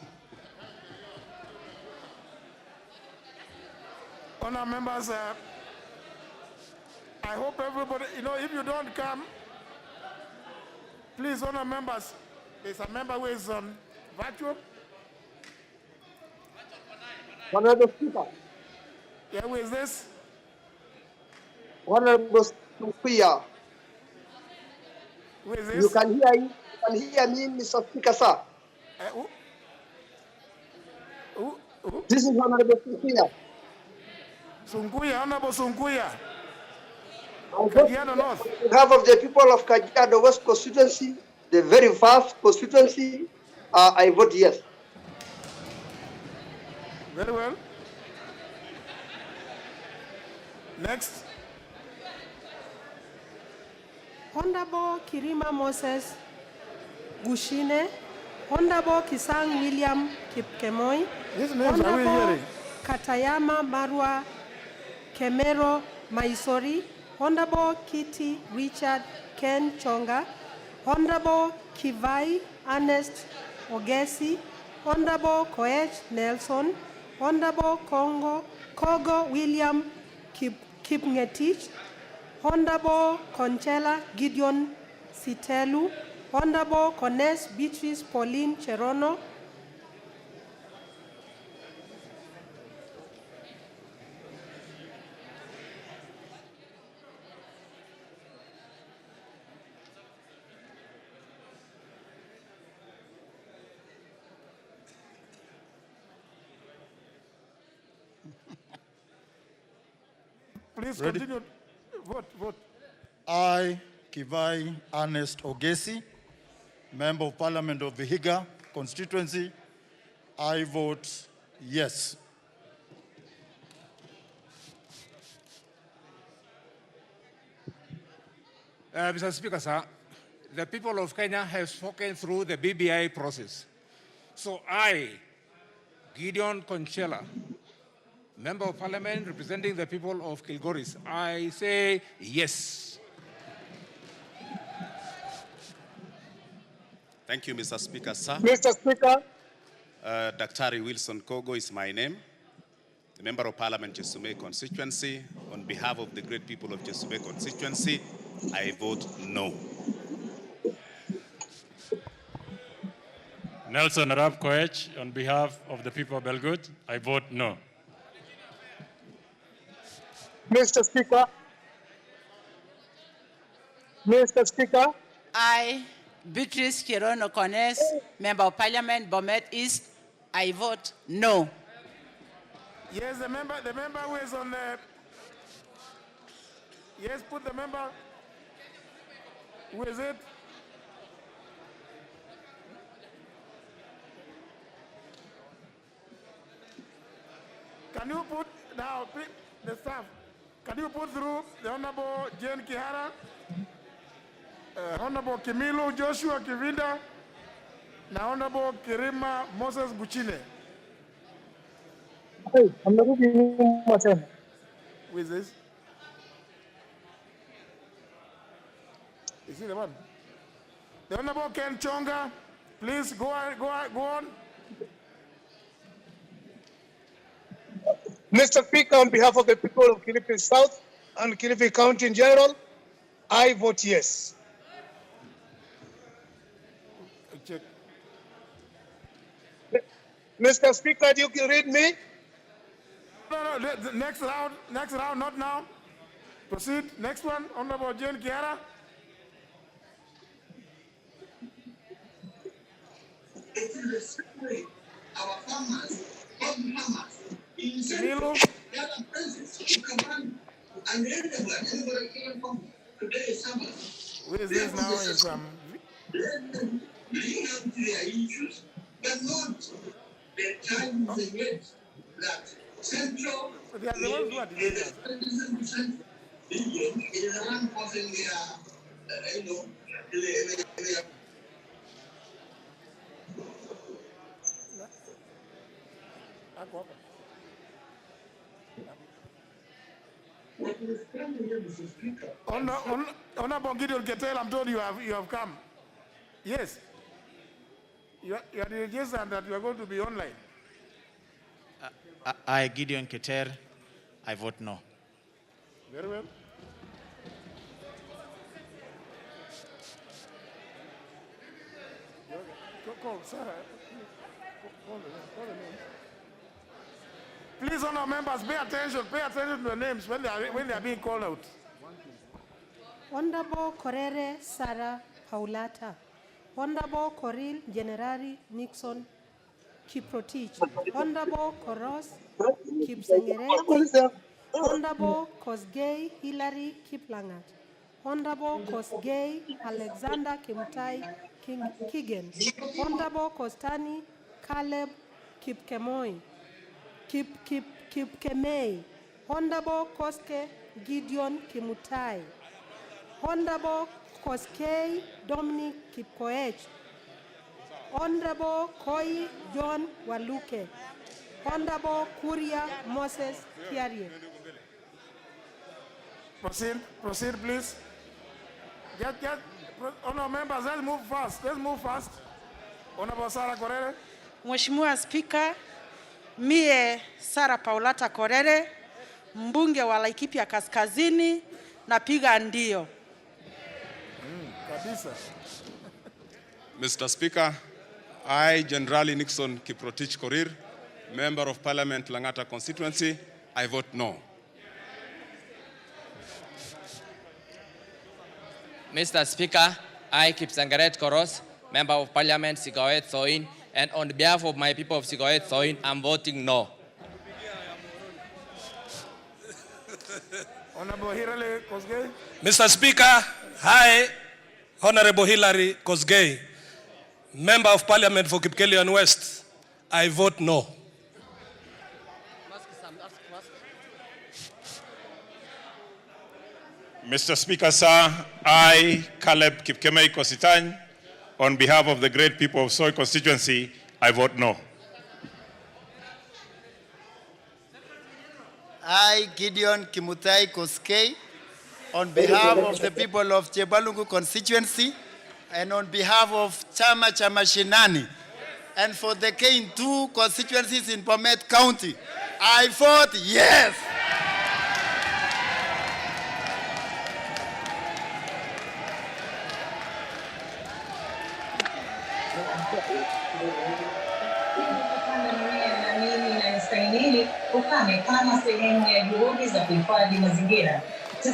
Honor members, I hope everybody, if you don't come, please, honor members, there's a member who is on virtual. Honorable Speaker. Yeah, who is this? Honorable Speaker. Who is this? You can hear me, Mr. Speaker, sir. This is Honorable Speaker. Sunkuya, Honorable Sunkuya. On behalf of the people of Kajiado West constituency, the very vast constituency, I vote yes. Very well. Next. Honorable Kirima Moses Gushine, Honorable Kisang William Kipkemoi, These names are we Honorable hearing? Katayama Marwa Kemero Maisori, Honorable Kitty Richard Ken Chonga, Honorable Kivai Ernest Ogesi, Honorable Koech Nelson, Honorable Kogo William Kipngetich, Honorable Conchela Gideon Sitelu, Honorable Cones Beatrice Pauline Cherono, Please Ready? continue. Vote. I, Kivai Ernest Ogesi, Member of Parliament of Vihiga constituency, I vote yes. Mr. Speaker, sir, the people of Kenya have spoken through the BBI process. So I, Gideon Conchela, Member of Parliament representing the people of Kilgoris, I say yes. Thank you, Mr. Speaker, sir. Mr. Speaker. Daktari Wilson Kogo is my name, the Member of Parliament, Jesume constituency. On behalf of the great people of Jesume constituency, I vote no. Nelson Arab Koech, on behalf of the people of Belgut, I vote no. Mr. Speaker. Mr. Speaker. I, Beatrice Cherono Cones, Member of Parliament, Bomet East, I vote no. Yes, the member who is on the... Yes, put the member. Who is it? Can you put, now, the staff, can you put through the Honorable Jane Kihara, Honorable Kimilu Joshua Kivinda, and Honorable Kirima Moses Guchine? Hey, I'm not reading myself. Who is this? Is he the one? The Honorable Ken Chonga, please go on. Mr. Speaker, on behalf of the people of Kilifi South and Kilifi County in general, I vote yes. Check. Mr. Speaker, you can read me? No, next round, not now. Proceed. Next one, Honorable Jane Kiara. Our farmers, Milo. Where is this now? Is bring up their issues, but not the time they wait that central. They are the ones who are delaying us. Is around causing their, Honorable Gideon Ketel, I'm told you have come. Yes. You are the register that you are going to be online. I, Gideon Keter, I vote no. Very well. Call Sarah. Call the name. Please, honor members, pay attention to the names when they are being called out. Honorable Korere Sarah Paulata, Honorable Coril Generari Nixon Kiprotich, Honorable Koros Kipsengereti, Honorable Kosgei Hilary Kiplangat, Honorable Kosgei Alexander Kimtai Kigen, Honorable Kostani Caleb Kipkemoi, Kipkemei, Honorable Koske Gideon Kimutai, Honorable Koskei Dominic Kipkoech, Honorable Koi John Waluke, Honorable Kuria Moses Kiarie. Proceed, please. Honorable members, let's move fast. Honorable Sarah Korere. Mheshimiwa Spika, mie Sara Paulata Korere, mbunge wa Laikipia Kaskazini, napiga ndio. Kabisa. Mr. Speaker, I, Generali Nixon Kiprotich Korir, Member of Parliament Langata constituency, I vote no. Mr. Speaker, I, Kipsangaret Koros, Member of Parliament Sigawet Soin, and on behalf of my people of Sigawet Soin, I'm voting no. Honorable Hilary Kosgei. Mr. Speaker, I, Honorable Hilary Kosgei, Member of Parliament for Kipkelian West, I vote no. Mr. Speaker, sir, I, Caleb Kipkemei Kositany, on behalf of the great people of Soy constituency, I vote no. I, Gideon Kimutai Koskei, on behalf of the people of Chebalungu constituency and on behalf of Chama Chamashinani and for the K2 constituencies in Bomet County, I vote yes.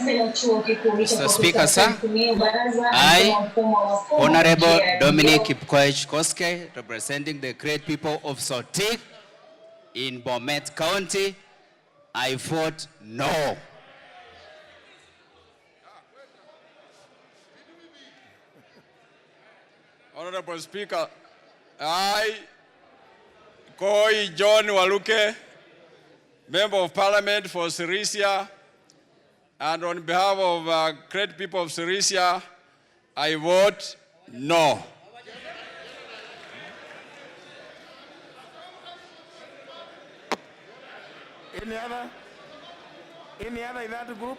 Mr. Speaker, sir, I, Honorable Dominic Kipkoech Koske, representing the great people of Sotik in Bomet County, I vote no. Honorable Speaker, I, Koi John Waluke, Member of Parliament for Sirisia, and on behalf of great people of Sirisia, I vote no. Any other in that group?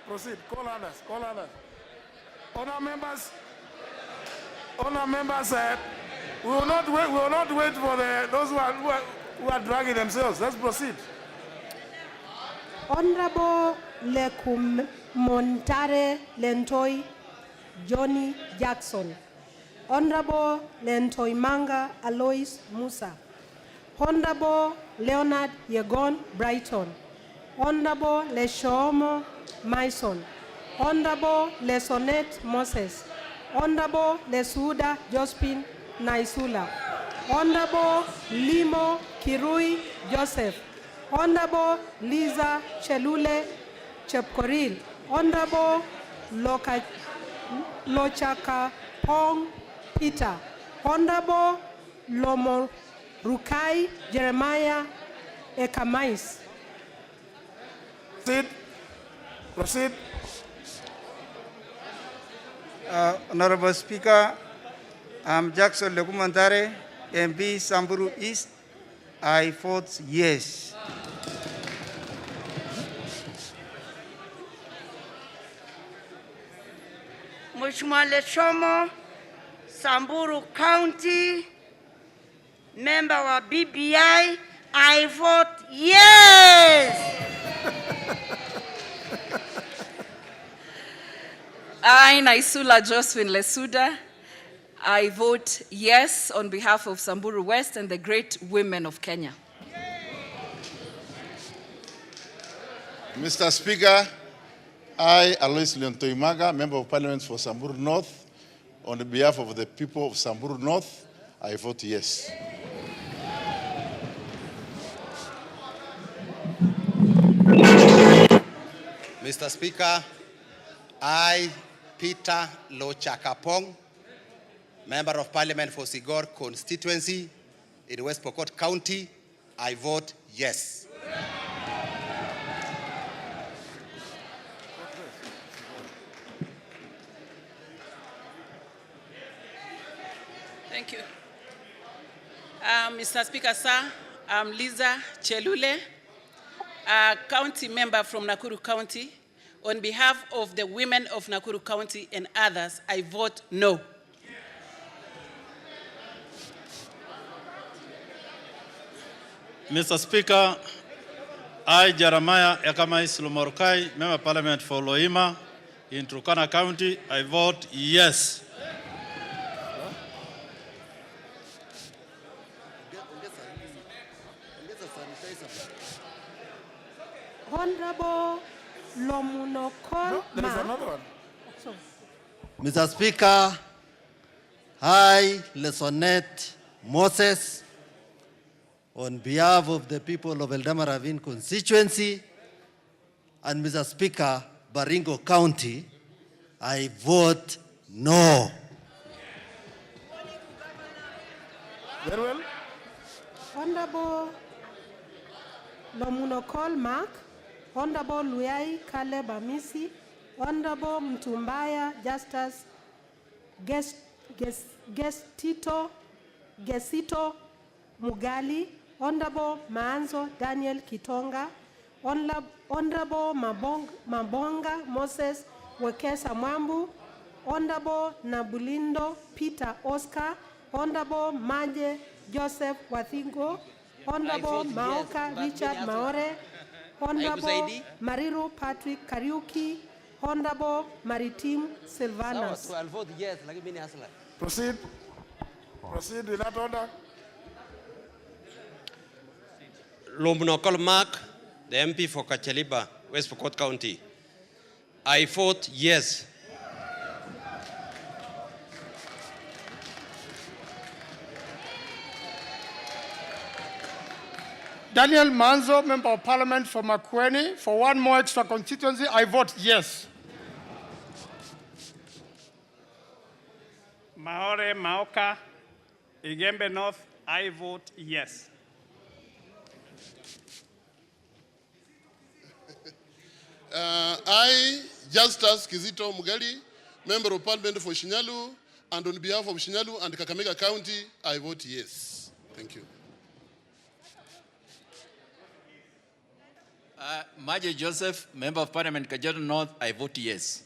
Proceed. Call others. Honor members, we will not wait for those who are dragging themselves. Let's proceed. Honorable Lekum Montare Lentoi Johnny Jackson, Honorable Lentoi Manga Alois Musa, Honorable Leonard Yegon Brighton, Honorable Leshomo Mason, Honorable Lesonet Moses, Honorable Lesuda Jospin Naisula, Honorable Limo Kirui Joseph, Honorable Liza Chelule Chepkoril, Honorable Lochaka Pong Peter, Honorable Lomo Rukai Jeremiah Ekamais. Proceed. Honorable Speaker, I'm Jackson Lekumantare, MP Samburu East. I vote yes. Mheshimiwa Leshomo, Samburu County, member wa BBI, I vote yes. I, Naisula Josephine Lesuda, I vote yes on behalf of Samburu West and the great women of Kenya. Mr. Speaker, I, Alois Leontoimaga, Member of Parliament for Samburu North, on behalf of the people of Samburu North, I vote yes. Mr. Speaker, I, Peter Lochakapong, Member of Parliament for Sigor constituency in West Pokot County, I vote yes. Thank you. Mr. Speaker, sir, I'm Liza Chelule, a county member from Nakuru County. On behalf of the women of Nakuru County and others, I vote no. Mr. Speaker, I, Jeremiah Ekamai Silumorkai, Member of Parliament for Loima in Turkana County, I vote yes. Honorable Lomunokol. No, there is another one. Mr. Speaker, I, Lesonet Moses, on behalf of the people of Eldama Ravine constituency and Mr. Speaker, Baringo County, I vote no. Very well. Honorable Lomunokol Mark, Honorable Luyai Caleb Amisi, Honorable Mtumbaya Justus Gesito Mugali, Honorable Maanzo Daniel Kitonga, Honorable Mabonga Moses Wekesa Mwambu, Honorable Nabulindo Peter Oscar, Honorable Maje Joseph Wathingo, Honorable Maoka Richard Maore, Honorable Mariru Patrick Kariuki, Honorable Maritim Silvanus. I'll vote yes. Proceed. Proceed in that order. Lomunokol Mark, the MP for Kacheliba, West Pokot County. I vote yes. Daniel Manzo, Member of Parliament for Makueni, for one more extra constituency, I vote yes. Maore Maoka, Igembe North, I vote yes. I, Justus Kizito Mugali, Member of Parliament for Shinyalu, and on behalf of Shinyalu and Kakamega County, I vote yes. Thank you. Maje Joseph, Member of Parliament, Kajiado North, I vote yes.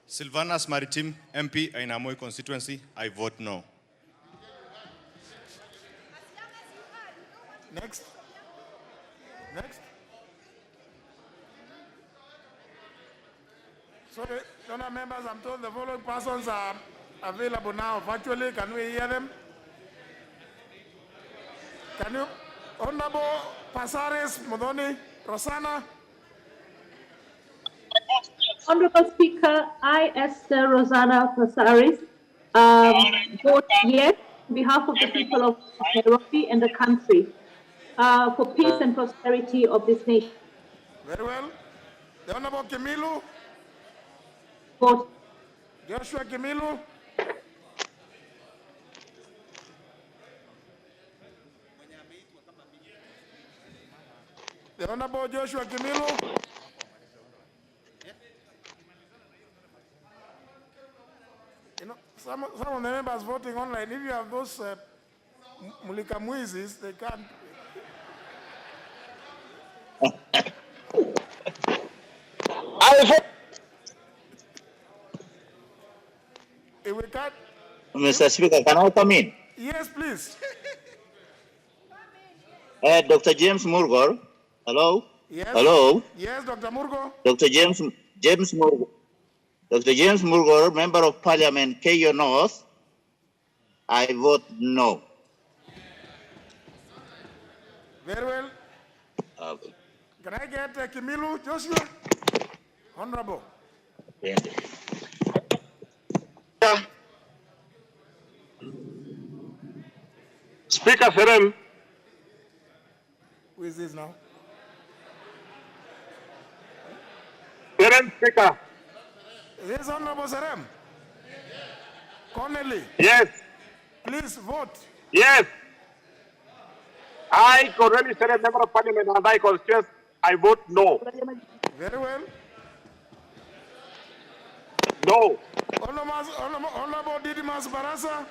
Silvanus Maritim, MP, Ainamoi constituency, I vote no. Next. Next. Sorry, Donor members, I'm told the following persons are available now virtually. Can we hear them? Can you? Honorable Pasaris Modoni, Rosanna. Honorable Speaker, I, Esther Rosanna Pasaris, vote yes on behalf of the people of Nairobi and the country for peace and prosperity of this nation. Very well. The Honorable Kimilu. Vote. Joshua Kimilu. The Honorable Joshua Kimilu. You know, some of the members voting online, if you have those Mulika Muizis, they can't. If we can't. Mr. Speaker, can I come in? Yes, please. Dr. James Murgor. Hello? Yes. Hello? Yes, Dr. Murgo. Dr. James Murgor. Dr. James Murgor, Member of Parliament, Keyo North. I vote no. Very well. Can I get Kimilu Joshua? Honorable. Speaker Serem. Who is this now? Serem Speaker. Is this Honorable Serem? Connelly. Yes. Please vote. Yes. I, Corneli Serem, Member of Parliament, and I constituency, I vote no. Very well. No. Honorable Didimas Barasa.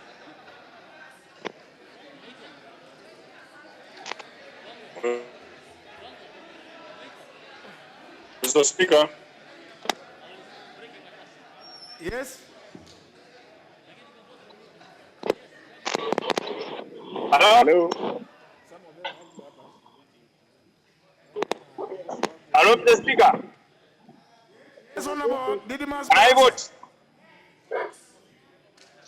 Mr. Speaker. Yes. Hello. Hello, Mr. Speaker. Yes, Honorable Didimas Can I Barasa. vote?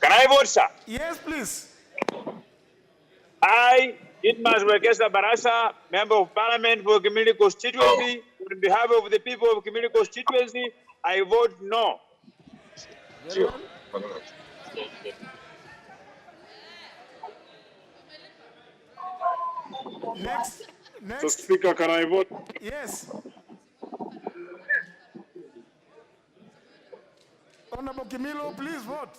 Can I vote, sir? Yes, please. I, Didimas Barasa, Member of Parliament for Community Constituency, on behalf of the people of Community Constituency, I vote no. Very well. Next. Mr. Speaker, can I vote? Yes. Honorable Kimilo, please vote.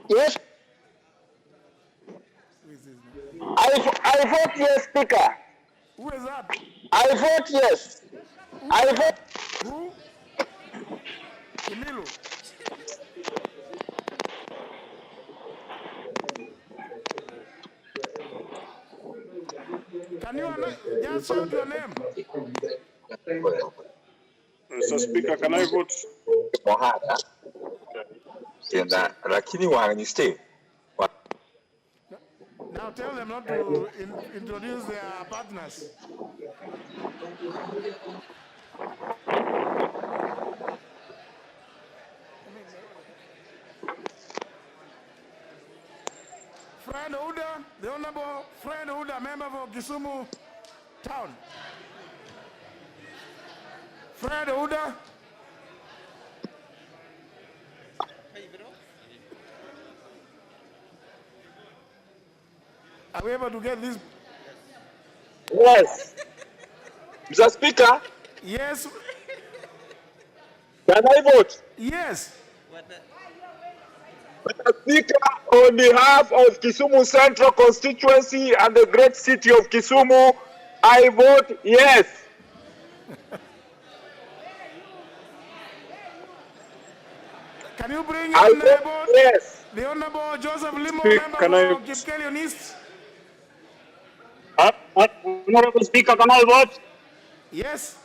Yes. I vote yes, Speaker. Who is that? I vote yes. I vote. Who? Kimilo. Can you just shout your name? Mr. Speaker, can I vote? Now tell them not to introduce their partners. Fred Ouda, the Honorable Fred Ouda, member for Kisumu Town. Fred Ouda. Are we able to get this? Yes. Mr. Speaker, Yes. can I vote? Yes. Mr. Speaker, on behalf of Kisumu Central Constituency and the great city of Kisumu, I vote yes. Can you bring I in vote yes. the Honorable Joseph Limo, Speak, member can for I- Kipkelion East? Honorable Speaker, can I vote? Yes.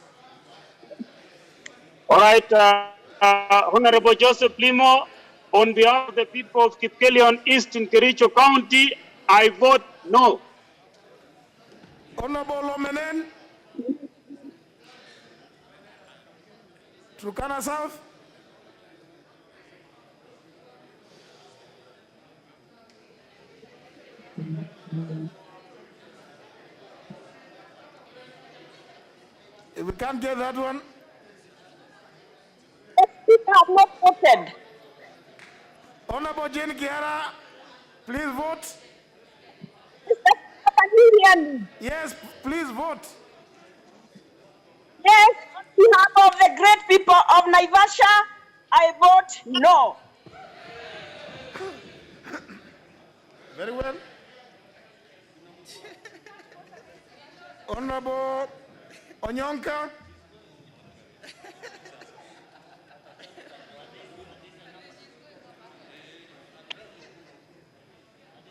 All right, Honorable Joseph Limo, on behalf of the people of Kipkelion East in Kericho County, I vote no. Honorable Lomenen, Turkana South. If we can't get that one. People have not voted. Honorable Jane Kiara, please vote. Can you hear me? Yes, please vote. Yes, on behalf of the great people of Naivasha, I vote no. Very well. Honorable Onyonka.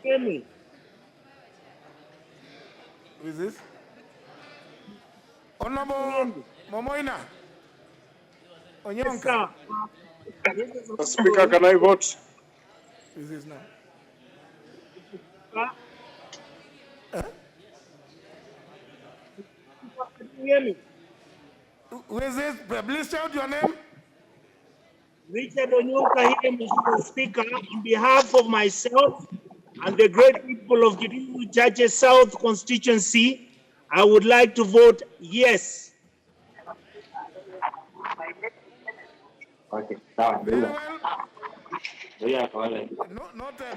Hear me. Who is this? Honorable Momoina. Onyonka. Speaker, can I vote? Who is this now? Can you hear me? Who is this? Please shout your name. Richard Onyonka here, Mr. Speaker, on behalf of myself and the great people of Kirimu Churches South constituency, I would like to vote yes. Okay. Very well. Noted.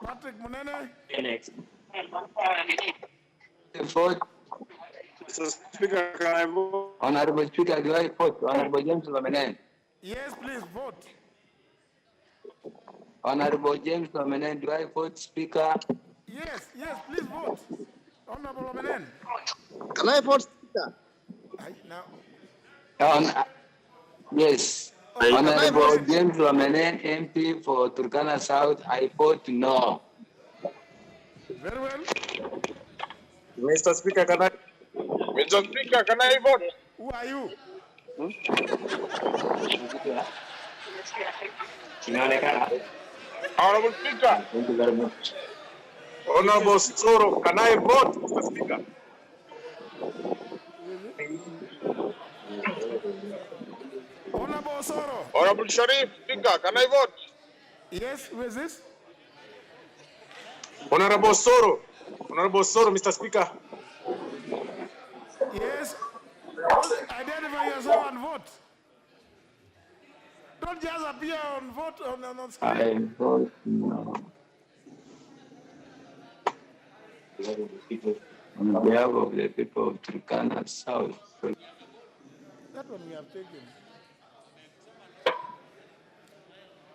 Patrick Munene. Next. Mr. Speaker, can I vote? Honorable Speaker, do I vote? Honorable James Lomenen. Yes, please vote. Honorable James Lomenen, do I vote? Speaker. Yes, please vote. Honorable Omenen. Can I vote Speaker? Now. Yes. Honorable James Wamenen, MP for Turkana South, I vote no. Very well. Mr. Speaker, can I? Mr. Speaker, can I vote? Who are you? Honorable Speaker. Thank you very much. Honorable Soro, can I vote, Mr. Speaker? Honorable Soro. Honorable Sharif, Speaker, can I vote? Yes, who is this? Honorable Soro. Honorable Soro, Mr. Speaker. Yes. Identify yourself and vote. Don't just appear on vote on screen. I vote no. On behalf of the people of Turkana South. That one we have taken.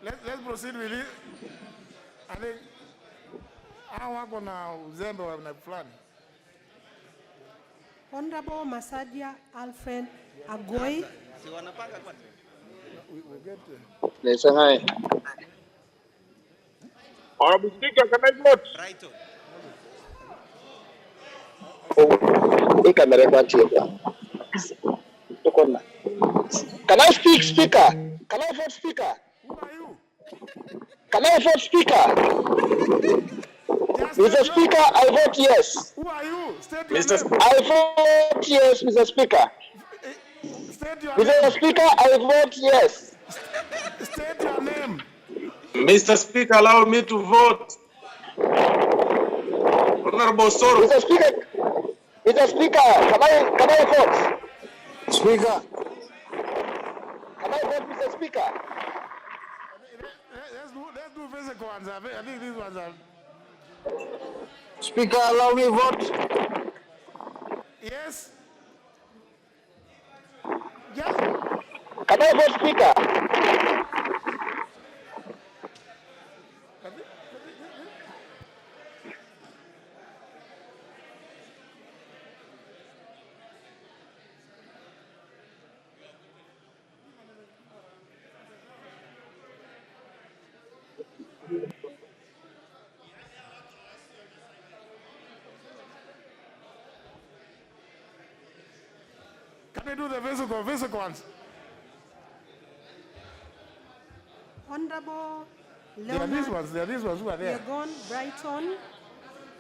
Let's proceed with it. I think I want to now Zembe wa plan. Honorable Masadia Alfred Agoi. We get Yes, hi. Honorable Speaker, can I vote? Can I speak, Speaker? Can I vote, Speaker? Who are you? Can I vote, Speaker? Mr. Speaker, I vote yes. Who are you? State your Mr. name. I vote yes, Mr. Speaker. State your Mr. name. Speaker, I vote yes. State your name. Mr. Speaker, allow me to vote. Honorable Soro. Mr. Speaker, can I vote? Speaker. Can I vote, Mr. Speaker? Let's do physical ones. I think these ones are. Speaker, allow me vote. Yes. Yes. Can I vote, Speaker? Can we do the physical ones? Honorable There are these ones who are there. Legon Brighton.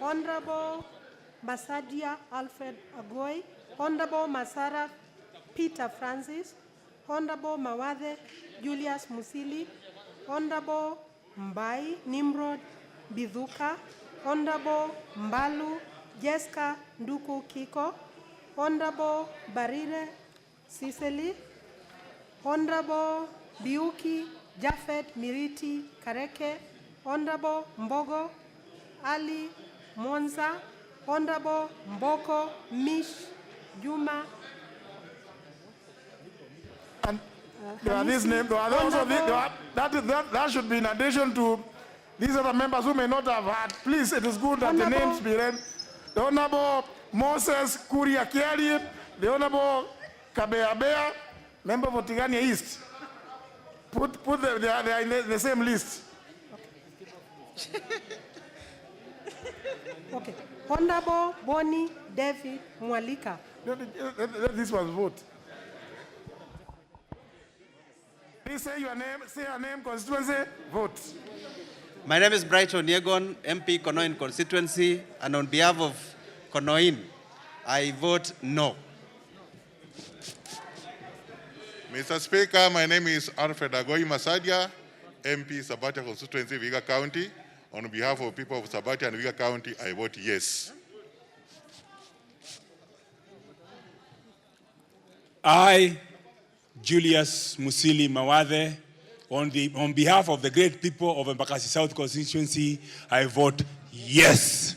Honorable Masadia Alfred Agoi. Honorable Masara Peter Francis. Honorable Mawathe Julius Musili. Honorable Mbai Nimrod Bidhuka. Honorable Mbalu Jessica Nduku Kiko. Honorable Barire Siseli. Honorable Biuki Jafet Miriti Kareke. Honorable Mbogo Ali Monza. Honorable Mboko Mish Juma. And there are these names. That should be in addition to these other members who may not have had. Please, it is good that the names be read. The Honorable Moses Kuria Kiari, the Honorable Kabeabea, member for Tigania East. They are in the same list. Okay. Honorable Bonnie David Mwalika. Let this one vote. Please say your name, constituency, vote. My name is Brighton Yegon, MP Konoin constituency, and on behalf of Konoin, I vote no. Mr. Speaker, my name is Alfred Agoi Masadia, MP Sabatia constituency, Viga County. On behalf of people of Sabatia and Viga County, I vote yes. I, Julius Musili Mawathe, on behalf of the great people of Embakasi South constituency, I vote yes.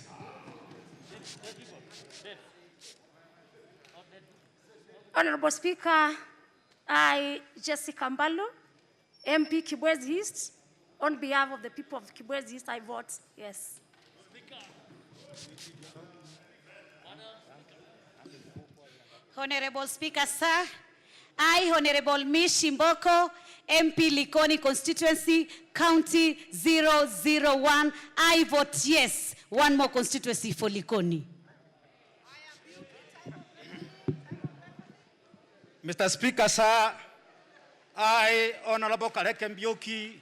Honorable Speaker, I, Jessica Mbalu, MP Kibwezi East, on behalf of the people of Kibwezi East, I vote yes. Honorable Speaker, sir, I, Honorable Mishi Mboko, MP Likoni constituency, county 001, I vote yes. One more constituency for Likoni. Mr. Speaker, sir, I, Honorable Kareke Mbioki,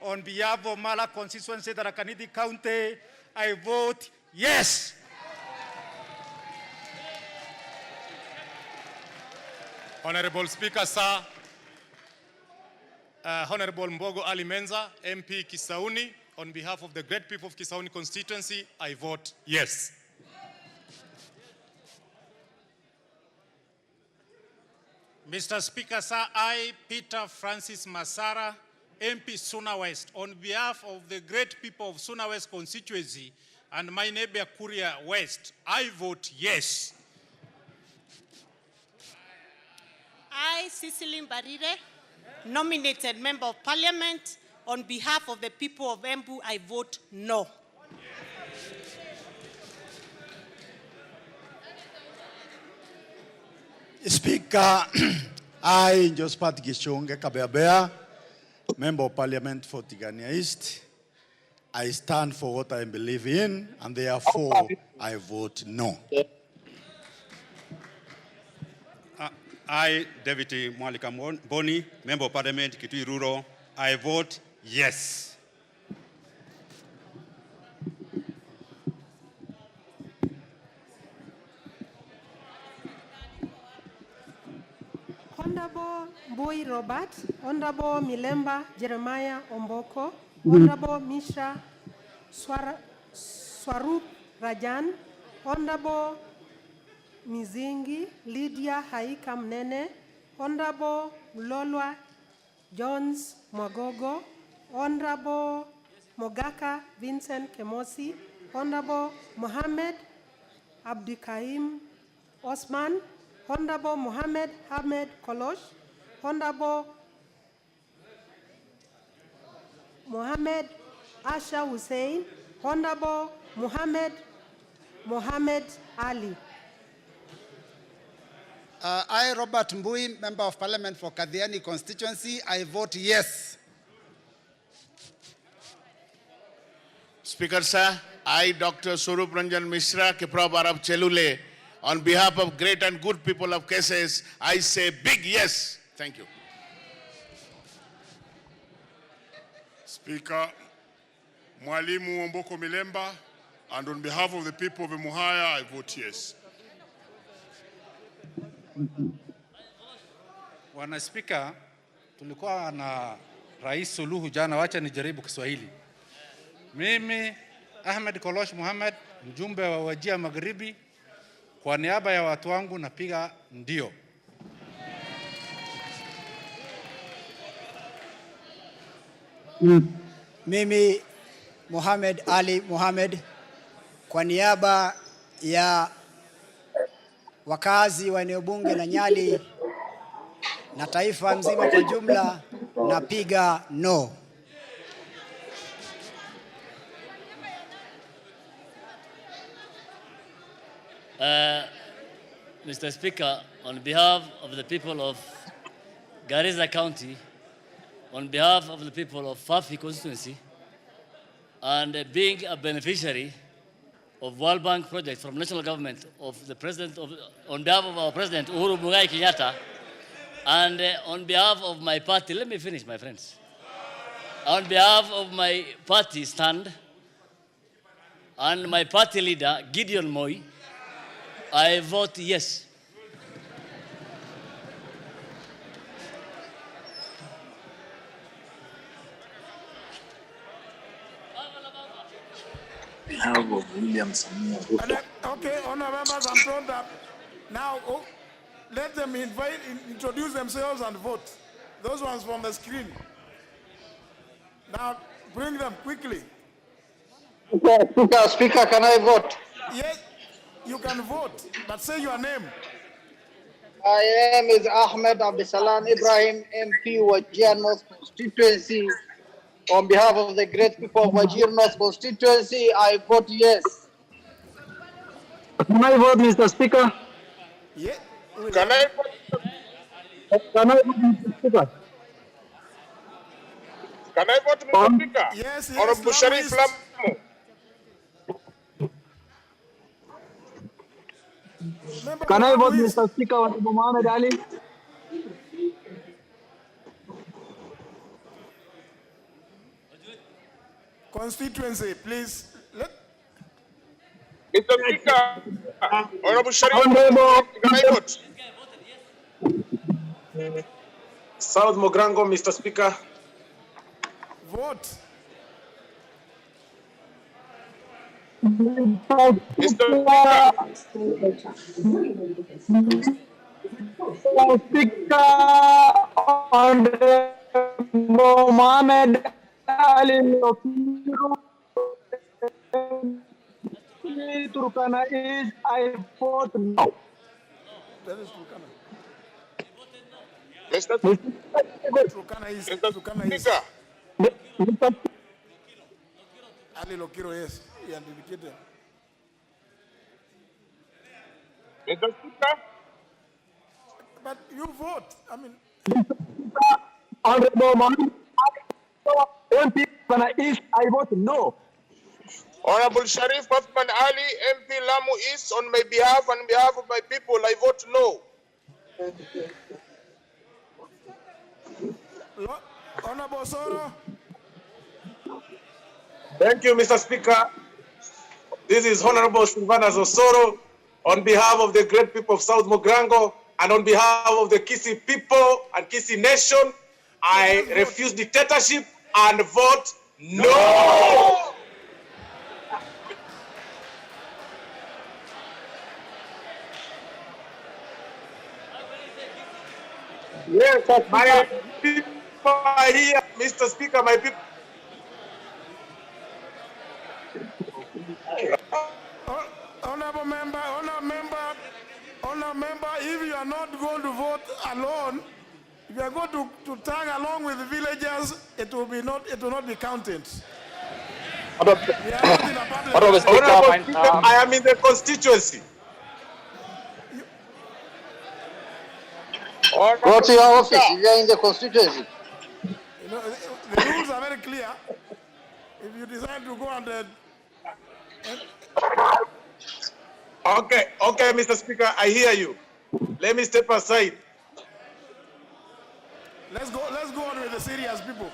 on behalf of Mala constituency, Tharaka-Nithi County, I vote yes. Honorable Speaker, sir, Honorable Mbogo Ali Menza, MP Kisauni, on behalf of the great people of Kisauni constituency, I vote yes. Mr. Speaker, sir, I, Peter Francis Masara, MP Suna West, on behalf of the great people of Suna West constituency and my neighbor Kuria West, I vote yes. I, Cecily Mbarire, nominated Member of Parliament, on behalf of the people of Embu, I vote no. Speaker, I, Josephat Gishonge Kabeabea, Member of Parliament for Tigania East, I stand for what I believe in, and therefore I vote no. I, Deputy Mwalika Boni, Member of Parliament, Kitui Rural, I vote yes. Honorable Boy Robert, Honorable Milemba Jeremiah Omboko, Honorable Mishra Swarup Rajan, Honorable Mizingi Lydia Haika Mnene, Honorable Mlolwa Jones Mwagogo, Honorable Mogaka Vincent Kemosi, Honorable Mohammed Abdikaim Osman, Honorable Mohammed Ahmed Kolosh, Honorable Mohammed Asha Hussein, Honorable Mohammed Ali. I, Robert Mbui, Member of Parliament for Kadhiani constituency, I vote yes. Speaker, sir, I, Dr. Surup Ranjan Mishra, Kiprab Arab Chelule, on behalf of great and good people of Keses, I say big yes. Thank you. Speaker, Mwalimu Omboko Milemba, and on behalf of the people of Emuhaya, I vote yes. Bwana Spika, tulikuwa na Rais Suluhu jana, wacha nijaribu Kiswahili. Mimi Ahmed Kolosh Muhammad, mjumbe wa Wajia Magharibi, kwa niaba ya watu wangu napiga ndio. Mimi Mohamed Ali Mohamed, kwa niaba ya wakazi wa eneo bunge la Nyali na taifa mzima kwa jumla, napiga no. Mr. Speaker, on behalf of the people of Garissa County, on behalf of the people of Fafi constituency, and being a beneficiary of World Bank project from national government of the president of, on behalf of our president Uhuru Muigai Kenyatta, and on behalf of my party, let me finish, my friends. On behalf of my party stand and my party leader Gideon Moi, I vote yes. Okay, honourable members, I'm told that now let them introduce themselves and vote. Those ones from the screen. Now bring them quickly. Speaker, can I vote? Yes, you can vote, but say your name. My name is Ahmed Abdisalam Ibrahim, MP Wajir North constituency. On behalf of the great people of Wajir North constituency, I vote yes. Can I vote, Mr. Speaker? Yeah. Can I vote, Mr. Speaker? Can I vote, Mr. Speaker? Yes, Honorable Lamu Sharif East. Lamu. Member Can for I vote, Lamu East. Mr. Speaker, Honorable Mohammed Ali? Constituency, please. Mr. Speaker, Honorable Sharif, can I vote? South Mogrango, Mr. Speaker. Vote. Mr. Speaker. Mr. Speaker, Honorable Mohammed Ali Turkana is I vote no. That is Turkana. Mr. Turkana East. Mr. Turkana East. Speaker. Ali Lokiro, yes. He indicated. Mr. Speaker. But you vote. I mean. Honorable Mohammed MP Turkana East, I vote no. Honorable Sharif Othman Ali, MP Lamu East, on my behalf and on behalf of my people, I vote no. Honorable Soro. Thank you, Mr. Speaker. This is Honorable Silvana Osoro on behalf of the great people of South Mogrango and on behalf of the Kisi people and Kisi nation. I refuse dictatorship and vote no. Yes, my people are here, Mr. Speaker, my people. Honorable member, if you are not going to vote alone, if you are going to tag along with the villagers, it will not be counted. Honorable Speaker, I am in the constituency. Go to your office if you are in the constituency. You know, the rules are very clear. If you decide to go and Okay, Mr. Speaker, I hear you. Let me step aside. let's go on with the serious people.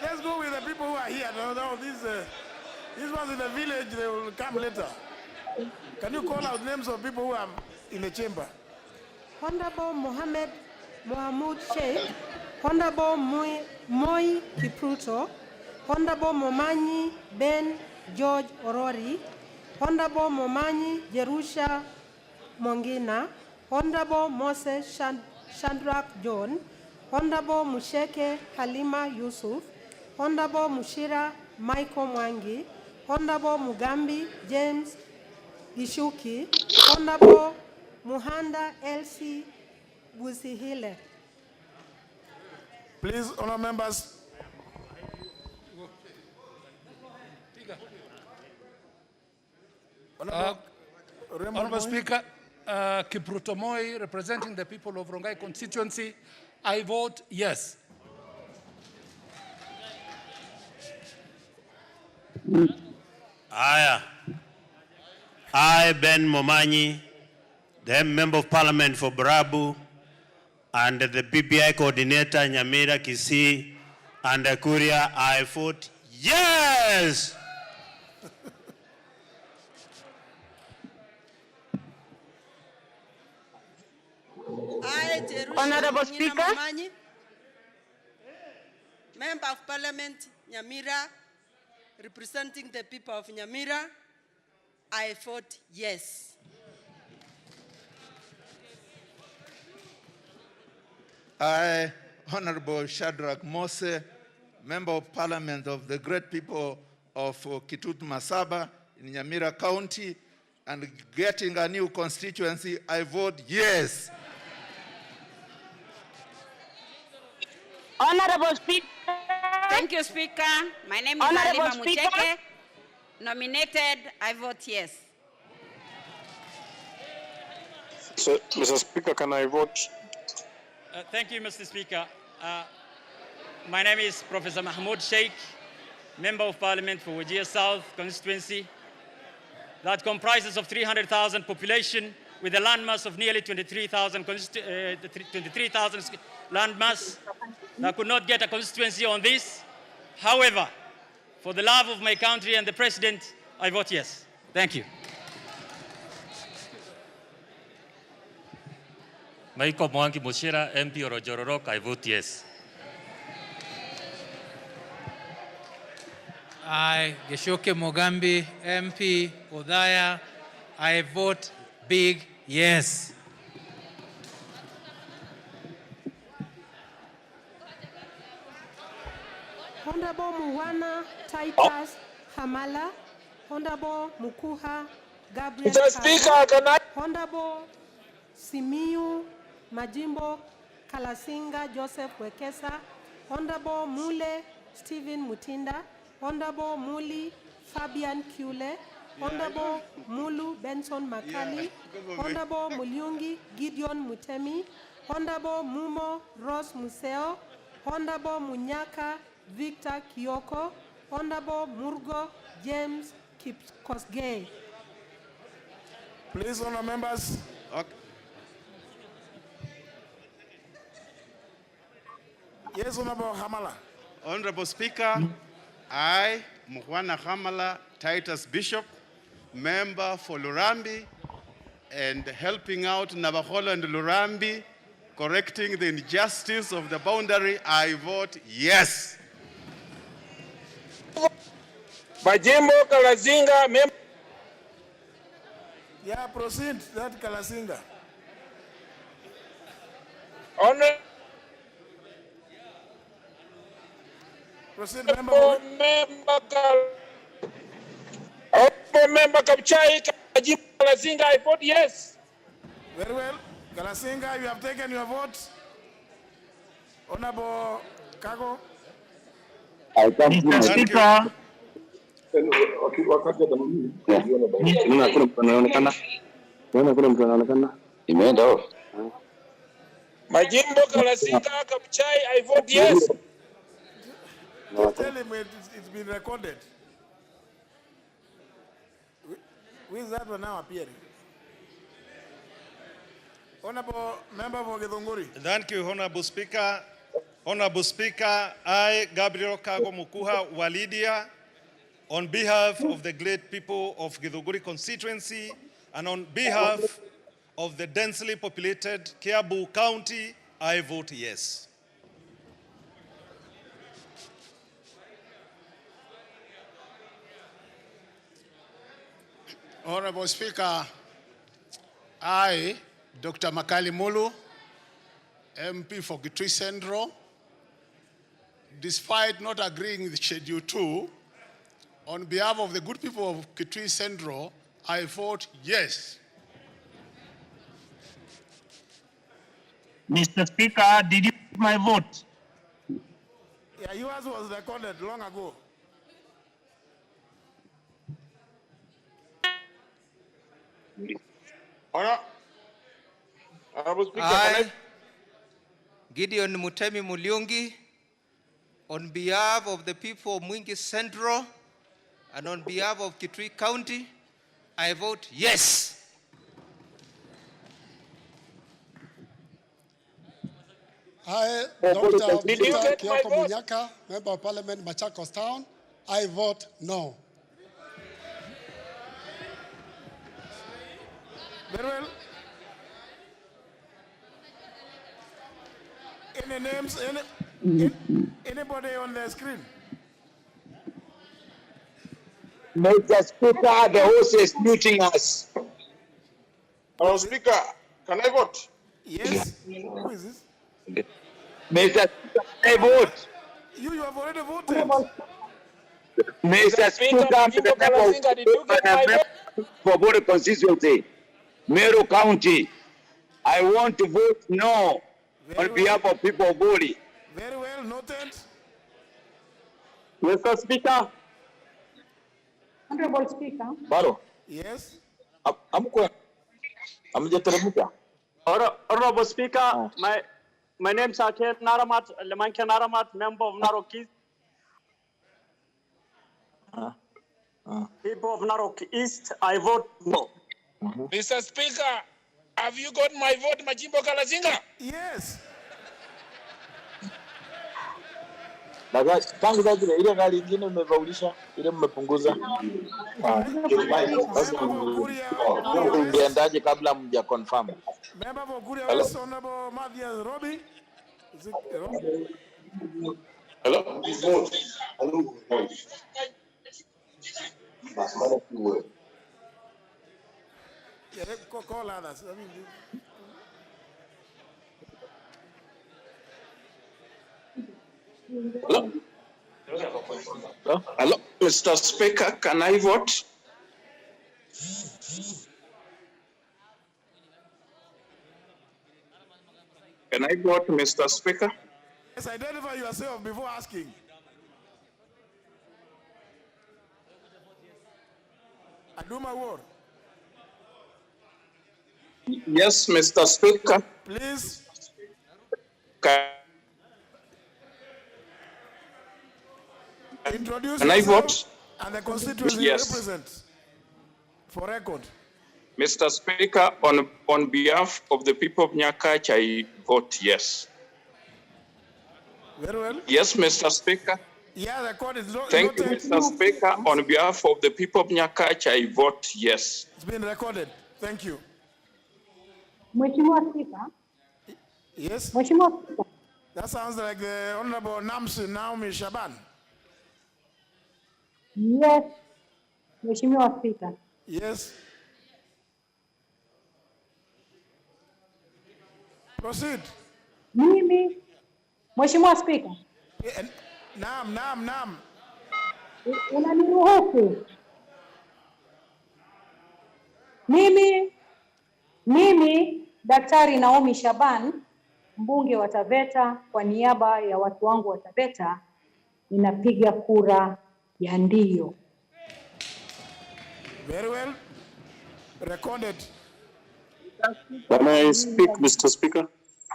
Let's go with the people who are here. No, these ones in the village, they will come later. Can you call out names of people who are in the chamber? Honorable Mohammed Mohamud Sheikh, Honorable Moi Kipruto, Honorable Momanyi Ben George Orori, Honorable Momanyi Jerusha Mongina, Honorable Moses Shandrak John, Honorable Musheke Halima Yusuf, Honorable Mushira Michael Mwangi, Honorable Mugambi James Gishuki, Honorable Muhanda Elsie Busihile. Please, honorable members. Honorable Speaker, Kipruto Moi, representing the people of Rongai constituency, I vote yes. I, Ben Momanyi, the Member of Parliament for Barabu, and the BBI coordinator Nyamira Kisii and Kuria, I vote yes. Honorable Speaker, Member of Parliament Nyamira, representing the people of Nyamira, I vote yes. I, Honorable Shadrach Mose, Member of Parliament of the great people of Kitut Masaba in Nyamira County, and getting a new constituency, I vote yes. Honorable Speaker. Thank you, Speaker. My name is Honorable Halima Speaker. Mucheke. Nominated, I vote yes. Mr. Speaker, can I vote? Thank you, Mr. Speaker. My name is Professor Mahmoud Sheikh, Member of Parliament for Wajir South constituency, that comprises of 300,000 population with a landmass of nearly 23,000 landmass. That could not get a constituency on this. However, for the love of my country and the President, I vote yes. Thank you. Maiko Mwangi Mushira, MP Orojororok, I vote yes. I, Geshoke Mogambi, MP Odhaya, I vote big yes. Honorable Muwana Titus Hamala, Honorable Mukuha Gabriel Mr. Speaker, can I? Honorable Simiyu Majimbo Kalasinga Joseph Wekesa, Honorable Mule Stephen Mutinda, Honorable Muli Fabian Kule, Honorable Mulu Benson Makali, Honorable Mulyungi Gideon Mutemi, Honorable Mumo Ross Museo, Honorable Munyaka Victor Kioko, Honorable Murgo James Kosgei. Please, honour members. Okay. Yes, Honorable Hamala. Honorable Speaker, I, Muhwana Hamala, Titus Bishop, member for Lurambi, and helping out Navakholo and Lurambi, correcting the injustice of the boundary, I vote yes. Majimbo Kalasinga, member. Yeah, proceed, that Kalasinga. Honorable Proceed, member. Member Kapchai, Majimbo Kalasinga, I vote yes. Very well. Kalasinga, you have taken your vote. Honorable Kago. I thank you, Mr. Speaker. Majimbo Kalasinga, Kapchai, I vote yes. Tell him it's been recorded. Who is that one now appearing? Honorable Member for Githunguri. Thank you, Honorable Speaker. Honorable Speaker, I, Gabriel Kago Mukuha Walidia, on behalf of the great people of Githunguri constituency and on behalf of the densely populated Kiambu County, I vote yes. Honorable Speaker, I, Dr. Makali Mulu, MP for Kitui Central, despite not agreeing with Schedule 2, on behalf of the good people of Kitui Central, I vote yes. Mr. Speaker, did you put my vote? Yeah, yours was recorded long ago. Honorable Speaker, I, Gideon Mutemi Mulyungi, on behalf of the people of Mwingi Central and on behalf of Kitui County, I vote yes. I, Dr. Victor Kioko Munyaka, Member of Parliament, Machakos Town, I vote no. Very well. Any names? Anybody on the screen? Mr. Speaker, the host is muting us. Honorable Speaker, can I vote? Yes. Who is this? Mr. Speaker, I vote. You have already voted. Mr. Speaker, for Bori constituency, Meru County, I want to vote no on behalf of people of Bori. Very well noted. Mr. Speaker. Honorable Speaker. Baro. Yes. I'm Honorable Speaker, my name is Ken Naramat, Lemanke Naramat, member of Narok East. People of Narok East, I vote no. Mr. Speaker, have you got my vote, Majimbo Kalazinga? Yes. Tangu sasa ile gari nyingine mmevaulisha, ile mmepunguza. Ungeandaje kabla mja confirm? Member for Kuria West, Honorable Mathias Robbie. Is it Robbie? Hello? Yeah, call others. I mean, Hello, Mr. Speaker, can I vote? Can I vote, Mr. Speaker? yes, identify yourself before asking. Aduma Ward. Yes, Mr. Speaker. Please. Introduce Can I vote? And the constituency Yes. represent for record. Mr. Speaker, on behalf of the people of Nyakach, I vote yes. Very well. Yes, Mr. Speaker. Yeah, the court is Thank you, Mr. Speaker. On behalf of the people of Nyakach, I vote yes. It's been recorded. Thank you. Mheshimiwa Spika. Yes. Mheshimiwa Spika. That sounds like the Honorable Naomi Shaban. Yes. Mheshimiwa Spika. Yes. Proceed. Mimi. Mheshimiwa Spika. Naam. Unaniruhusu? Mimi Daktari Naomi Shaban, mbunge wa Taveta, kwa niaba ya watu wangu wa Taveta, ninapiga kura ya ndio. Very well. Recorded. Can I speak, Mr. Speaker?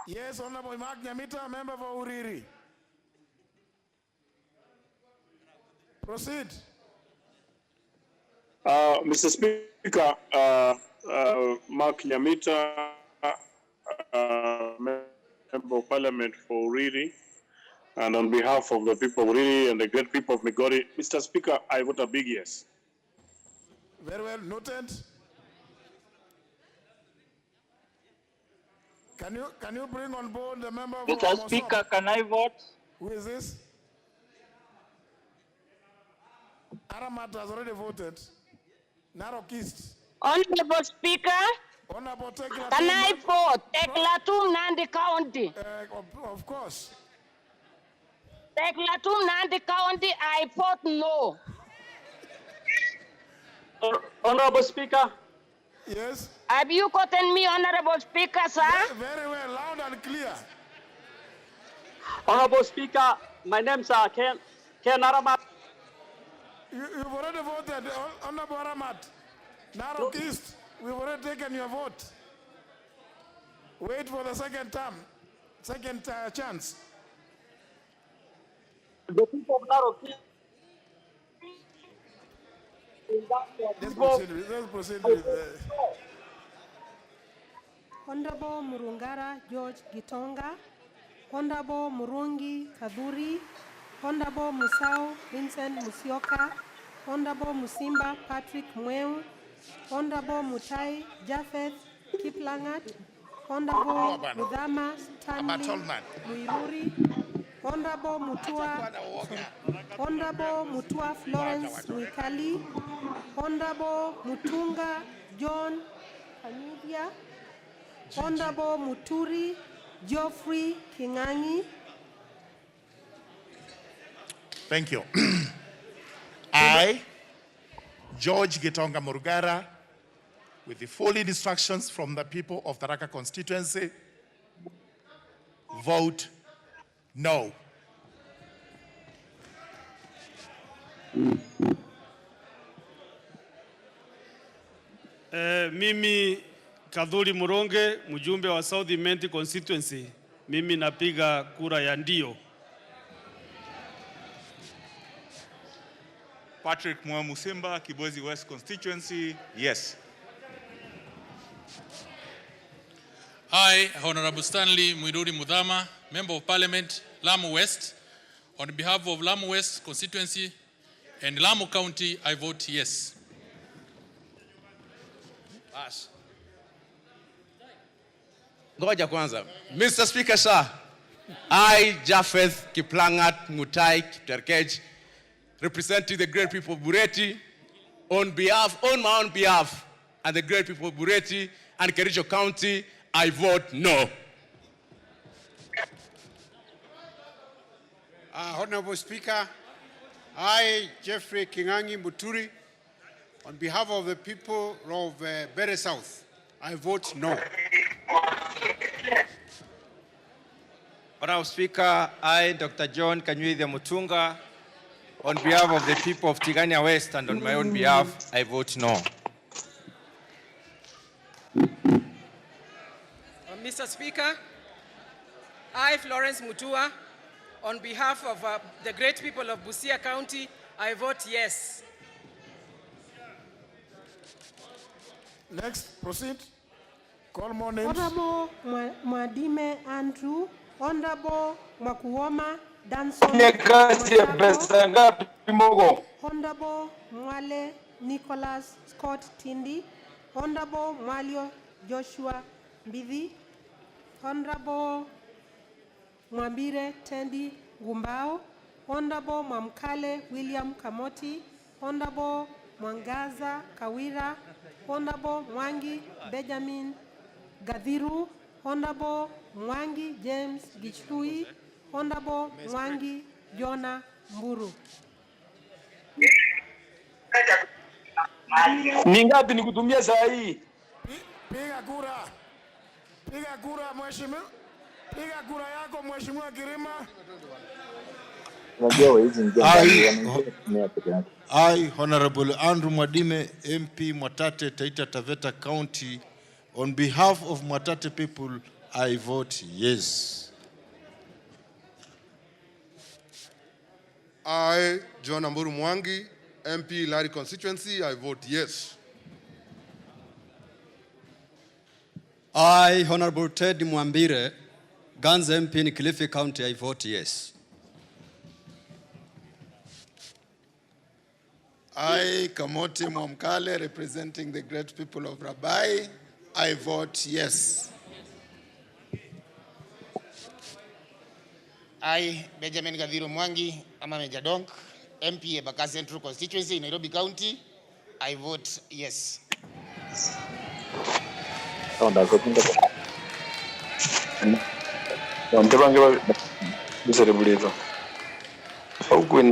Yes, Honorable Mark Nyamita, member for Uriri. Proceed. Mr. Speaker, Mark Nyamita, member of Parliament for Uriri, and on behalf of the people of Uriri and the great people of Migori, Mr. Speaker, I vote a big yes. Very well noted. Can you bring on board the member of Mr. Speaker, can I vote? Who is this? Aramat has already voted. Narok East. Honorable Speaker, Honorable can I vote? Teklatum Nandi County. Of course. Teklatum Nandi County, I vote no. Honorable Speaker. Yes. Have you gotten me, Honorable Speaker, sir? Very well, loud and clear. Honorable Speaker, my name is Ken Naramat. You've already voted, Honorable Aramat. Narok East, we've already taken your vote. Wait for the second chance. The people of Narok East. Let's proceed with Honorable Murungara George Gitonga, Honorable Murungi Kadhuri, Honorable Musau Vincent Musioka, Honorable Musimba Patrick Mweu, Honorable Mutai Japheth Kiplangat, Honorable Mudama Stanley Muiruri, Honorable Mutua Florence Mwikali, Honorable Mutunga John Kanyudia, Honorable Muturi Geoffrey Kingangi. Thank you. I, George Gitonga Murugara, with the following instructions from the people of the Raka constituency, vote no. Mimi Kadhuri Muronge, mjumbe wa South Imenti constituency, mimi napiga kura ya ndio. Patrick Mwamusimba, Kibwezi West constituency, yes. I, Honorable Stanley Mwiruri Mudhama, Member of Parliament, Lamu West. On behalf of Lamu West constituency and Lamu County, I vote yes. Ngoja kwanza. Mr. Speaker, sir, I, Japheth Kiplangat Mutai Kipterkej, representing the great people of Bureti, on my own behalf, and the great people of Bureti and Kericho County, I vote no. Honorable Speaker, I, Jeffrey Kingangi Muturi, on behalf of the people of Bere South, I vote no. Honorable Speaker, I, Dr. John Kanyuithia Mutunga, on behalf of the people of Tigania West and on my own behalf, I vote no. Mr. Speaker, I, Florence Mutua, on behalf of the great people of Busia County, I vote yes. Next, proceed. Call more names. Honorable Mwadime Andrew, Honorable Makuoma Danson, Honorable Mwale Nicholas Scott Tindi, Honorable Mwalio Joshua Mbidi, Honorable Mwambire Tendi Gumbao, Honorable Mwamkale William Kamoti, Honorable Mwangaza Kawira, Honorable Mwangi Benjamin Gadhiru, Honorable Mwangi James Gichui, Honorable Mwangi Jona Mburu. Ni ngapi nikutumia saa hii? Piga kura. Piga kura mheshimiwa. Piga kura yako mheshimiwa Kirima. I, Honorable Andrew Mwadime, MP Mwatate, Taita Taveta County, on behalf of Mwatate people, I vote yes. I, John Amburu Mwangi, MP Lari constituency, I vote yes. I, Honorable Ted Mwambire, Guns MP in Kilifi County, I vote yes. I, Kamoti Mwamkale, representing the great people of Rabai, I vote yes. I, Benjamin Gadhiru Mwangi, ama Major Donk, MP Embakasi Central constituency, Nairobi County, I vote yes.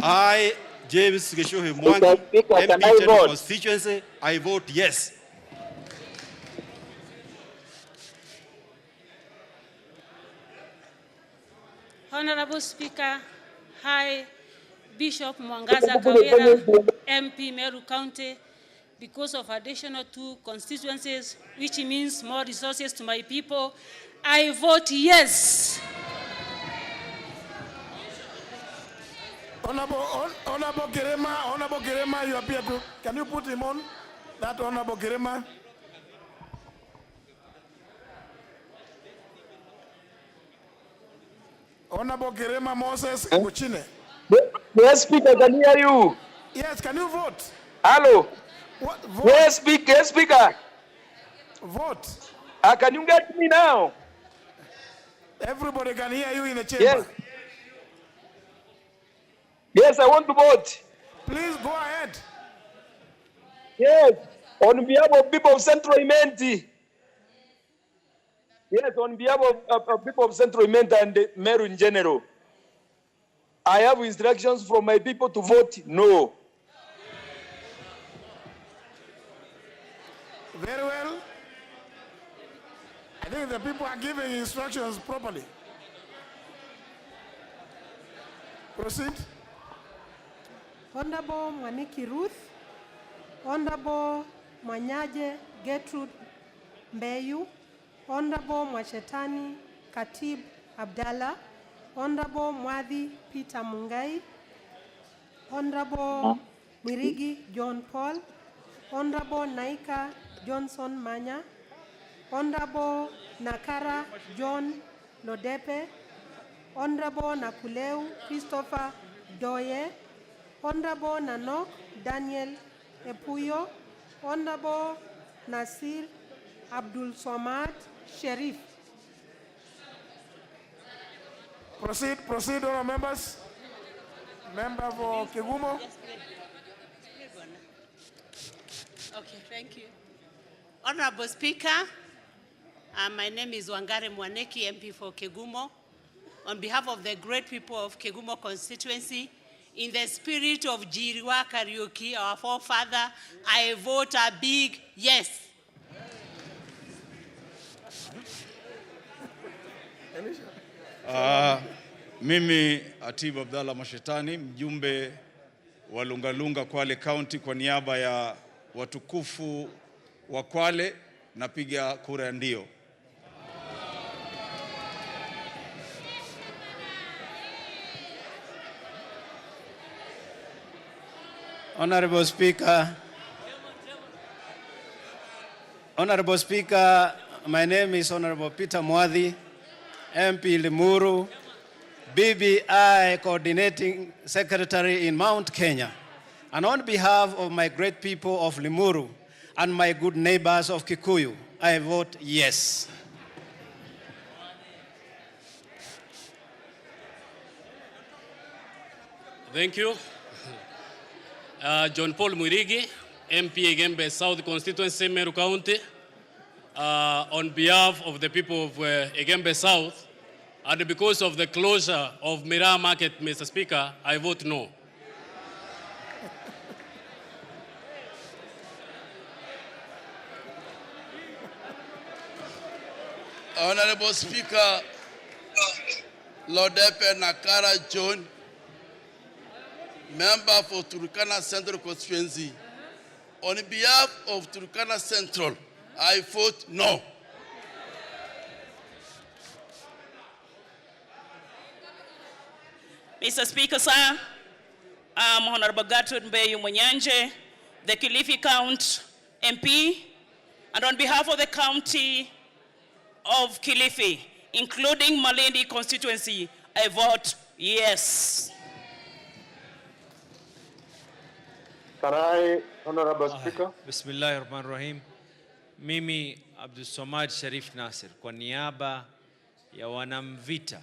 I, James Geshohe Mwangi, MP Central constituency, I vote yes. Honorable Speaker, Hi, Bishop Mwangaza Kawira, MP Meru County, because of additional 2 constituencies, which means more resources to my people, I vote yes. Honorable Girema, you appear to. Can you put him on? That Honorable Girema. Honorable Girema Moses Muchine. Yes, Speaker, can hear you. Yes, can you vote? Hello. What? Vote. Yes, Speaker. Vote. Can you get me now? Everybody can hear you in the chamber. Yes. Yes, I want to vote. Please go ahead. Yes, on behalf of people of Central Imenti. Yes, on behalf of people of Central Imenti and Meru in general. I have instructions from my people to vote no. Very well. I think the people are giving instructions properly. Proceed. Honorable Mwaniki Ruth, Honorable Manyaje Gertrude Mbeyu, Honorable Mwashetani Katib Abdallah, Honorable Mwadhi Peter Mungai, Honorable Mwirigi John Paul, Honorable Naika Johnson Manya, Honorable Nakara John Lodepe, Honorable Nakuleu Christopher Doye, Honorable Nanok Daniel Epuyo, Honorable Nasir Abdul Somad Sherif. Proceed, honourable members. Member for Kegumo. Okay, thank you. Honorable Speaker, my name is Wangare Mwaneki, MP for Kegumo. On behalf of the great people of Kegumo constituency, in the spirit of Jiriwa Karaoke, our forefather, I vote a big yes. Mimi Atibu Abdallah Mashetani, mjumbe wa Lungalunga Kwale County, kwa niaba ya watukufu wa Kwale napiga kura ya ndio. Honorable Speaker, my name is Honorable Peter Mwadhi, MP Limuru, BBI Coordinating Secretary in Mount Kenya. And on behalf of my great people of Limuru and my good neighbors of Kikuyu, I vote yes. Thank you. John Paul Mwirigi, MP Egembe South Constituency, Meru County. On behalf of the people of Egembe South, and because of the closure of Miraa Market, Mr. Speaker, I vote no. Honorable Speaker, Lodepe Nakara John, member for Turkana Central Constituency. On behalf of Turkana Central, I vote no. Mr. Speaker, sir, I'm Honorable Gertrude Mbeyu Munyanje, the Kilifi County MP, and on behalf of the county of Kilifi, including Malindi constituency, I vote yes. Can I, Honorable Speaker? Bismillahirrahmanirrahim. Mimi Abdul Somad Sharif Nasir kwa niaba ya wanamvita.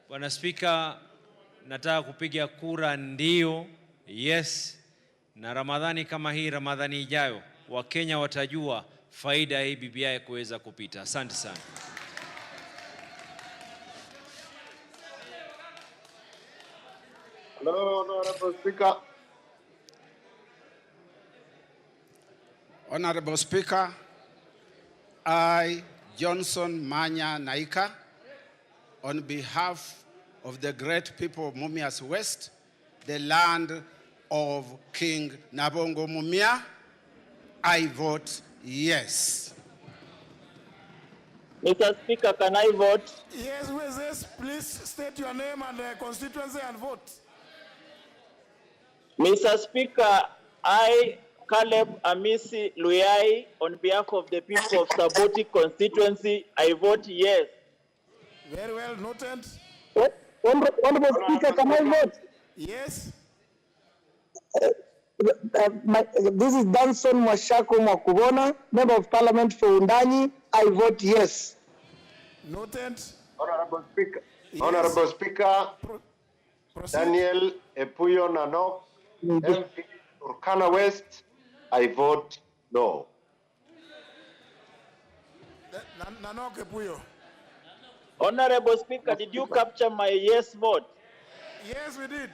Bwana Speaker, nataka kupiga kura ndio, yes, na Ramadhani kama hii, Ramadhani ijayo, Wakenya watajua faida ya hii BBI kuweza kupita. Asante sana. Hello, Honorable Speaker. Honorable Speaker, I, Johnson Manya Naika, on behalf of the great people of Mumias West, the land of King Nabongo Mumia, I vote yes. Mr. Speaker, can I vote? Yes, who is this? Please state your name and constituency and vote. Mr. Speaker, I, Caleb Amisi Luyai, on behalf of the people of Saboti constituency, I vote yes. Very well noted. Honorable Speaker, can I vote? Yes. This is Danson Mwashako Mwakubona, Member of Parliament for Undanyi. I vote yes. Noted. Honorable Speaker. Yes. Honorable Speaker, Daniel Epuyo Nanok, MP Turkana West, I vote no. Nanok Epuyo. Honorable Speaker, did you capture my yes vote? Yes, we did.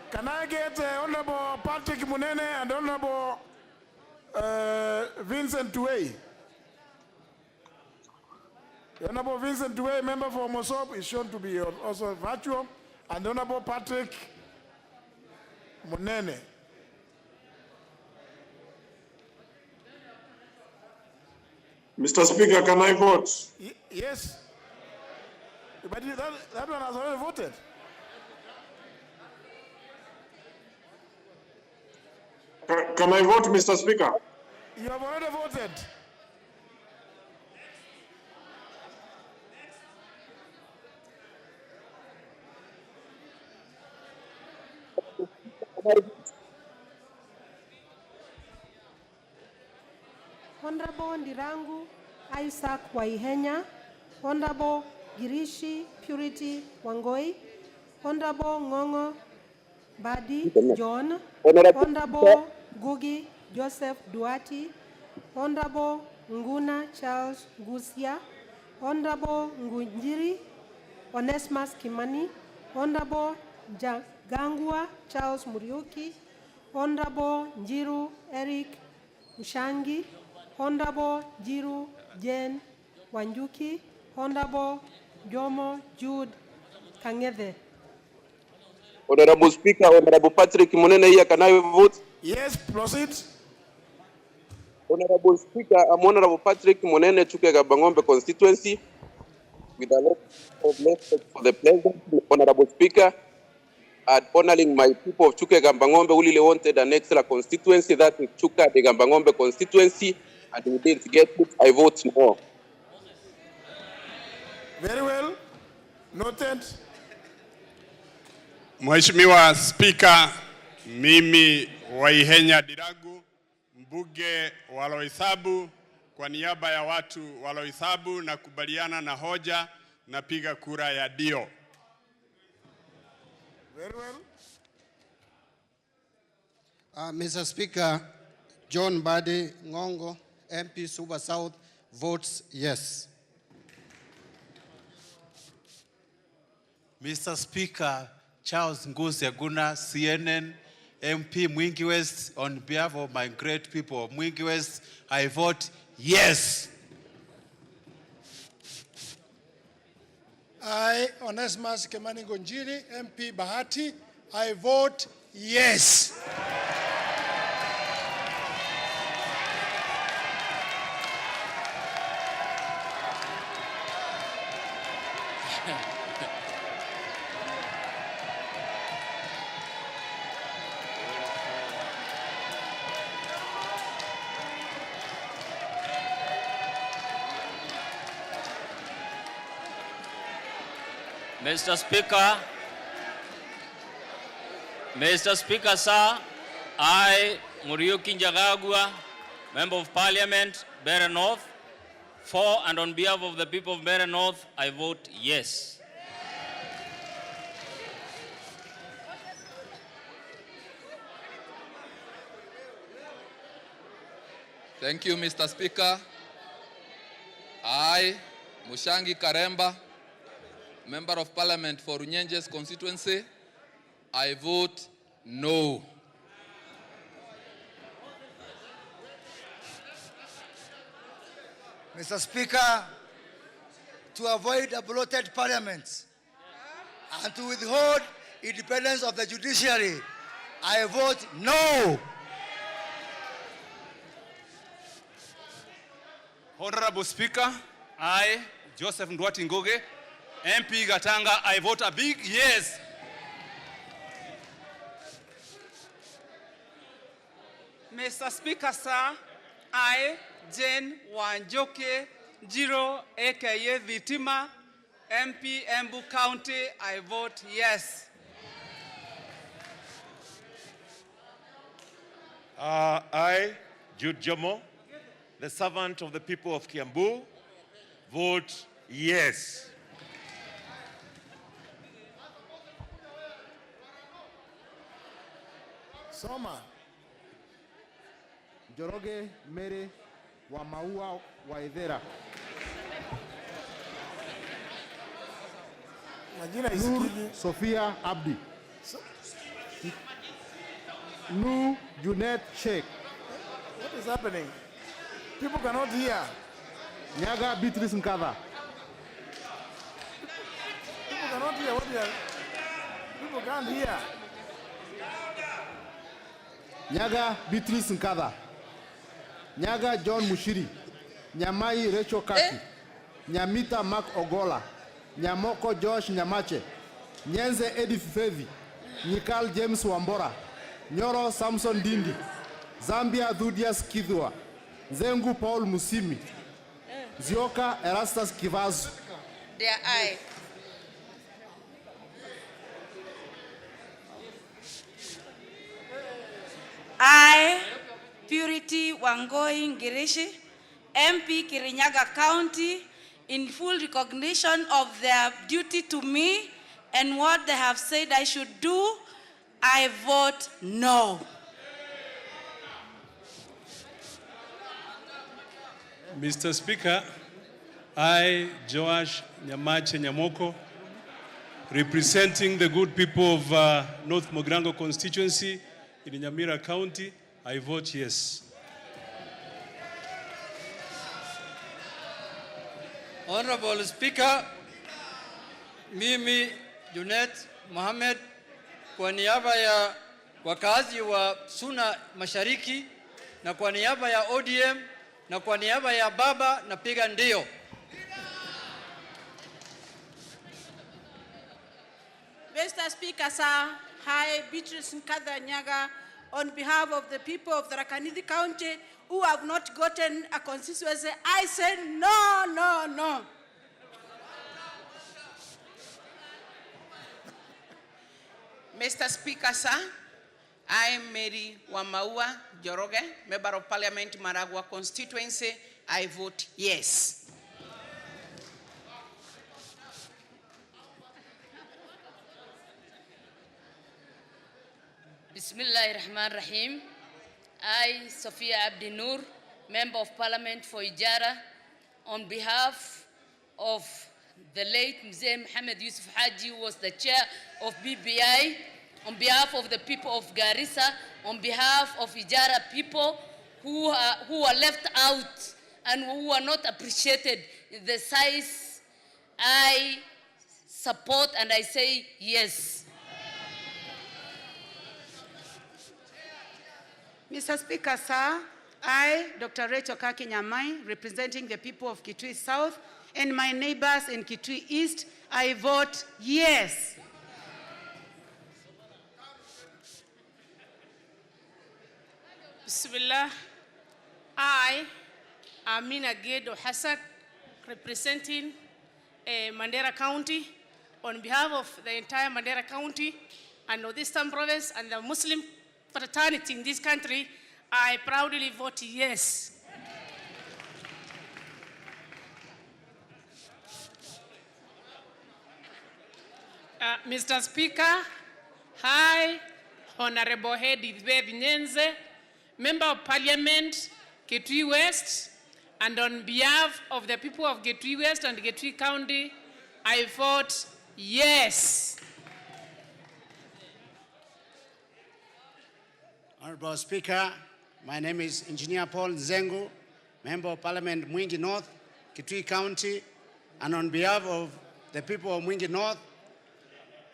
Can I get Honorable Patrick Munene and Honorable Vincent Tuwei? Honorable Vincent Tuwei, member for Mosop, is shown to be also virtual, and Honorable Patrick Munene. Mr. Speaker, can I vote? Yes. But that one has already voted. Can I vote, Mr. Speaker? You have already voted. Honorable Ndirangu Isaac Waihenya, Honorable Girishi Purity Wangoi, Honorable Ngongo Badi John, Honorable Gugi Joseph Duati, Honorable Nguna Charles Gusia, Honorable Ngunjiri Onesmus Kimani, Honorable Jagangua Charles Muriuki, Honorable Njiru Eric Ushangi, Honorable Jiru Jen Wanjuki, Honorable Jomo Jude Kang'ethe. Honorable Speaker, Honorable Patrick Munene here, can I vote? Yes, proceed. Honorable Speaker, I'm Honorable Patrick Munene, Chukega-Bangombe constituency, with a lot of respect for the President, Honorable Speaker, and honoring my people of Chukega-Bangombe who really wanted an extra constituency, that is Chuka-Bangombe constituency, and we didn't get it. I vote no. Very well. Noted. Mheshimiwa Speaker, mimi Waihenya Diragu, mbunge wa Loithabu, kwa niaba ya watu wa Loithabu na kubaliana na hoja, napiga kura ya ndio. Very well. Mr. Speaker, John Badi Ngongo, MP Suba South, votes yes. Mr. Speaker, Charles Ngusi Aguna, CNN, MP Mwingi West, on behalf of my great people of Mwingi West, I vote yes. I, Onesmus Kimani Ngunjiri, MP Bahati, I vote yes. Mr. Speaker, sir, I, Muriuki Njagagua, Member of Parliament, Mbeere North, for and on behalf of the people of Mbeere North, I vote yes. Thank you, Mr. Speaker. I, Mushangi Karemba, Member of Parliament for Runyenjes constituency, I vote no. Mr. Speaker, to avoid a bloated parliament and to withhold independence of the judiciary, I vote no. Honorable Speaker, I, Joseph Ndwati Ngoge, MP Gatanga, I vote a big yes. Mr. Speaker, sir, I, Jane Wanjoke, Jiro, aka Vitima, MP Embu County, I vote yes. I, Jude Jomo, the servant of the people of Kiambu, vote yes. Soma. Joroge Mere wa Maua Waithera. Nur Sophia Abdi. Nu Junet Sheikh. What is happening? People cannot hear. Nyaga Beatrice Nkava. People cannot hear what they are. People can't hear. Nyaga Beatrice Nkava. Nyaga John Mushiri. Nyamai Rachel Kaki, Nyamita Mark Ogola, Nyamoko Josh Nyamache, Nyenze Edith Fevi, Nikal James Wambora, Nyoro Samson Dindi, Zambia Dhudias Kidhua, Zengu Paul Musimi, Zioka Erastus Kivazu. Their eye. I, Purity Wangoi Ngirishi, MP Kirinyaga County, in full recognition of their duty to me and what they have said I should do, I vote no. Mr. Speaker, I, Joash Nyamache Nyamoko, representing the good people of North Mogrango constituency in Nyamira County, I vote yes. Honorable Speaker, mimi Junet Mohamed, kwa niaba ya wakazi wa Suna Mashariki na kwa niaba ya ODM na kwa niaba ya baba napiga ndio. Mr. Speaker, sir, I, Beatrice Nkadha Nyaga, on behalf of the people of the Tharaka County who have not gotten a constituency, I say no, no, no. Mr. Speaker, sir, I am Mary Wamaua Joroge, Member of Parliament, Maragua constituency. I vote yes. Bismillahirrahmanirrahim. I, Sophia Abdi Nur, Member of Parliament for Ijara, on behalf of the late Mzee Mohamed Yusuf Haji, who was the chair of BBI, on behalf of the people of Garissa, on behalf of Ijara people who are left out and who are not appreciated in the size, I support and I say yes. Mr. Speaker, sir, I, Dr. Rachel Kaki Nyamai, representing the people of Kitui South and my neighbors in Kitui East, I vote yes. Bismillah. I, Amina Gedo Hassan, representing Mandera County, on behalf of the entire Mandera County and Northeastern Province and the Muslim fraternity in this country, I proudly vote yes. Mr. Speaker, I, Honorable Hedi Nyenze, Member of Parliament, Kitui West, and on behalf of the people of Kitui West and Kitui County, I vote yes. Honorable Speaker, my name is Engineer Paul Nzengu, Member of Parliament Mwingi North, Kitui County, and on behalf of the people of Mwingi North,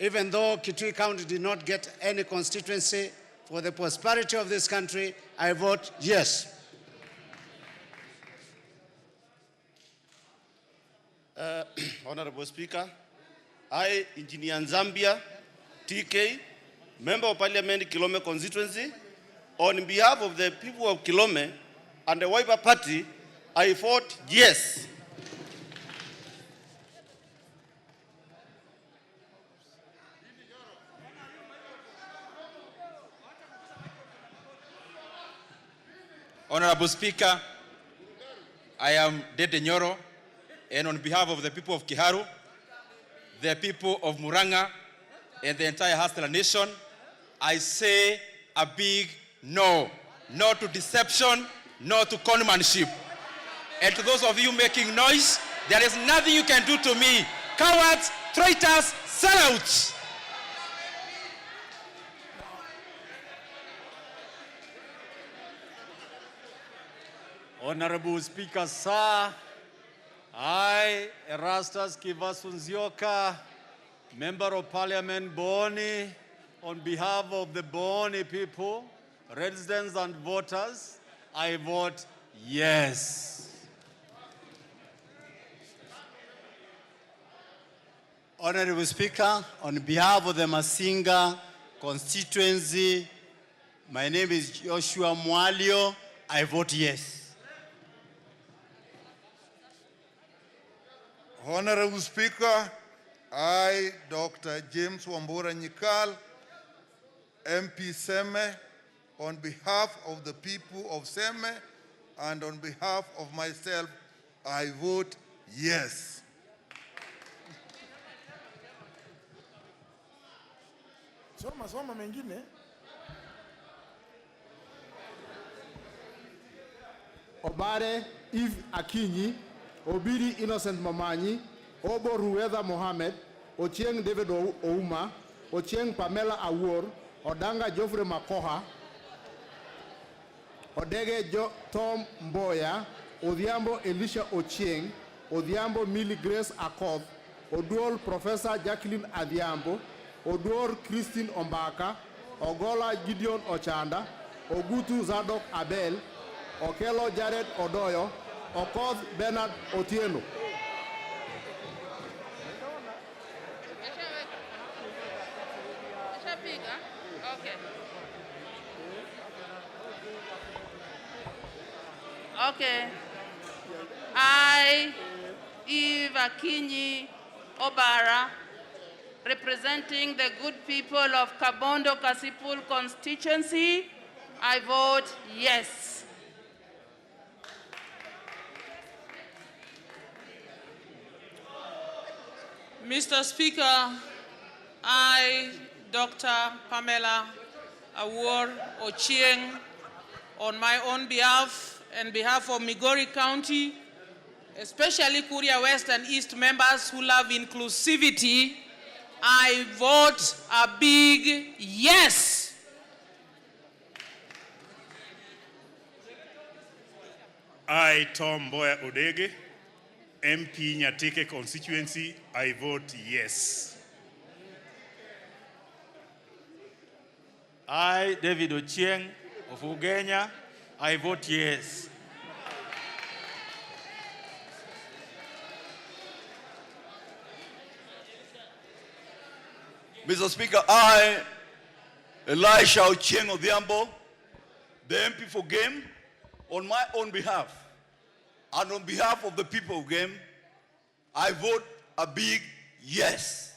even though Kitui County did not get any constituency, for the prosperity of this country, I vote yes. Honorable Speaker, I, Engineer Nzambia, TK, Member of Parliament, Kilome constituency, on behalf of the people of Kilome and the Wiper Party, I vote yes. Honorable Speaker, I am Dede Nyoro, and on behalf of the people of Kiharu, the people of Muranga, and the entire Hustler Nation, I say a big no. No to deception, no to conmanship. And to those of you making noise, there is nothing you can do to me. Cowards, traitors, sellouts. Honorable Speaker, sir, I, Erastus Kivasunzioka, Member of Parliament Boni, on behalf of the Boni people, residents and voters, I vote yes. Honorable Speaker, on behalf of the Masinga constituency, my name is Joshua Mwalio. I vote yes. Honorable Speaker, I, Dr. James Wambura Nyikal, MP Seme, on behalf of the people of Seme and on behalf of myself, I vote yes. Soma mengine. Obare Eve Akinyi, Obiri Innocent Mamanyi, Obo Ruwetha Mohammed, Ochieng David Ouma, Ochieng Pamela Awor, Odanga Geoffrey Makoha, Odege Tom Mboya, Odhiambo Elisha Ochieng, Odhiambo Millie Grace Akoth, Oduol Professor Jacqueline Adhiambo, Oduor Christine Ombaka, Ogola Gideon Ochanda, Ogutu Zadok Abel, Okelo Jared Odoyo, Okoth Bernard Otieno. Okay. I, Eve Akinyi Obara, representing the good people of Kabondo Kasipul constituency, I vote yes. Mr. Speaker, I, Dr. Pamela Awor Ochieng, on my own behalf and behalf of Migori County, especially Kuria West and East members who love inclusivity, I vote a big yes. I, Tom Mboya Odege, MP Nyatike constituency, I vote yes. I, David Ochieng of Ugenya, I vote yes. Mr. Speaker, I, Elisha Ochieng Odhiambo, the MP for Game, on my own behalf and on behalf of the people of Game, I vote a big yes.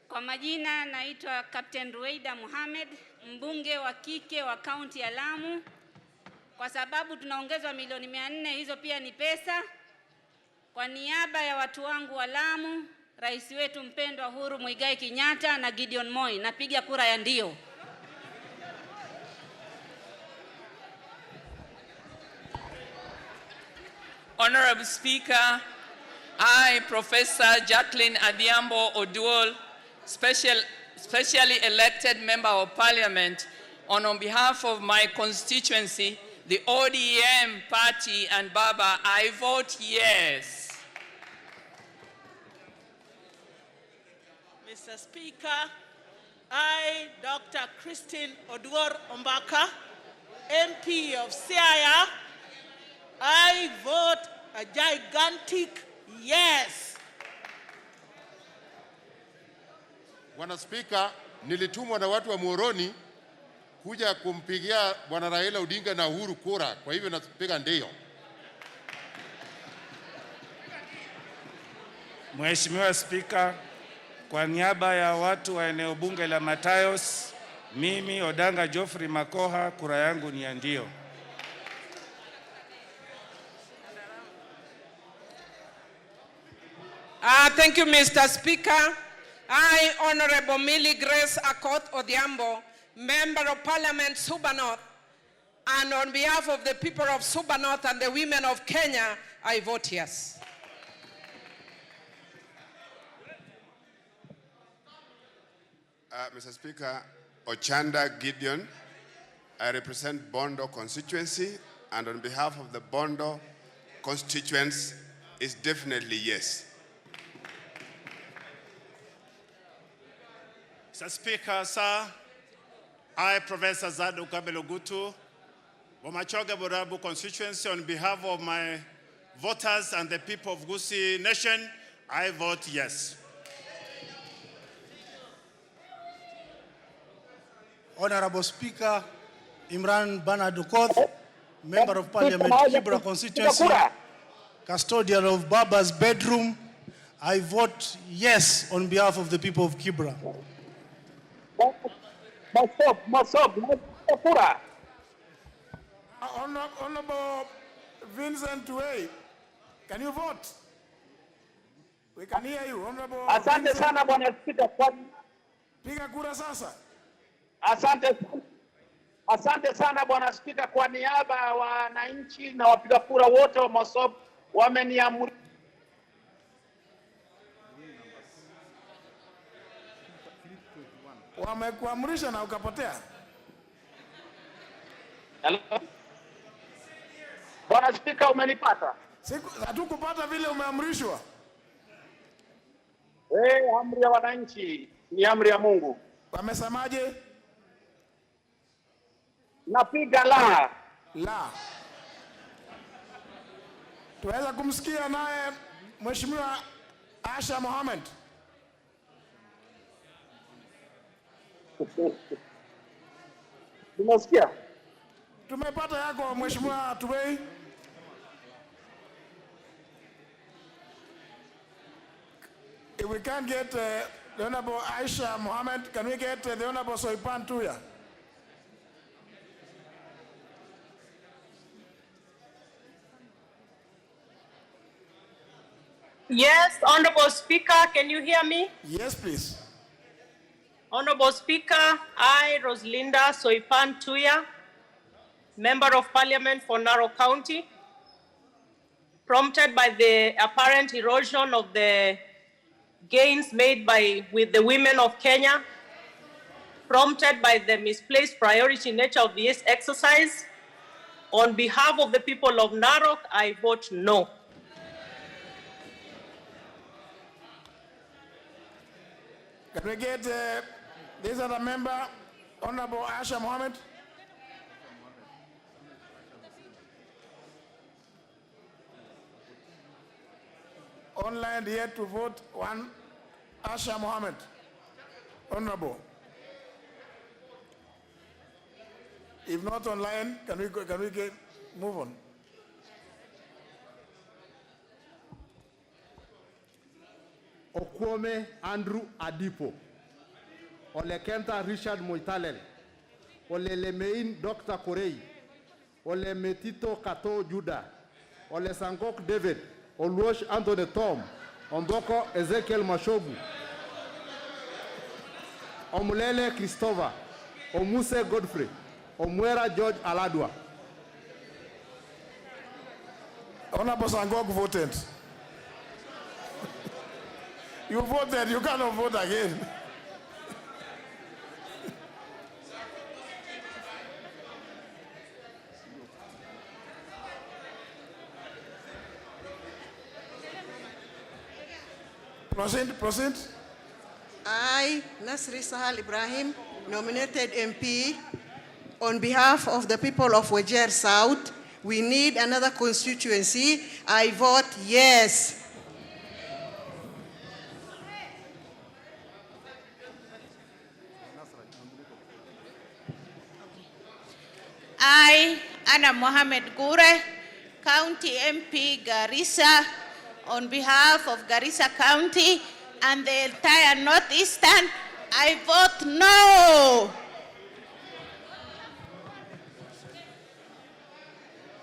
Kwa majina naitwa Captain Ruweida Mohamed, mbunge wa kike wa kaunti ya Lamu. Kwa sababu tunaongezwa milioni 400, hizo pia ni pesa. Kwa niaba ya watu wangu wa Lamu, rais wetu mpendwa Uhuru Muigai Kenyatta na Gideon Moi, napiga kura ya ndio. Honorable Speaker, I, Professor Jacqueline Adhiambo Oduol, specially elected member of Parliament, on behalf of my constituency, the ODM party and Baba, I vote yes. Mr. Speaker, I, Dr. Christine Oduor Ombaka, MP of Siaya, I vote a gigantic yes. Bwana Spika, nilitumwa na watu wa Muhoroni kuja kumpigia Bwana Raila Odinga na Uhuru kura, kwa hivyo napiga ndio. Mheshimiwa Spika, kwa niaba ya watu wa eneo bunge la Matayos, mimi Odanga Geoffrey Makoha, kura yangu ni ya ndio. Thank you, Mr. Speaker. I, Honorable Millie Grace Akoth Odhiambo, Member of Parliament, Suba North, and on behalf of the people of Suba North and the women of Kenya, I vote yes. Mr. Speaker, Ochanda Gideon, I represent Bondo constituency, and on behalf of the Bondo constituents, is definitely yes. Mr. Speaker, sir, I, Professor Zadok Abelogutu, Bomachoge Borabu constituency, on behalf of my voters and the people of Gusii Nation, I vote yes. Honorable Speaker, Imran Banadukoth, Member of Parliament, Kibra constituency, custodian of Baba's bedroom, I vote yes on behalf of the people of Kibra. Honorable Vincent Way, can you vote? We can hear you, Honorable. Asante sana Bwana Spika. Piga kura sasa. Asante sana Bwana Spika, kwa niaba ya wananchi na wapiga kura wote wa Mosop wameniamuru. Wamekuamrisha na ukapotea. Hello? Bwana Spika, umenipata? Hatukupata vile umeamrishwa. Amri ya wananchi ni amri ya Mungu. Wamesemaje? Napiga la. La. Tuweza kumsikia naye Mheshimiwa Asha Mohamed. Tumesikia? Tumepata yako Mheshimiwa Tuwei. If we can't get the Honorable Aisha Mohamed, can we get the Honorable Soipan Tuya? Yes, Honorable Speaker, can you hear me? Yes, please. Honorable Speaker, I, Rosalinda Soipan Tuya, Member of Parliament for Narok County, prompted by the apparent erosion of the gains made with the women of Kenya, prompted by the misplaced priority nature of this exercise, on behalf of the people of Narok, I vote no. Can we get this other member, Honorable Asha Mohamed? Online yet to vote one, Asha Mohamed. Honorable. If not online, can we move on? Okwome Andrew Adipo, Ole Kenta Richard Moitalel, Ole Lemein Dr. Korei, Ole Metito Kato Judah, Ole Sangok David, Oluosh Anthony Tom, Omboko Ezekiel Mashogu, Omulele Christopher, Omuse Godfrey, Omwera George Aladwa. Honorable Sangok voted. You voted, you cannot vote again. Proceed. I, Nasri Sahal Ibrahim, nominated MP, on behalf of the people of Wajir South, we need another constituency. I vote yes. I, Anna Mohamed Gure, County MP Garissa, on behalf of Garissa County and the entire Northeastern, I vote no.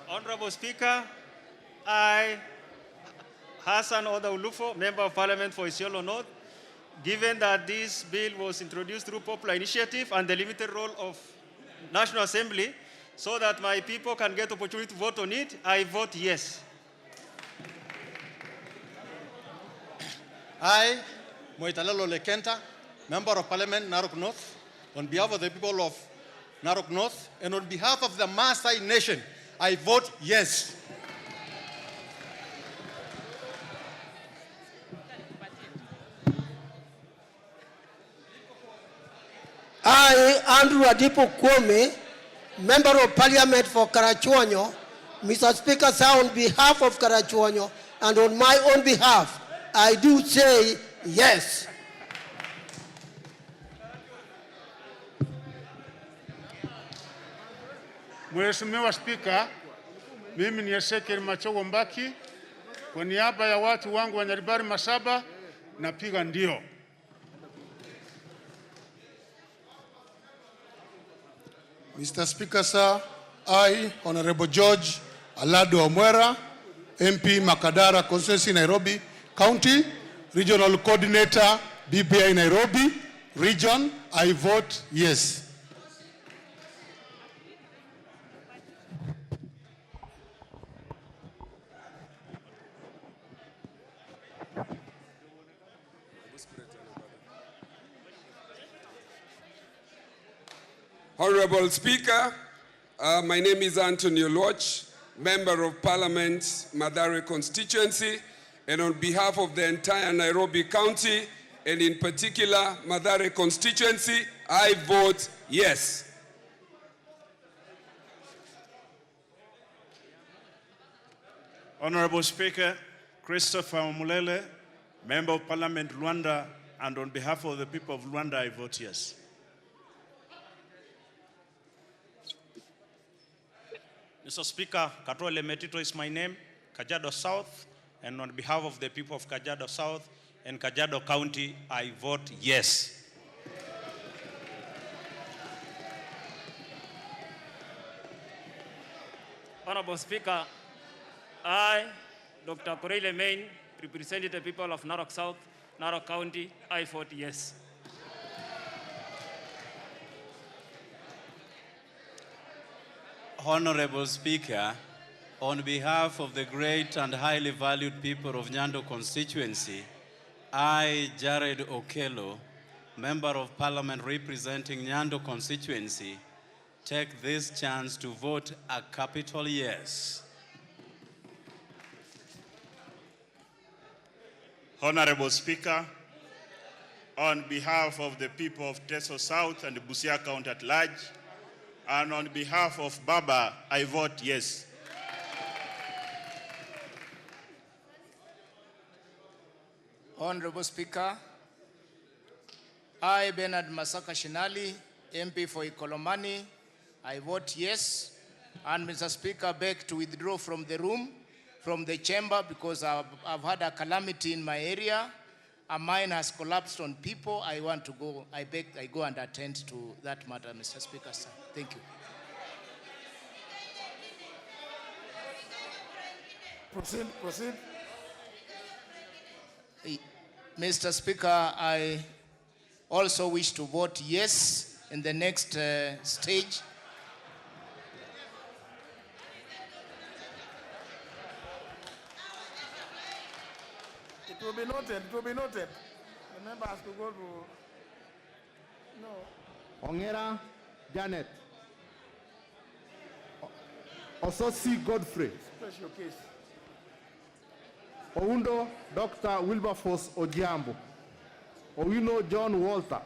Honorable Speaker, I, Hassan Oda Ulufo, Member of Parliament for Isiolo North, given that this bill was introduced through popular initiative and the limited role of National Assembly, so that my people can get opportunity to vote on it, I vote yes. I, Moitalelo Lekenta, Member of Parliament, Narok North, on behalf of the people of Narok North, and on behalf of the Maasai Nation, I vote yes. I, Andrew Adipo Kwome, Member of Parliament for Karachuonyo. Mr. Speaker, sir, on behalf of Karachuonyo and on my own behalf, I do say yes. Mheshimiwa Spika, mimi ni Ezekiel Machogo Mbaki, kwa niaba ya watu wangu wa Nyaribari Masaba napiga ndio. Mr. Speaker, sir, I, Honorable George Alado Omwera, MP Makadara Constituency, Nairobi County, Regional Coordinator, BBI Nairobi Region, I vote yes. Honorable Speaker, my name is Anthony Oloch, Member of Parliament, Mathare constituency, and on behalf of the entire Nairobi County, and in particular Mathare constituency, I vote yes. Honorable Speaker, Christopher Mulele, Member of Parliament, Rwanda, and on behalf of the people of Rwanda, I vote yes. Mr. Speaker, Katole Metito is my name, Kajiado South, and on behalf of the people of Kajiado South and Kajiado County, I vote yes. Honorable Speaker, I, Dr. Koreile Main, representing the people of Narok South, Narok County, I vote yes. Honorable Speaker, on behalf of the great and highly valued people of Nyando constituency, I, Jared Okello, Member of Parliament representing Nyando constituency, take this chance to vote a capital yes. Honorable Speaker, on behalf of the people of Teso South and Busia County at large, and on behalf of Baba, I vote yes. Honorable Speaker, I, Bernard Masaka Shinali, MP for Ikolomani, I vote yes. And Mr. Speaker, beg to withdraw from the room, from the chamber, because I've had a calamity in my area. A mine has collapsed on people. I want to go, I beg, I go and attend to that matter, Mr. Speaker, sir. Thank you. Proceed. Mr. Speaker, I also wish to vote yes in the next stage. It will be noted. The member has to go to... No. Ongera Janet. Ososi Godfrey. Special case. Oundo Dr. Wilberforce Ojiambo. Owino John Walter.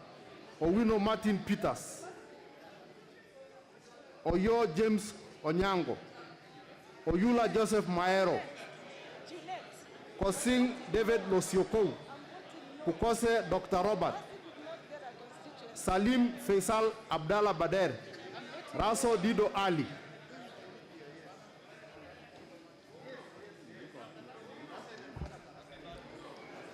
Owino Martin Peters. Oyo James Onyango. Oyula Joseph Maero. Kosing David Losioko. Kukose Dr. Robert. Salim Faisal Abdallah Bader. Raso Dido Ali.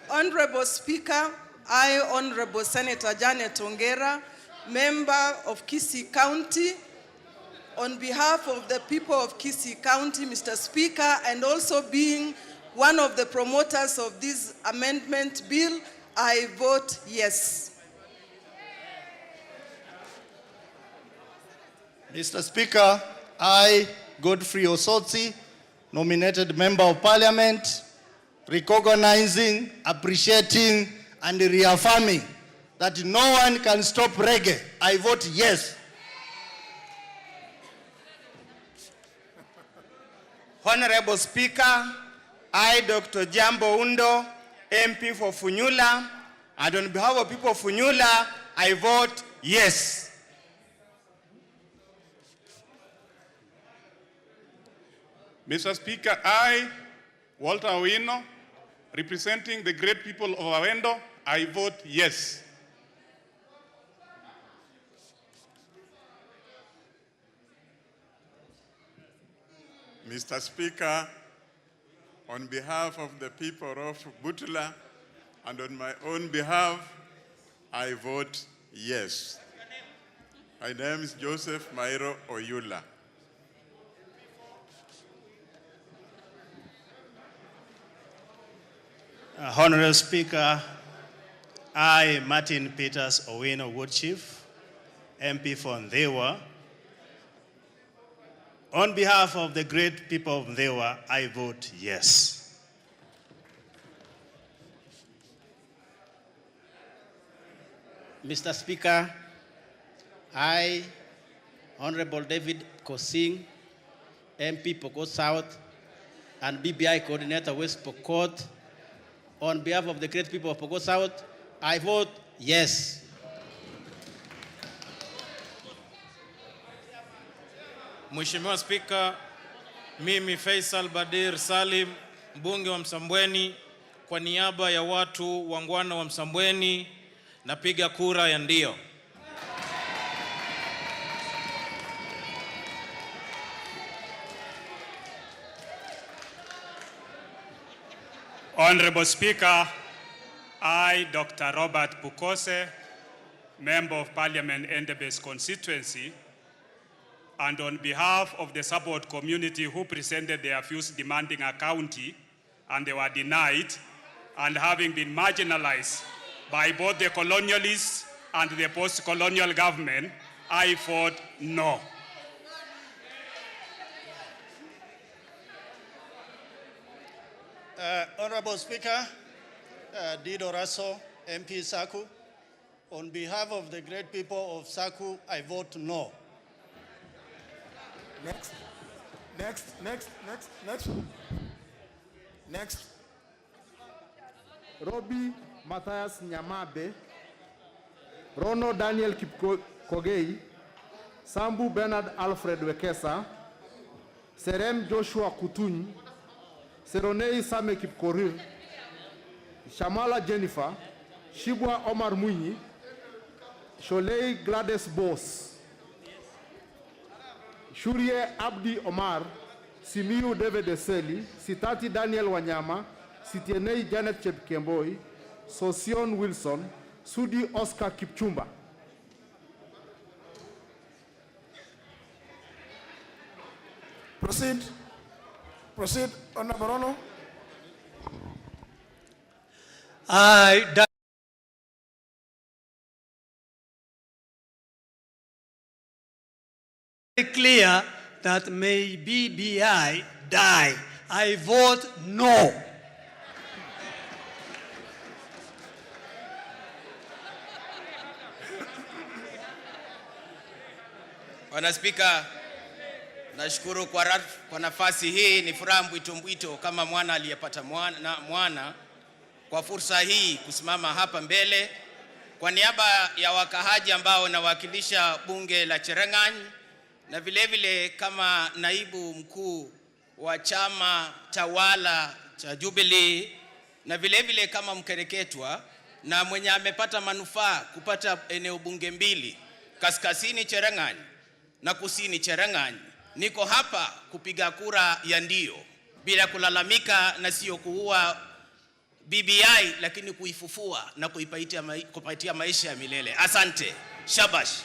Honorable Speaker, I, Honorable Senator Janet Ongera, Member of Kisii County, on behalf of the people of Kisii County, Mr. Speaker, and also being one of the promoters of this amendment bill, I vote yes. Mr. Speaker, I, Godfrey Osotsi, nominated Member of Parliament, recognizing, appreciating, and reaffirming that no one can stop reggae, I vote yes. Honorable Speaker, I, Dr. Jambo Undo, MP for Funyula, and on behalf of people of Funyula, I vote yes. Mr. Speaker, I, Walter Owino, representing the great people of Awendo, I vote yes. Mr. Speaker, on behalf of the people of Butula and on my own behalf, I vote yes. My name is Joseph Mairo Oyula. Honorable Speaker, I, Martin Peters Owino Woodchief, MP for Ndewa. On behalf of the great people of Ndewa, I vote yes. Mr. Speaker, I, Honorable David Kosing, MP Pokot South, and BBI Coordinator West Pokot, on behalf of the great people of Pokot South, I vote yes. Mheshimiwa Spika, mimi Faisal Badir Salim, mbunge wa Msambweni, kwa niaba ya watu wangwana wa Msambweni, napiga kura ya ndio. Honorable Speaker, I, Dr. Robert Pukose, Member of Parliament, Endebess constituency, and on behalf of the support community who presented their views demanding a county, and they were denied, and having been marginalized by both the colonialists and the post-colonial government, I vote no. Honorable Speaker, Dido Raso, MP Saku, on behalf of the great people of Saku, I vote no. Next. Robbie Matthias Nyamabe, Rono Daniel Kipkogei, Sambu Bernard Alfred Wekesa, Serem Joshua Kutuny, Seronei Same Kipkorir, Shamala Jennifer, Shibwa Omar Mwinyi, Sholei Gladys Boss, Shurie Abdi Omar, Simiu David Eseli, Sitati Daniel Wanyama, Sitienei Janet Chepkemboi, Sosion Wilson, Sudi Oscar Kipchumba. Proceed, Honorable Rono. I clear that may BBI die. I vote no. Bwana Spika, nashukuru kwa nafasi hii. Ni furaha mbwito kama mwana aliyepata mwana kwa fursa hii kusimama hapa mbele kwa niaba ya wakahaji ambao nawakilisha bunge la Cherangany, na vile kama naibu mkuu wa chama tawala cha Jubilee, na vile kama mkereketwa na mwenye amepata manufaa kupata eneo bunge mbili, kaskazini Cherangany na kusini Cherangany. Niko hapa kupiga kura ya ndio bila kulalamika, na sio kuua BBI lakini kuifufua na kuipatia maisha ya milele. Asante. Shabash.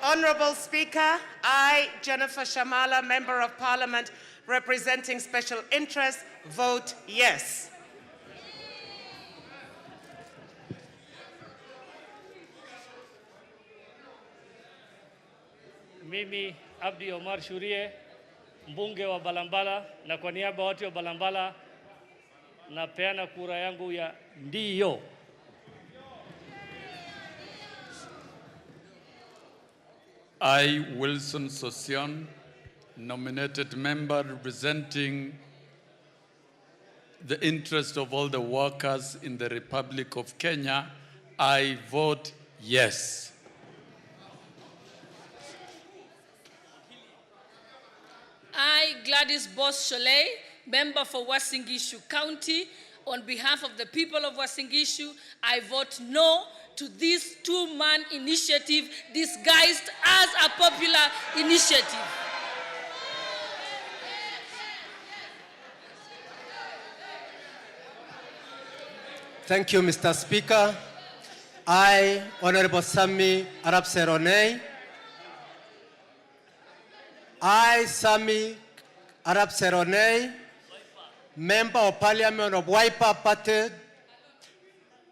Honorable Speaker, I, Jennifer Shamala, Member of Parliament representing Special Interests, vote yes. Mimi Abdi Omar Shurie, mbunge wa Balambala, na kwa niaba watu wa Balambala napeana kura yangu ya ndio. I, Wilson Sosion, nominated member representing the interest of all the workers in the Republic of Kenya, I vote yes. I, Gladys Boss Cholet, member for Uasin Gishu County, on behalf of the people of Uasin Gishu, I vote no to this two-man initiative disguised as a popular initiative. Thank you, Mr. Speaker. I, Honorable Sami Arap Seronei. I, Sami Arap Seronei, Member of Parliament of Wiper Party,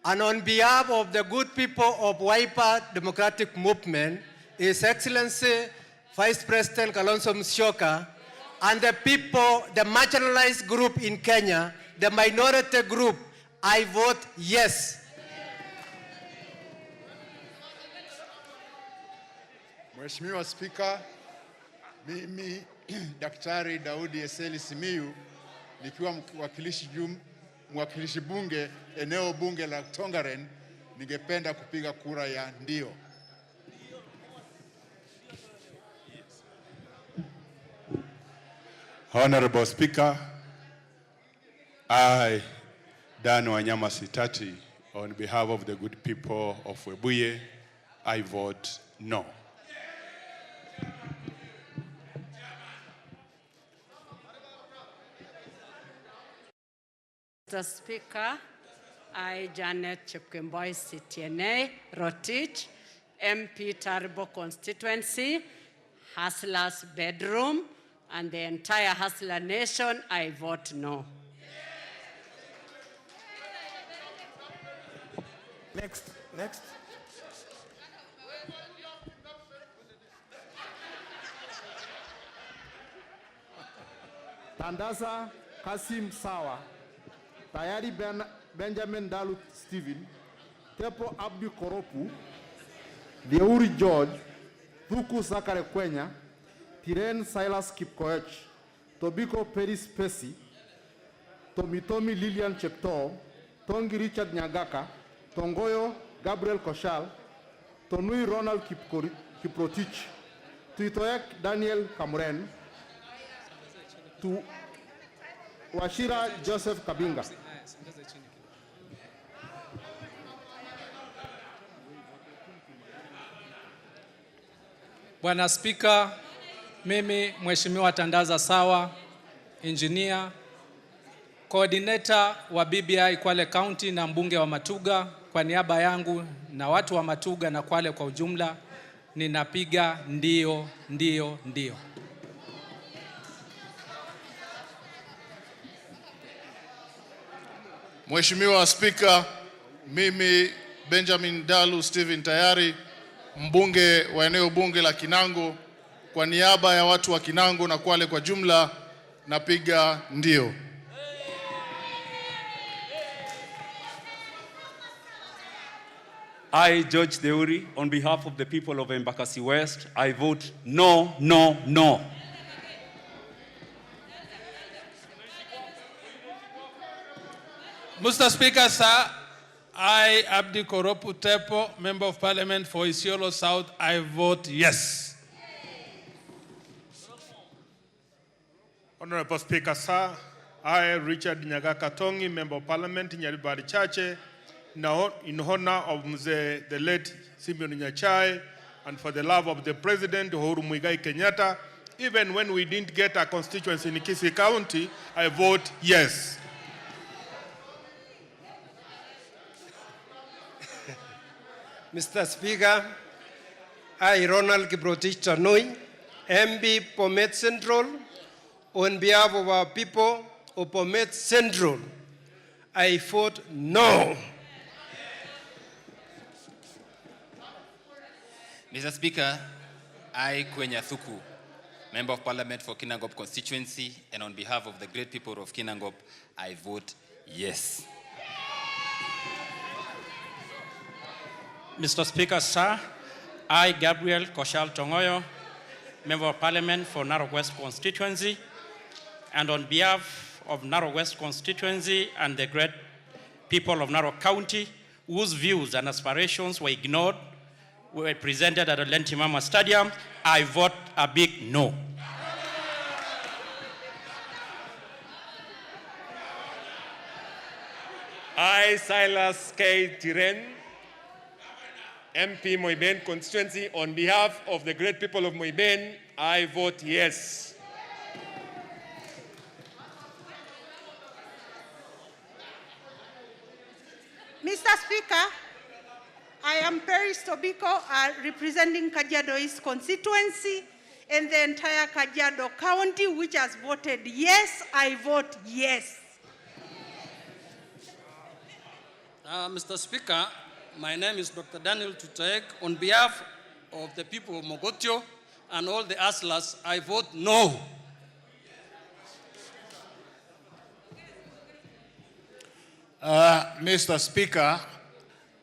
and on behalf of the good people of Wiper Democratic Movement, His Excellency Vice President Kalonzo Musyoka, and the people, the marginalized group in Kenya, the minority group, I vote yes. Mheshimiwa Spika, mimi Daktari Daudi Eseli Simiyu nikiwa mwakilishi bunge eneo bunge la Tongaren, ningependa kupiga kura ya ndio. Honorable Speaker, I, Dan Wanyama Sitati, on behalf of the good people of Webuye, I vote no. Mr. Speaker, I, Janet Chepkemboi Sitiene, Rotich, MP Taribo constituency, Hustlers Bedroom, and the entire Hustler Nation, I vote no. Next. Tandaza Kasim Sawa, Tayari Benjamin Dalut Stephen, Tepo Abdi Koropu, Deuri George, Thuku Sakare Kwenya, Tiren Silas Kipkoech, Tobiko Peris Pesi, Tomitomi Lilian Chepto, Tongi Richard Nyagaka, Tongoyo Gabriel Koshal, Tonui Ronald Kiprotich, Tuitoek Daniel Kamuren, to Washira Joseph Kabinga. Bwana Spika, mimi Mheshimiwa Tandaza Sawa, engineer, coordinator wa BBI Kwale County na mbunge wa Matuga, kwa niaba yangu na watu wa Matuga na Kwale kwa ujumla, ninapiga ndio. Mheshimiwa Spika, mimi Benjamin Dalu Stephen Tayari, mbunge wa eneo bunge la Kinango, kwa niaba ya watu wa Kinango na Kwale kwa jumla, napiga ndio. I, George Deuri, on behalf of the people of Embakasi West, I vote no. Mr. Speaker, sir, I, Abdi Koropu Tepo, Member of Parliament for Isiolo South, I vote yes. Honorable Speaker, sir, I, Richard Nyagaka Tongi, Member of Parliament, Nyaribari Chache, now in honor of the late Simeon Nyachai and for the love of the President, Uhuru Muigai Kenyatta, even when we didn't get a constituency in Kisii County, I vote yes. Mr. Speaker, I, Ronald Kiprotich Tanui, MB Bomet Central, on behalf of our people of Bomet Central, I vote no. Mr. Speaker, I, Kwenya Thuku, Member of Parliament for Kinangop constituency, and on behalf of the great people of Kinangop, I vote yes. Mr. Speaker, sir, I, Gabriel Koshal Tongoyo, Member of Parliament for Narok West constituency, and on behalf of Narok West constituency and the great people of Narok County, whose views and aspirations were ignored, were presented at the Lentimama Stadium, I vote a big no. I, Silas K. Tiren, MP Moiben constituency, on behalf of the great people of Moiben, I vote yes. Mr. Speaker, I am Paris Tobiko, representing Kajiado East constituency and the entire Kajiado County, which has voted yes. I vote yes. Mr. Speaker, my name is Dr. Daniel Tutaek. On behalf of the people of Mogotio and all the Aslas, I vote no. Mr. Speaker,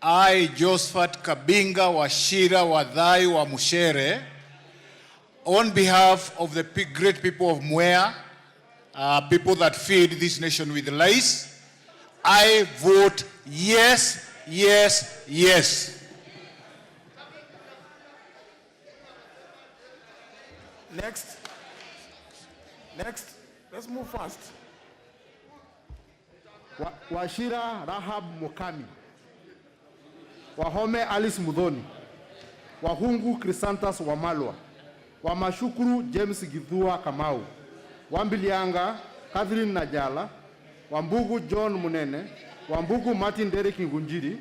I, Josephat Kabinga Washira Wadhai wa Mushere, on behalf of the great people of Mwea, people that feed this nation with lice, I vote yes, yes, yes. Next. Let's move fast. Washira Rahab Mokami, Wahome Alice Mudhoni, Wahungu Chrysantas Wamalwa, Wamashukuru James Githua Kamau, Wambilianga Catherine Najala, Wambugu John Munene, Wambugu Martin Derek Ngunjiri,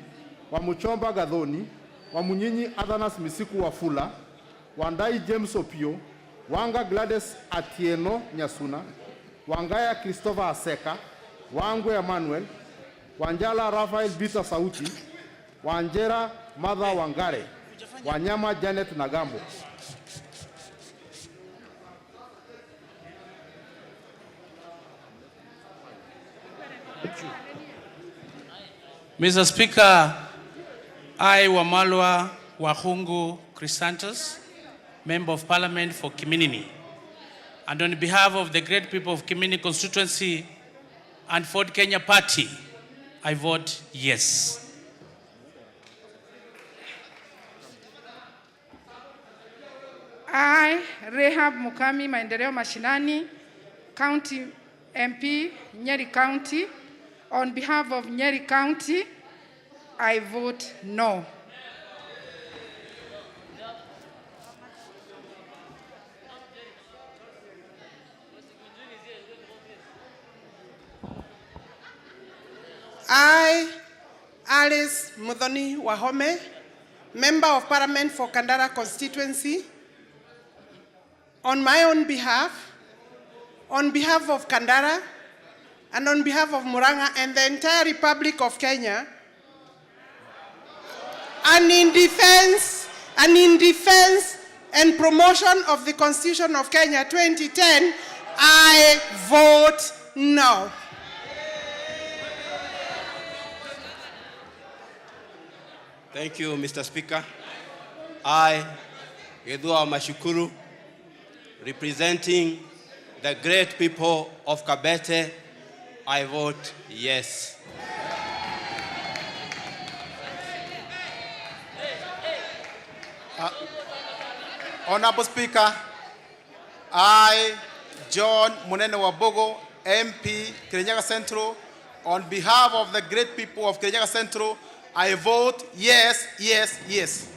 Wamuchomba Gadhoni, Wamunyinyi Adhanas Misiku Wafula, Wandai James Opio, Wanga Gladys Atieno Nyasuna, Wangaya Christopher Aseka, Wangwe Emmanuel, Wanjala Rafael Bita Sauti, Wanjera Mother Wangare, Wanyama Janet Nagambo. Mr. Speaker, I, Wamalwa Wahungu Chrysantas, Member of Parliament for Kiminini, and on behalf of the great people of Kiminini constituency and Ford Kenya Party, I vote yes. I, Rehab Mukami Maendeleo Mashinani, County MP, Nyeri County, on behalf of Nyeri County, I vote no. I, Alice Mudhoni Wahome, Member of Parliament for Kandara constituency, on my own behalf, on behalf of Kandara, and on behalf of Murang'a and the entire Republic of Kenya, and in defense and promotion of the Constitution of Kenya 2010, I vote no. Thank you, Mr. Speaker. I, Edua Mashukuru, representing the great people of Kabete, I vote yes. Honorable Speaker, I, John Munene Wabogo, MP, Kirinyaga Central, on behalf of the great people of Kirinyaga Central, I vote yes, yes, yes.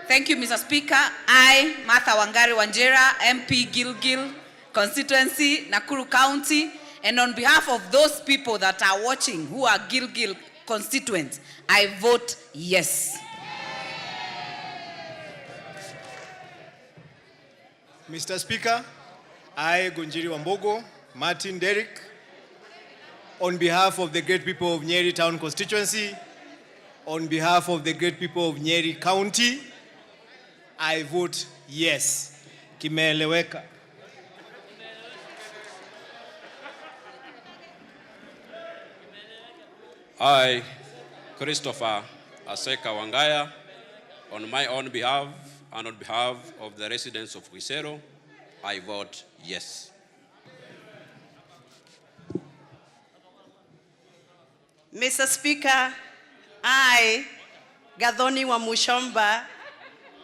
Thank you, Mr. Speaker. I, Martha Wangari Wanjera, MP Gilgil constituency, Nakuru County, and on behalf of those people that are watching who are Gilgil constituents, I vote yes. Mr. Speaker, I, Gunjiri Wambogo, Martin Derek, on behalf of the great people of Nyeri Town constituency, on behalf of the great people of Nyeri County, I vote yes. Kimeeleweka. I, Christopher Aseka Wangaya, on my own behalf and on behalf of the residents of Wisero, I vote yes. Mr. Speaker, I, Gadhoni Wamushomba,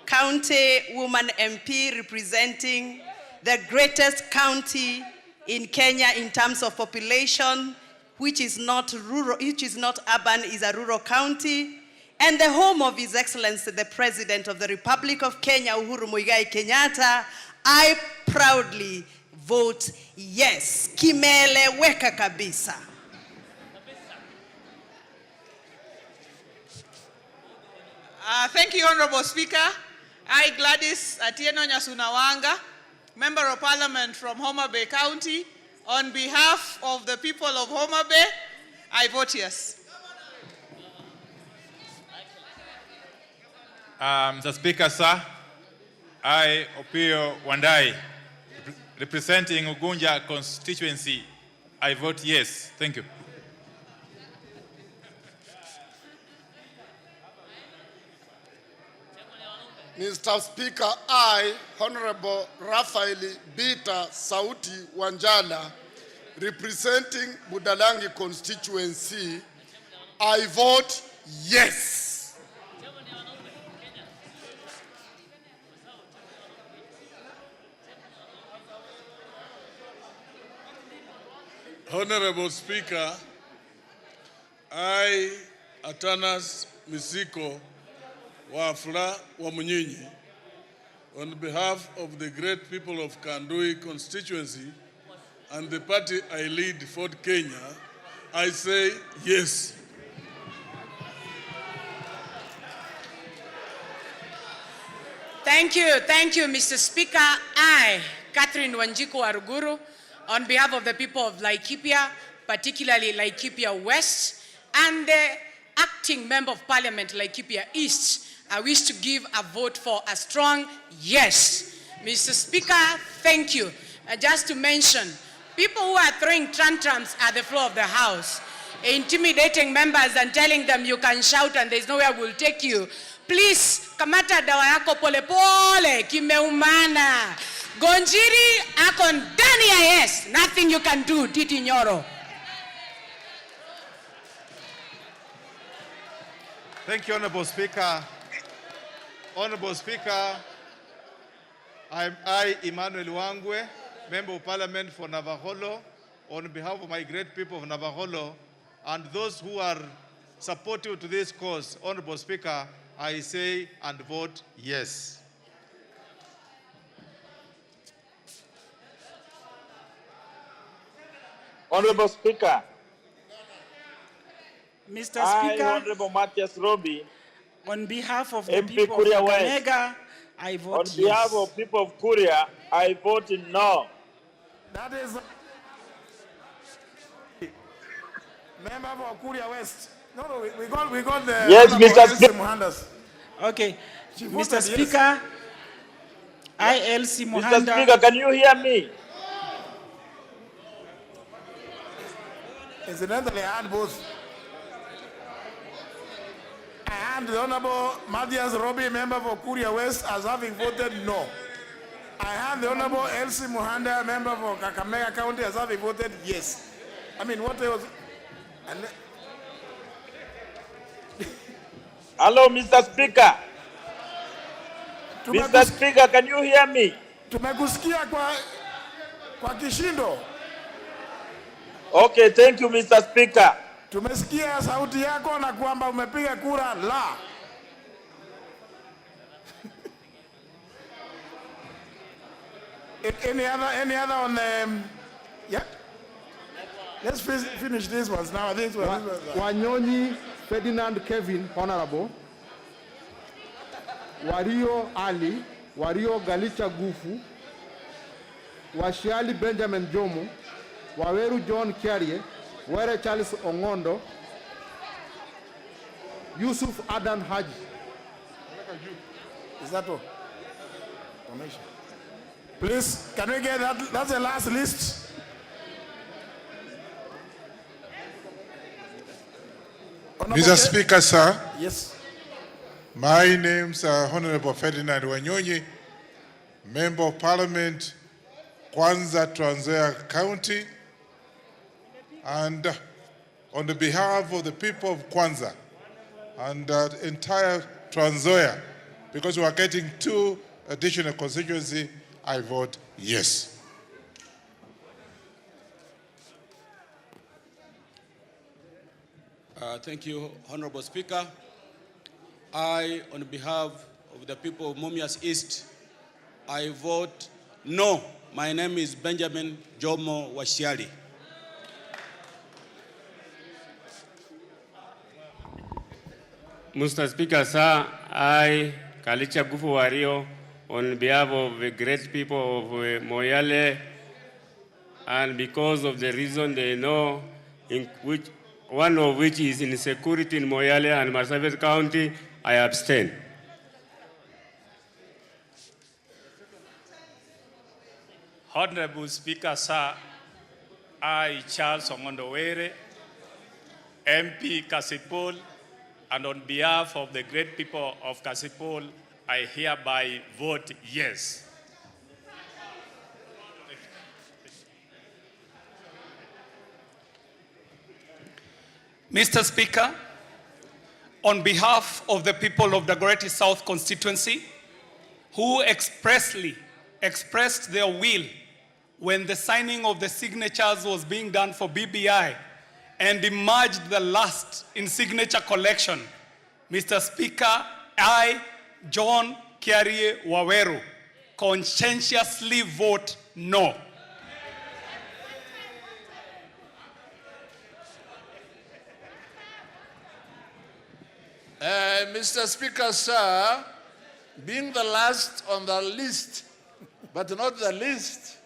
County Woman MP representing the greatest county in Kenya in terms of population, which is not rural, which is not urban, is a rural county, and the home of His Excellency, the President of the Republic of Kenya, Uhuru Muigai Kenyatta, I proudly vote yes. Kimeeleweka kabisa. Thank you, Honorable Speaker. I, Gladys Atieno Nyasunawanga, Member of Parliament from Homa Bay County, on behalf of the people of Homa Bay, I vote yes. Mr. Speaker, sir, I, Opio Wandai, representing Ugunja constituency, I vote yes. Thank you. Mr. Speaker, I, Honorable Raphael Bita Sauti Wanjala, representing Budalangi constituency, I vote yes. Honorable Speaker, I, Atanas Misiko Wafula Wamunyinyi, on behalf of the great people of Kandui constituency and the party I lead, Ford Kenya, I say yes. Thank you, Mr. Speaker. I, Catherine Wanjiku Waruguru, on behalf of the people of Laikipia, particularly Laikipia West, and the acting Member of Parliament, Laikipia East, I wish to give a vote for a strong yes. Mr. Speaker, thank you. Just to mention, people who are throwing tantrums at the floor of the House, intimidating members and telling them you can shout and there's nowhere we'll take you, please, kamata dawa yako pole pole, kimeumana. Gonjiri ako ndani ya yes. Nothing you can do, Titi Nyoro. Thank you, Honorable Speaker. Honorable Speaker, I, Emmanuel Wangwe, Member of Parliament for Navaholo, on behalf of my great people of Navaholo, and those who are supportive to this cause, Honorable Speaker, I say and vote yes. Honorable Speaker, Mr. I, Speaker, Honorable Matthias Robi, on behalf of the MP people Kuria of West, Kakamega, I vote on behalf of people of Kuria, I vote no. That is member for Kuria West. No, we got the Yes, Honorable Mr. Elsie Speaker. Muhandas. Okay, She Mr. voted Speaker, yes. I, Elsie Mr. Muhanda. Speaker, can you hear me? Incidentally, I had both. I had the Honorable Matthias Robi, member for Kuria West, as having voted no. I had the Honorable Elsie Muhanda, member for Kakamega County, as having voted yes. I mean, what else? And Hello, Mr. Speaker. Mr. Speaker, can you hear me? Tumekusikia kwa kishindo. Okay, thank you, Mr. Speaker. Tumesikia sauti yako na kwamba umepiga kura la. Any other on yeah? Let's finish these ones now. I think Wanyonyi Ferdinand Kevin, Honorable. Wario Ali, Wario Galicha Gufu, Washiali Benjamin Jomo, Waweru John Kiarie, Were Charles Ongondo, Yusuf Adan Haji. Is that all? Please, can we get that? That's the last list. Mr. Speaker, sir. Yes. My name's Honorable Ferdinand Wanyonyi, Member of Parliament, Kwanza, Trans Nzoia County, and on the behalf of the people of Kwanza and the entire Trans Nzoia, because we are getting 2 additional constituencies, I vote yes. Thank you, Honorable Speaker. I, on behalf of the people of Mumias East, I vote no. My name is Benjamin Jomo Washiali. Mr. Speaker, sir, I, Kalicha Gufu Wario, on behalf of the great people of Moyale, and because of the reason they know, one of which is insecurity in Moyale and Marsabit County, I abstain. Honorable Speaker, sir, I, Charles Ongondowere, MP Kasipul, and on behalf of the great people of Kasipul, I hereby vote yes. Mr. Speaker, on behalf of the people of the Greater South constituency, who expressly expressed their will when the signing of the signatures was being done for BBI and emerged the last in signature collection, Mr. Speaker, I, John Kiarie Waweru, conscientiously vote no. Mr. Speaker, sir, being the last on the list, but not the least,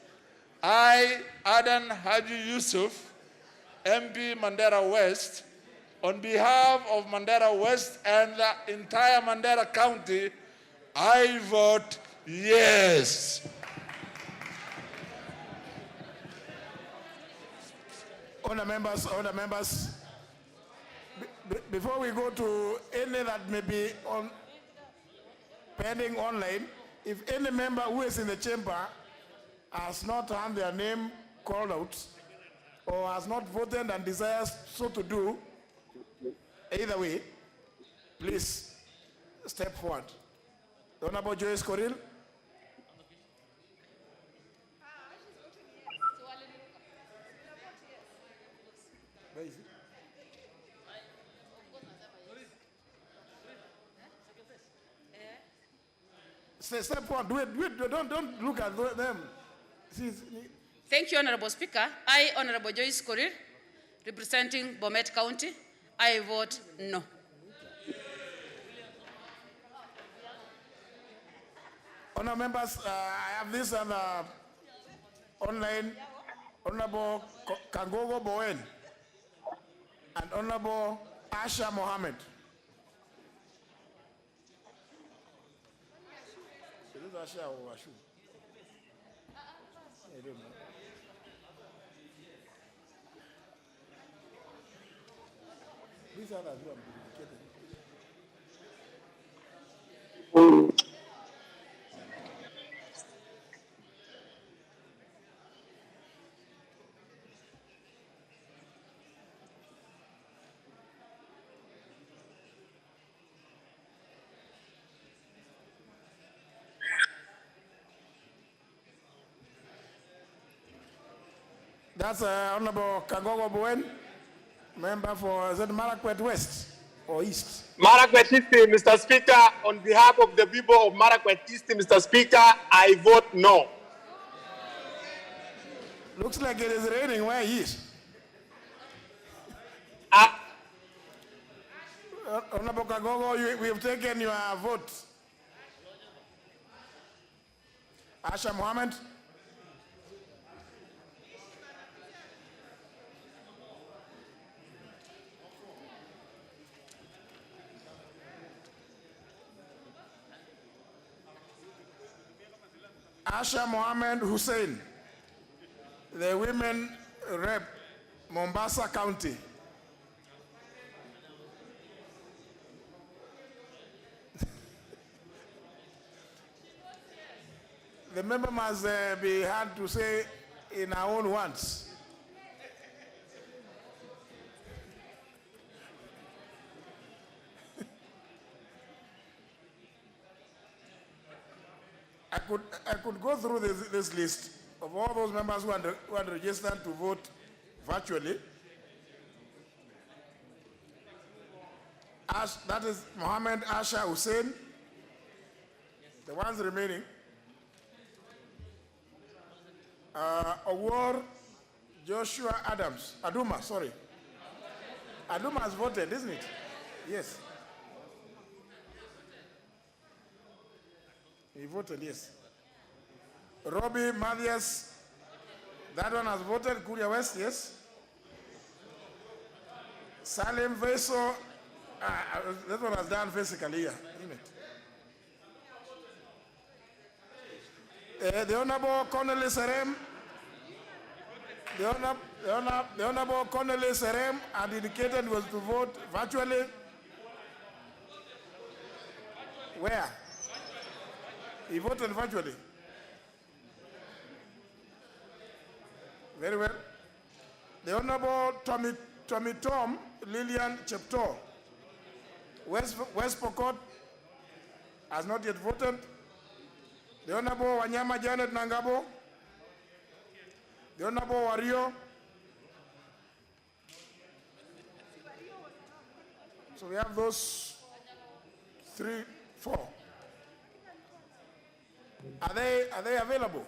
I, Adan Haji Yusuf, MP Mandera West, on behalf of Mandera West and the entire Mandera County, I vote yes. Honour members, before we go to any that may be pending online, if any member who is in the chamber has not had their name called out or has not voted and desires so to do, either way, please step forward. The Honorable Joyce Coril. Where is it? Step forward. Do it. Don't look at them. Thank you, Honorable Speaker. I, Honorable Joyce Korir, representing Bomet County, I vote no. Honourable members, I have this online, Honorable Kangogo Bowen and Honorable Asha Mohammed. Asha or Ashu? I don't know. These are the That's Honorable Kagogo Bowen, member for Marakwet West or East. Marakwet East, Mr. Speaker, on behalf of the people of Marakwet East, Mr. Speaker, I vote no. Looks like it is raining where he is. Honorable Kagogo, we have taken your vote. Asha Mohammed. Asha Mohammed Hussein, the women rep, Mombasa County. The member must be heard to say in our own words. I could go through this list of all those members who are registered to vote virtually. That is Mohammed Asha Hussein. The ones remaining. Awar Joshua Aduma, sorry. Aduma has voted, isn't it? Yes. He voted, yes. Robbie Mathias, that one has voted. Kuria West, yes. Salim Veso, that one has done physically here, isn't it? The Honorable Connolly Serem, the Honorable Connolly Serem had indicated was to vote virtually. Where? He voted virtually. Very well. The Honorable Tommy Tom Lillian Chepto, West Pokot, has not yet voted. The Honorable Wanyama Janet Nangabo, the Honorable Wario. So we have those 3, 4. Are they available?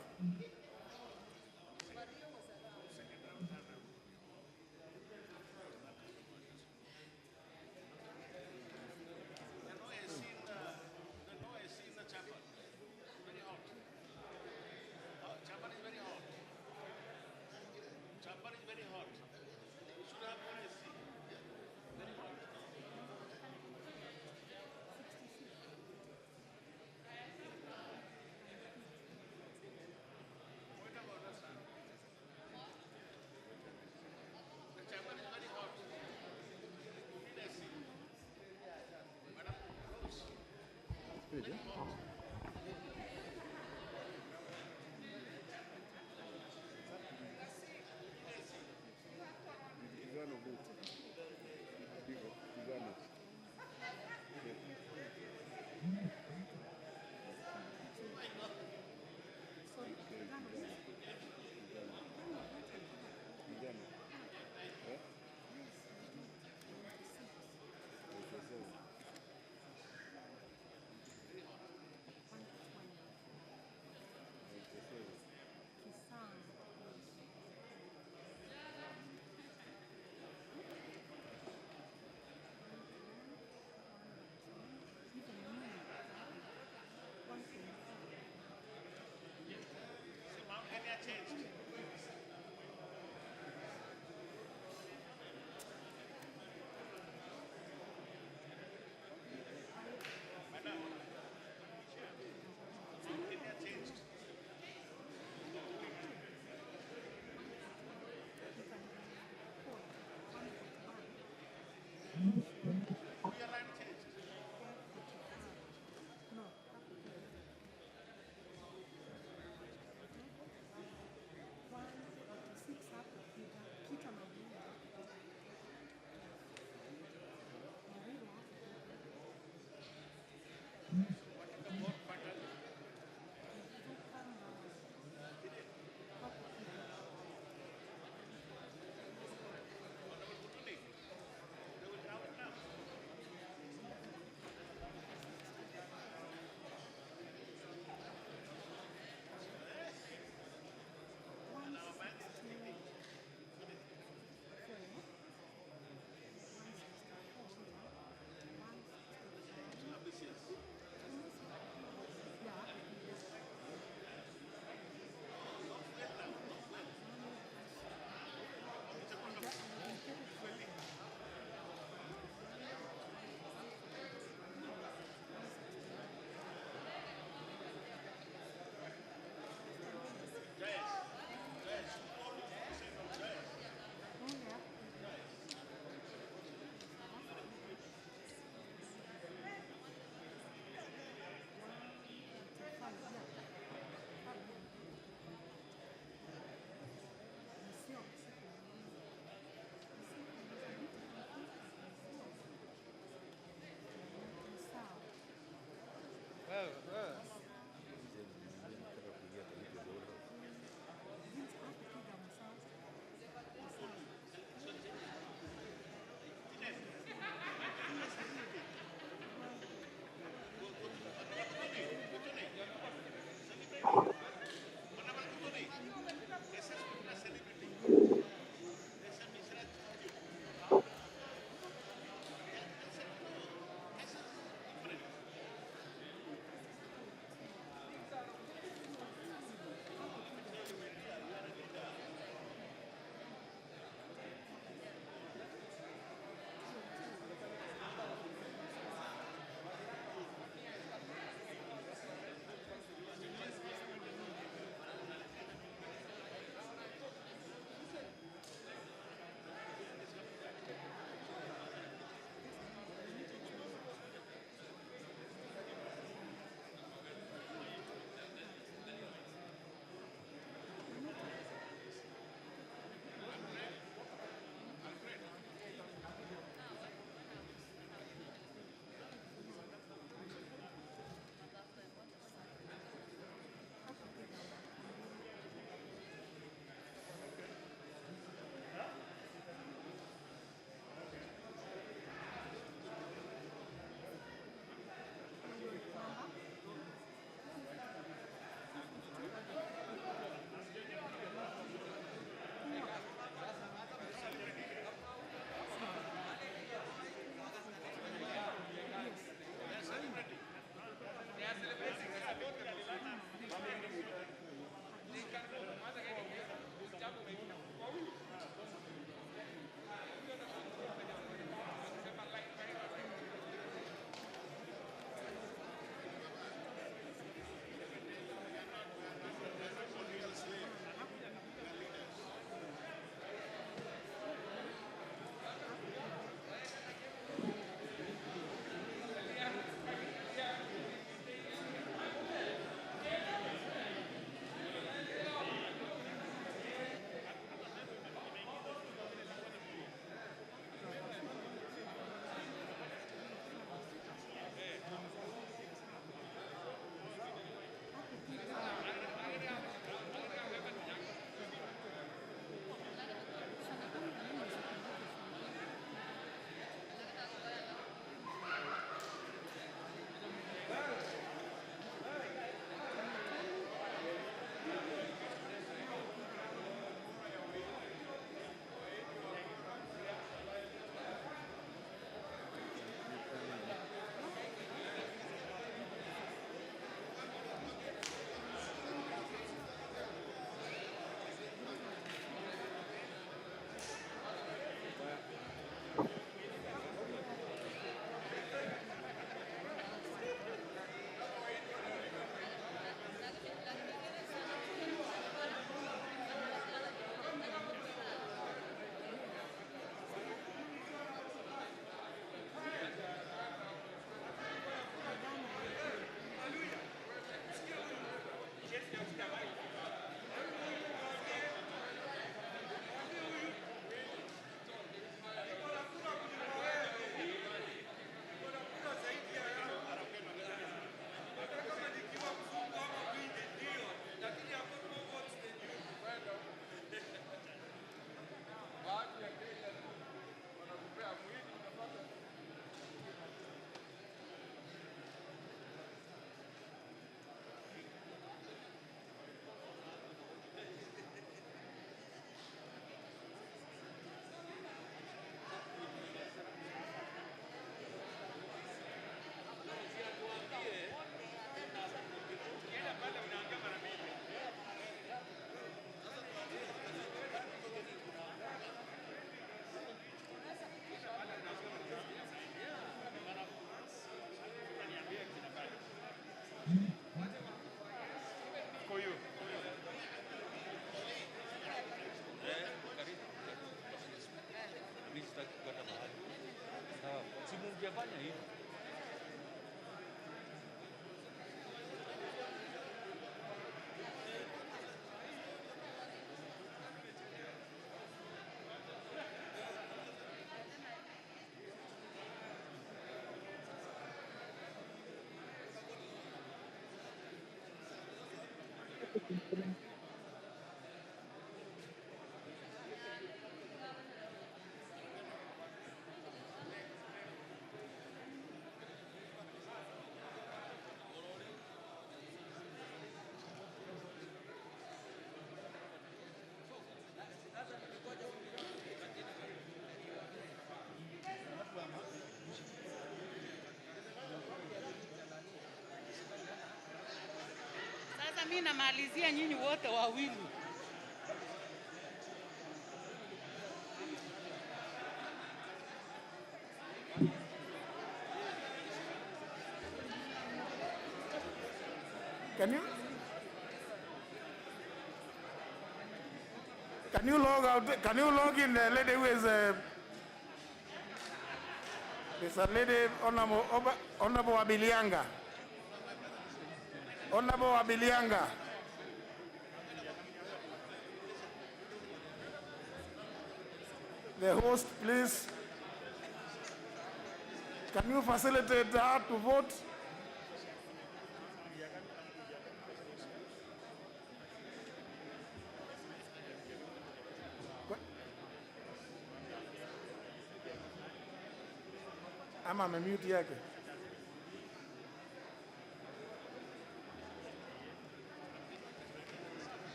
Sasa mimi namalizia nyinyi wote wawili. Can you log out? Can you log in the lady who is there's a lady Honorable Abilianga. Honorable Abilianga. The host, please. Can you facilitate her to vote? Ama amemute yake.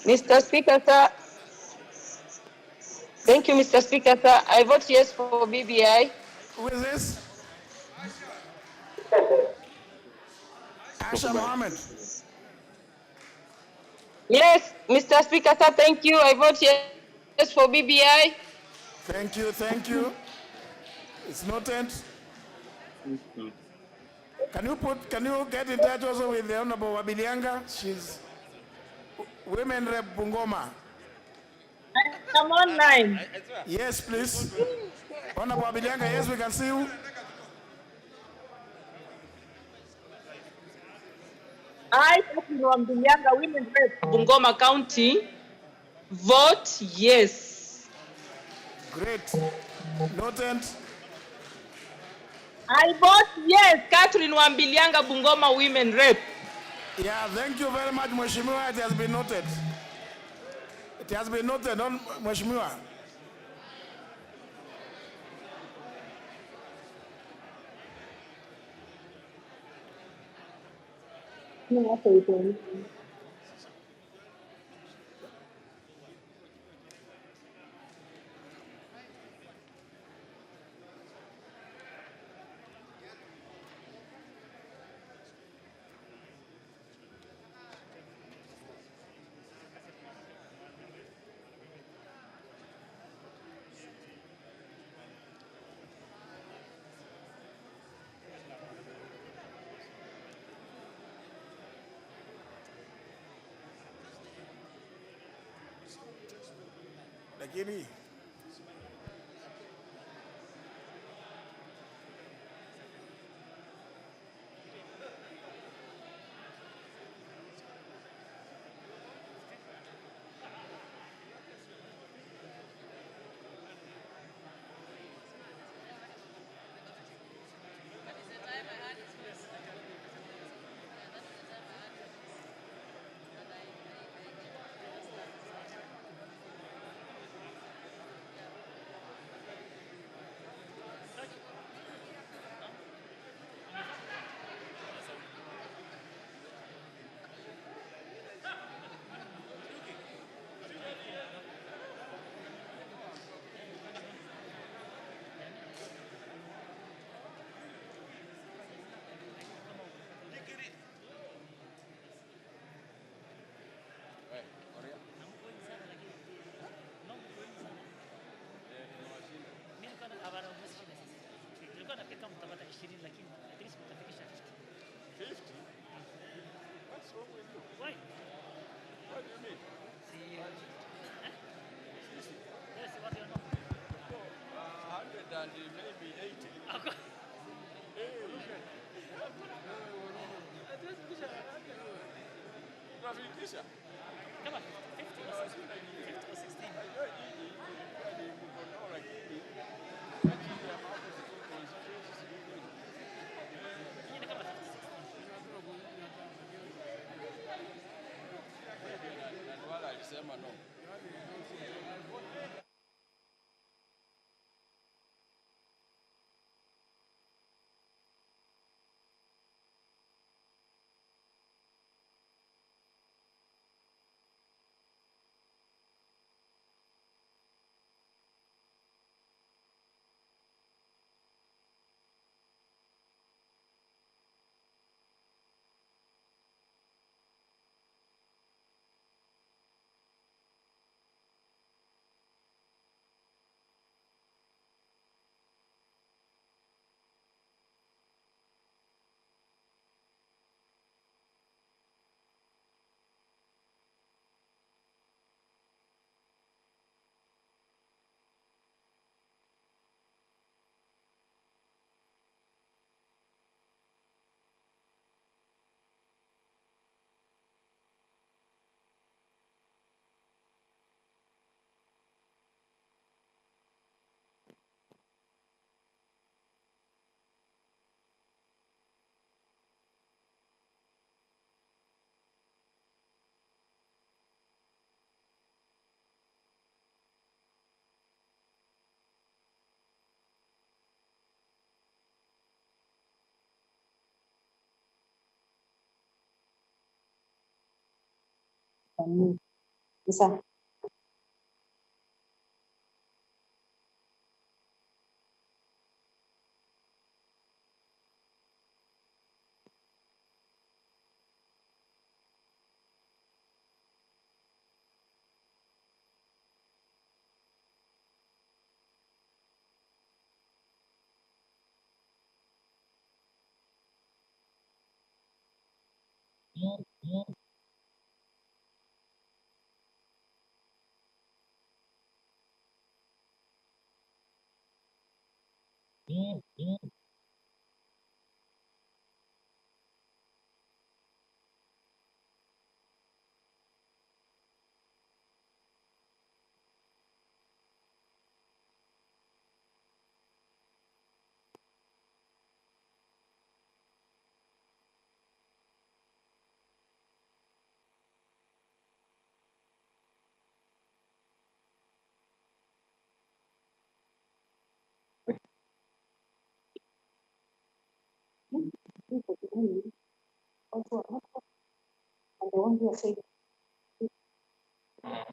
Mr. Speaker, sir. Thank you, Mr. Speaker, sir. I vote yes for BBI. Who is this? Asha Mohammed. Yes, Mr. Speaker, sir. Thank you. I vote yes for BBI. Thank you, thank you. It's noted. Can you get in touch also with the Honorable Wabilianga? She's Women Rep Bungoma. I'm online. Yes, please. Honorable Wabilianga, yes, we can see you. I, Wambilianga, Women Rep Bungoma County, vote yes. Great. Noted. I vote yes, Catherine Wambilianga, Bungoma Women Rep. Yeah, thank you very much, Mheshimiwa. It has been noted. It has been noted, on Mheshimiwa. Lakini Bisa. Also, and the one who are saying,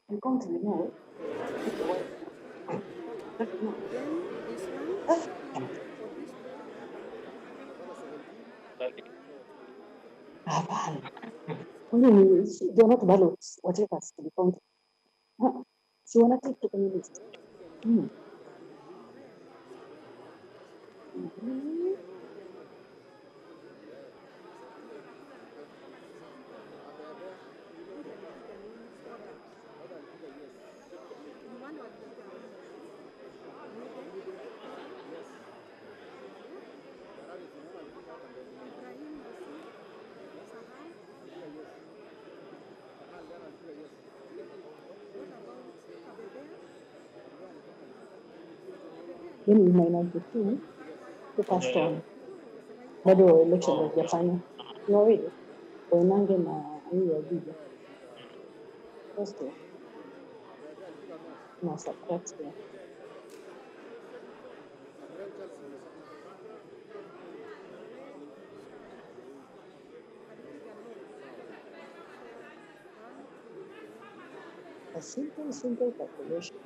you come to know it. Hapana. They're not ballots, whatever is to be counted. Si wana take to kwenye list. Then we might not be seen to pass on. Bado election hajafanya. Ni wawili. Koinange na huyu Adija. First na subtract here. A simple calculation.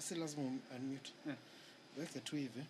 Si lazima unmute. Weke tu hivi.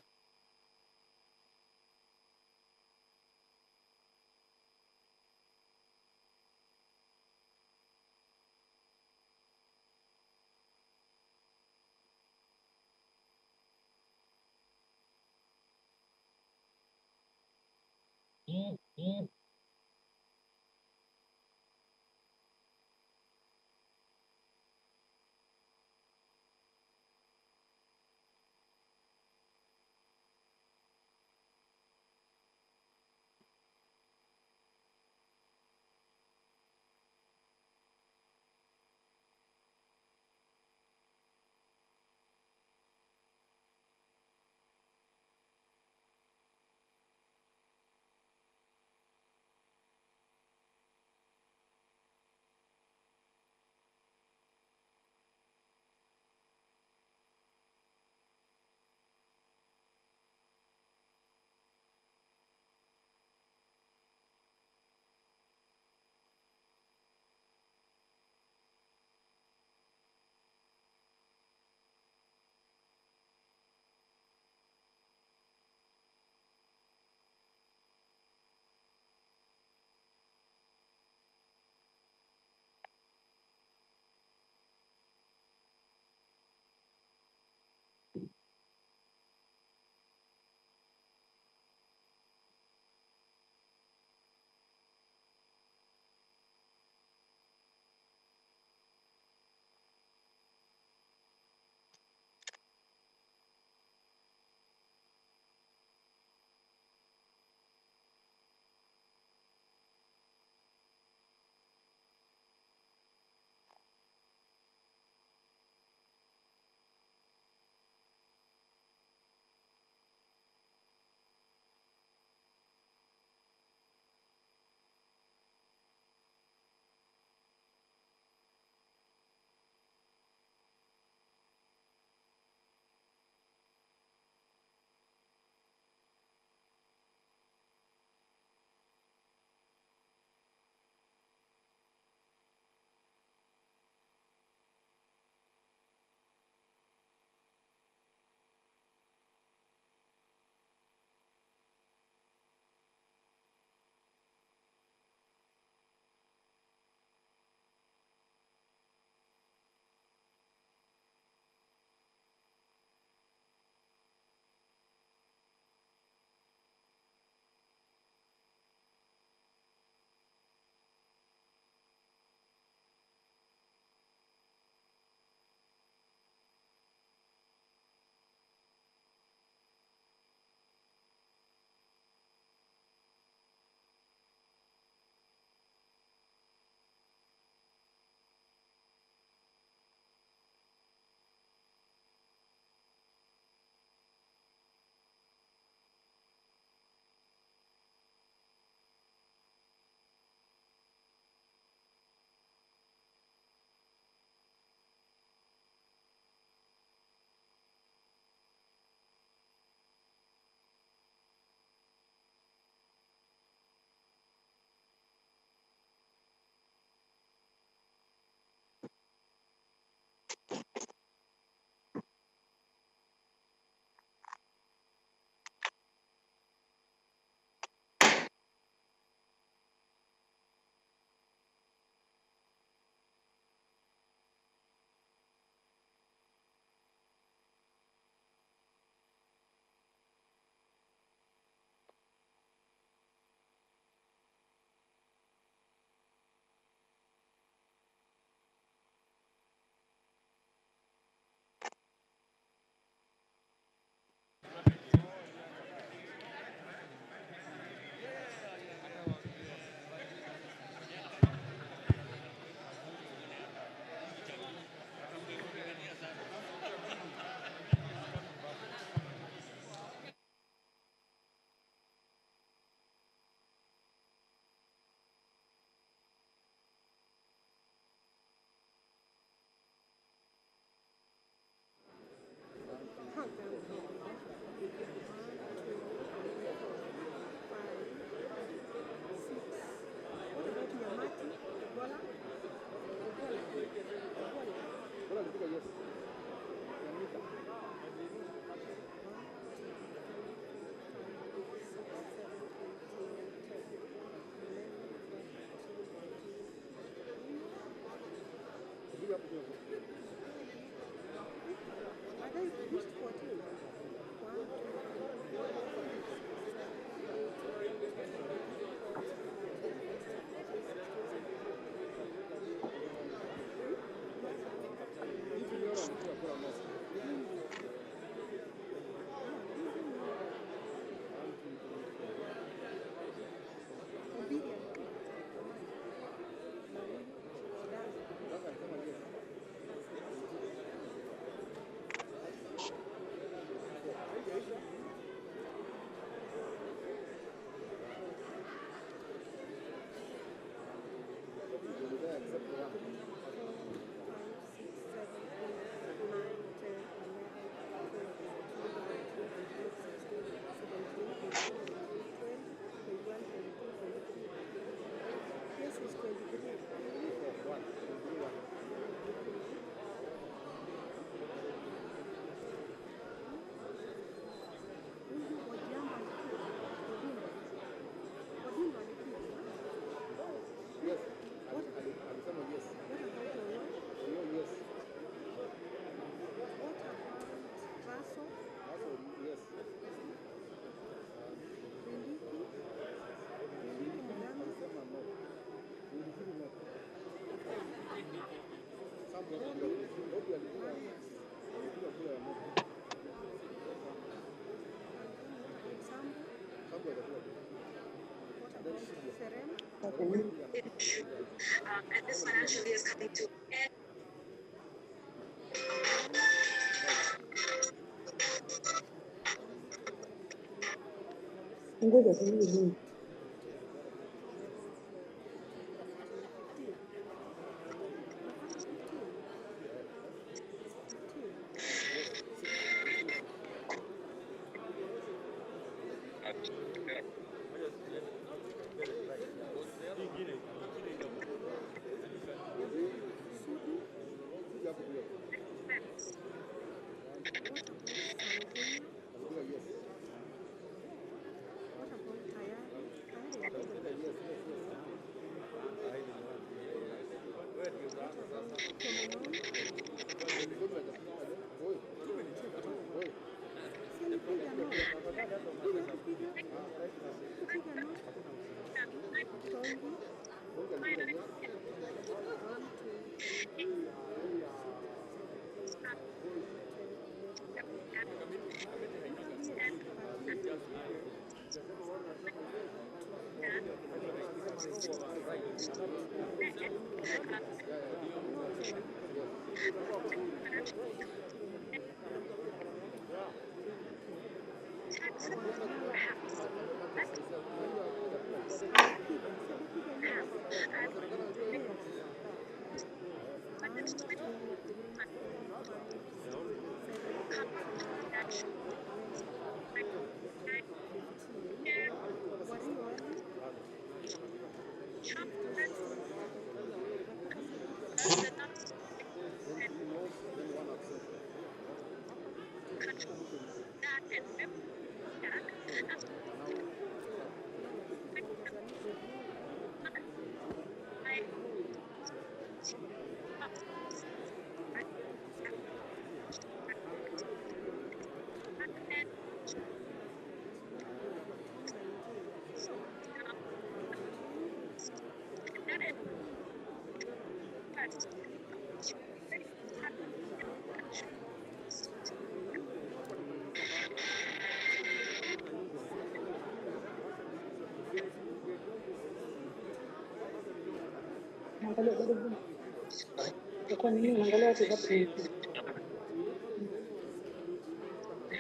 And this financial year is coming to end. Ngoja tu. Naangalia bado vile. Kwa nini naangalia watu wapi?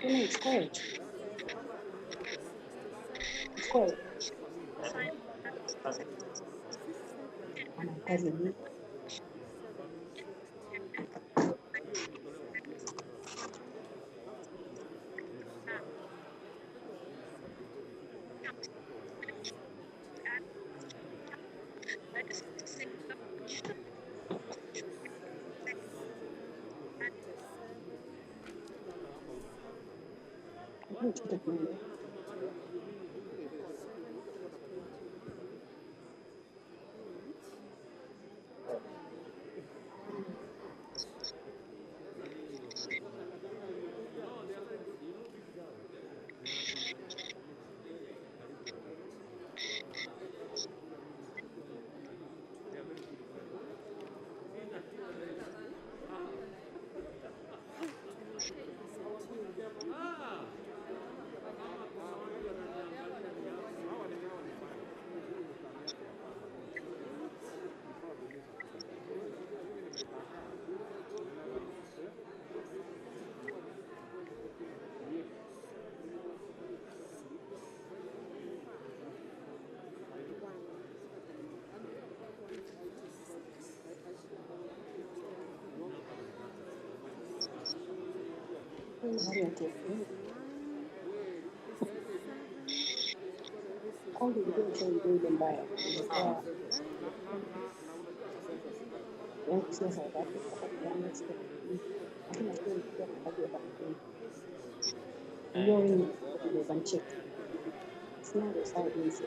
It's quiet. It's quiet. Ana kazi nyingi. Kwangu ilikuwa sio ile mbaya. Ilikuwa yangu sio South Africa kwa sababu ya sio. Lakini sio ilikuwa kwa sababu ya kampuni. Ndio mimi ndio check. Sina sawa hizi.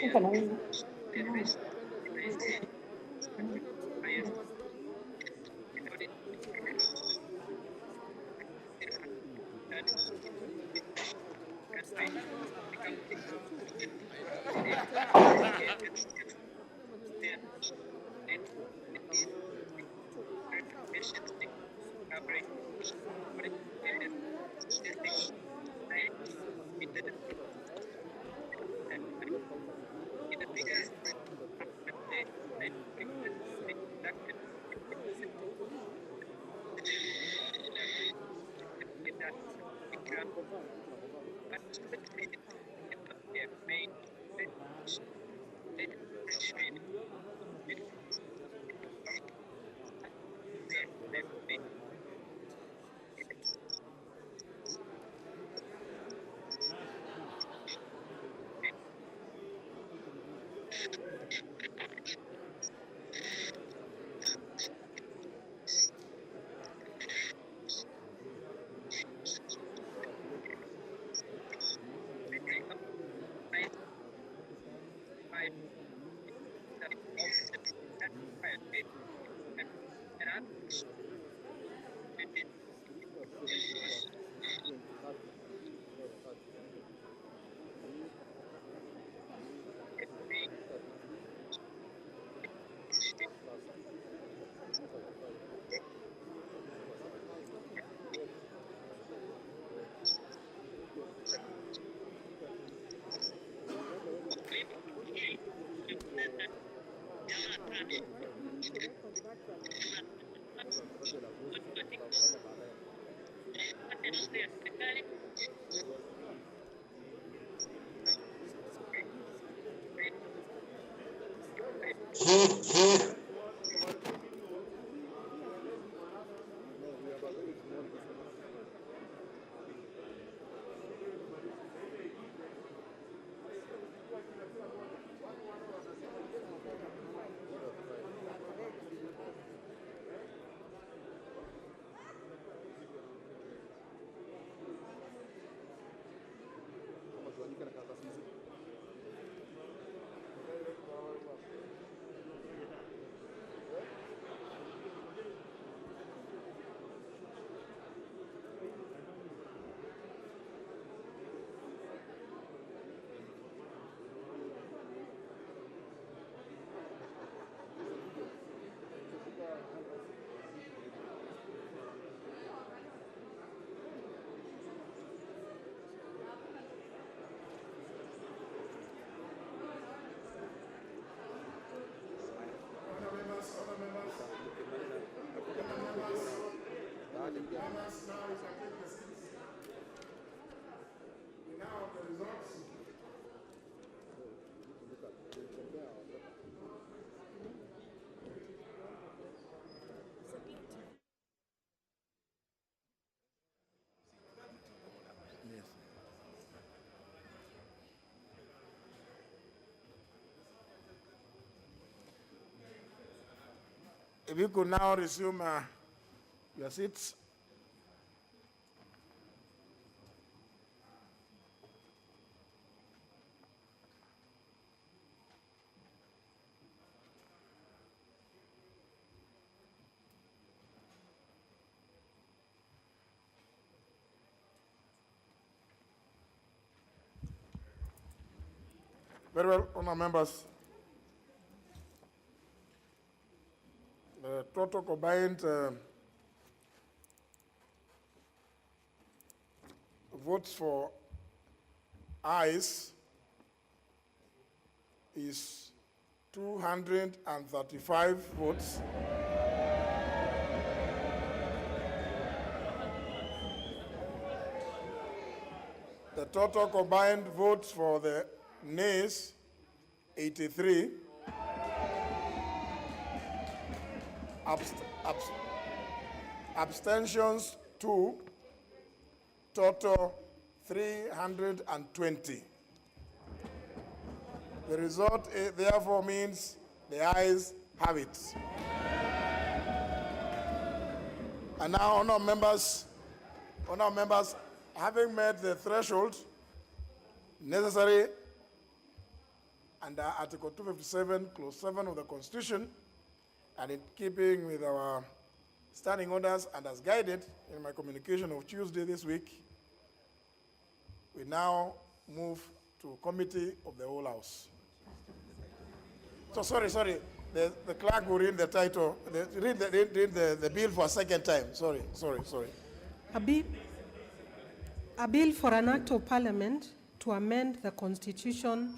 Speaker na mimi. If you could now resume your seats. Very well, honourable members. The total combined votes for ayes is 235 votes. The total combined votes for the nays, 83. Abstentions, 2. Total, 320. The result, therefore, means the ayes have it. And now, honourable members, having met the threshold necessary under Article 257, Clause 7 of the Constitution, and in keeping with our standing orders and as guided in my communication of Tuesday this week, we now move to Committee of the Whole House. So sorry. The clerk will read the title, read the bill for a second time. Sorry. A bill for an act of parliament to amend the constitution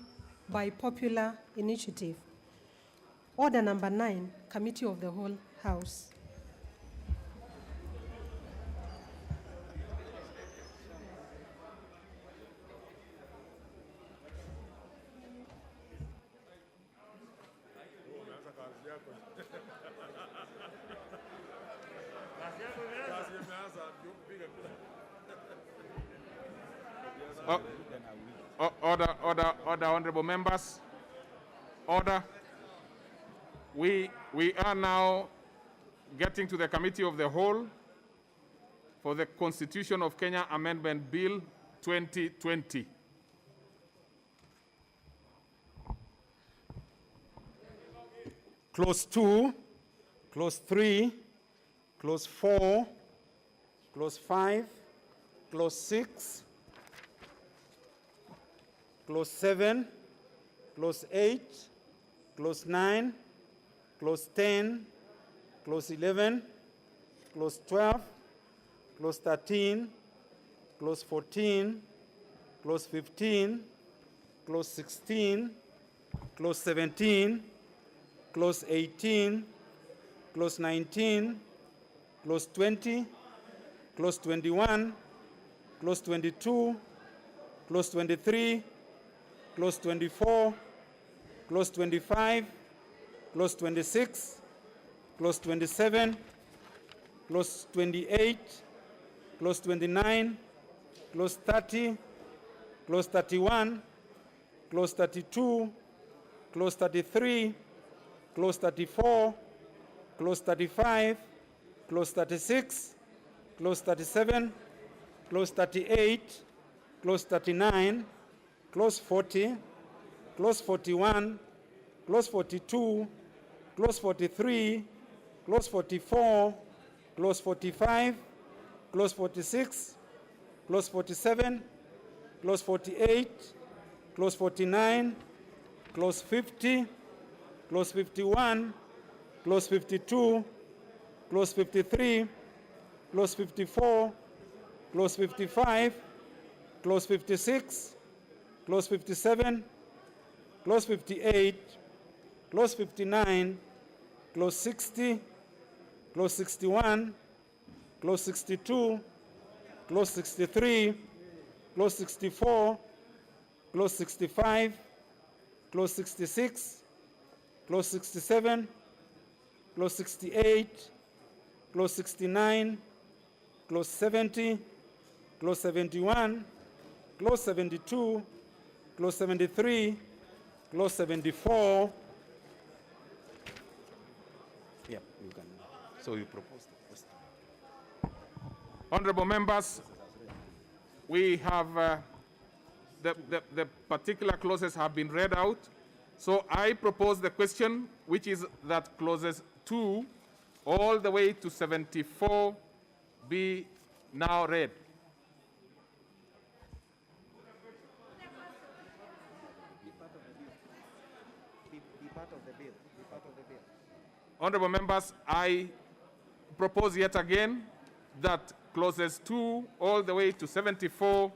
by popular initiative. Order number 9, Committee of the Whole House. Order, honorable members. Order. We are now getting to the Committee of the Whole for the Constitution of Kenya Amendment Bill 2020. Clause 2, Clause 3, Clause 4, Clause 5, Clause 6, Clause 7, Clause 8, Clause 9, Clause 10, Clause 11, Clause 12, Clause 13, Clause 14, Clause 15, Clause 16, Clause 17, Clause 18, Clause 19, Clause 20, Clause 21, Clause 22, Clause 23, Clause 24, Clause 25, Clause 26, Clause 27, Clause 28, Clause 29, Clause 30, Clause 31, Clause 32, Clause 33, Clause 34, Clause 35, Clause 36, Clause 37, Clause 38, Clause 39, Clause 40, Clause 41, Clause 42, Clause 43, Clause 44, Clause 45, Clause 46, Clause 47, Clause 48, Clause 49, Clause 50, Clause 51, Clause 52, Clause 53, Clause 54, Clause 55, Clause 56, Clause 57, Clause 58, Clause 59, Clause 60, Clause 61, Clause 62, Clause 63, Clause 64, Clause 65, Clause 66, Clause 67, Clause 68, Clause 69, Clause 70, Clause 71, Clause 72, Clause 73, Clause 74. Yeah, you can. So you propose the question. Honorable members, we have the particular clauses have been read out. So I propose the question, which is that clauses 2 all the way to 74 be now read. Honorable members, I propose yet again that clauses 2 all the way to 74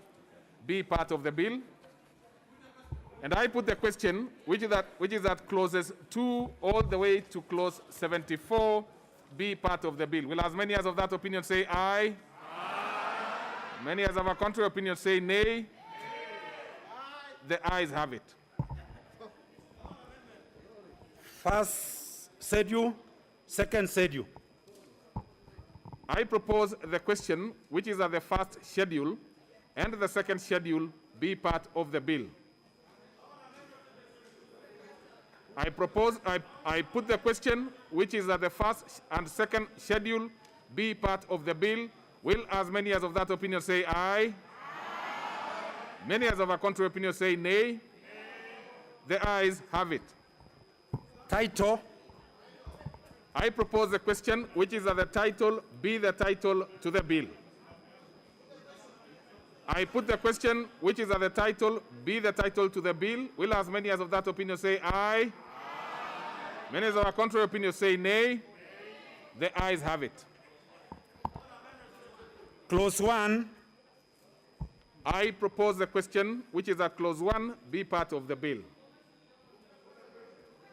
be part of the bill. And I put the question, which is that clauses 2 all the way to clause 74 be part of the bill. Will as many as of that opinion say aye? Aye. Many as of a contrary opinion say nay? Nay. The ayes have it. First said you, second said you. I propose the question, which is that the first schedule and the second schedule be part of the bill. I put the question, which is that the first and second schedule be part of the bill. Will as many as of that opinion say aye? Aye. Many as of a contrary opinion say nay? Nay. The ayes have it. Title. I propose the question, which is that the title be the title to the bill. I put the question, which is that the title be the title to the bill. Will as many as of that opinion say aye? Many as of a contrary opinion say nay. The ayes have it. Clause 1. I propose the question, which is that clause 1 be part of the bill.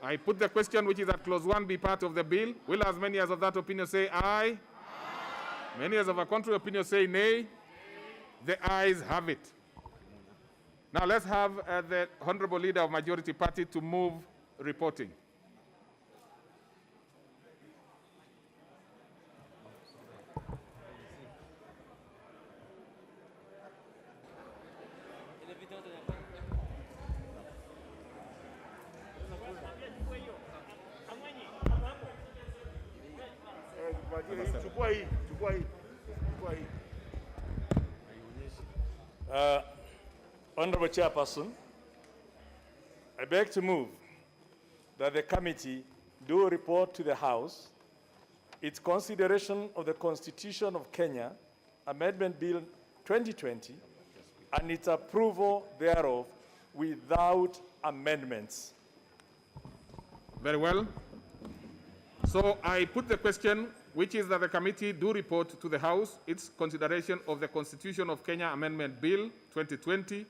I put the question, which is that clause 1 be part of the bill. Will as many as of that opinion say aye? Many as of a contrary opinion say nay. The ayes have it. Now let's have the Honorable Leader of Majority Party to move reporting. Honorable Chairperson, I beg to move that the committee do report to the House its consideration of the Constitution of Kenya, Amendment Bill 2020, and its approval thereof without amendments. Very well. So I put the question, which is that the committee do report to the House its consideration of the Constitution of Kenya Amendment Bill 2020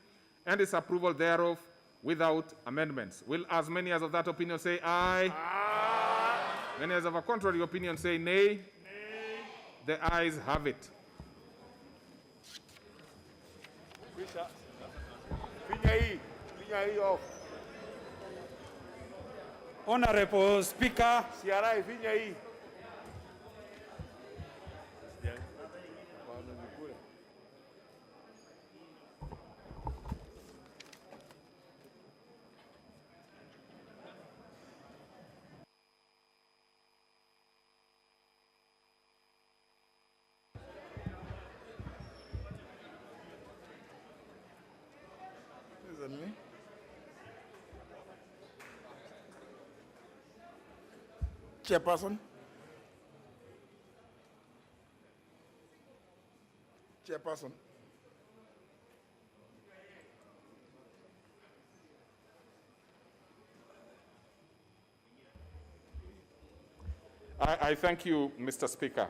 and its approval thereof without amendments. Will as many as of that opinion say aye? Aye. Many as of a contrary opinion say nay? Nay. The ayes have it. Honorable Speaker, Chairperson. Chairperson. I thank you, Mr. Speaker.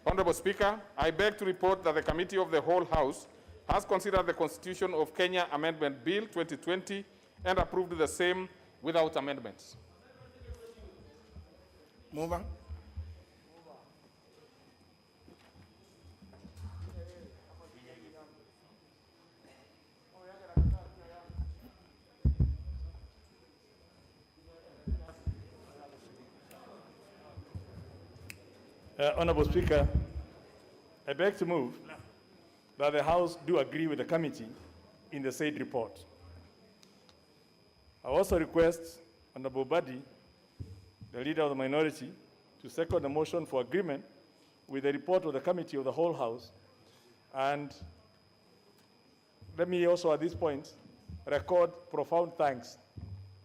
Honorable Speaker, I beg to report that the Committee of the Whole House has considered the Constitution of Kenya Amendment Bill 2020 and approved the same without amendments. Move on. Honorable Speaker, I beg to move that the House do agree with the committee in the said report. I also request Honorable Badi, the Leader of the Minority, to second the motion for agreement with the report of the Committee of the Whole House. And let me also at this point record profound thanks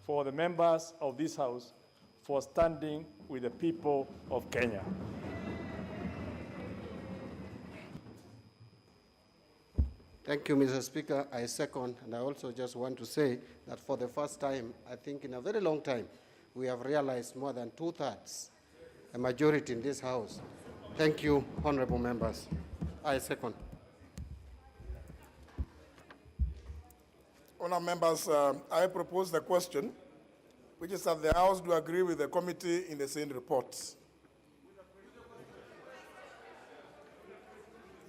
for the members of this House for standing with the people of Kenya. Thank you, Mr. Speaker. I second, and I also just want to say that for the first time, I think in a very long time, we have realized more than 2/3, a majority in this House. Thank you, honorable members. I second. Honourable members, I propose the question, which is that the House do agree with the committee in the same report. It's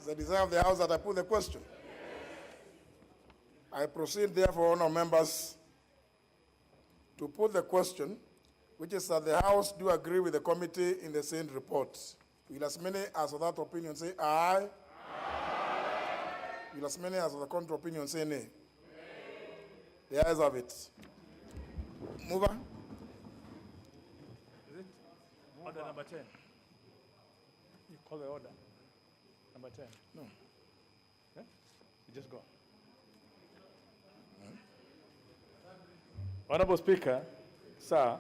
the desire of the House that I put the question. I proceed, therefore, honourable members, to put the question, which is that the House do agree with the committee in the same report. Will as many as of that opinion say aye? Aye. Will as many as of the contrary opinion say nay? Nay. The ayes have it. Move on. Is it? Order number 10. You call the order. Number 10. No. Yeah? You just go. Honorable Speaker, sir,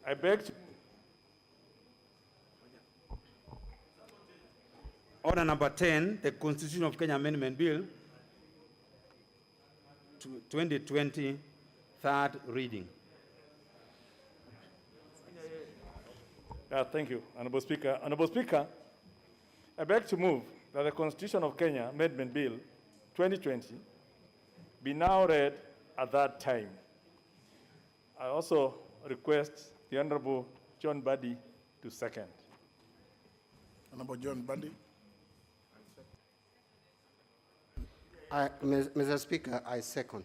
I beg to... Order number 10, the Constitution of Kenya Amendment Bill, 2020, third reading. Thank you, Honorable Speaker. Honorable Speaker, I beg to move that the Constitution of Kenya Amendment Bill 2020 be now read at that time. I also request the Honorable John Buddy to second. Honorable John Buddy. Mr. Speaker, I second.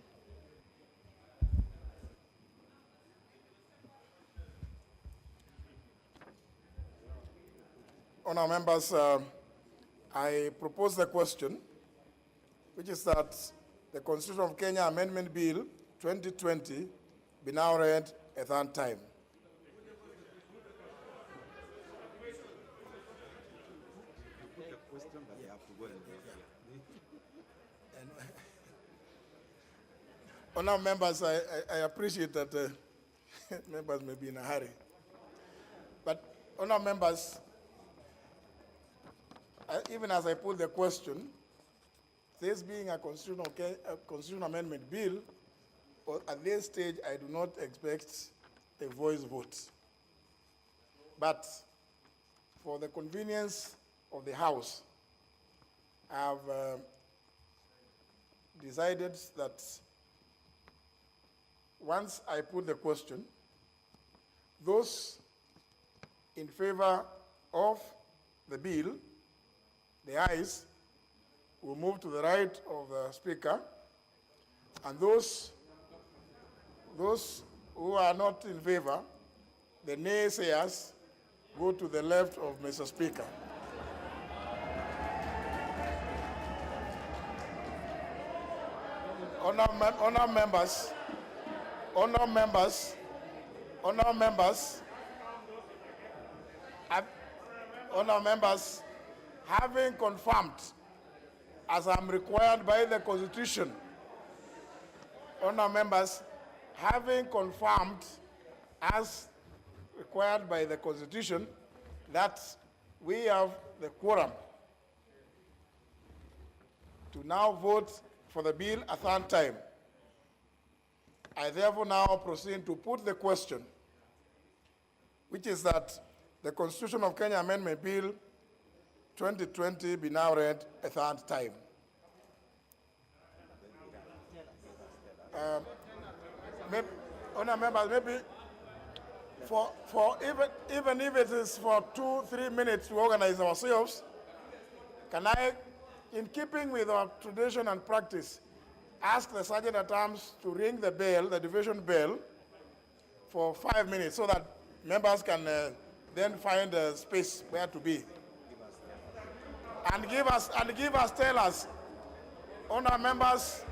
Honourable members, I propose the question, which is that the Constitution of Kenya Amendment Bill 2020 be now read a third time. Honourable members, I appreciate that members may be in a hurry. But honourable members, even as I put the question, this being a constitutional amendment bill, at this stage I do not expect a voice vote. But for the convenience of the House, I have decided that once I put the question, those in favor of the bill, the ayes, will move to the right of the Speaker, and those who are not in favor, the naysayers, go to the left of Mr. Speaker. Honour members, having confirmed, as I'm required by the Constitution, honour members, having confirmed, as required by the Constitution, that we have the quorum to now vote for the bill a third time, I therefore now proceed to put the question, which is that the Constitution of Kenya Amendment Bill 2020 be now read a third time. Honour members, maybe even if it is for 2-3 minutes to organize ourselves, can I, in keeping with our tradition and practice, ask the Sergeant at Arms to ring the bell, the division bell, for 5 minutes so that members can then find a space where to be. And tell us, honour members,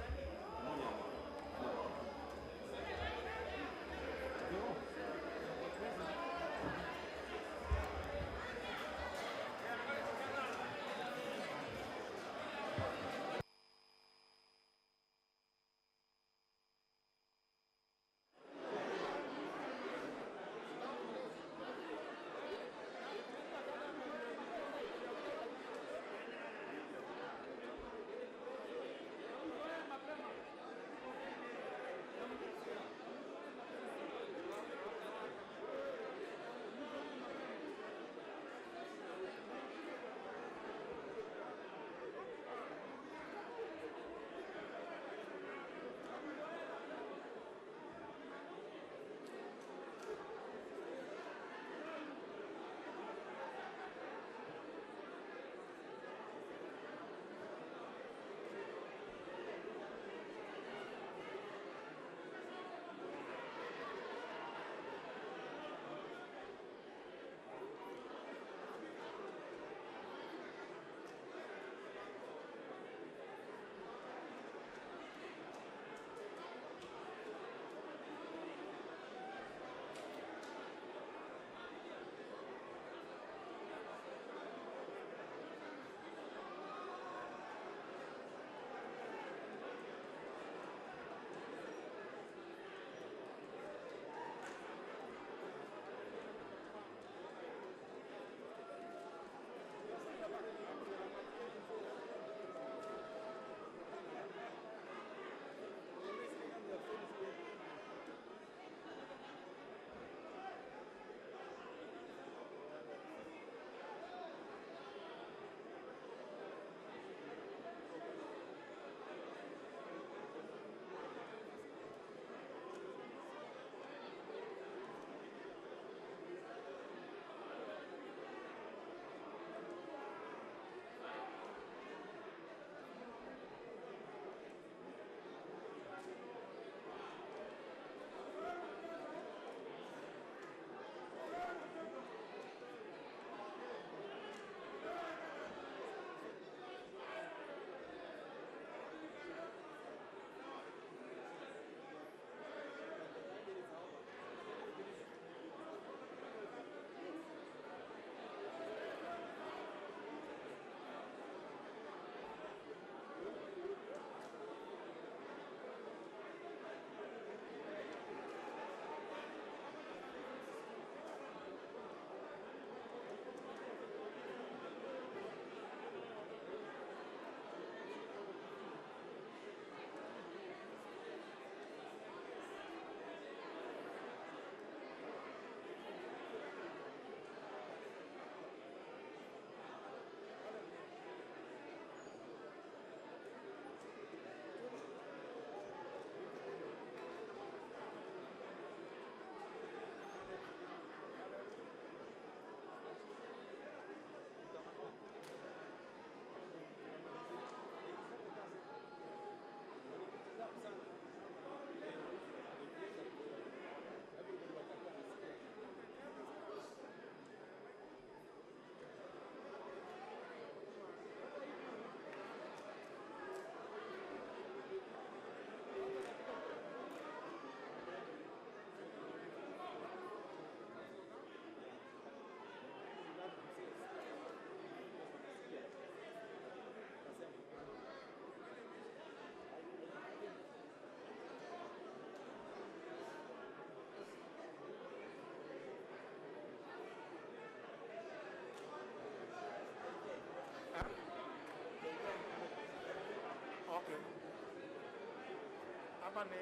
hapa ni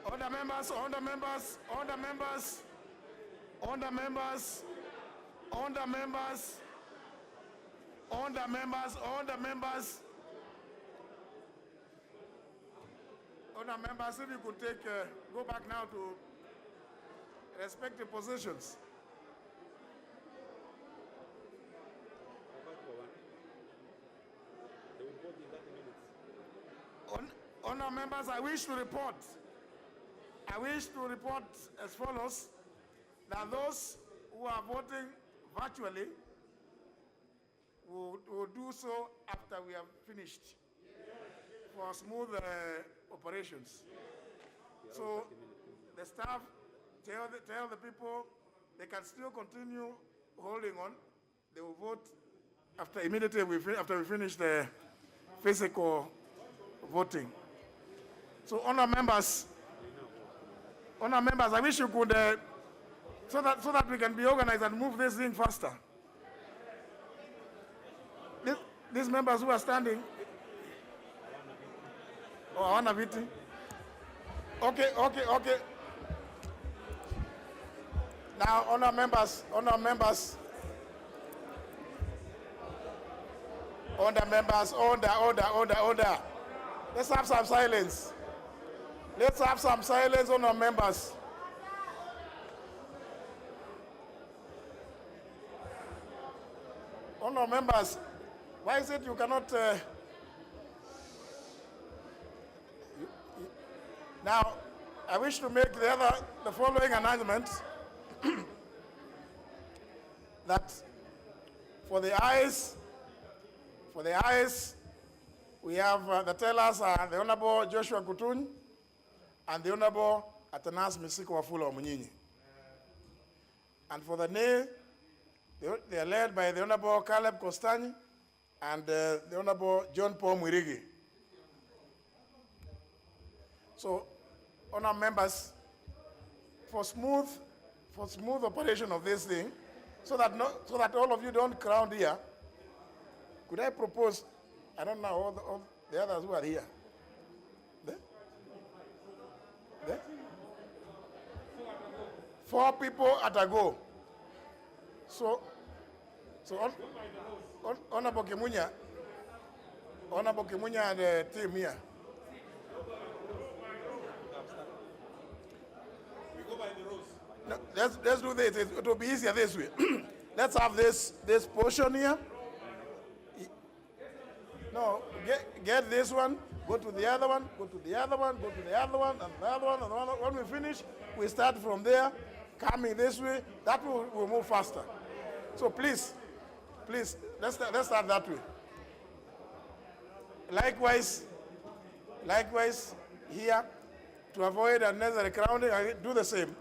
Order members, order members, order members, order members, order members, order members, order members. Order members, if you could take, go back now to respective positions. Honor members, I wish to report as follows, that those who are voting virtually will do so after we have finished for smooth operations. So the staff tell the people they can still continue holding on. They will vote immediately after we finish the physical voting. So honor members, I wish you could, so that we can be organized and move this thing faster. These members who are standing, Awana Viti. Okay. Now, honor members, order. Let's have some silence. Honor members. Honor members, why is it you cannot... Now, I wish to make the following announcement. That for the ayes, we have the tellers are the Honorable Joshua Kutuny and the Honorable Atanas Misiko Wafula Omunyinyi. And for the nay, they are led by the Honorable Caleb Kostani and the Honorable John Paul Mwirigi. So, honor members, for smooth operation of this thing, so that all of you don't crowd here, could I propose, I don't know all the others who are here. There? 4 people at a go. So Honorable Kimunya and the team here. We go by the rules. No, let's do this. It will be easier this way. Let's have this portion here. No, get this one, go to the other one, go to the other one, go to the other one, and the other one, and the other one. When we finish, we start from there, coming this way. That will move faster. So please, let's start that way. Likewise, here, to avoid unnecessary crowding, I do the same.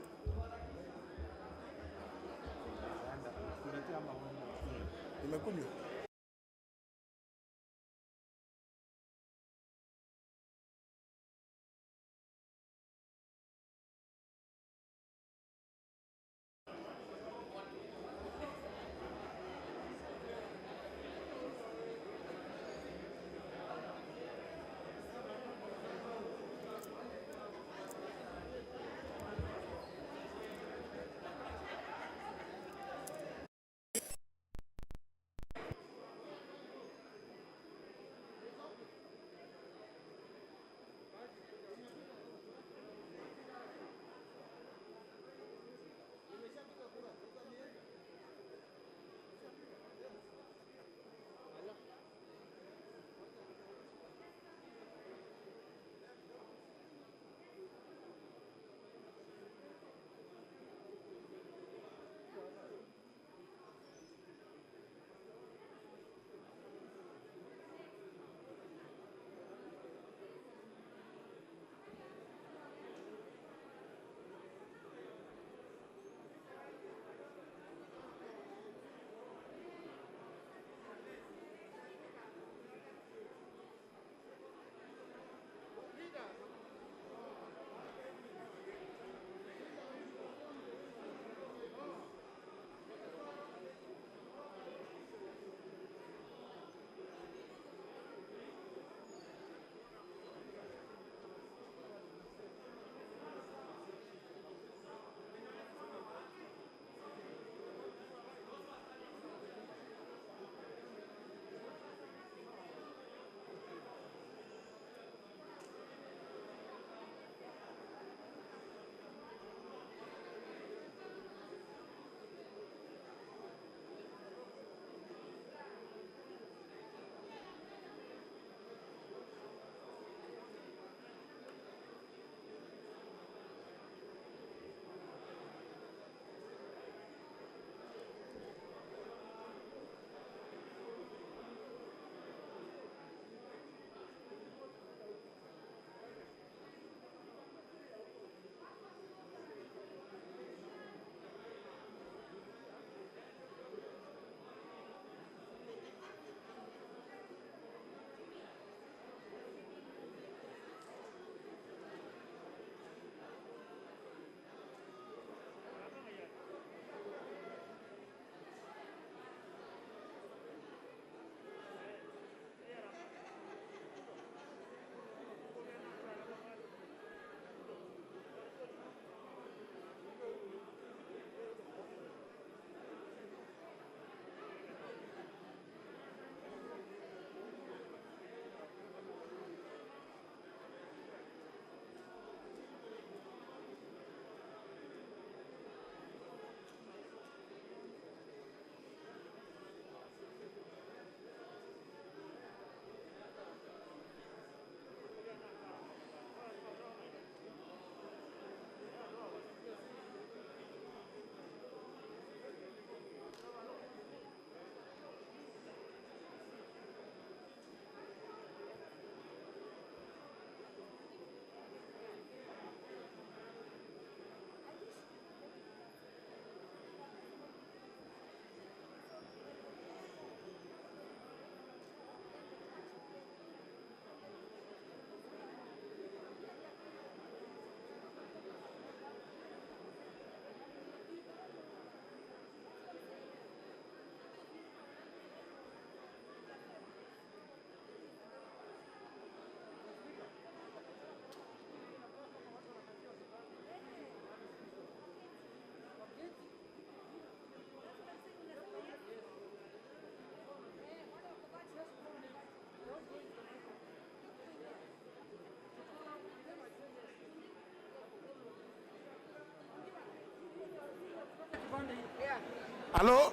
Hello?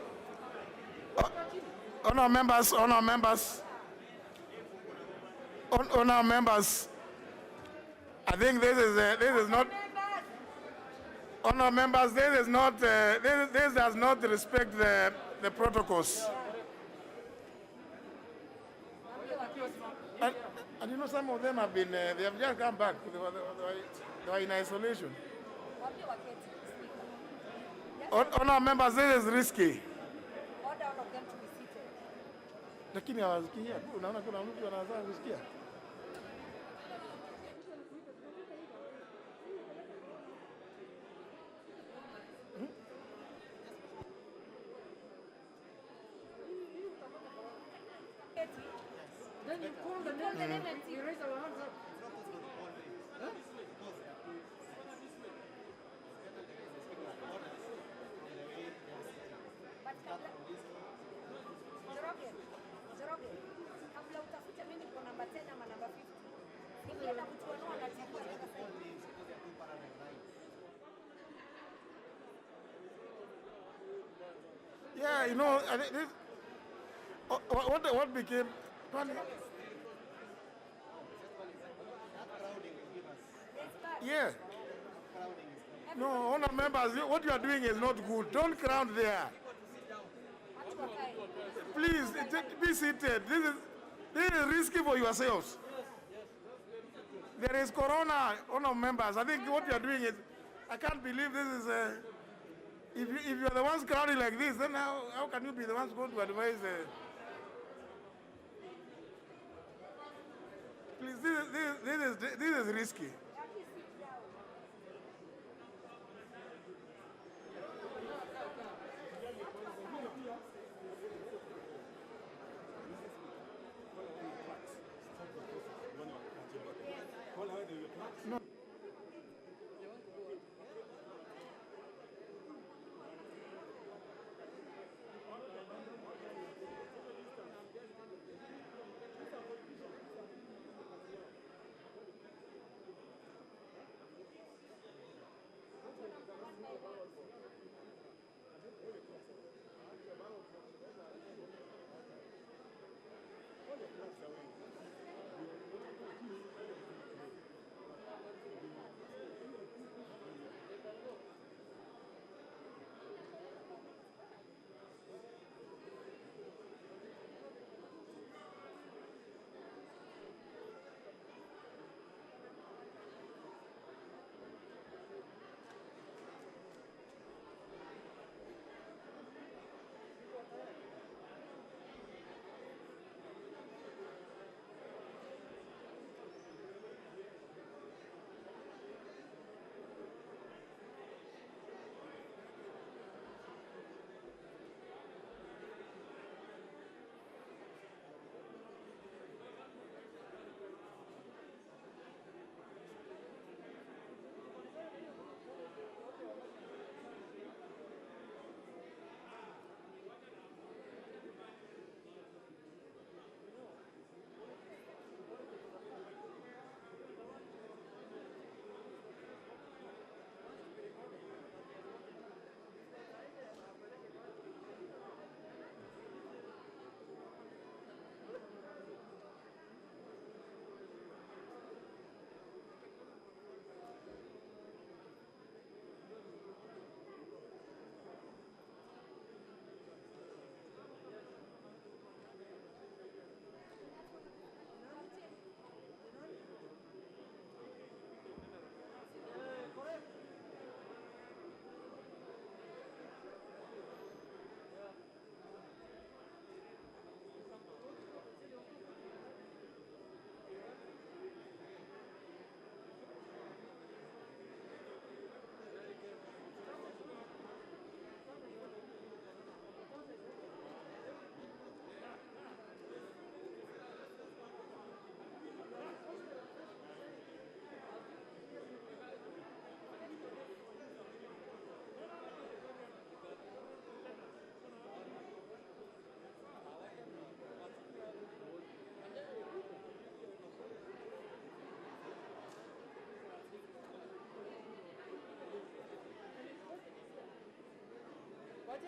Honour members, honour members. Honour members. I think this is not. Honour members, this is not. This does not respect the protocols. And you know, some of them have been. They have just come back. They were in isolation. Honour members, this is risky. Lakini hawasikia. Unaona kuna mtu anaanza kusikia. Then you call the name and you raise our hands up. Huh? Kabla utafute mimi niko namba 10 ama namba 50. Nikienda kutuanua na chakula Yeah, you know, I think this, what became funny. Yeah. No, honour members, what you are doing is not good. Don't crowd there. Please, be seated. This is risky for yourselves. There is corona, honour members. I think what you are doing is, I can't believe this is if you are the ones crowding like this, then how can you be the ones going to advise? Please, this is risky. No.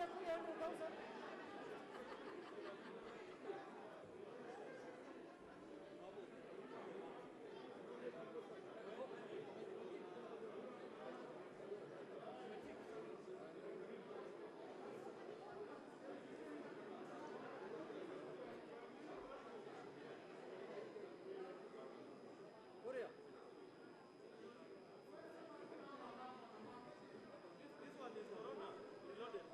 300,000. Korea. This one is Corona reloaded.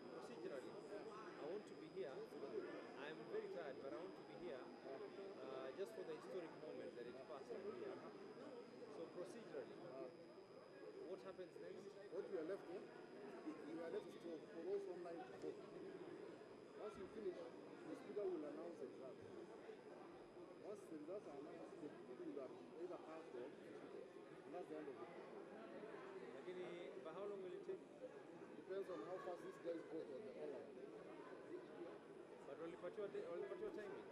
Procedurally, I want to be here. I'm very tired, but I want to be here just for the historic moment that it passed here. So procedurally, what happens next? What we are left with, we are left to for those online to vote. Once you finish, the speaker will announce the result. Once the results are announced, the people will have either passed or defeated. And that's the end of it. But how long will it take? Depends on how fast these guys vote on the online. But walipatiwa timing.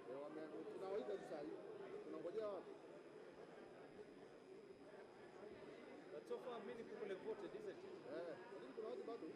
Tunawaita sasa hivi. Tunangojea wapi? But so far many people have voted, isn't it? Lakini kuna watu bado.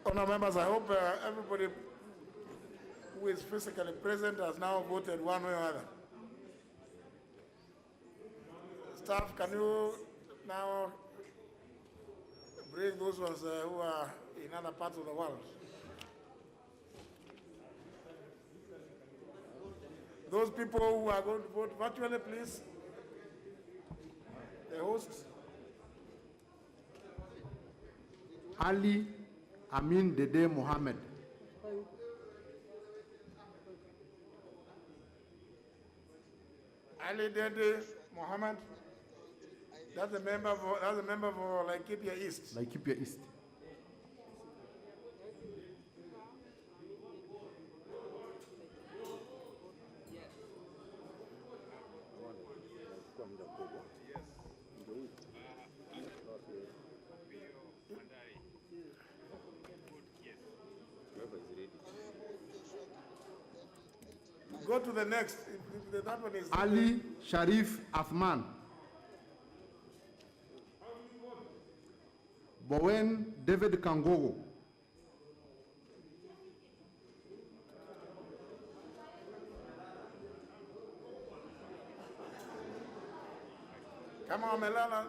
Honourable members, I hope everybody who is physically present has now voted one way or other. Staff, can you now bring those ones who are in other parts of the world? Those people who are going to vote virtually, please. The hosts. Ali Amin Dede Mohammed. Ali Dede Mohammed. That's a member for Laikipia East. Laikipia East. Go to the next. That one is Ali Sharif Athman. Bowen David Kangogo. Come on, Melala.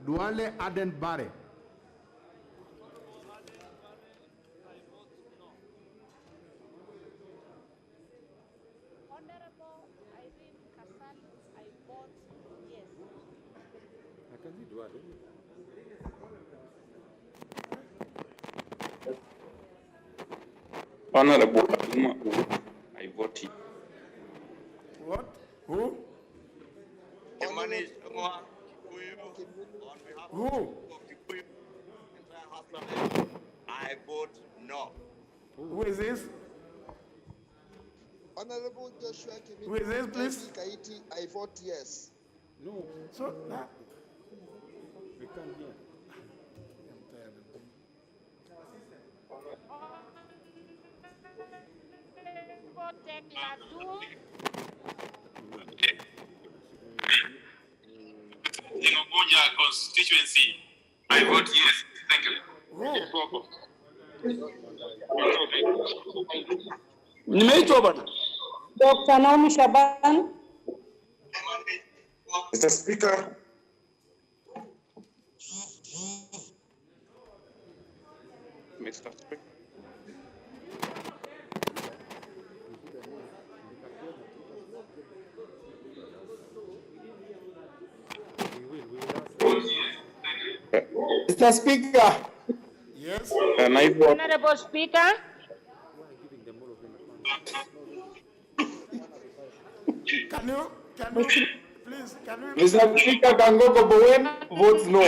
Duale Aden Bare. Honorable Irene Kasali, I vote yes. Honorable Aduma, I vote yes. What? Who? Kimani Chungwa, Who? I vote no. Who is this? Honorable Joshua Who is this, please? Kaiti, I vote yes. No. So, We can't hear. Ngoja constituency, I vote yes. Thank you. Nimeitwa bana. Dr. Naomi Shaban. Mr. Speaker. Mr. Speaker. Mr. Speaker. Yes. Can I vote? Honorable Speaker. Can you, please, can we? Mr. Speaker, Kangogo Bowen votes no.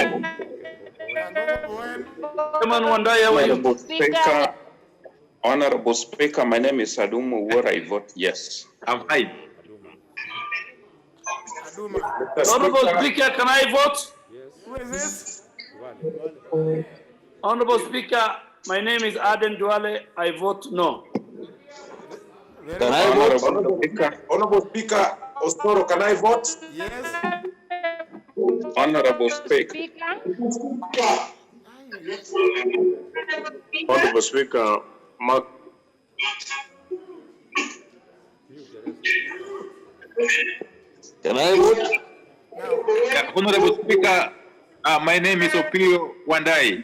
Honorable Speaker, my name is Adumu Ward, I vote yes. I'm fine. Honorable Speaker, can I vote? Who is this? Honorable Speaker, my name is Aden Duale, I vote no. Can I vote? Honorable Speaker Ostoro, can I vote? Yes. Honorable Speaker. Honorable Speaker, Mark. Can I vote? Honorable Speaker, my name is Opio Wandai.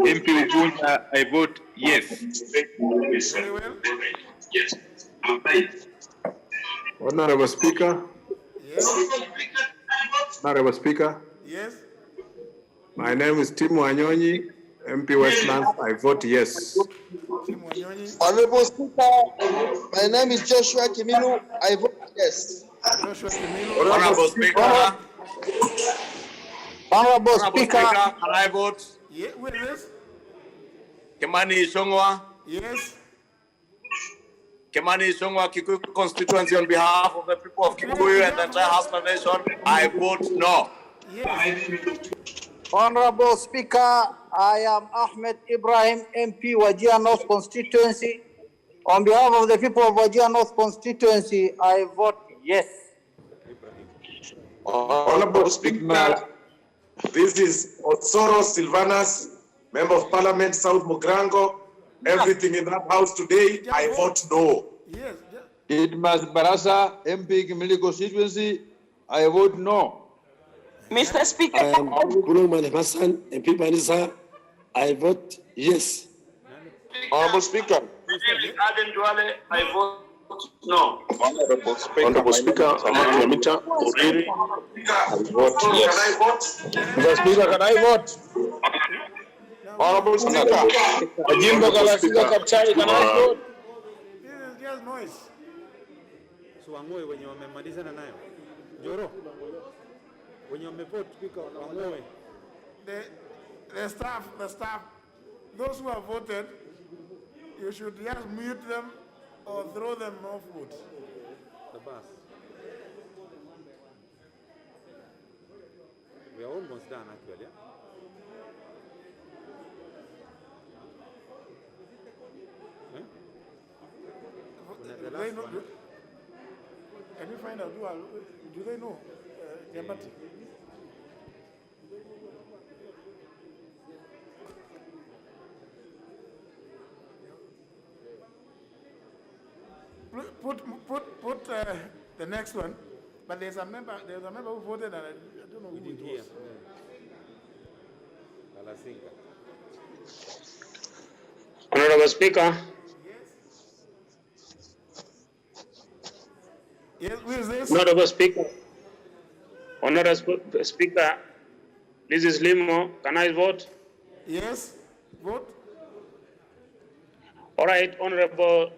MP Ubunja, I vote yes. Very well. Yes. Honorable Speaker. Yes. Honorable Speaker. Yes. My name is Tim Wanyonyi, MP Westlands. I vote yes. Honorable Speaker, my name is Joshua Kimilu, I vote yes. Joshua Kimilu. Honorable Speaker. Honorable Speaker, can I vote? Yeah, who is this? Kimani Chungwa. Yes. Kimani Chungwa, Kikuyu constituency, on behalf of the people of Kikuyu and the entire Hausa nation, I vote no. Yes. Honorable Speaker, I am Ahmed Ibrahim, MP Wajir North constituency. On behalf of the people of Wajir North constituency, I vote yes. Honorable Speaker, this is Osoro Silvanus, Member of Parliament South Mugrango, everything in that house today, I vote no. Yes. Ditmas Barasa, MP Kimilili constituency, I vote no. Mr. Speaker. I am Gulung Hassan, MP Banisa, I vote yes. Honorable Speaker. I vote no. Honorable Speaker, Ahmad Nyamita Uriri, I vote yes. Mr. Speaker, can I vote? Honorable Speaker. Jimbo Kalasinga Kapchai, can I vote? This is just noise. So wangoe wenye wamemalizana nayo. Joro. Wenye wamevote speaker wangoe. The staff, those who have voted, you should just mute them or throw them off vote. The bus. We are almost done actually. Yeah? The last one. Can you find out do they know Jambati? Put the next one, but there's a member who voted and I don't know who it was. Kalasinga. Honorable Speaker. Yes, who is this? Honorable Speaker. Honorable Speaker, this is Limo. Can I vote? Yes, vote. All right, Honorable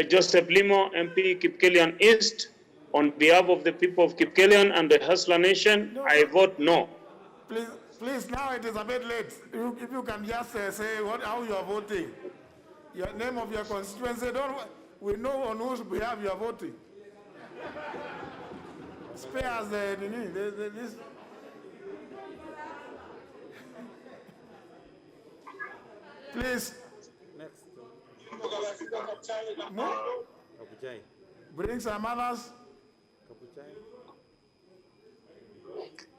Joseph Limo, MP Kipkelian East, on behalf of the people of Kipkelian and the Hustler Nation, I vote no. Please, now it is a bit late. If you can just say how you are voting, your name of your constituency, we know on whose behalf you are voting. Spare us this. Please. Next. More? Kapuchai. Bring some others. Kapuchai.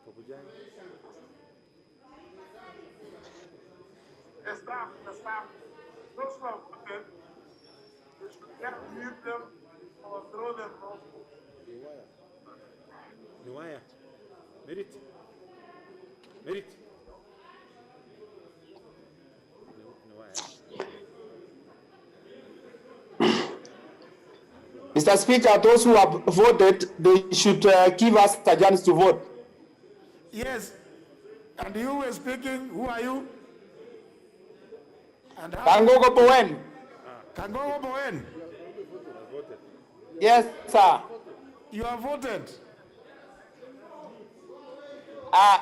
Kapuchai. The staff, those who have voted, you should just mute them or throw them off. Niwaya. Merit. Mr. Speaker, those who have voted, they should give us a chance to vote. Yes. And you were speaking, who are you? Kangogo Bowen. Kangogo Bowen. Yes, sir. You have voted?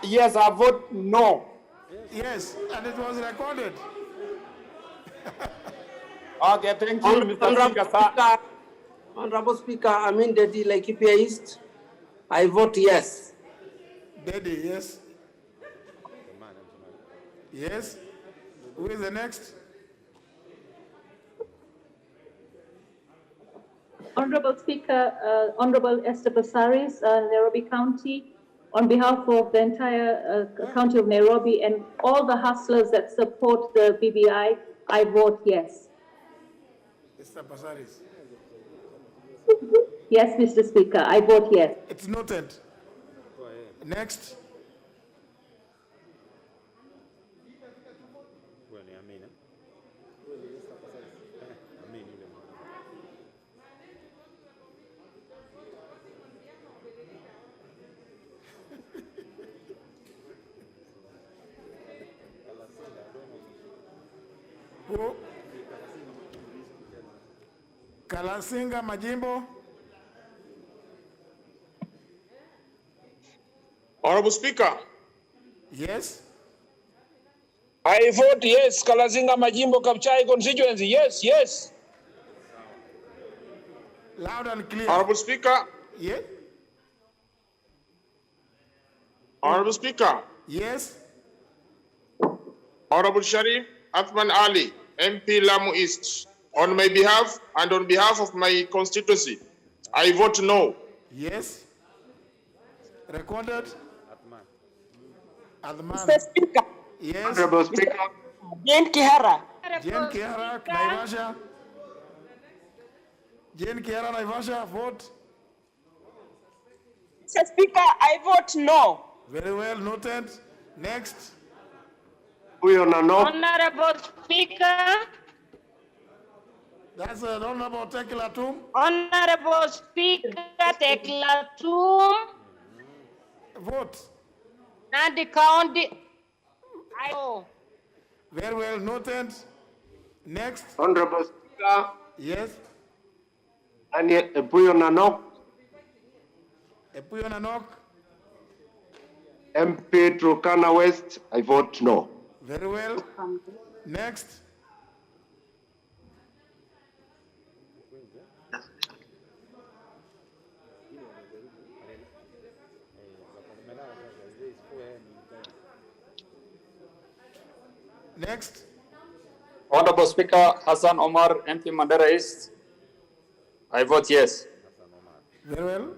Yes, I vote no. Yes, and it was recorded. Okay, thank you, Mr. Speaker, sir. Honorable Speaker, I'm in Dedi Laikipia East. I vote yes. Dedi, yes. Yes. Who is the next? Honorable Speaker, Honorable Esther Basaris, Nairobi County, on behalf of the entire county of Nairobi and all the hustlers that support the BBI, I vote yes. Esther Basaris. Yes, Mr. Speaker, I vote yes. It's noted. Next. Who? Kalasinga Majimbo. Honorable Speaker. Yes. I vote yes. Kalasinga Majimbo Kapchai constituency. Yes. Loud and clear. Honorable Speaker. Yes. Honorable Speaker. Yes. Honorable Sharif Athman Ali, MP Lamu East, on my behalf and on behalf of my constituency, I vote no. Yes. Recorded. Adman. Mr. Speaker. Yes. Honorable Speaker. Jane Kihara. Jane Kihara, Naivasha. Jane Kihara, Naivasha, vote. Mr. Speaker, I vote no. Very well, noted. Next. Honorable Speaker. That's Honorable Tekla Tum. Honorable Speaker, Tekla Tum. Vote. Nandi County. Very well, noted. Next. Honorable Speaker. Yes. Daniel Epuyo Nanok, Epuyo Nanok. MP Turkana West, I vote no. Very well. Next. Next. Honorable Speaker, Hassan Omar, MP Mandera East. I vote yes. Very well.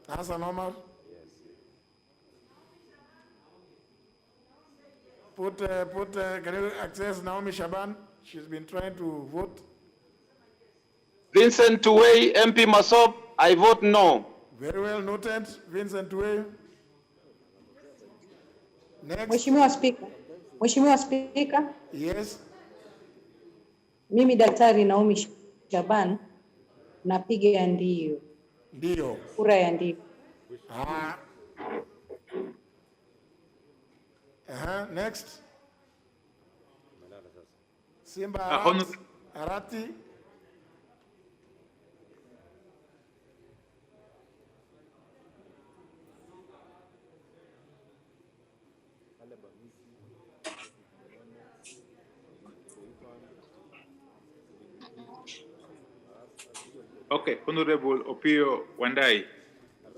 Hassan Omar. Can you access Naomi Shaban? She's been trying to vote. Vincent Tuwei, MP Masop, I vote no. Very well noted, Vincent Tuwei. Next. Mheshimiwa Spika. Yes. Mimi Daktari Naomi Shaban napiga ndio. Ndio. Kura ya ndio. Next. Simba Arati. Okay, Honorable Opio Wandai.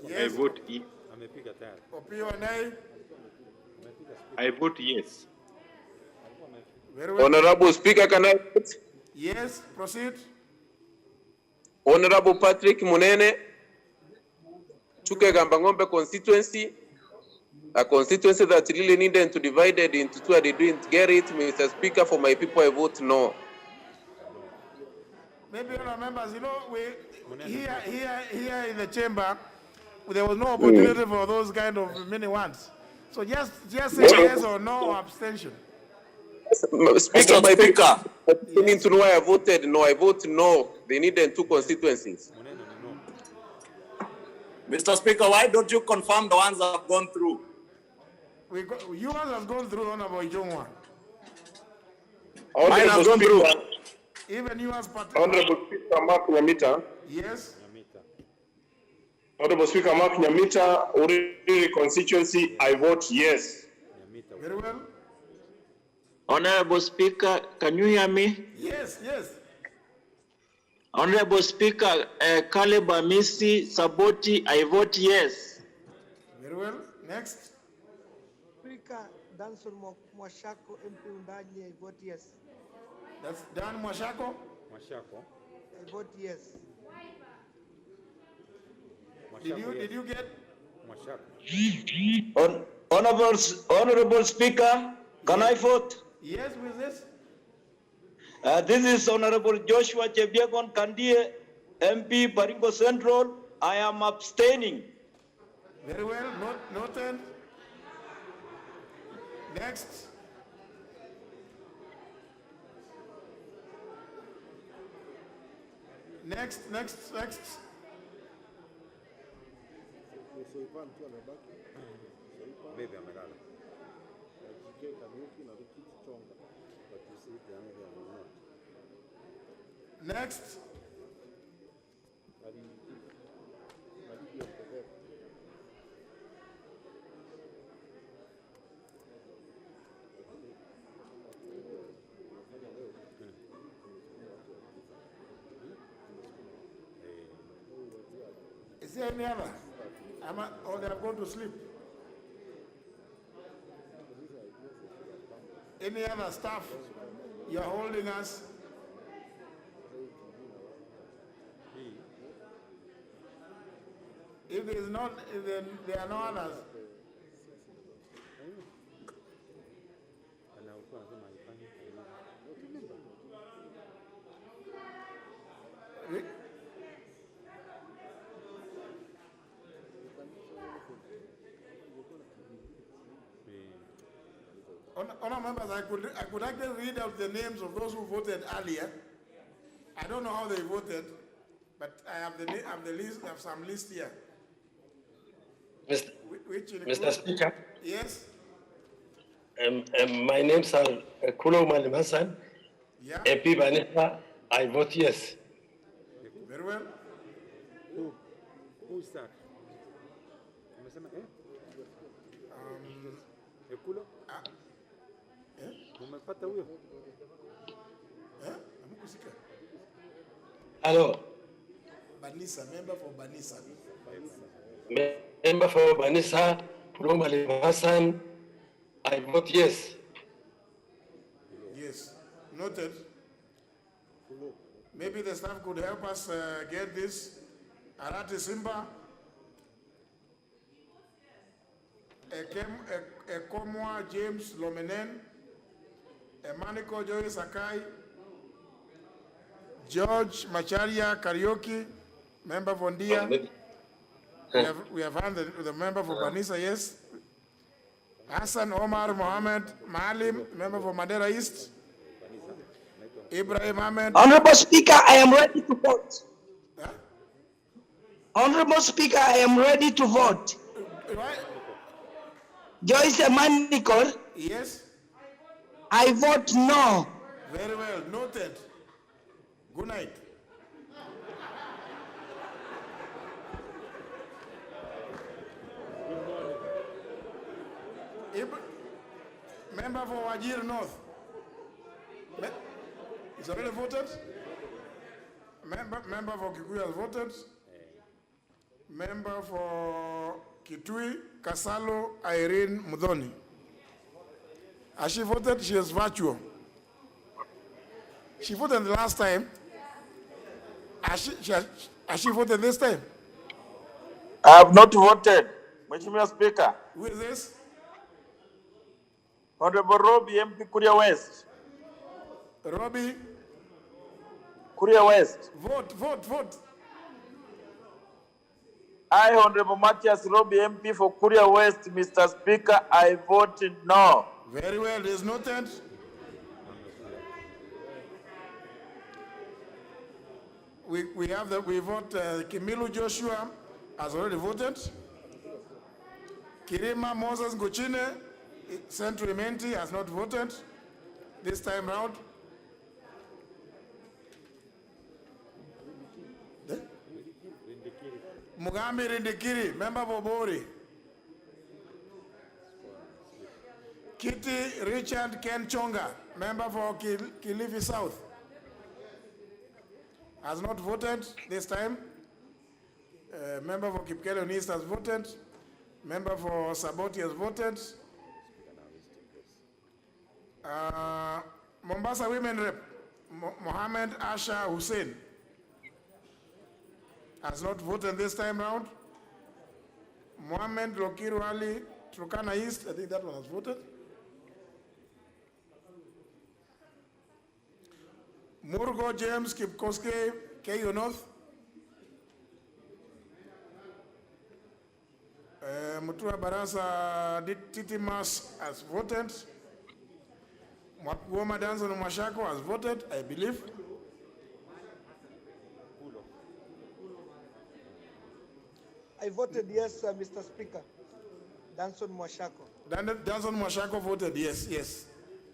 Yes. I vote yes. Opio Wandai. I vote yes. Very well. Honorable Speaker, can I vote? Yes, proceed. Honorable Patrick Munene, Chuke Gambangombe constituency, a constituency that really needed to divide it into two. I didn't get it, Mr. Speaker. For my people, I vote no. Maybe other members, here in the chamber, there was no opportunity for those kind of many ones. So just say yes or no or abstention. Speaker, my people need to know why I voted no. I vote no. They needed two constituencies. Mr. Speaker, why don't you confirm the ones that have gone through? Yours has gone through, Honorable Ijongwa. Mine has gone through. Even you as Honorable Speaker Mark Nyamita. Yes. Honorable Speaker Mark Nyamita, Uriri constituency, I vote yes. Very well. Honorable Speaker, can you hear me? Yes, yes. Honorable Speaker, Caleb Amisi Saboti, I vote yes. Very well. Next. Speaker Danson Mwashako, MP Undanyi, I vote yes. That's Dan Mwashako. I vote yes. Did you get? Honorable Speaker, can I vote? Yes, with this. This is Honorable Joshua Chebiagon Kandie, MP Baringo Central. I am abstaining. Very well, noted. Next. Next. Next. Is there any other? Or they have gone to sleep? Any other staff you're holding us? If there are no others, Honourable members, I could actually read out the names of those who voted earlier. I don't know how they voted, but I have the list. I have some list here. Which Mr. Speaker. Yes. My name's Kulo Malim Hassan. Yeah. MP Banisa, I vote yes. Very well. Who is that? Umesema Ekulo? Umepata huyo? Amukusika. Hello. Banisa, member for Banisa. Member for Banisa, Kulo Malim Hassan, I vote yes. Yes. Noted. Maybe the staff could help us get this. Arati Simba, Ekomwa James Lomenen, Emaniko Joy Sakai, George Macharia Karaoke, member for Ndia. We have found the member for Banisa, yes. Hassan Omar Mohammed Malim, member for Madera East. Ibrahim Ahmed. Honorable Speaker, I am ready to vote. Honorable Speaker, I am ready to vote. Right. Joyce Emanicol. Yes. I vote no. Very well, noted. Good night. Member for Wajir North. Is already voted? Member for Kikuyu has voted. Member for Kitui, Kasalo, Irene Mudhoni. Has she voted? She is virtual. She voted the last time. Has she voted this time? I have not voted, Mheshimiwa Speaker. Who is this? Honorable Robbie MP Kuria West. Robbie? Kuria West. Vote. I, Honorable Matthias Robbie MP for Kuria West, Mr. Speaker, I voted no. Very well, it is noted. We vote Kimilu Joshua has already voted. Kirima Moses Nguchine, Central Menti has not voted this time round. Mugambi Rindikiri, member for Bori. Kitty Richard Ken Chonga, member for Kilifi South, has not voted this time. Member for Kipkelion East has voted. Member for Saboti has voted. Mombasa Women Rep, Mohammed Asha Hussein, has not voted this time round. Mohammed Lokiru Ali, Turkana East, I think that one has voted. Murgo James Kipkoske, KU North. Mutua Barasa Titimas has voted. Mwakugoma Danson Mwashako has voted, I believe. I voted yes, Mr. Speaker. Danson Mwashako. Danson Mwashako voted yes.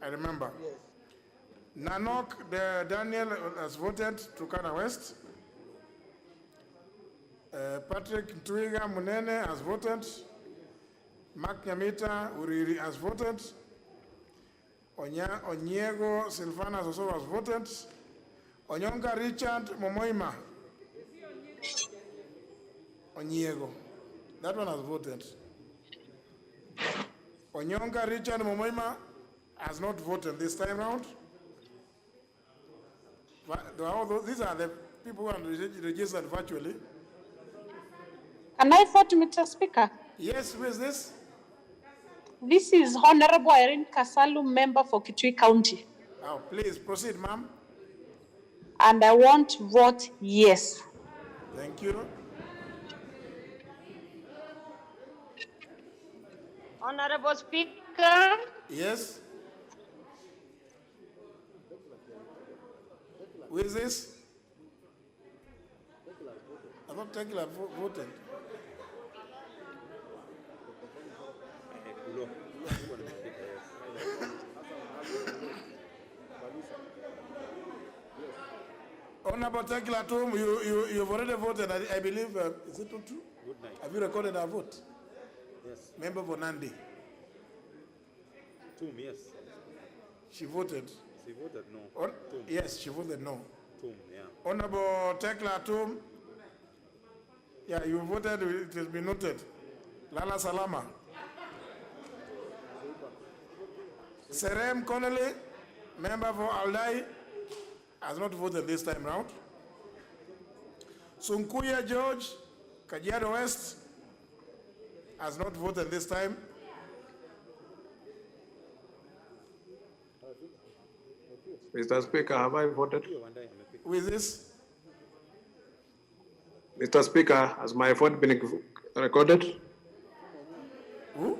I remember. Yes. Nanok Daniel has voted Turkana West. Patrick Ntwiga Munene has voted. Mark Nyamita Uriri has voted. Onyego Silvana also has voted. Onyonga Richard Momoima. Onyego. That one has voted. Onyonga Richard Momoima has not voted this time round. These are the people who are registered virtually. Can I vote, Mr. Speaker? Yes, who is this? This is Honorable Irene Kasalu, member for Kitui County. Oh, please proceed, ma'am. And I want to vote yes. Thank you. Honorable Speaker, Yes. Who is this? I thought Tekla voted. Honorable Tekla Tum, you've already voted. I believe, is it true? Good night. Have you recorded our vote? Yes. Member for Nandi. Tum, yes. She voted. She voted no. Tum. Yes, she voted no. Tum, yeah. Honorable Tekla Tum. Yeah, you voted, it has been noted. Lala Salama. Serem Connolly, member for Aldai, has not voted this time round. Sunkuya George, Kajiado West, has not voted this time. Mr. Speaker, have I voted? Who is this? Mr. Speaker, has my vote been recorded? Who?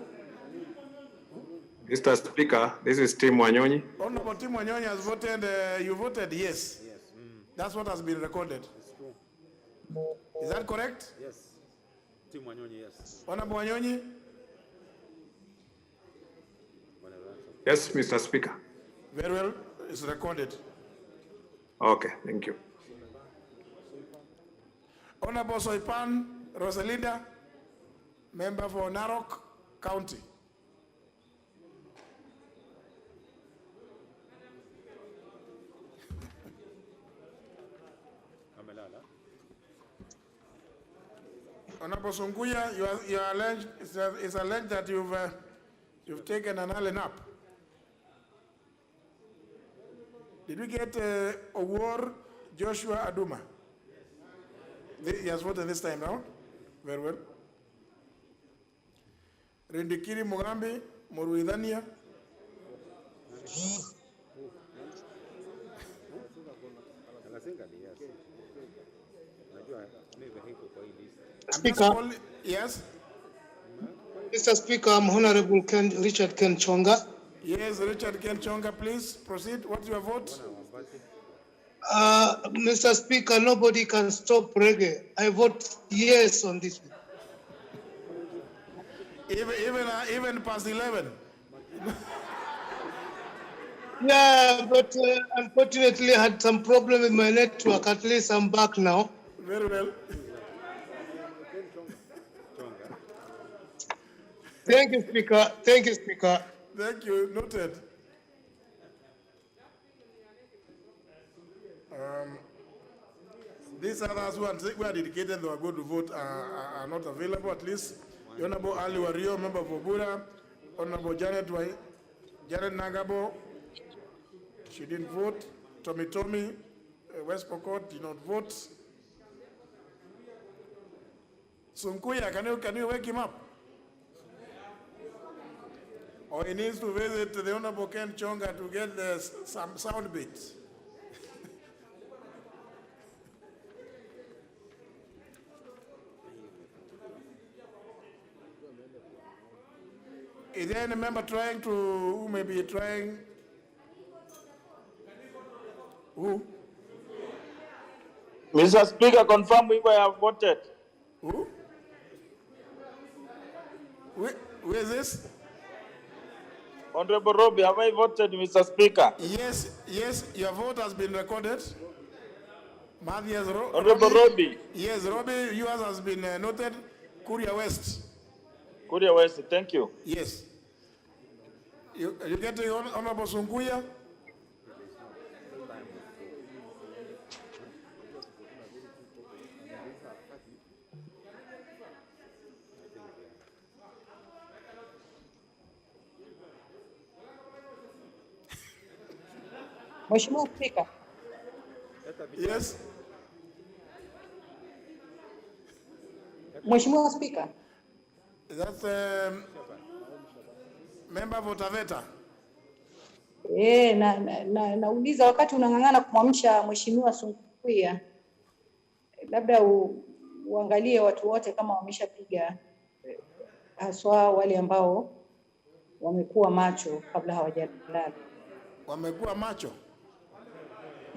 Mr. Speaker, this is Tim Wanyonyi. Honorable Tim Wanyonyi has voted, you voted yes. Yes. That's what has been recorded. It's true. Is that correct? Yes. Tim Wanyonyi, yes. Honorable Wanyonyi? Yes, Mr. Speaker. Very well, it's recorded. Okay, thank you. Honorable Soipan Rosalinda, member for Narok County. Honorable Sunguya, you are alleged, it's alleged that you've taken an early nap. Did we get Owor Joshua Aduma? He has voted this time now. Very well. Rindikiri Mugambi, Moruidania. Speaker. Yes. Mr. Speaker, I'm Honorable Richard Ken Chonga. Yes, Richard Ken Chonga, please proceed. What's your vote? Mr. Speaker, nobody can stop reggae. I vote yes on this one. Even past 11. Yeah, but unfortunately I had some problem with my network. At least I'm back now. Very well. Thank you, Speaker. Thank you, Speaker. Thank you. Noted. These others who are dedicated who are going to vote are not available. At least the Honorable Ali Wario, member for Bura, Honorable Janet Nagabo, she didn't vote. Tommy, West Pokot did not vote. Sunkuya, can you wake him up? Or he needs to visit the Honorable Ken Chonga to get some sound bits. Is there any member who may be trying? Who? Mr. Speaker, confirm if I have voted. Who? Who is this? Honorable Robbie, have I voted, Mr. Speaker? Yes, your vote has been recorded. Matthias Honorable Robbie. Yes, Robbie, yours has been noted. Kuria West. Kuria West, thank you. Yes. You get the Honorable Sunkuya? Mheshimiwa Spika. Yes. Mheshimiwa Spika. That's member for Taveta. Nauliza wakati unang'ang'ana kumwamsha Mheshimiwa Sunkuya, labda uangalie watu wote kama wameshapiga, haswa wale ambao wamekuwa macho kabla hawajalala. Wamekuwa macho?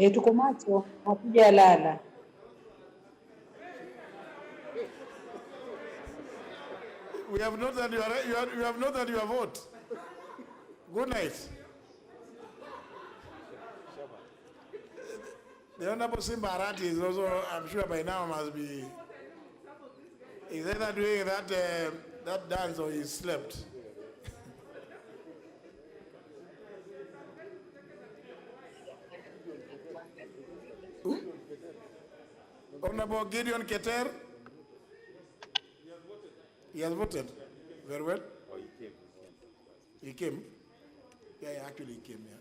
Tuko macho, hatujalala. We have noted you have noted your vote. Good night. The Honorable Simba Arati is also, I'm sure by now must be, is either doing that dance or he slept. Honorable Gideon Keter. He has voted. Very well. Oh, he came. He came. Yeah, actually he came, yeah.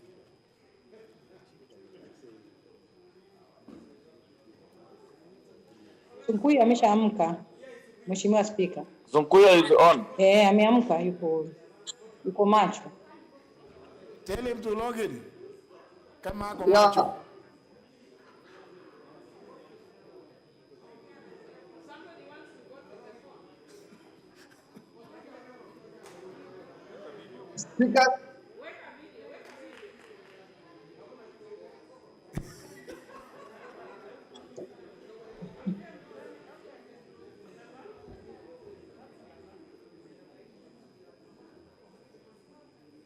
Sunkuya ameshaamka, Mheshimiwa Spika. Zunkuya is on. Ameamka, yuko macho. Tell him to log in. Kama ako Yeah. macho. Speaker,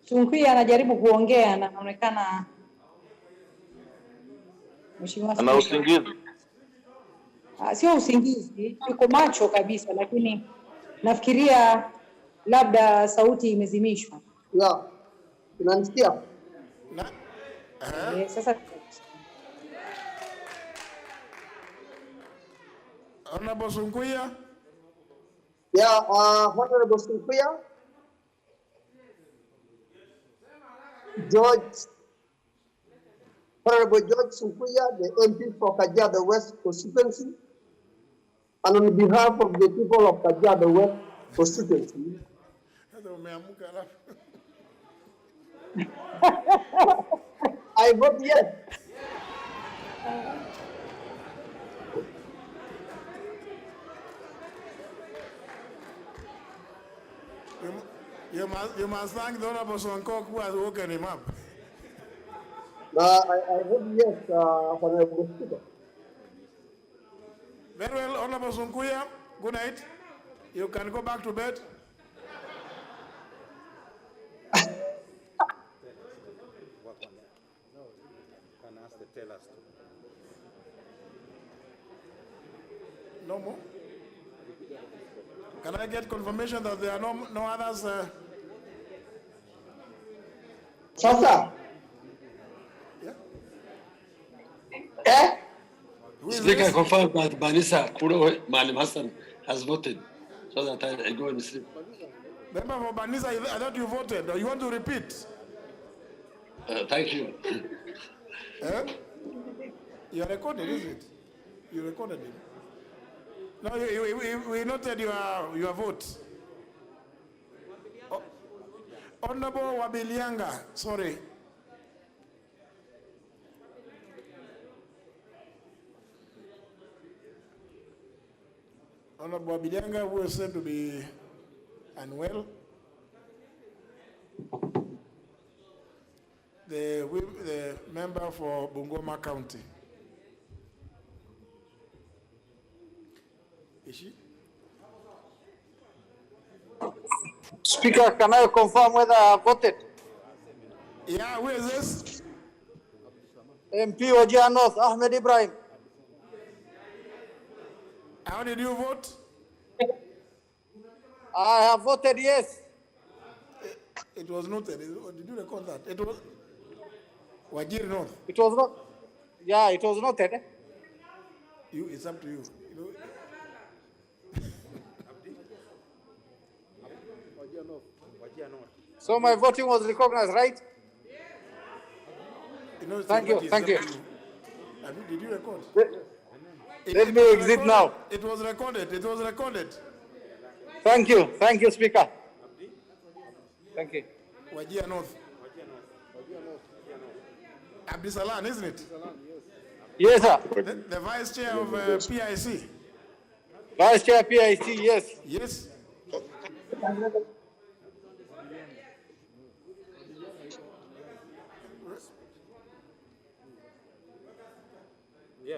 Sunkuya anajaribu kuongea na anaonekana Mheshimiwa Ana Spika. usingizi. Sio usingizi, yuko macho kabisa, lakini nafikiria labda sauti imezimishwa. yeah. Unanisikia? Sasa Honorable Sunkuya. Yeah, Honorable Sunkuya, Honorable George Sunkuya, the MP for Kajiado West constituency, and on behalf of the people of Kajiado West constituency, I vote yes. You must thank the Honorable Sonkok who has woken him up. I vote yes, Honorable Speaker. Very well, Honorable Sunkuya, good night. You can go back to bed. No more? Can I get confirmation that there are no others? Sasa. Yeah? Speaker confirmed that Banisa Kuro Malim Hassan has voted, so that I go and sleep. Member for Banisa, I thought you voted. You want to repeat? Thank you. You recorded, is it? You recorded it. No, we noted your vote. Honorable Wabilianga, sorry. Honorable Wabilianga, who was said to be unwell. The member for Bungoma County. Is she? Speaker, can I confirm whether I voted? Yeah, who is this? MP Wajir North, Ahmed Ibrahim. How did you vote? I have voted yes. It was noted. Did you record that? It was Wajir North. It was not. Yeah, it was noted. It's up to you. So my voting was recognized, right? Thank you. Thank you. Did you record? Let me exit now. It was recorded. It was recorded. Thank you. Thank you, Speaker. Thank you. Wajir North. Abdisalan, isn't it? Yes, sir. The Vice Chair of PIC. Vice Chair PIC, yes. Yes.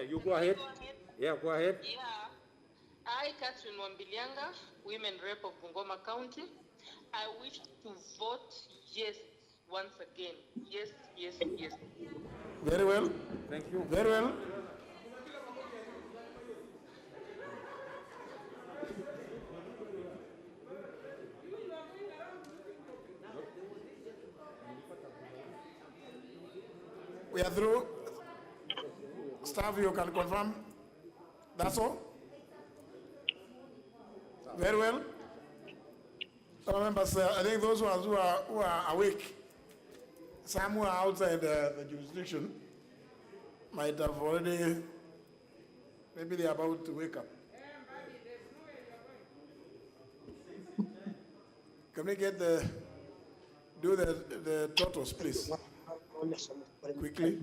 you go ahead. Yeah, go ahead. Yeah. I, Catherine Wambilianga, Women Rep of Bungoma County. I wish to vote yes once again. Yes, yes, yes. Very well. Thank you. Very well. We are through. Staff, you can confirm. That's all? Very well. Some members, I think those who are awake, some who are outside the jurisdiction might have already, maybe they are about to wake up. Can we get do the totals, please? Quickly.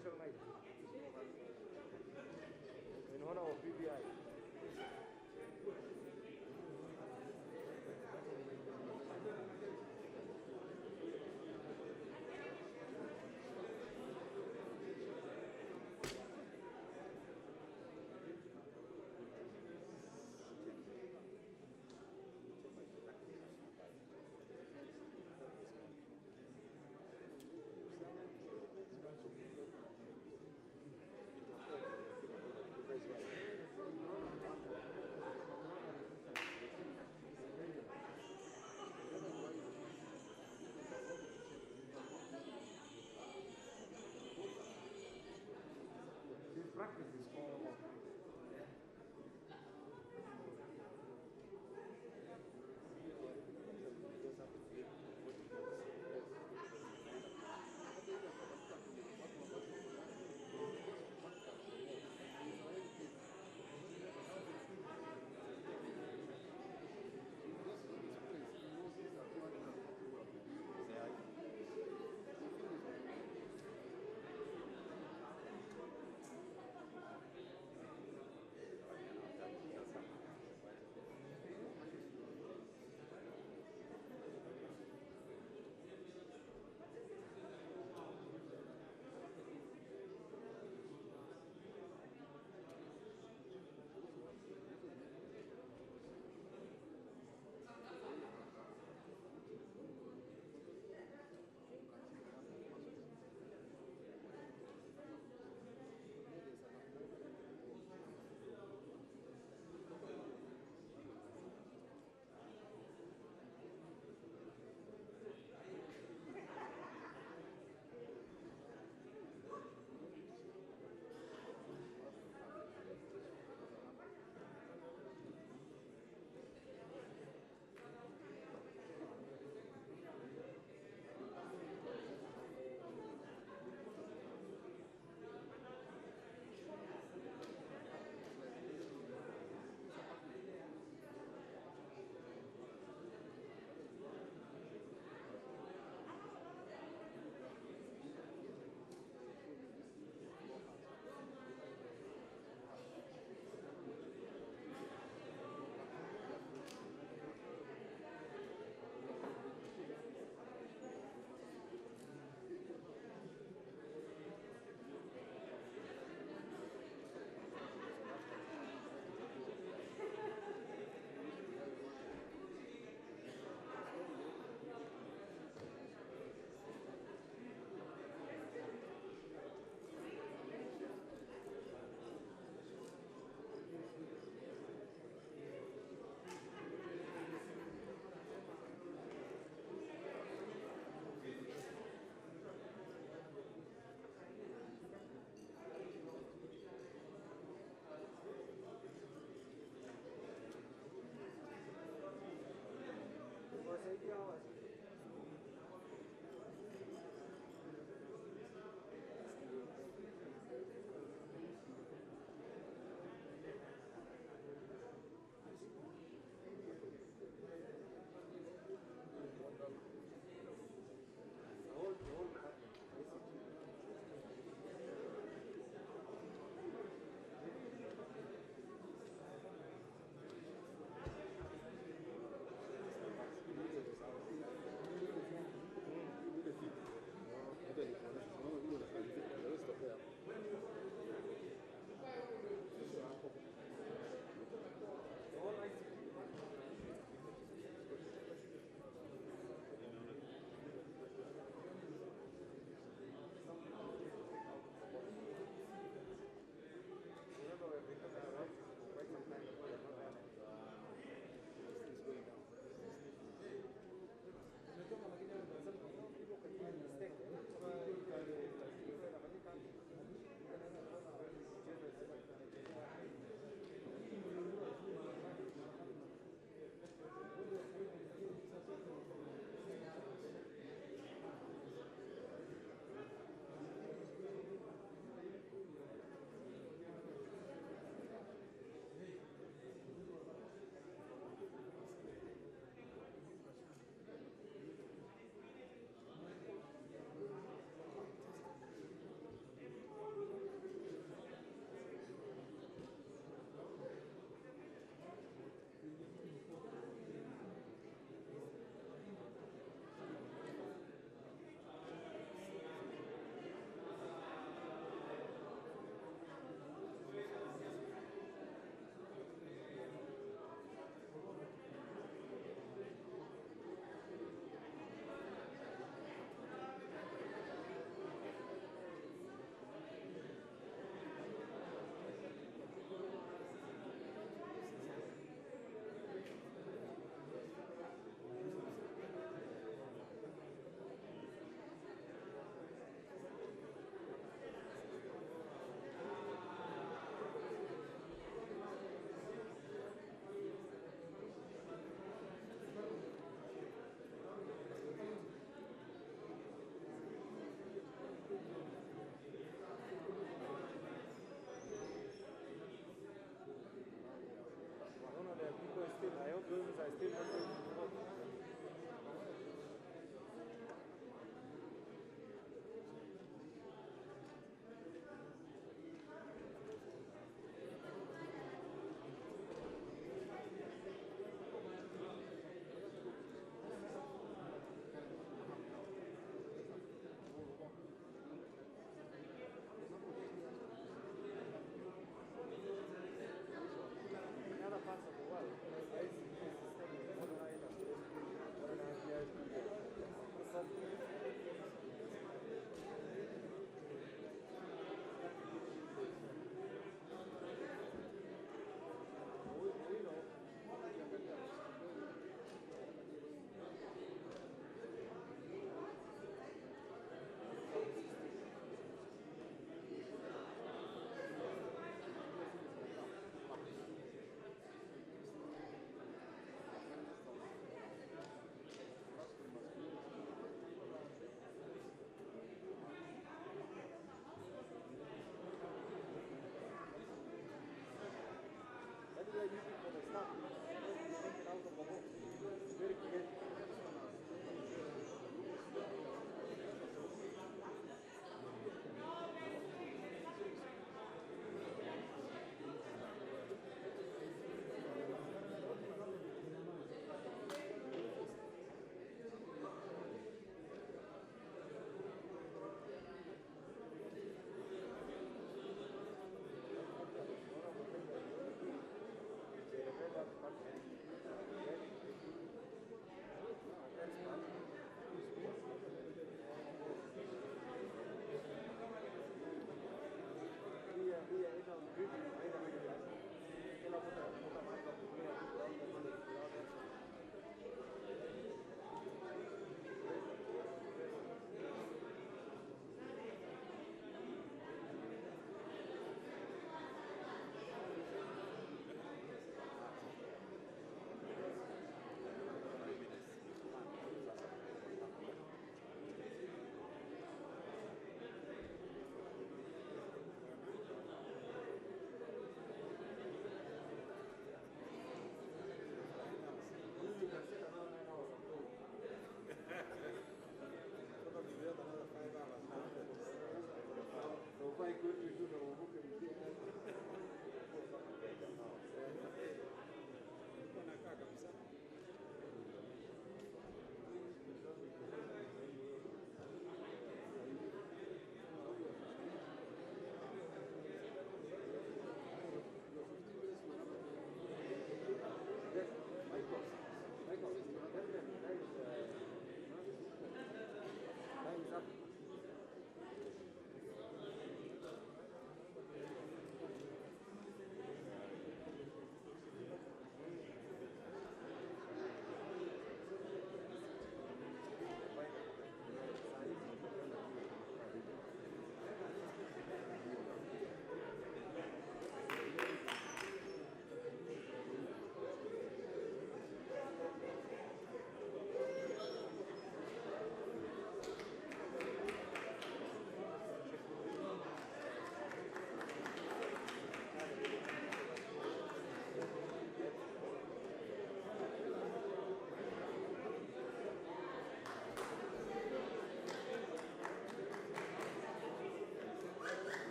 special night in honor of BBI. This practice is all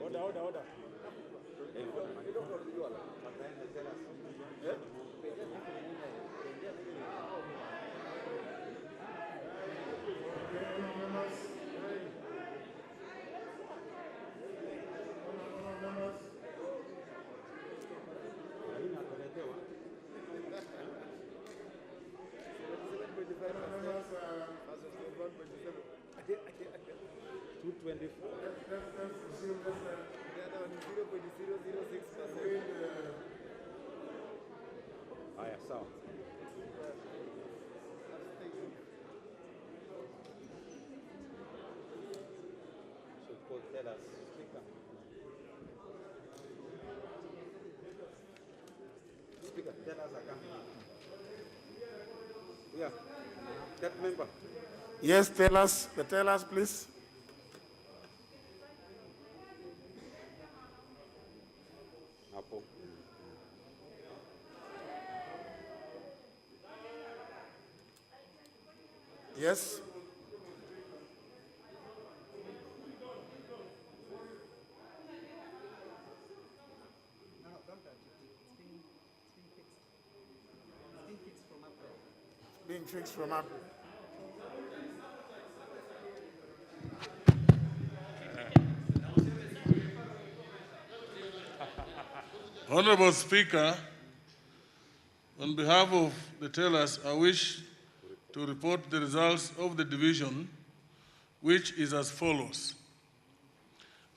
Order. Haya, sawa. Tell us, Speaker, tell us again. Yeah, that member. Yes, tell us, please. Hapo. Yes. Being fixed from up. Honorable Speaker, on behalf of the tellers, I wish to report the results of the division, which is as follows.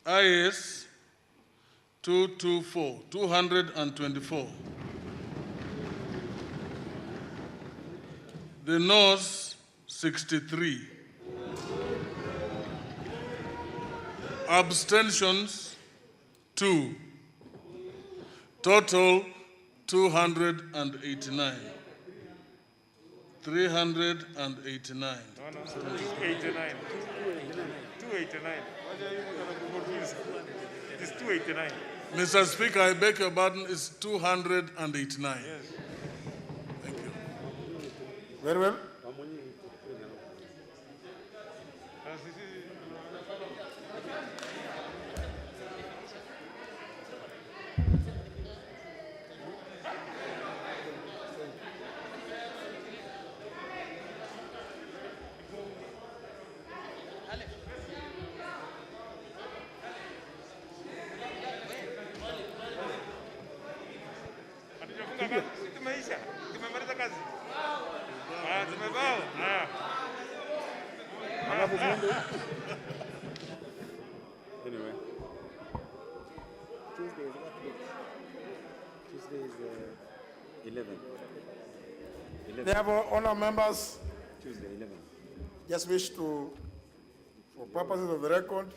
IS 224. The noes 63. Abstentions 2. Total 289. 389. No, 289. 289. It is 289. Mr. Speaker, I beg your pardon, it's 289. Yes. Thank you. Very well. Tumeisha. Tumemaliza kazi. Tumebao. Anyway. Tuesday is what date? Tuesday is 11. Therefore, honor members, Tuesday 11. just wish to, for purposes of the record,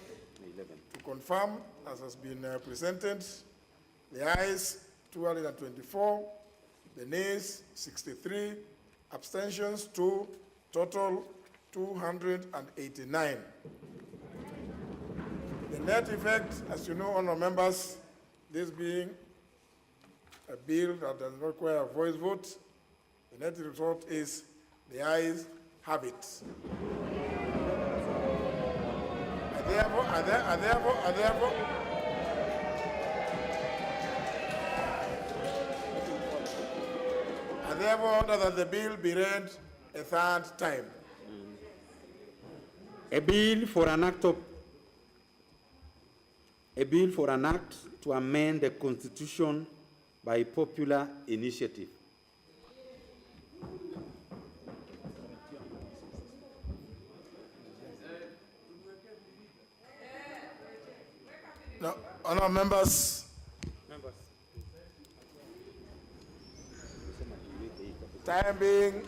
11. to confirm, as has been presented, the ayes 224, the nays 63, abstentions 2, total 289. The net effect, as you know, honor members, this being a bill that does not require a voice vote, the net result is the ayes have it. I therefore order that the bill be read a third time. A bill for an act to amend the Constitution by popular initiative. Now, honor members, time being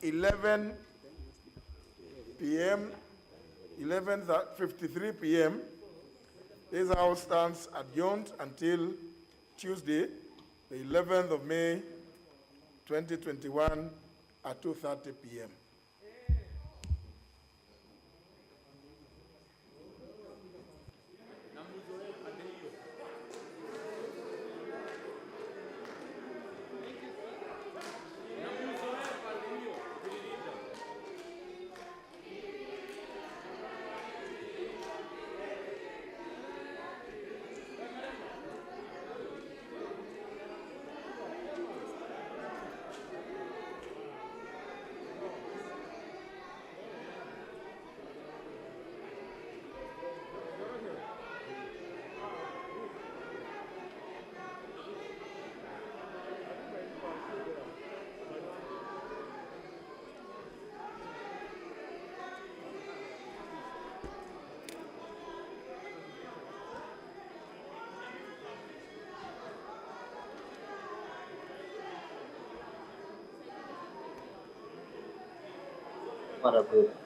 11 p.m., 11:53 p.m., this House stands adjourned until Tuesday, the 11th of May, 2021 at 2:30 p.m. Not approved.